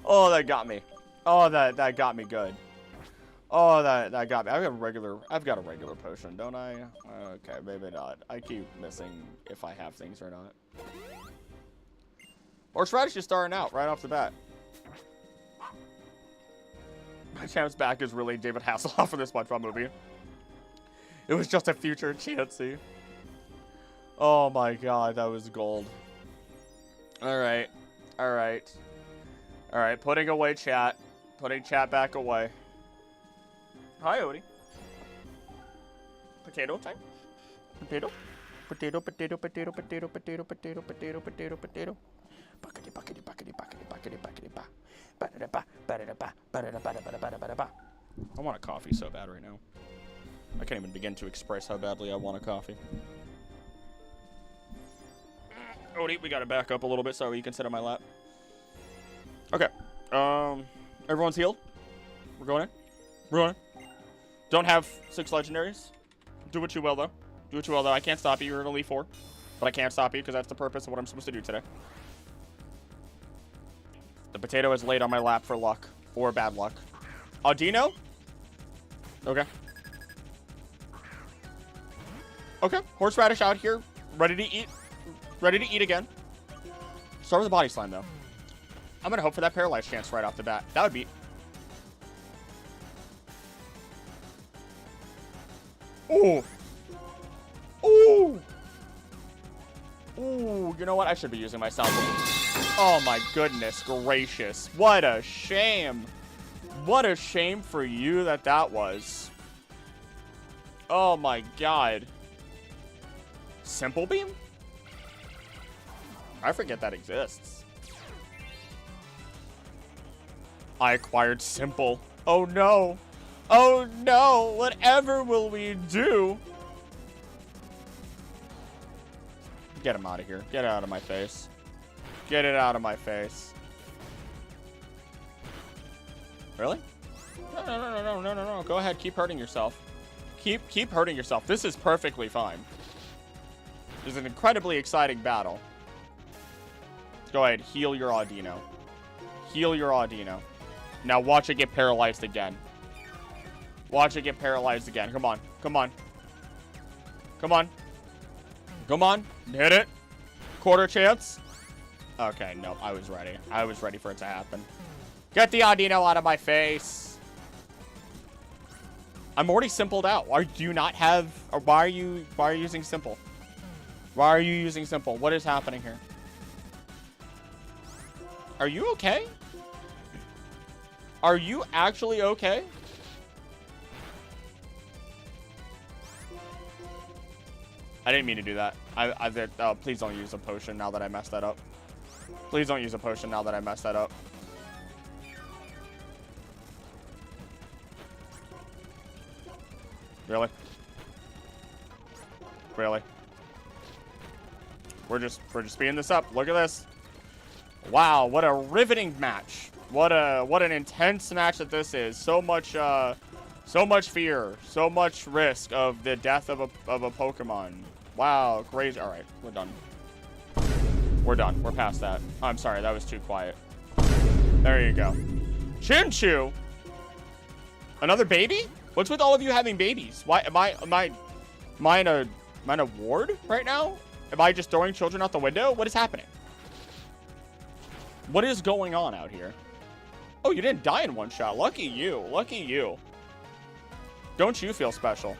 [SPEAKER 1] Oh, that got me. Oh, that got me good. Oh, that got me. I've got a regular potion, don't I? Okay, maybe not. I keep missing if I have things or not. Horseradish is starting out right off the bat. My champ's back is really David Hasselhoff for this SpongeBob movie. It was just a future Chansey. Oh my god, that was gold. Alright. Alright. Alright, putting away chat. Putting chat back away. Hi, Odie. Potato time? Potato? Potato, potato, potato, potato, potato, potato, potato, potato, potato. Buckety, buckety, buckety, buckety, buckety, buckety, ba. Ba-da-da-ba, ba-da-da-ba, ba-da-da-ba-da-ba-da-ba-da-ba. I want a coffee so bad right now. I can't even begin to express how badly I want a coffee. Odie, we gotta back up a little bit so you can sit on my lap. Okay. Everyone's healed? We're going in? We're going in. Don't have 6 legendaries. Do what you will, though. Do what you will, though. I can't stop you. You're in Elite 4. But I can't stop you because that's the purpose of what I'm supposed to do today. The potato is laid on my lap for luck. Or bad luck. Audino? Okay. Okay. Horseradish out here. Ready to eat. Ready to eat again. Start with the body slam, though. I'm going to hope for that paralyzed chance right off the bat. That would be... Ooh. Ooh. Ooh. You know what? I should be using my sound. Oh, my goodness gracious. What a shame. What a shame for you that was. Oh, my God. Simple Beam? I forget that exists. I acquired Simple. Oh no. Oh no. Whatever will we do? Get him out of here. Get it out of my face. Get it out of my face. Really? No. Go ahead. Keep hurting yourself. Keep hurting yourself. This is perfectly fine. This is an incredibly exciting battle. Go ahead, heal your Audino. Heal your Audino. Now watch it get paralyzed again. Watch it get paralyzed again. Come on. Come on. Come on. Come on. Hit it. Quarter chance. Okay, no, I was ready. I was ready for it to happen. Get the Audino out of my face. I'm already simpled out. Do you not have... Or why are you using Simple? Why are you using Simple? What is happening here? Are you okay? Are you actually okay? I didn't mean to do that. Please don't use a potion now that I messed that up. Please don't use a potion now that I messed that up. Really? Really? We're just speeding this up. Look at this. Wow, what a riveting match. What an intense match that this is. So much So much fear. So much risk of the death of a Pokemon. Wow, crazy. All right, we're done. We're done. We're past that. I'm sorry, that was too quiet. There you go. Chinchu. Another baby? What's with all of you having babies? Why am I in a ward right now? Am I just throwing children out the window? What is happening? What is going on out here? Oh, you didn't die in one shot. Lucky you. Lucky you. Don't you feel special?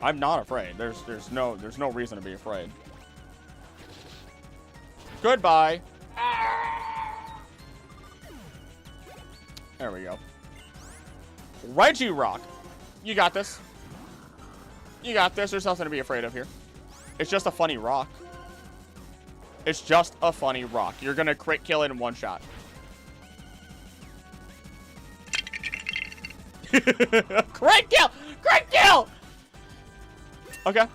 [SPEAKER 1] I'm not afraid. There's no reason to be afraid. Goodbye. There we go. Regirock. You got this. You got this. There's nothing to be afraid of here. It's just a funny rock. It's just a funny rock. You're gonna crit kill it in one shot. Crit kill! Crit kill! Okay.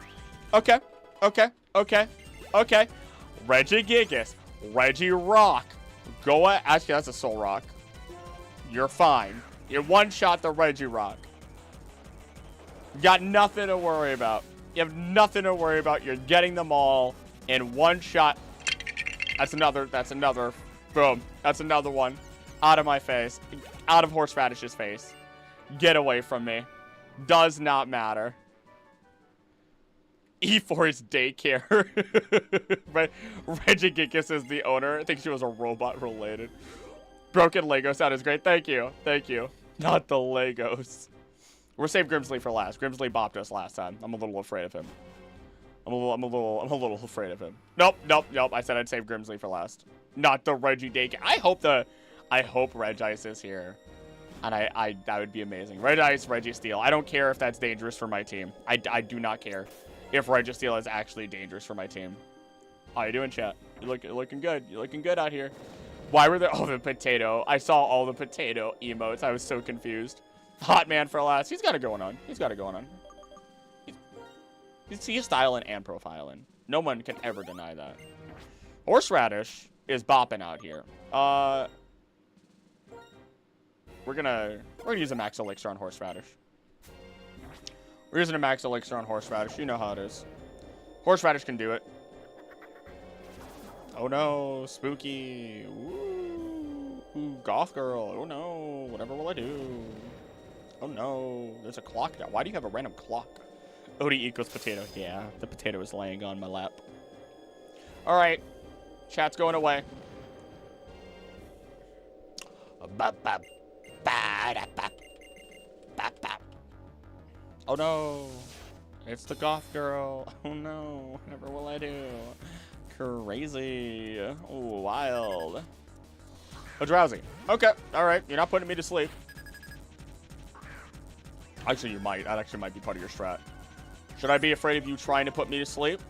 [SPEAKER 1] Okay. Okay. Okay. Okay. Regigigas. Regirock. Go ahead. Actually, that's a soul rock. You're fine. You one-shot the Regirock. You got nothing to worry about. You have nothing to worry about. You're getting them all in one shot. That's another. Boom. That's another one. Out of my face. Out of Horseradish's face. Get away from me. Does not matter. E4 is daycare. Regigigas is the owner. I think she was a robot related. Broken Lego sound is great. Thank you. Thank you. Not the Legos. We're saved Grimsley for last. Grimsley bopped us last time. I'm a little afraid of him. I'm a little afraid of him. Nope. I said I'd save Grimsley for last. Not the Reggie Daycare. I hope Regice is here. And that would be amazing. Regice, Registeel. I don't care if that's dangerous for my team. I do not care if Registeel is actually dangerous for my team. How you doing, chat? You're looking good. You're looking good out here. Why were there... Oh, the potato. I saw all the potato emotes. I was so confused. Hot man for last. He's got it going on. He's got it going on. He's styling and profiling. No one can ever deny that. Horseradish is bopping out here. We're gonna use a max elixir on Horseradish. We're using a max elixir on Horseradish. You know how it is. Horseradish can do it. Oh no, spooky. Ooh, goth girl. Oh no, whatever will I do? Oh no, there's a clock now. Why do you have a random clock? Odie equals potato. Yeah, the potato is laying on my lap. All right, chat's going away. Oh no, it's the goth girl. Oh no, whatever will I do? Crazy. Ooh, wild. Oh, drowsy. Okay, all right. You're not putting me to sleep. Actually, you might. That actually might be part of your strat. Should I be afraid of you trying to put me to sleep?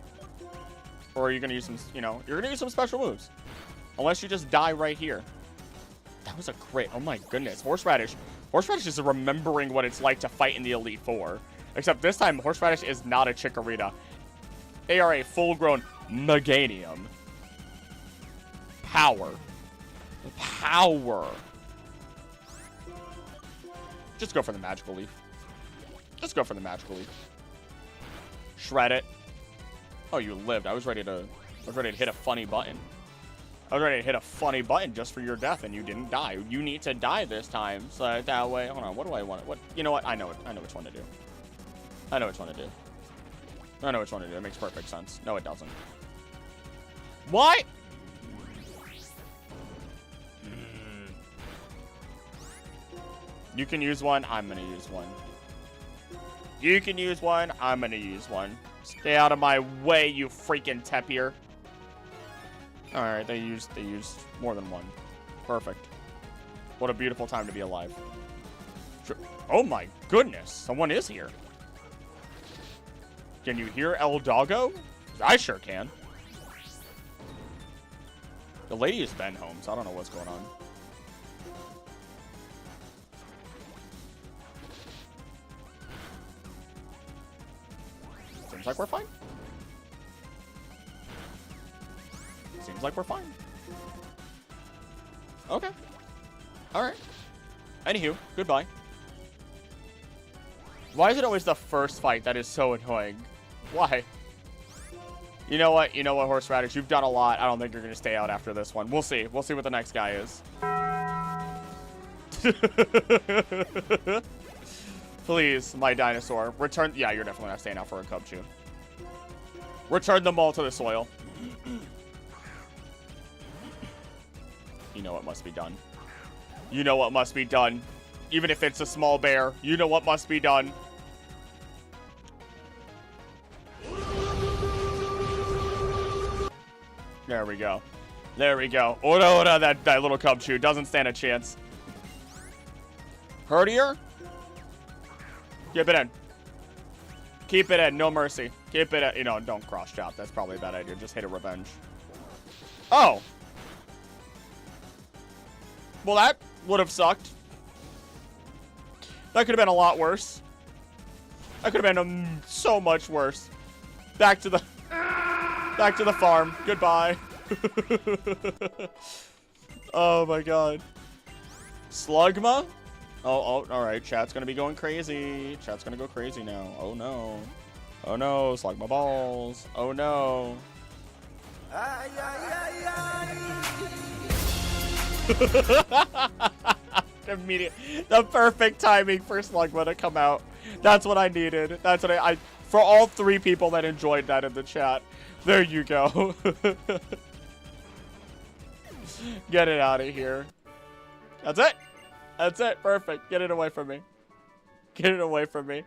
[SPEAKER 1] Or are you going to use some, you're going to use some special moves. Unless you just die right here. That was a crit. Oh my goodness. Horseradish. Horseradish is remembering what it's like to fight in the Elite Four. Except this time, Horseradish is not a Chikorita. They are a full-grown Meganium. Power. Power. Just go for the Magical Leaf. Just go for the Magical Leaf. Shred it. Oh, you lived. I was ready to hit a funny button. I was ready to hit a funny button just for your death, and you didn't die. You need to die this time, so that way. Hold on. What do I want? What? You know what? I know which one to do. I know which one to do. I know which one to do. It makes perfect sense. No, it doesn't. Why? You can use one. I'm gonna use one. You can use one. I'm gonna use one. Stay out of my way, you freaking Tepier. All right, they used more than one. Perfect. What a beautiful time to be alive. Sure. Oh my goodness, someone is here. Can you hear El Doggo? I sure can. The lady has been home, so I don't know what's going on. Seems like we're fine. Seems like we're fine. Okay. All right. Anywho, goodbye. Why is it always the first fight that is so annoying? Why? You know what? You know what, Horseradish? You've done a lot. I don't think you're going to stay out after this one. We'll see. We'll see what the next guy is. Please, my dinosaur. Return. Yeah, you're definitely not staying out for a Cubchoo. Return them all to the soil. You know what must be done. You know what must be done. Even if it's a small bear, you know what must be done. There we go. There we go. Ora, that little Cubchoo doesn't stand a chance. Herdier? Keep it in. Keep it in. No mercy. Keep it in. You know, don't cross chop. That's probably a bad idea. Just hit a revenge. Oh. Well, that would have sucked. That could have been a lot worse. That could have been so much worse. Back to the farm. Goodbye. Oh my god. Slugma? Oh, all right. Chat's gonna be going crazy. Chat's gonna go crazy now. Oh no. Oh no. Slugma balls. Oh no. Immediate. The perfect timing for Slugma to come out. That's what I needed. That's what I for all 3 people that enjoyed that in the chat. There you go. Get it out of here. That's it. That's it. Perfect. Get it away from me. Get it away from me.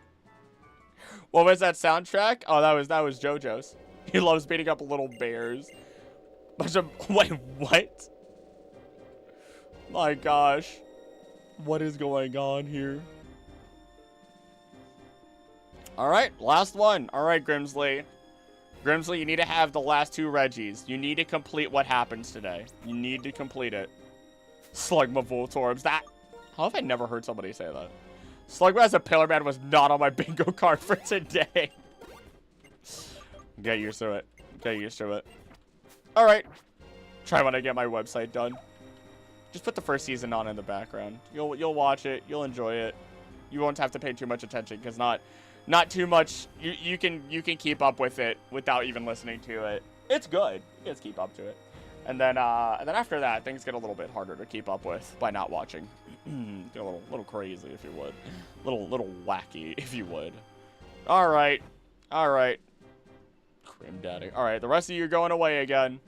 [SPEAKER 1] What was that soundtrack? Oh, that was JoJo's. He loves beating up little bears. Wait, what? My gosh. What is going on here? All right, last one. All right, Grimsley. Grimsley, you need to have the last 2 Reggies. You need to complete what happens today. You need to complete it. Slugma Voltorbs. That. How have I never heard somebody say that? Slugma as a Pillar Man was not on my bingo card for today. Get used to it. Get used to it. All right. Try when I get my website done. Just put the first season on in the background. You'll watch it. You'll enjoy it. You won't have to pay too much attention because not too much. You can keep up with it without even listening to it. It's good. You just keep up to it. And then after that, things get a little bit harder to keep up with by not watching. Get a little crazy, if you would. Little wacky, if you would. All right. Grim Daddy. All right, the rest of you are going away again.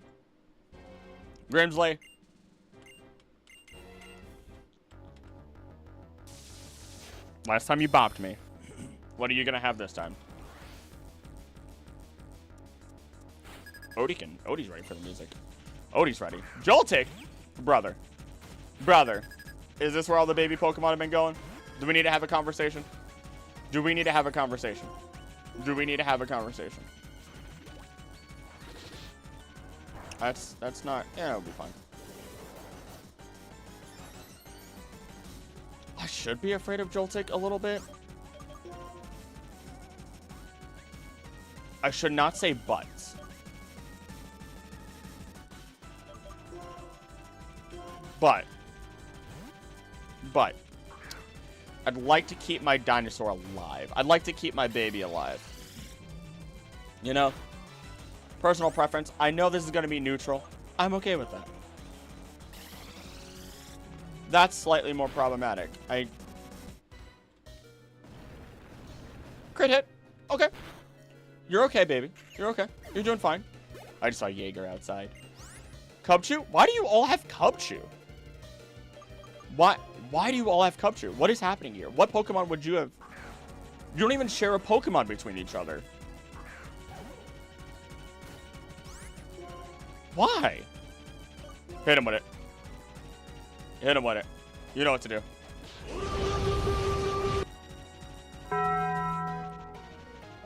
[SPEAKER 1] Grimsley. Last time you bopped me. What are you gonna have this time? Odie's ready for the music. Odie's ready. Joltik! Brother. Is this where all the baby Pokemon have been going? Do we need to have a conversation? Do we need to have a conversation? That's not... Yeah, it'll be fine. I should be afraid of Joltik a little bit. I should not say but. But I'd like to keep my dinosaur alive. I'd like to keep my baby alive. You know? Personal preference. I know this is going to be neutral. I'm okay with that. That's slightly more problematic. Crit hit. Okay. You're okay, baby. You're okay. You're doing fine. I just saw Jaeger outside. Cubchoo? Why do you all have Cubchoo? Why do you all have Cubchoo? What is happening here? What Pokemon would you have? You don't even share a Pokemon between each other. Why? Hit him with it. Hit him with it. You know what to do.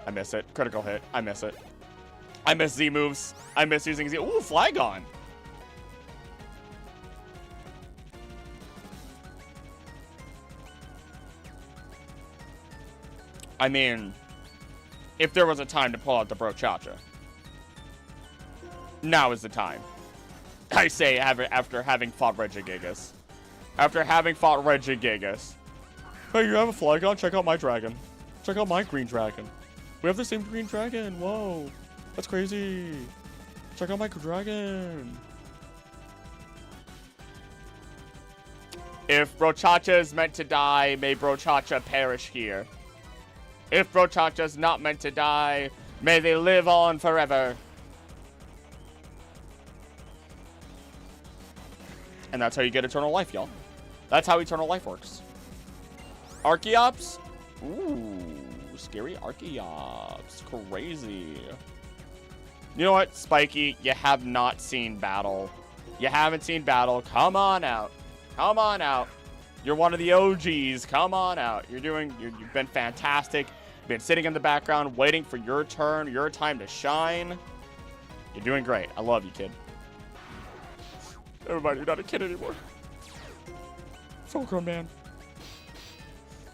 [SPEAKER 1] I miss it. Critical hit. I miss it. I miss Z moves. I miss using Z. Ooh, Flygon. I mean, if there was a time to pull out the Brochacha, now is the time. I say after having fought Regigigas. After having fought Regigigas. Hey, you have a Flygon? Check out my dragon. Check out my green dragon. We have the same green dragon. Whoa. That's crazy. Check out my dragon. If Brochacha is meant to die, may Brochacha perish here. If Brochacha is not meant to die, may they live on forever. And that's how you get eternal life, y'all. That's how eternal life works. Archeops? Ooh, scary Archeops. Crazy. You know what, Spiky? You have not seen battle. You haven't seen battle. Come on out. Come on out. You're one of the OGs. Come on out. You've been fantastic. You've been sitting in the background waiting for your turn, your time to shine. You're doing great. I love you, kid. Everybody, you're not a kid anymore. Full grown man.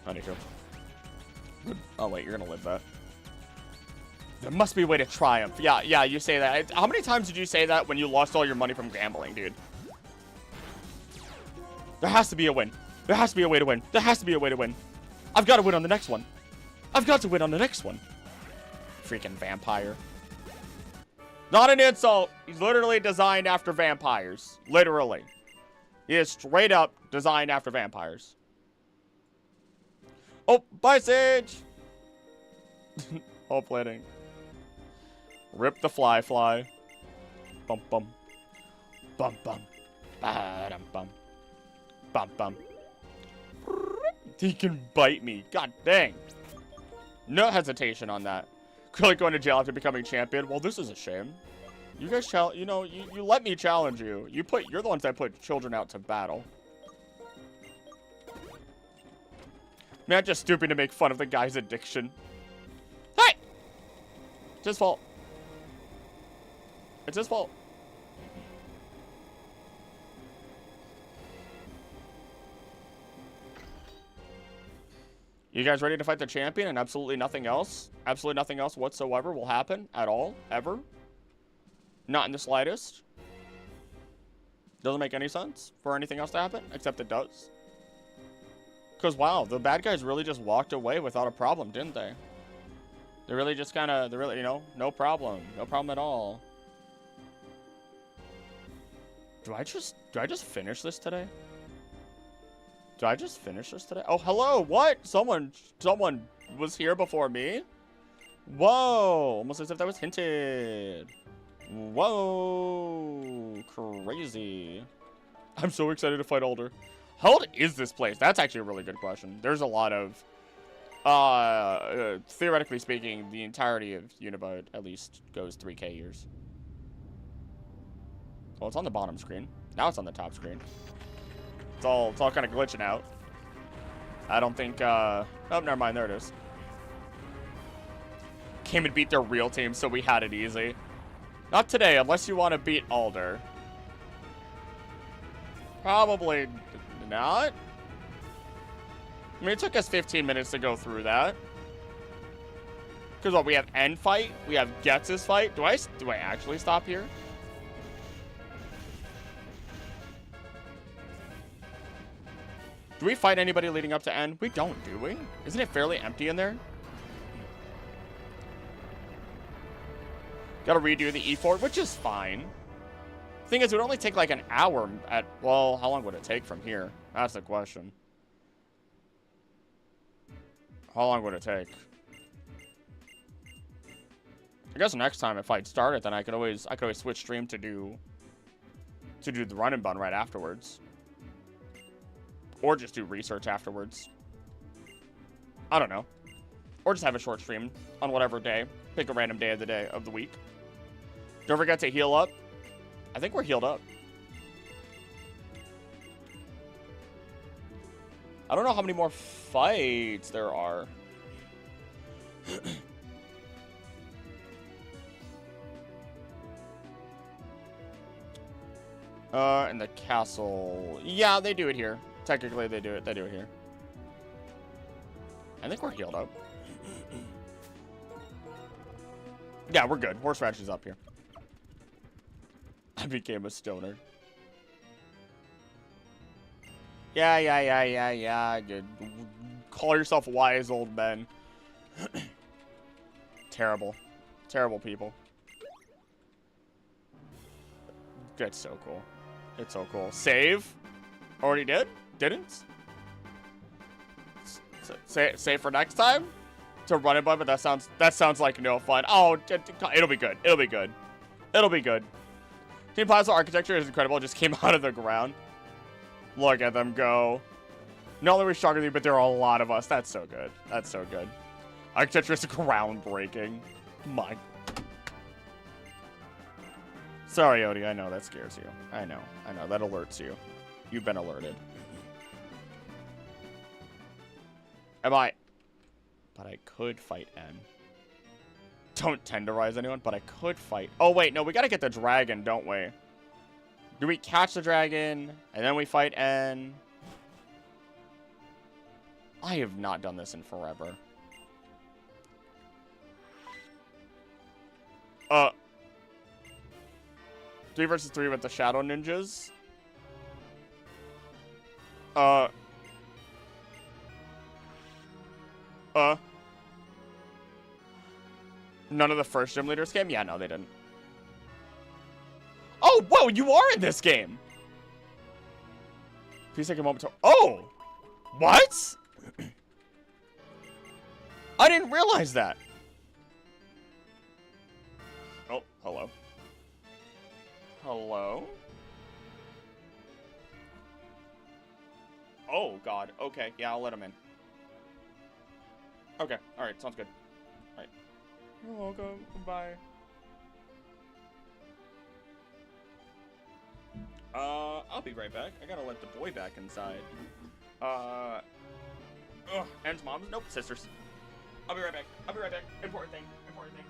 [SPEAKER 1] Anywho. Oh, wait, you're gonna live that. There must be a way to triumph. Yeah, you say that. How many times did you say that when you lost all your money from gambling, dude? There has to be a win. There has to be a way to win. There has to be a way to win. I've got to win on the next one. I've got to win on the next one. Freaking vampire. Not an insult. He's literally designed after vampires. Literally. He is straight up designed after vampires. Oh, bye, Sage. All planning. Rip the fly. Bum, bum. Bum, bum. Ba-dum, bum. Bum, bum. He can bite me. God dang. No hesitation on that. Clearly going to jail after becoming champion. Well, this is a shame. You guys, you let me challenge you. You're the ones that put children out to battle. Man, just stooping to make fun of the guy's addiction. Hey! It's his fault. It's his fault. You guys ready to fight the champion and absolutely nothing else? Absolutely nothing else whatsoever will happen at all, ever? Not in the slightest. Doesn't make any sense for anything else to happen, except it does. Because, wow, the bad guys really just walked away without a problem, didn't they? They really just kind of, no problem. No problem at all. Do I just finish this today? Did I just finish this today? Oh, hello, what? Someone was here before me? Whoa, almost as if that was hinted. Whoa, crazy. I'm so excited to fight Alder. How old is this place? That's actually a really good question. There's a lot of, theoretically speaking, the entirety of Unova at least goes 3K years. Well, it's on the bottom screen. Now it's on the top screen. It's all kind of glitching out. I don't think, oh, never mind, there it is. Came and beat their real team, so we had it easy. Not today, unless you want to beat Alder. Probably not. I mean, it took us 15 minutes to go through that. Because what, we have End fight? We have Getz's fight? Do I actually stop here? Do we fight anybody leading up to End? We don't, do we? Isn't it fairly empty in there? Gotta redo the E4, which is fine. Thing is, it would only take like an hour at... Well, how long would it take from here? That's the question. How long would it take? I guess next time if I'd start it, then I could always switch stream to do the run and bun right afterwards. Or just do research afterwards. I don't know. Or just have a short stream on whatever day. Pick a random day of the week. Don't forget to heal up. I think we're healed up. I don't know how many more fights there are. In the castle. Yeah, they do it here. Technically, they do it here. I think we're healed up. Yeah, we're good. Horse Ratchet's up here. I became a stoner. Yeah. You call yourself wise old men. Terrible. Terrible people. That's so cool. It's so cool. Save? Already did? Didn't? Save for next time? To run it by, but that sounds like no fun. Oh, it'll be good. It'll be good. It'll be good. Team Plasma architecture is incredible. It just came out of the ground. Look at them go. Not only are we stronger than you, but there are a lot of us. That's so good. That's so good. Architecture is groundbreaking. My. Sorry, Odie. I know that scares you. I know. I know. That alerts you. You've been alerted. Am I? But I could fight N. Don't tenderize anyone, but I could fight. Oh, wait. No, we got to get the dragon, don't we? Do we catch the dragon, and then we fight N? I have not done this in forever. 3 versus 3 with the Shadow Ninjas. None of the first gym leaders came? Yeah, no, they didn't. Oh, whoa, you are in this game! Please take a moment to... Oh! What? I didn't realize that. Oh, hello. Hello? Oh, God. Okay, yeah, I'll let him in. Okay, alright, sounds good. Alright. You're welcome. Bye. I'll be right back. I gotta let the boy back inside. Ann's mom? Nope, sisters. I'll be right back. I'll be right back. Important thing. Important thing.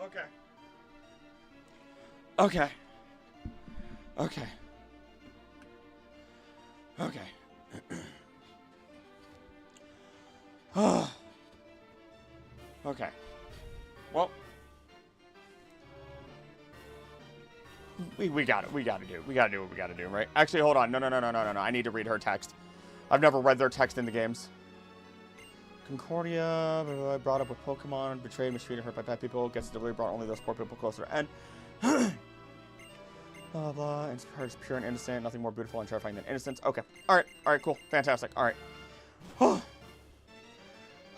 [SPEAKER 1] Okay. Okay. Okay. Okay. Okay. Well, we got it. We got to do what we got to do, right? Actually, hold on. No. I need to read her text. I've never read their text in the games. Concordia, brought up with Pokemon, betrayed, mistreated, hurt by bad people, gets delivery, brought only those poor people closer to end. Blah, blah, and her is pure and innocent, nothing more beautiful and terrifying than innocence. Okay. Alright, cool. Fantastic. Alright.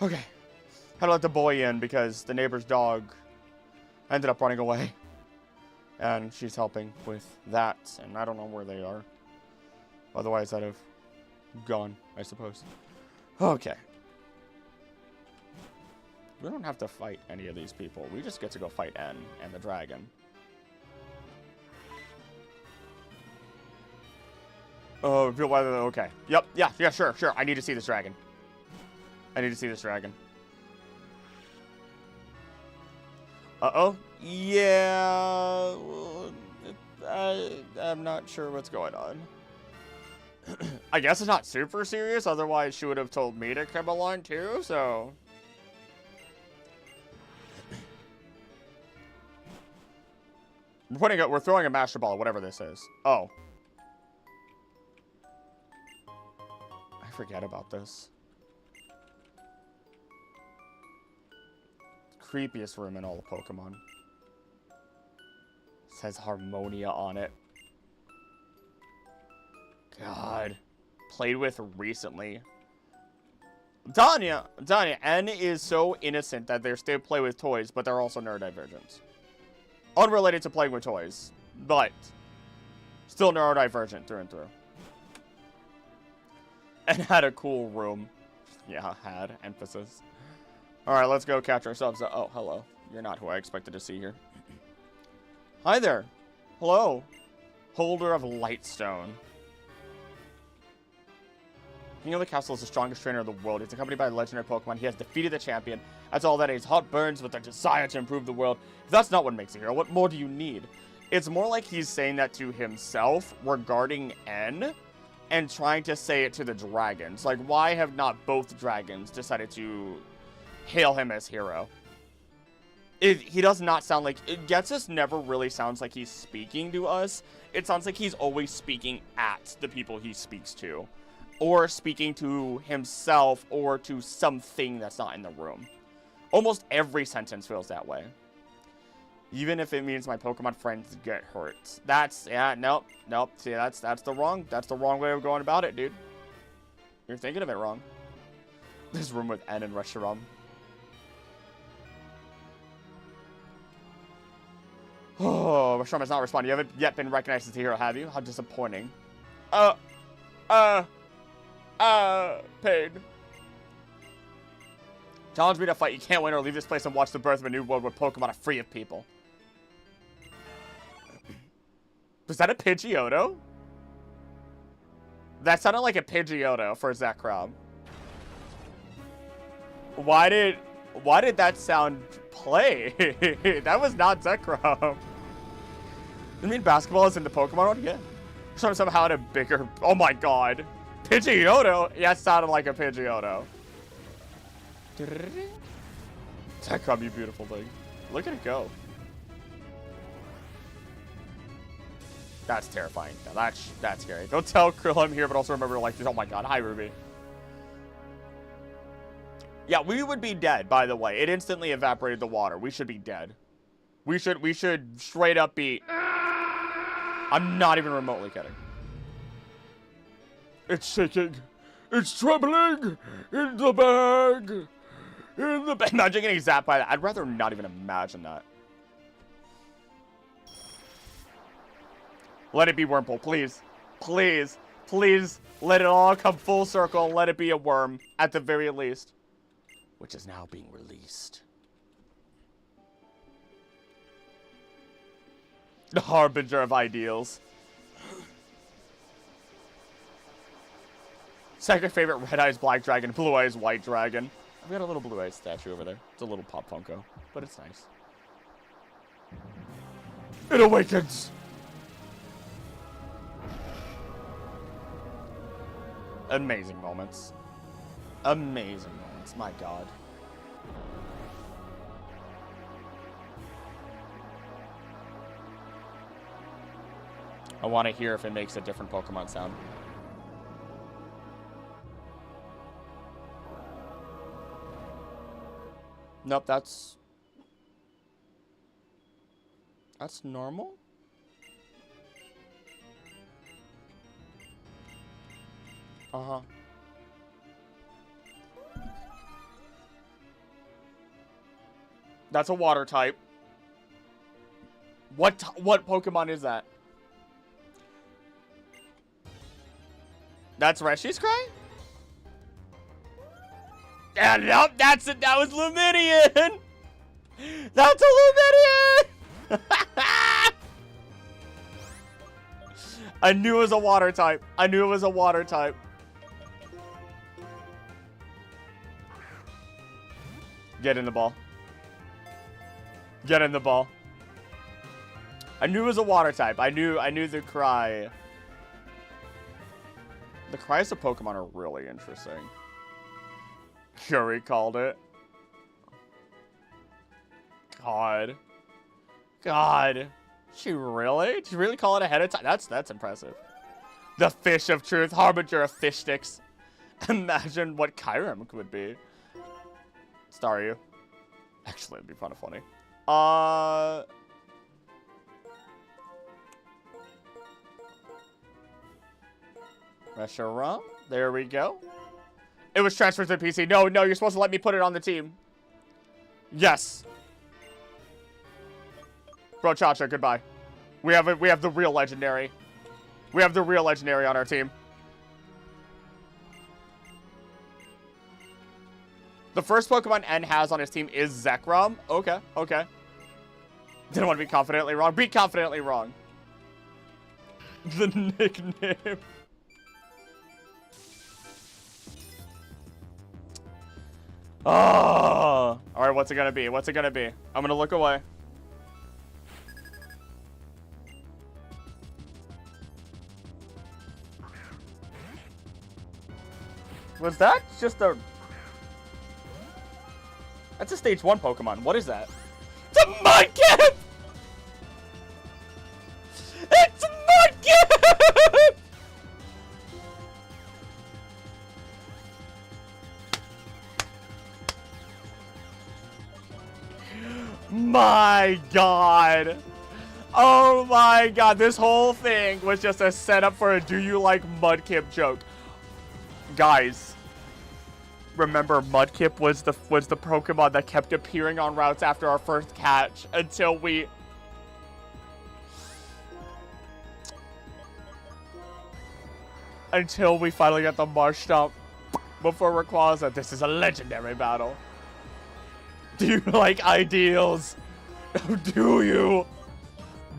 [SPEAKER 1] Okay. Had to let the boy in because the neighbor's dog ended up running away. And she's helping with that, and I don't know where they are. Otherwise, I'd have gone, I suppose. Okay. We don't have to fight any of these people. We just get to go fight N and the dragon. Oh, okay. Yep, yeah, sure. I need to see this dragon. Uh-oh. Yeah. I'm not sure what's going on. I guess it's not super serious, otherwise she would have told me to come along too, so... We're throwing a master ball, whatever this is. Oh. I forget about this. Creepiest room in all the Pokemon. Says Harmonia on it. God. Played with recently. Danya, N is so innocent that they're still play with toys, but they're also neurodivergent. Unrelated to playing with toys, but still neurodivergent through and through. And had a cool room. Yeah, had. Emphasis. Alright, let's go catch ourselves. Oh, hello. You're not who I expected to see here. Hi there. Hello. Holder of Lightstone. King of the Castle is the strongest trainer of the world. He's accompanied by a legendary Pokemon. He has defeated the champion. That's all that is. Heart burns with a desire to improve the world. If that's not what makes a hero, what more do you need? It's more like he's saying that to himself regarding N and trying to say it to the dragons. Like, why have not both dragons decided to hail him as hero? He does not sound like... Getsus never really sounds like he's speaking to us. It sounds like he's always speaking at the people he speaks to. Or speaking to himself or to something that's not in the room. Almost every sentence feels that way. Even if it means my Pokemon friends get hurt. That's... Yeah, nope. See, that's the wrong way of going about it, dude. You're thinking of it wrong. This room with N and Reshiram. Oh, Reshiram has not responded. You haven't yet been recognized as a hero, have you? How disappointing. Pain. Challenge me to fight. You can't win or leave this place and watch the birth of a new world where Pokemon are free of people. Was that a Pidgeotto? That sounded like a Pidgeotto for Zekrom. Why did that sound play? That was not Zekrom. You mean basketball is in the Pokemon one? Yeah. Somehow had a bigger... Oh my god. Pidgeotto? Yeah, it sounded like a Pidgeotto. Zekrom, you beautiful thing. Look at it go. That's terrifying. Now that's scary. Don't tell Krill I'm here, but also remember to like this. Oh my god. Hi, Ruby. Yeah, we would be dead, by the way. It instantly evaporated the water. We should be dead. We should straight up be... I'm not even remotely kidding. It's shaking. It's trembling. In the bag. In the bag. Imagine getting zapped by that. I'd rather not even imagine that. Let it be Wurmple, please. Please. Please. Let it all come full circle and let it be a worm, at the very least. Which is now being released. The harbinger of ideals. Second favorite, Red Eyes Black Dragon, Blue Eyes White Dragon. I've got a little Blue Eyes statue over there. It's a little Pop Funko, but it's nice. It awakens! Amazing moments. Amazing moments, my god. I want to hear if it makes a different Pokemon sound. Nope, that's normal? Uh-huh. That's a water type. What Pokemon is that? That's Reshi's Cry? And nope, that's it. That was Luminion. That's a Luminion. I knew it was a water type. I knew it was a water type. Get in the ball. Get in the ball. I knew it was a water type. I knew the cry. The cries of Pokemon are really interesting. Curie called it. God. God. She really? Did you really call it ahead of time? That's impressive. The fish of truth, harbinger of fish sticks. Imagine what Kyurem would be. Staryu. Actually, it'd be kind of funny. Reshiram. There we go. It was transferred to the PC. No, you're supposed to let me put it on the team. Yes. Bro, Chacha, goodbye. We have the real legendary. We have the real legendary on our team. The first Pokemon N has on his team is Zekrom. Okay, okay. Didn't want to be confidently wrong. Be confidently wrong. The nickname. Oh. All right, what's it gonna be? What's it gonna be? I'm gonna look away. Was that just a... That's a stage 1 Pokemon. What is that? It's a Mudkip! It's Mudkip! My God. Oh my God. This whole thing was just a setup for a do you like Mudkip joke. Guys, remember Mudkip was the Pokemon that kept appearing on routes after our first catch until we finally got the Marsh Stomp before Rayquaza. This is a legendary battle. Do you like ideals? Do you?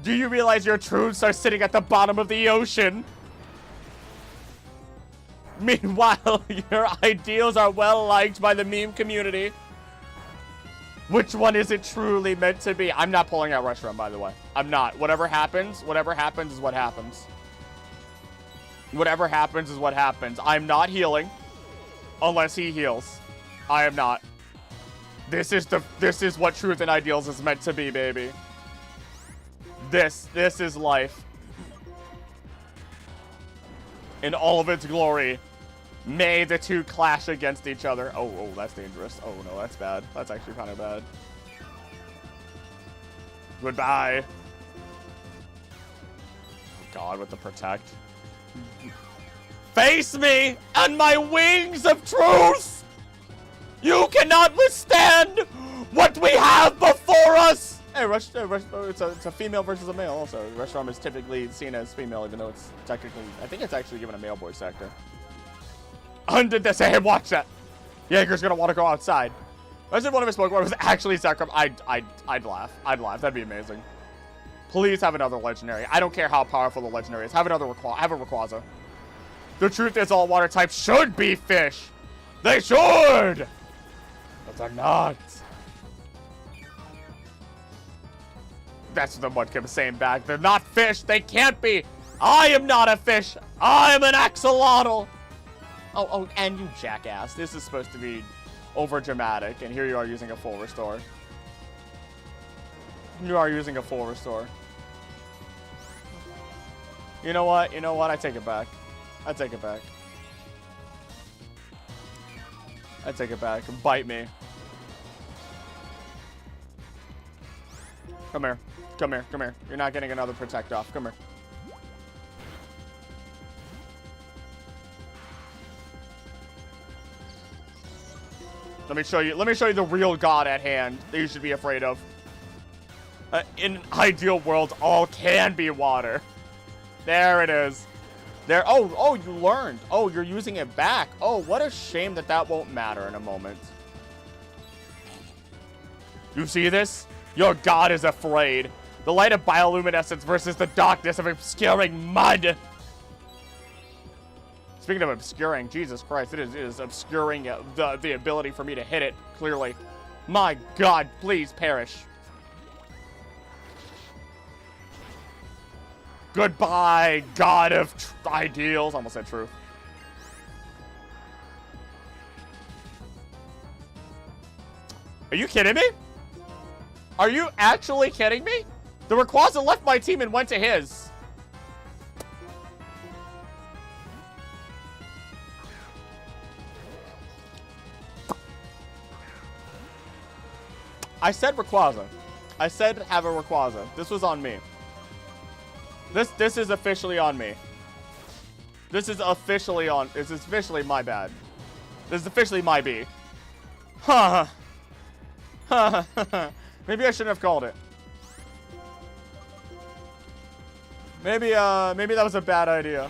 [SPEAKER 1] Do you realize your truths are sitting at the bottom of the ocean? Meanwhile, your ideals are well liked by the meme community. Which one is it truly meant to be? I'm not pulling out Reshiram, by the way. I'm not. Whatever happens is what happens. Whatever happens is what happens. I'm not healing unless he heals. I am not. This is what truth and ideals is meant to be, baby. This is life. In all of its glory. May the two clash against each other. Oh, that's dangerous. Oh, no, that's bad. That's actually kind of bad. Goodbye. Oh, God, with the protect. Face me and my wings of truth! You cannot withstand what we have before us! Hey, it's a female versus a male also. Reshiram is typically seen as female, even though it's technically... I think it's actually given a male voice actor. Undid this. Hey, watch that. Jaeger's gonna want to go outside. Imagine one of his Pokemon was actually Zekrom. I'd laugh. I'd laugh. That'd be amazing. Please have another legendary. I don't care how powerful the legendary is. Have another Rayquaza. The truth is all water types should be fish. They should! But they're not. That's what the Mudkip is saying back. They're not fish. They can't be. I am not a fish. I am an axolotl. Oh, and you jackass. This is supposed to be over dramatic, and here you are using a full restore. You are using a full restore. You know what? You know what? I take it back. I take it back. I take it back. Bite me. Come here. Come here. Come here. You're not getting another protect off. Come here. Let me show you the real god at hand that you should be afraid of. In an ideal world, all can be water. There it is. There. Oh, you learned. Oh, you're using it back. Oh, what a shame that that won't matter in a moment. You see this? Your god is afraid. The light of bioluminescence versus the darkness of obscuring mud. Speaking of obscuring, Jesus Christ, it is obscuring the ability for me to hit it, clearly. My god, please perish. Goodbye, god of ideals. Almost said truth. Are you kidding me? Are you actually kidding me? The Rayquaza left my team and went to his. I said Rayquaza. I said have a Rayquaza. This was on me. This is officially on me. This is officially my bad. This is officially my B. Huh. Maybe I shouldn't have called it. Maybe that was a bad idea.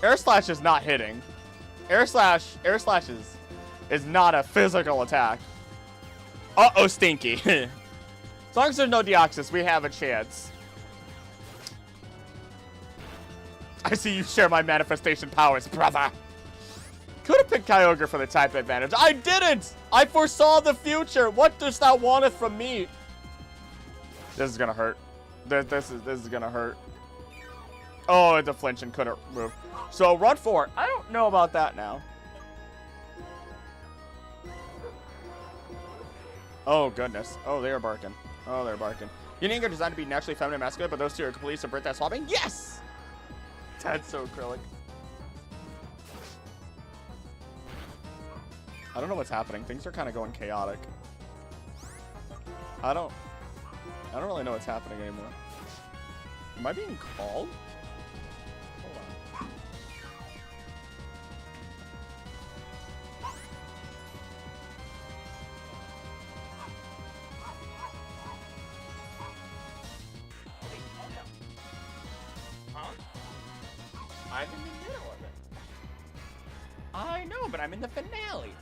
[SPEAKER 1] Air Slash is not hitting. Air Slash is not a physical attack. Uh-oh, Stinky. As long as there's no Deoxys, we have a chance. I see you share my manifestation powers, brother. Could have picked Kyogre for the type advantage. I didn't! I foresaw the future. What dost thou wanteth from me? This is gonna hurt. This is gonna hurt. Oh, it's a flinch and couldn't move. So run 4. I don't know about that now. Oh, goodness. Oh, they are barking. Oh, they're barking. Unique are designed to be naturally feminine and masculine, but those two are completely subvert that swapping. Yes! That's so acrylic. I don't know what's happening. Things are kind of going chaotic. I don't really know what's happening anymore. Am I being called? Hold on. Huh? I'm in the middle of it. I know, but I'm in the finale.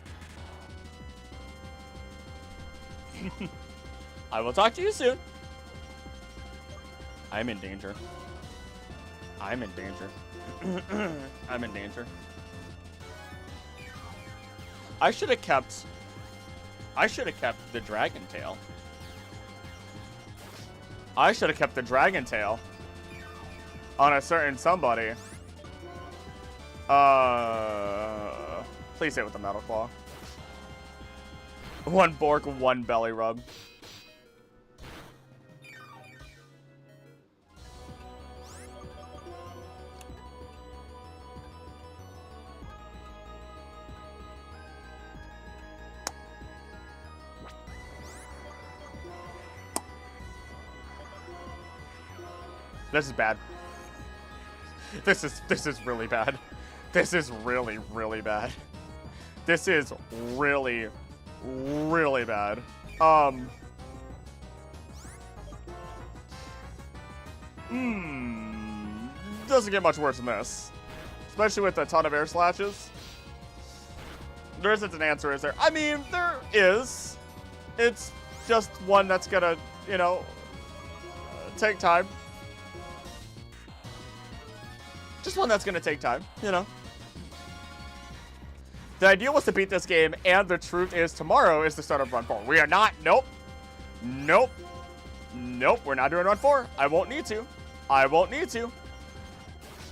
[SPEAKER 1] I will talk to you soon. I'm in danger. I'm in danger. I'm in danger. I should have kept the Dragon Tail. I should have kept the Dragon Tail on a certain somebody. Please hit with the Metal Claw. 1 Bork, 1 Belly Rub. This is bad. This is really bad. This is really, really bad. This is really, really bad. Doesn't get much worse than this. Especially with a ton of air slashes. There isn't an answer, is there? I mean, there is. It's just one that's gonna, you know, take time. Just one that's gonna take time, you know. The idea was to beat this game, and the truth is tomorrow is the start of Run 4. We are not, nope, we're not doing Run 4. I won't need to.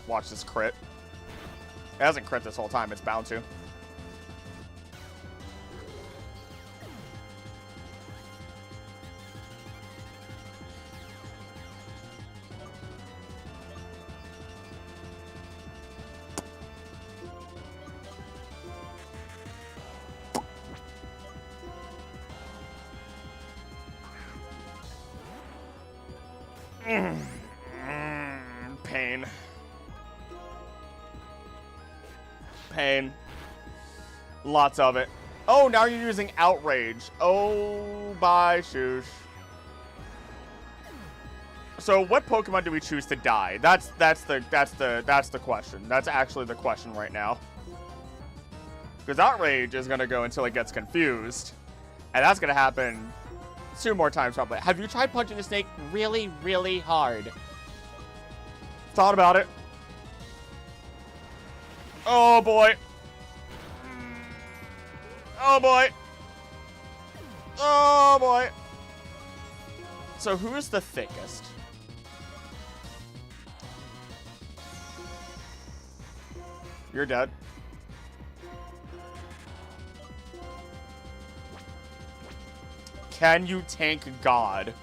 [SPEAKER 1] Watch this crit. It hasn't crit this whole time, it's bound to. Pain. Pain. Lots of it. Oh, now you're using Outrage. Oh, bye, Shoosh. So what Pokemon do we choose to die? That's the question. That's actually the question right now. Because Outrage is gonna go until it gets confused. And that's gonna happen 2 more times probably. Have you tried punching a snake really, really hard? Thought about it. Oh boy. Oh boy. Oh boy. So who's the thickest? You're dead. Can you tank God?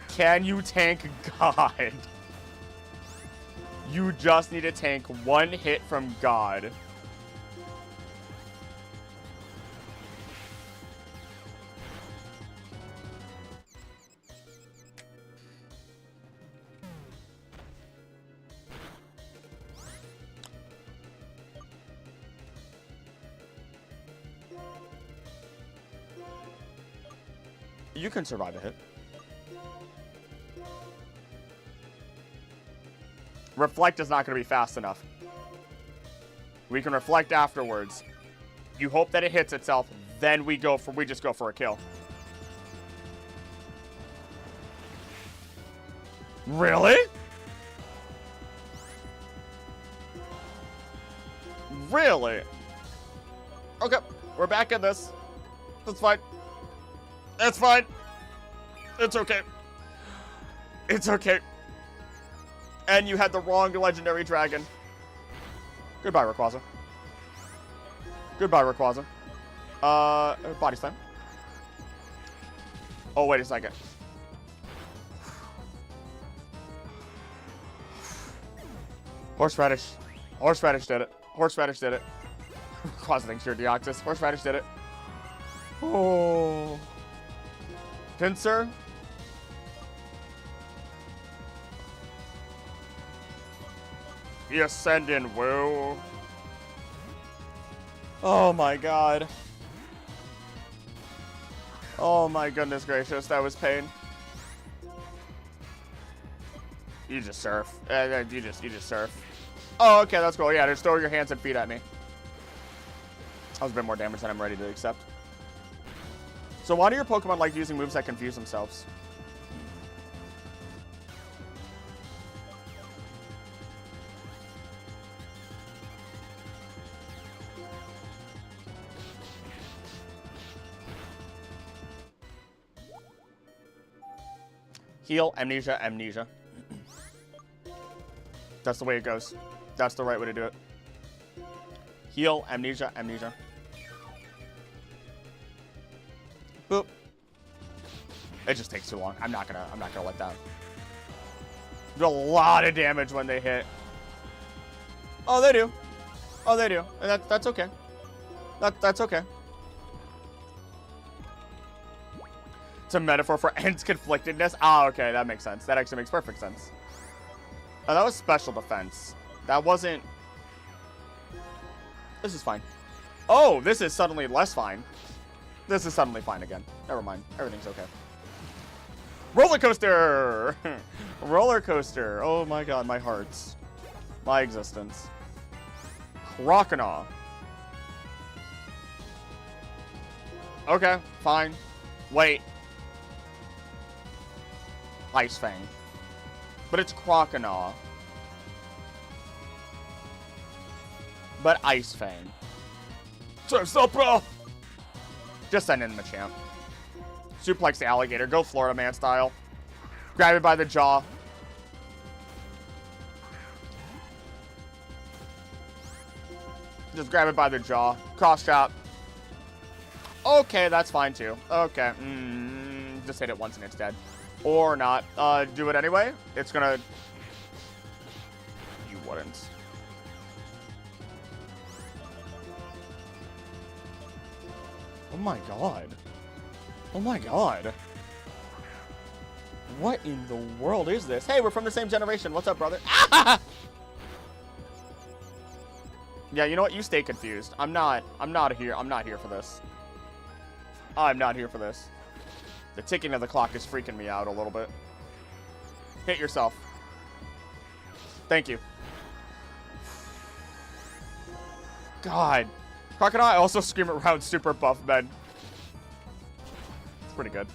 [SPEAKER 1] Can you tank God? You just need to tank 1 hit from God. You can survive a hit. Reflect is not going to be fast enough. We can reflect afterwards. You hope that it hits itself, then we just go for a kill. Really? Really? Okay, we're back in this. That's fine. It's fine. It's okay. It's okay. And you had the wrong legendary dragon. Goodbye, Rayquaza. Goodbye, Rayquaza. Body slam. Oh, wait a second. Horseradish. Horseradish did it. Horseradish did it. Rayquaza thinks you're Deoxys. Horseradish did it. Oh. Pinsir. The Ascendant Woo. Oh my god. Oh my goodness gracious, that was pain. You just surf. You just surf. Oh, okay, that's cool. Yeah, just throw your hands and feet at me. That was a bit more damage than I'm ready to accept. So why do your Pokemon like using moves that confuse themselves? Heal, amnesia, amnesia. That's the way it goes. That's the right way to do it. Heal, amnesia, amnesia. Boop. It just takes too long. I'm not gonna let that. Do a lot of damage when they hit. Oh, they do. Oh, they do. And that's okay. That's okay. It's a metaphor for Ent's conflictedness. Ah, okay, that makes sense. That actually makes perfect sense. Oh, that was special defense. That wasn't... This is fine. Oh, this is suddenly less fine. This is suddenly fine again. Never mind. Everything's okay. Roller coaster! Roller coaster. Oh my god, my hearts. My existence. Croconaw. Okay, fine. Wait. Ice Fang. But it's Croconaw. But Ice Fang. Just send in Machamp. Suplex the alligator. Go Florida Man style. Grab it by the jaw. Just grab it by the jaw. Cross chop. Okay, that's fine too. Okay. Just hit it once and it's dead. Or not. Do it anyway. It's gonna... You wouldn't. Oh my god. Oh my god. What in the world is this? Hey, we're from the same generation. What's up, brother? Ah! Yeah, you know what? You stay confused. I'm not here. I'm not here for this. I'm not here for this. The ticking of the clock is freaking me out a little bit. Hit yourself. Thank you. God. Crocodile also scream around super buff men. That's pretty good.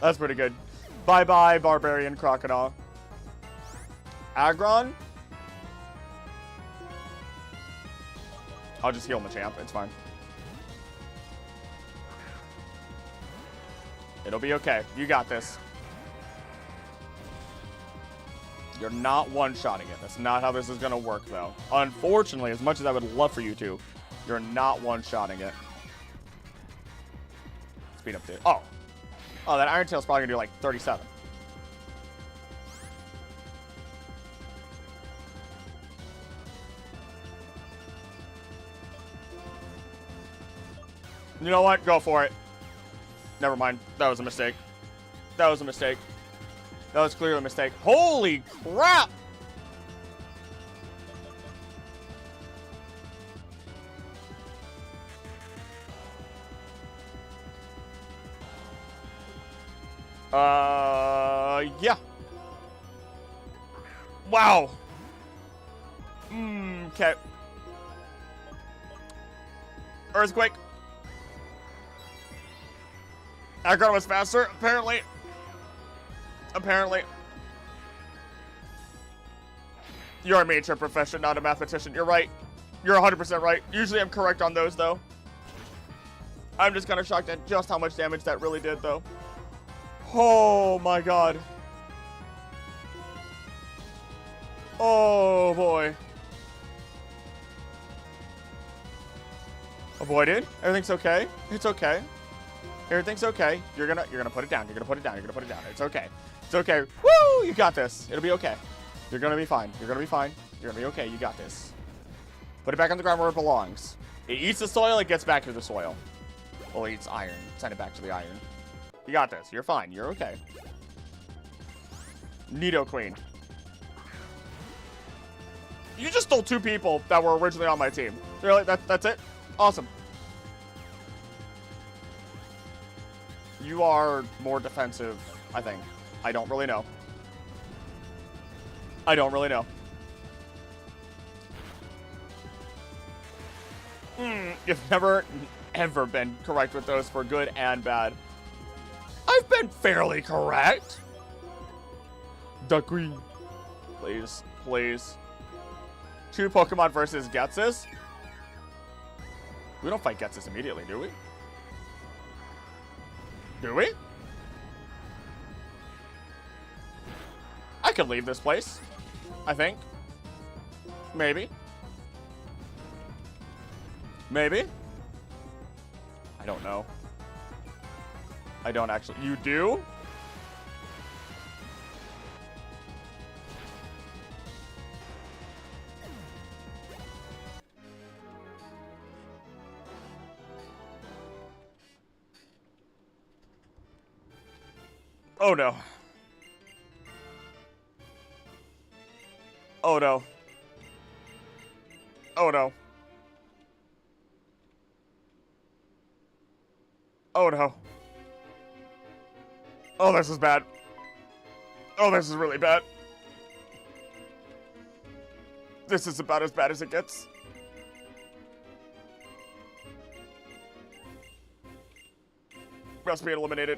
[SPEAKER 1] That's pretty good. Bye-bye, Barbarian Crocodile. Aggron? I'll just heal Machamp. It's fine. It'll be okay. You got this. You're not one-shotting it. That's not how this is going to work, though. Unfortunately, as much as I would love for you to, you're not one-shotting it. Speed up to... Oh. Oh, that Iron Tail's probably going to do, like, 37. You know what? Go for it. Never mind. That was a mistake. That was a mistake. That was clearly a mistake. Holy crap! Yeah. Wow. Okay. Earthquake. Aggron was faster, apparently. Apparently. You're a major profession, not a mathematician. You're right. You're 100% right. Usually I'm correct on those, though. I'm just kind of shocked at just how much damage that really did, though. Oh, my God. Oh, boy. Avoided. Everything's okay. It's okay. Everything's okay. You're gonna put it down. You're gonna put it down. You're gonna put it down. It's okay. It's okay. Woo! You got this. It'll be okay. You're gonna be fine. You're gonna be fine. You're gonna be okay. You got this. Put it back on the ground where it belongs. It eats the soil. It gets back to the soil. Well, it eats iron. Send it back to the iron. You got this. You're fine. You're okay. Nidoqueen. You just stole 2 people that were originally on my team. Really? That's it? Awesome. You are more defensive, I think. I don't really know. I don't really know. You've never, ever been correct with those for good and bad. I've been fairly correct. Duckweed. Please, please. 2 Pokemon versus Getsus? We don't fight Getsus immediately, do we? Do we? I could leave this place. I think. Maybe. Maybe. I don't know. I don't actually. You do? Oh no. Oh no. Oh no. Oh no. Oh, this is bad. Oh, this is really bad. This is about as bad as it gets. Must be eliminated.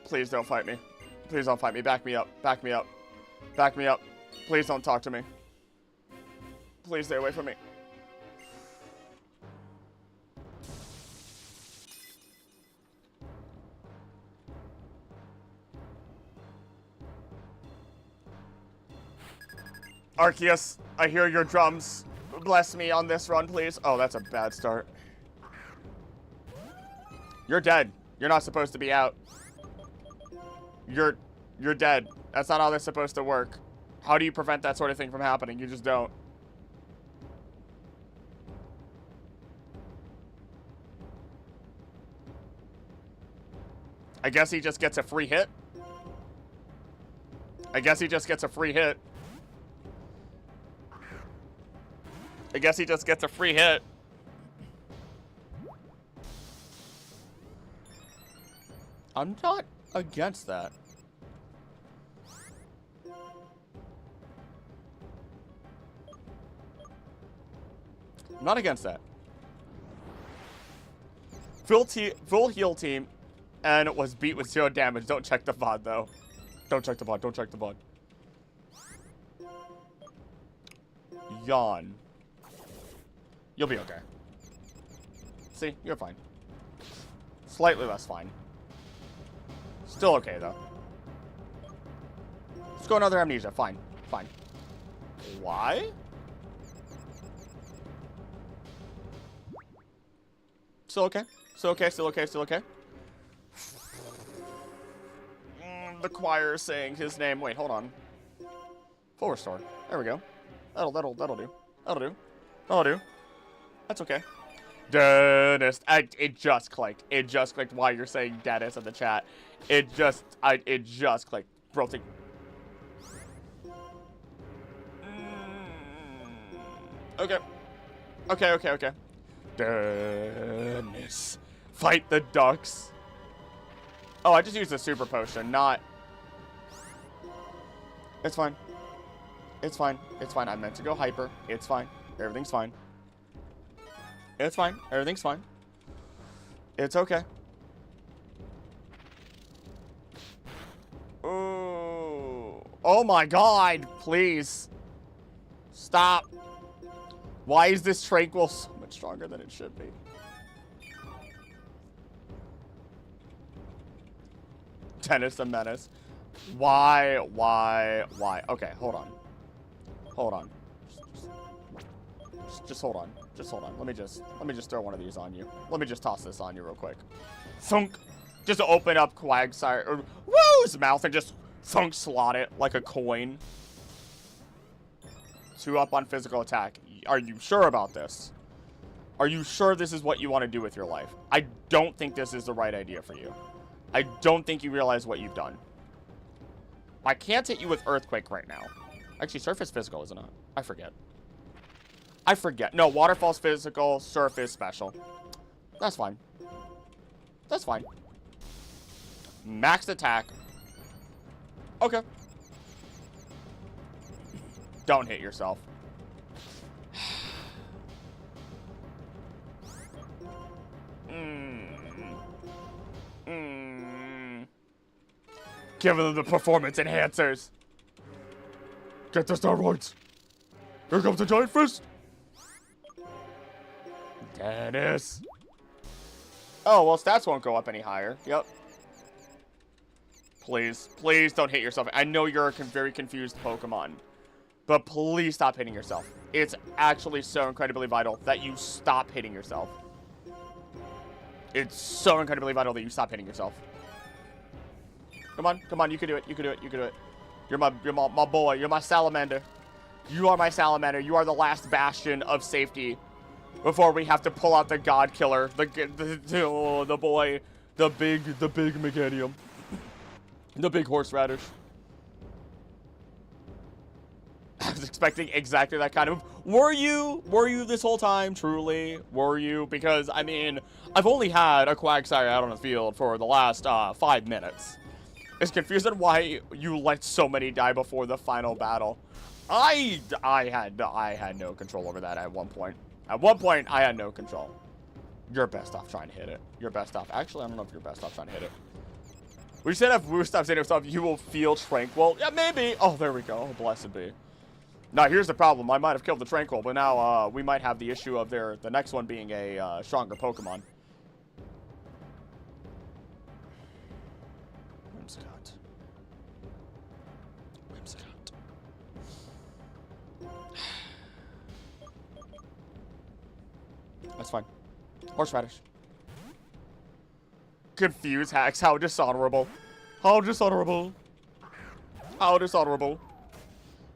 [SPEAKER 1] Please don't fight me. Please don't fight me. Back me up. Back me up. Back me up. Please don't talk to me. Please stay away from me. Arceus, I hear your drums. Bless me on this run, please. Oh, that's a bad start. You're dead. You're not supposed to be out. You're dead. That's not how that's supposed to work. How do you prevent that sort of thing from happening? You just don't. I guess he just gets a free hit. I guess he just gets a free hit. I guess he just gets a free hit. I'm not against that. I'm not against that. Full heal team, and it was beat with 0 damage. Don't check the VOD, though. Don't check the VOD. Don't check the VOD. Yawn. You'll be okay. See? You're fine. Slightly less fine. Still okay, though. Let's go another amnesia. Fine. Fine. Why? Still okay. Still okay. Still okay. Still okay. The choir is saying his name. Wait, hold on. Full restore. There we go. That'll do. That'll do. That'll do. That's okay. Dennis. It just clicked. It just clicked while you're saying Dennis in the chat. It just clicked. Bro, think. Okay. Okay. Dennis. Fight the ducks. Oh, I just used a super potion, not... It's fine. It's fine. It's fine. I meant to go hyper. It's fine. Everything's fine. It's fine. Everything's fine. It's okay. Ooh. Oh my god. Please. Stop. Why is this tranquil so much stronger than it should be? Dennis the Menace. Why? Okay, hold on. Just hold on. Let me just throw one of these on you. Let me just toss this on you real quick. Thunk. Just open up Quagsire or Woo's mouth and just thunk slot it like a coin. 2 up on physical attack. Are you sure about this? Are you sure this is what you want to do with your life? I don't think this is the right idea for you. I don't think you realize what you've done. I can't hit you with Earthquake right now. Actually, Surface physical, isn't it? I forget. No, Waterfall's physical, Surface special. That's fine. That's fine. Max attack. Okay. Don't hit yourself. Give them the performance enhancers. Get the steroids. Here comes the giant fist. Dennis. Oh, well, stats won't go up any higher. Yep. Please don't hit yourself. I know you're a very confused Pokemon, but please stop hitting yourself. It's actually so incredibly vital that you stop hitting yourself. It's so incredibly vital that you stop hitting yourself. Come on, you can do it. You're my boy. You're my salamander. You are my salamander. You are the last bastion of safety before we have to pull out the god killer, the boy, the big Meganium, the big horseradish. I was expecting exactly that kind of. Were you this whole time? Truly, were you? Because I mean, I've only had a Quagsire out on the field for the last 5 minutes. It's confusing why you let so many die before the final battle. I had no control over that at one point. At one point, I had no control. You're best off trying to hit it. You're best off. Actually, I don't know if you're best off trying to hit it. We said if Woo stops hitting stuff, you will feel tranquil. Yeah, maybe. Oh, there we go. Blessed be. Now, here's the problem. I might have killed the tranquil, but now we might have the issue of the next one being a stronger Pokemon. That's fine. Horseradish. Confuse hacks. How dishonorable. How dishonorable. How dishonorable.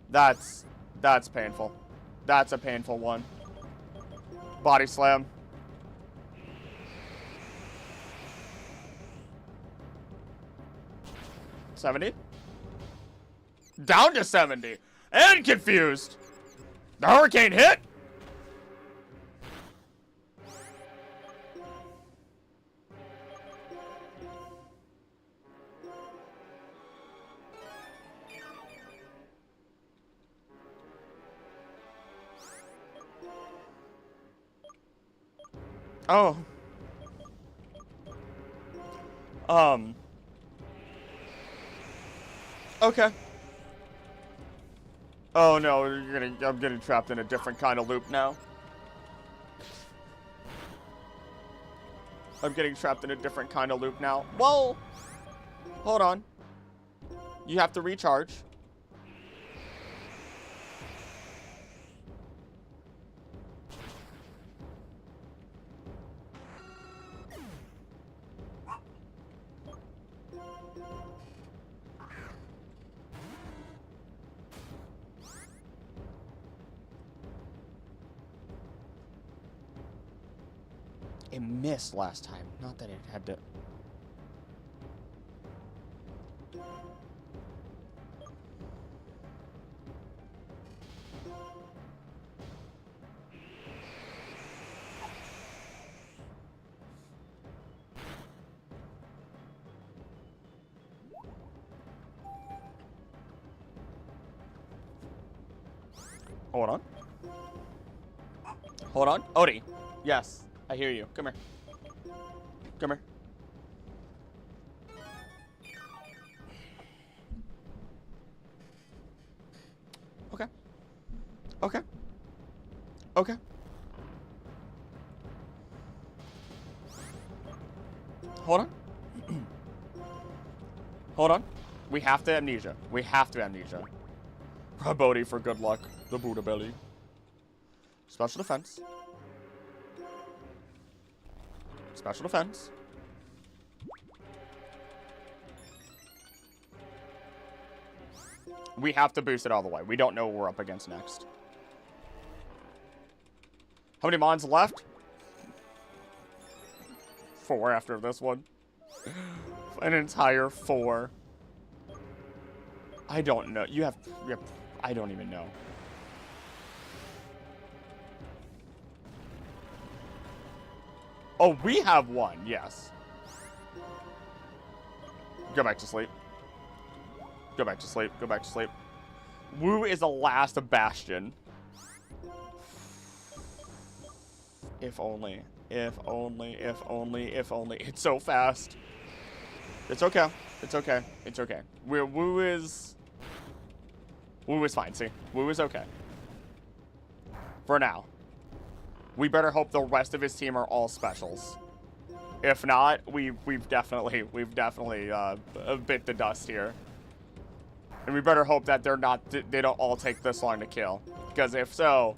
[SPEAKER 1] That's painful. That's a painful one. Body slam. $70. Down to 70. And confused. The hurricane hit. Oh. Okay. Oh no, I'm getting trapped in a different kind of loop now. I'm getting trapped in a different kind of loop now. Well, hold on. You have to recharge. It missed last time. Not that it had to... Hold on. Hold on. Odie. Yes. I hear you. Come here. Come here. Okay. Okay. Okay. Hold on. Hold on. We have to amnesia. We have to amnesia. Bodhi for good luck. The Buddha belly. Special defense. Special defense. We have to boost it all the way. We don't know what we're up against next. How many mons left? 4 after this one. An entire 4. I don't know. You have I don't even know. Oh, we have 1, yes. Go back to sleep. Go back to sleep. Go back to sleep. Wu is the last bastion. If only. If only. If only. If only. It's so fast. It's okay. It's okay. It's okay. Wu is fine. See? Wu is okay. For now. We better hope the rest of his team are all specials. If not, we've definitely bit the dust here. And we better hope that they don't all take this long to kill. Because if so,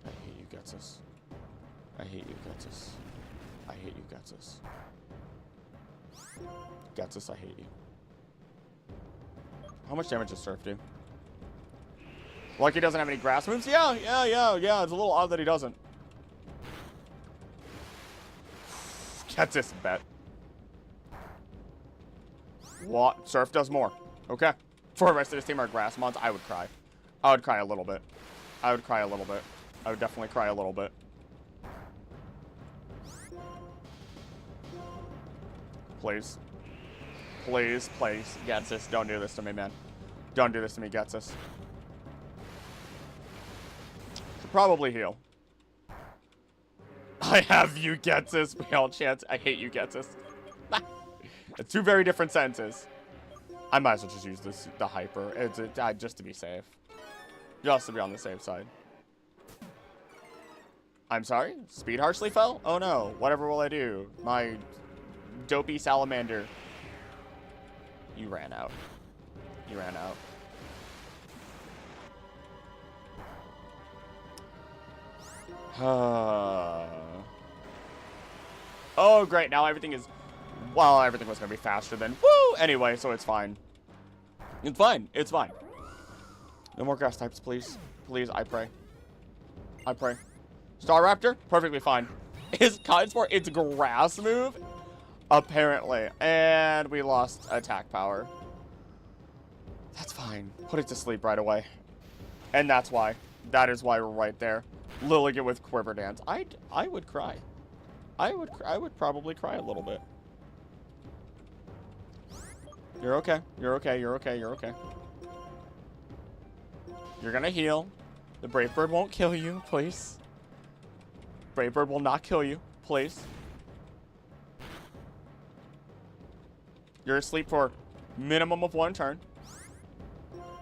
[SPEAKER 1] I hate you, Gutsus. I hate you, Gutsus. I hate you, Gutsus. Gutsus, I hate you. How much damage does Surf do? Like he doesn't have any grass moves? Yeah. It's a little odd that he doesn't. Get this bet. What? Surf does more. Okay. For the rest of his team are grass mons, I would cry. I would cry a little bit. I would cry a little bit. I would definitely cry a little bit. Please. Please, please. Getsus, don't do this to me, man. Don't do this to me, Getsus. Should probably heal. I have you, Getsus. We all chance. I hate you, Getsus. It's 2 very different sentences. I might as well just use the hyper. Just to be safe. Just to be on the safe side. I'm sorry? Speed harshly fell? Oh no. Whatever will I do? My dopey salamander. You ran out. You ran out. Oh, great. Now everything is... Well, everything was going to be faster than... Woo! Anyway, so it's fine. It's fine. It's fine. No more grass types, please. Please, I pray. I pray. Star Raptor? Perfectly fine. Is Cotton Sport its grass move? Apparently. And we lost attack power. That's fine. Put it to sleep right away. And that's why. That is why we're right there. Lilligant with Quiver Dance. I would cry. I would probably cry a little bit. You're okay. You're okay. You're okay. You're okay. You're gonna heal. The Brave Bird won't kill you, please. Brave Bird will not kill you, please. You're asleep for minimum of 1 turn.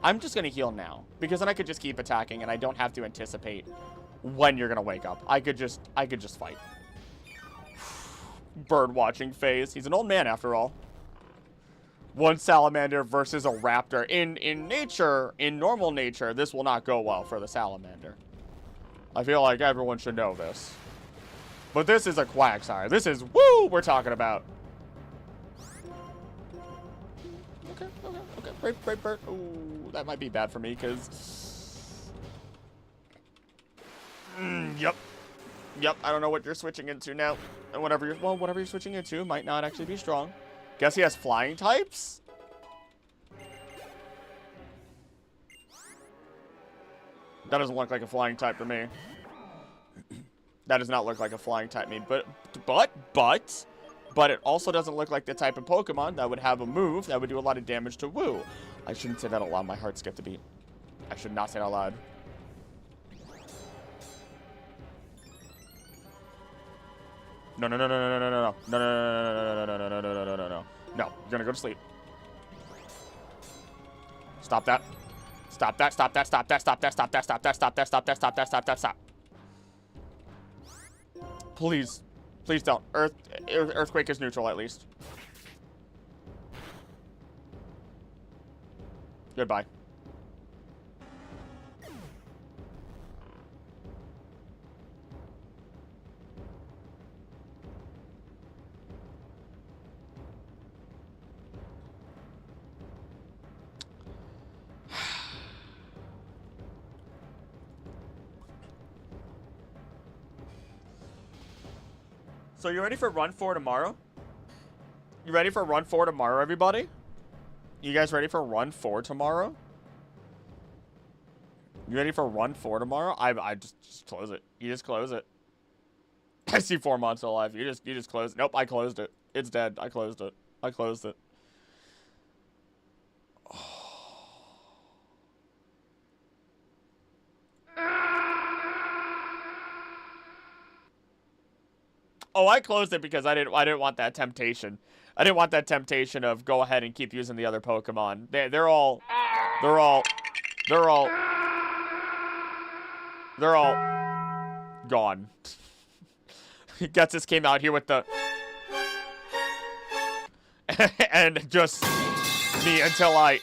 [SPEAKER 1] I'm just gonna heal now, because then I could just keep attacking and I don't have to anticipate when you're gonna wake up. I could just fight. Bird watching phase. He's an old man after all. 1 salamander versus a raptor. In nature, in normal nature, this will not go well for the salamander. I feel like everyone should know this. But this is a Quagsire. This is, woo, we're talking about. Okay. Brave Bird. Ooh, that might be bad for me, because... Yep. I don't know what you're switching into now. And whatever you're switching into might not actually be strong. Guess he has flying types? That doesn't look like a flying type to me. That does not look like a flying type to me. But it also doesn't look like the type of Pokemon that would have a move that would do a lot of damage to Woo. I shouldn't say that out loud. My heart skipped a beat. I should not say it out loud. No. No, you're gonna go to sleep. Stop that. Stop. Please. Please don't. Earthquake is neutral at least. Goodbye. So you ready for run 4 tomorrow? You ready for run 4 tomorrow, everybody? You guys ready for run 4 tomorrow? You ready for run 4 tomorrow? I just close it. You just close it. I see 4 months alive. You just close it. Nope, I closed it. It's dead. I closed it. I closed it. Oh, I closed it because I didn't want that temptation. I didn't want that temptation of go ahead and keep using the other Pokemon. They're all gone. Gutsus came out here with the and just me until I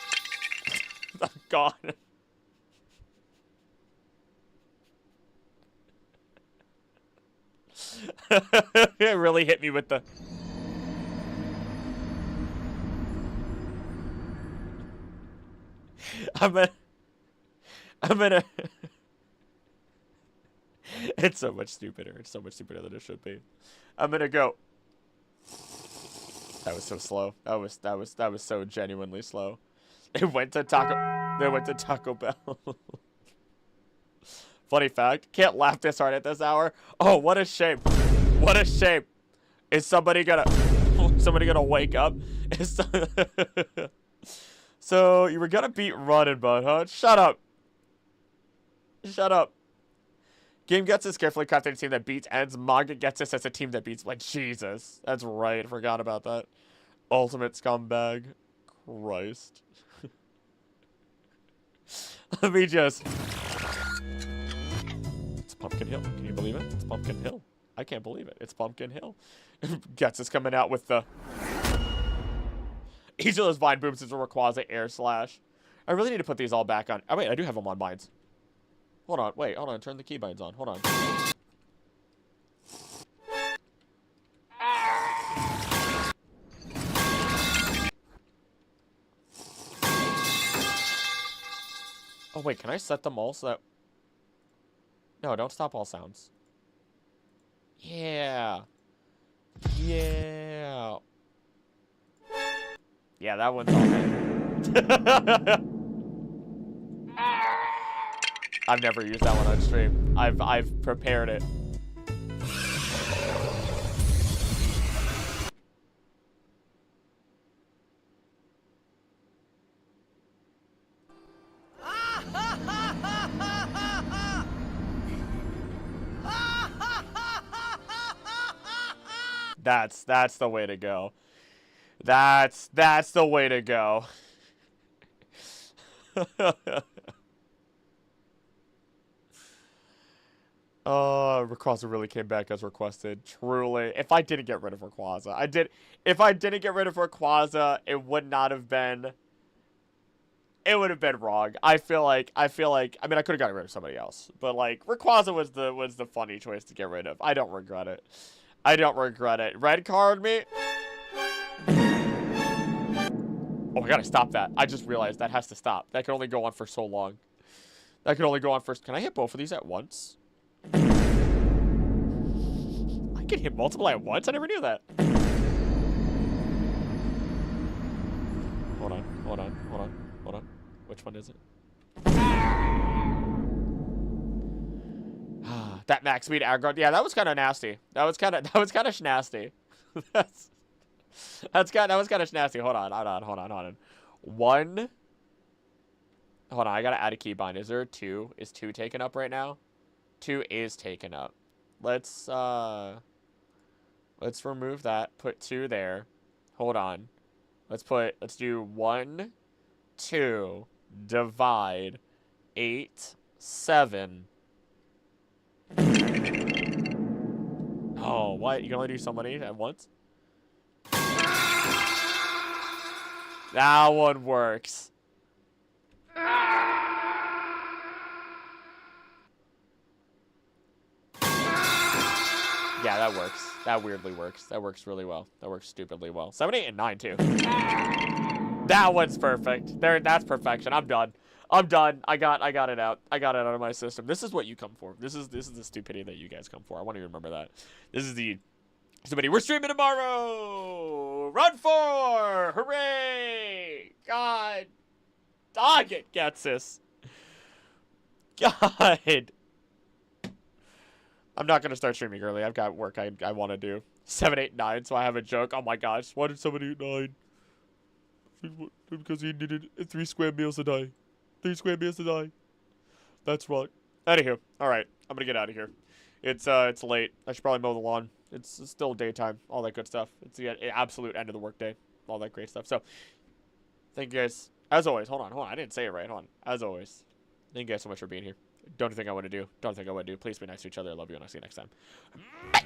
[SPEAKER 1] gone. It really hit me with the I'm gonna It's so much stupider. It's so much stupider than it should be. I'm gonna go. That was so slow. That was so genuinely slow. They went to Taco Bell. Funny fact, can't laugh this hard at this hour. Oh, what a shame. What a shame. Is somebody gonna wake up? So you were gonna beat Running Bud, huh? Shut up. Shut up. Game Gets is carefully crafted a team that beats ends. Manga Gets us as a team that beats. Like, Jesus. That's right. Forgot about that. Ultimate scumbag. Christ. Let me just... It's Pumpkin Hill. Can you believe it? It's Pumpkin Hill. I can't believe it. It's Pumpkin Hill. Gets us coming out with the... Each of those Vine Booms is a Rayquaza Air Slash. I really need to put these all back on. Oh, wait. I do have them on binds. Hold on. Wait. Hold on. Turn the keybinds on. Hold on. Oh, wait. Can I set them all so that... No, don't stop all sounds. Yeah. Yeah. Yeah, that one's all good. I've never used that one on stream. I've prepared it. That's the way to go. That's the way to go. Rayquaza really came back as requested. Truly. If I didn't get rid of Rayquaza, if I didn't get rid of Rayquaza, it would not have been. It would have been wrong. I feel like. I mean, I could have gotten rid of somebody else, but like Rayquaza was the funny choice to get rid of. I don't regret it. I don't regret it. Red card me. Oh, we gotta stop that. I just realized that has to stop. That can only go on for so long. That can only go on for. Can I hit both of these at once? I can hit multiple at once? I never knew that. Hold on. Which one is it? That max speed aggro. Yeah, that was kind of nasty. That was kind of nasty. that was kind of nasty. Hold on. One. Hold on, I gotta add a keybind. Is there a 2? Is 2 taken up right now? 2 is taken up. Let's remove that. Put 2 there. Hold on. Let's do 1, 2, divide, 8, 7. Oh, what? You can only do so many at once? That one works. Yeah, that works. That weirdly works. That works really well. That works stupidly well. 7, 8, and 9, too. That one's perfect. There, that's perfection. I'm done. I got it out. I got it out of my system. This is what you come for. This is the stupidity that you guys come for. I want you to remember that. This is the stupidity. We're streaming tomorrow. Run 4! Hooray! God. Dog it, Getsis. God. I'm not gonna start streaming early. I've got work I want to do. 7, 8, 9. So I have a joke. Oh my gosh, why did 7, 8, 9? Because he needed 3 square meals a day. 3 square meals a day. That's right. Anywho, all right. I'm gonna get out of here. It's late. I should probably mow the lawn. It's still daytime. All that good stuff. It's the absolute end of the workday. All that great stuff. So, thank you guys. As always, hold on. I didn't say it right. Hold on. As always, thank you guys so much for being here. Don't think I want to do. Don't think I would do. Please be nice to each other. I love you, and I'll see you next time. Bye.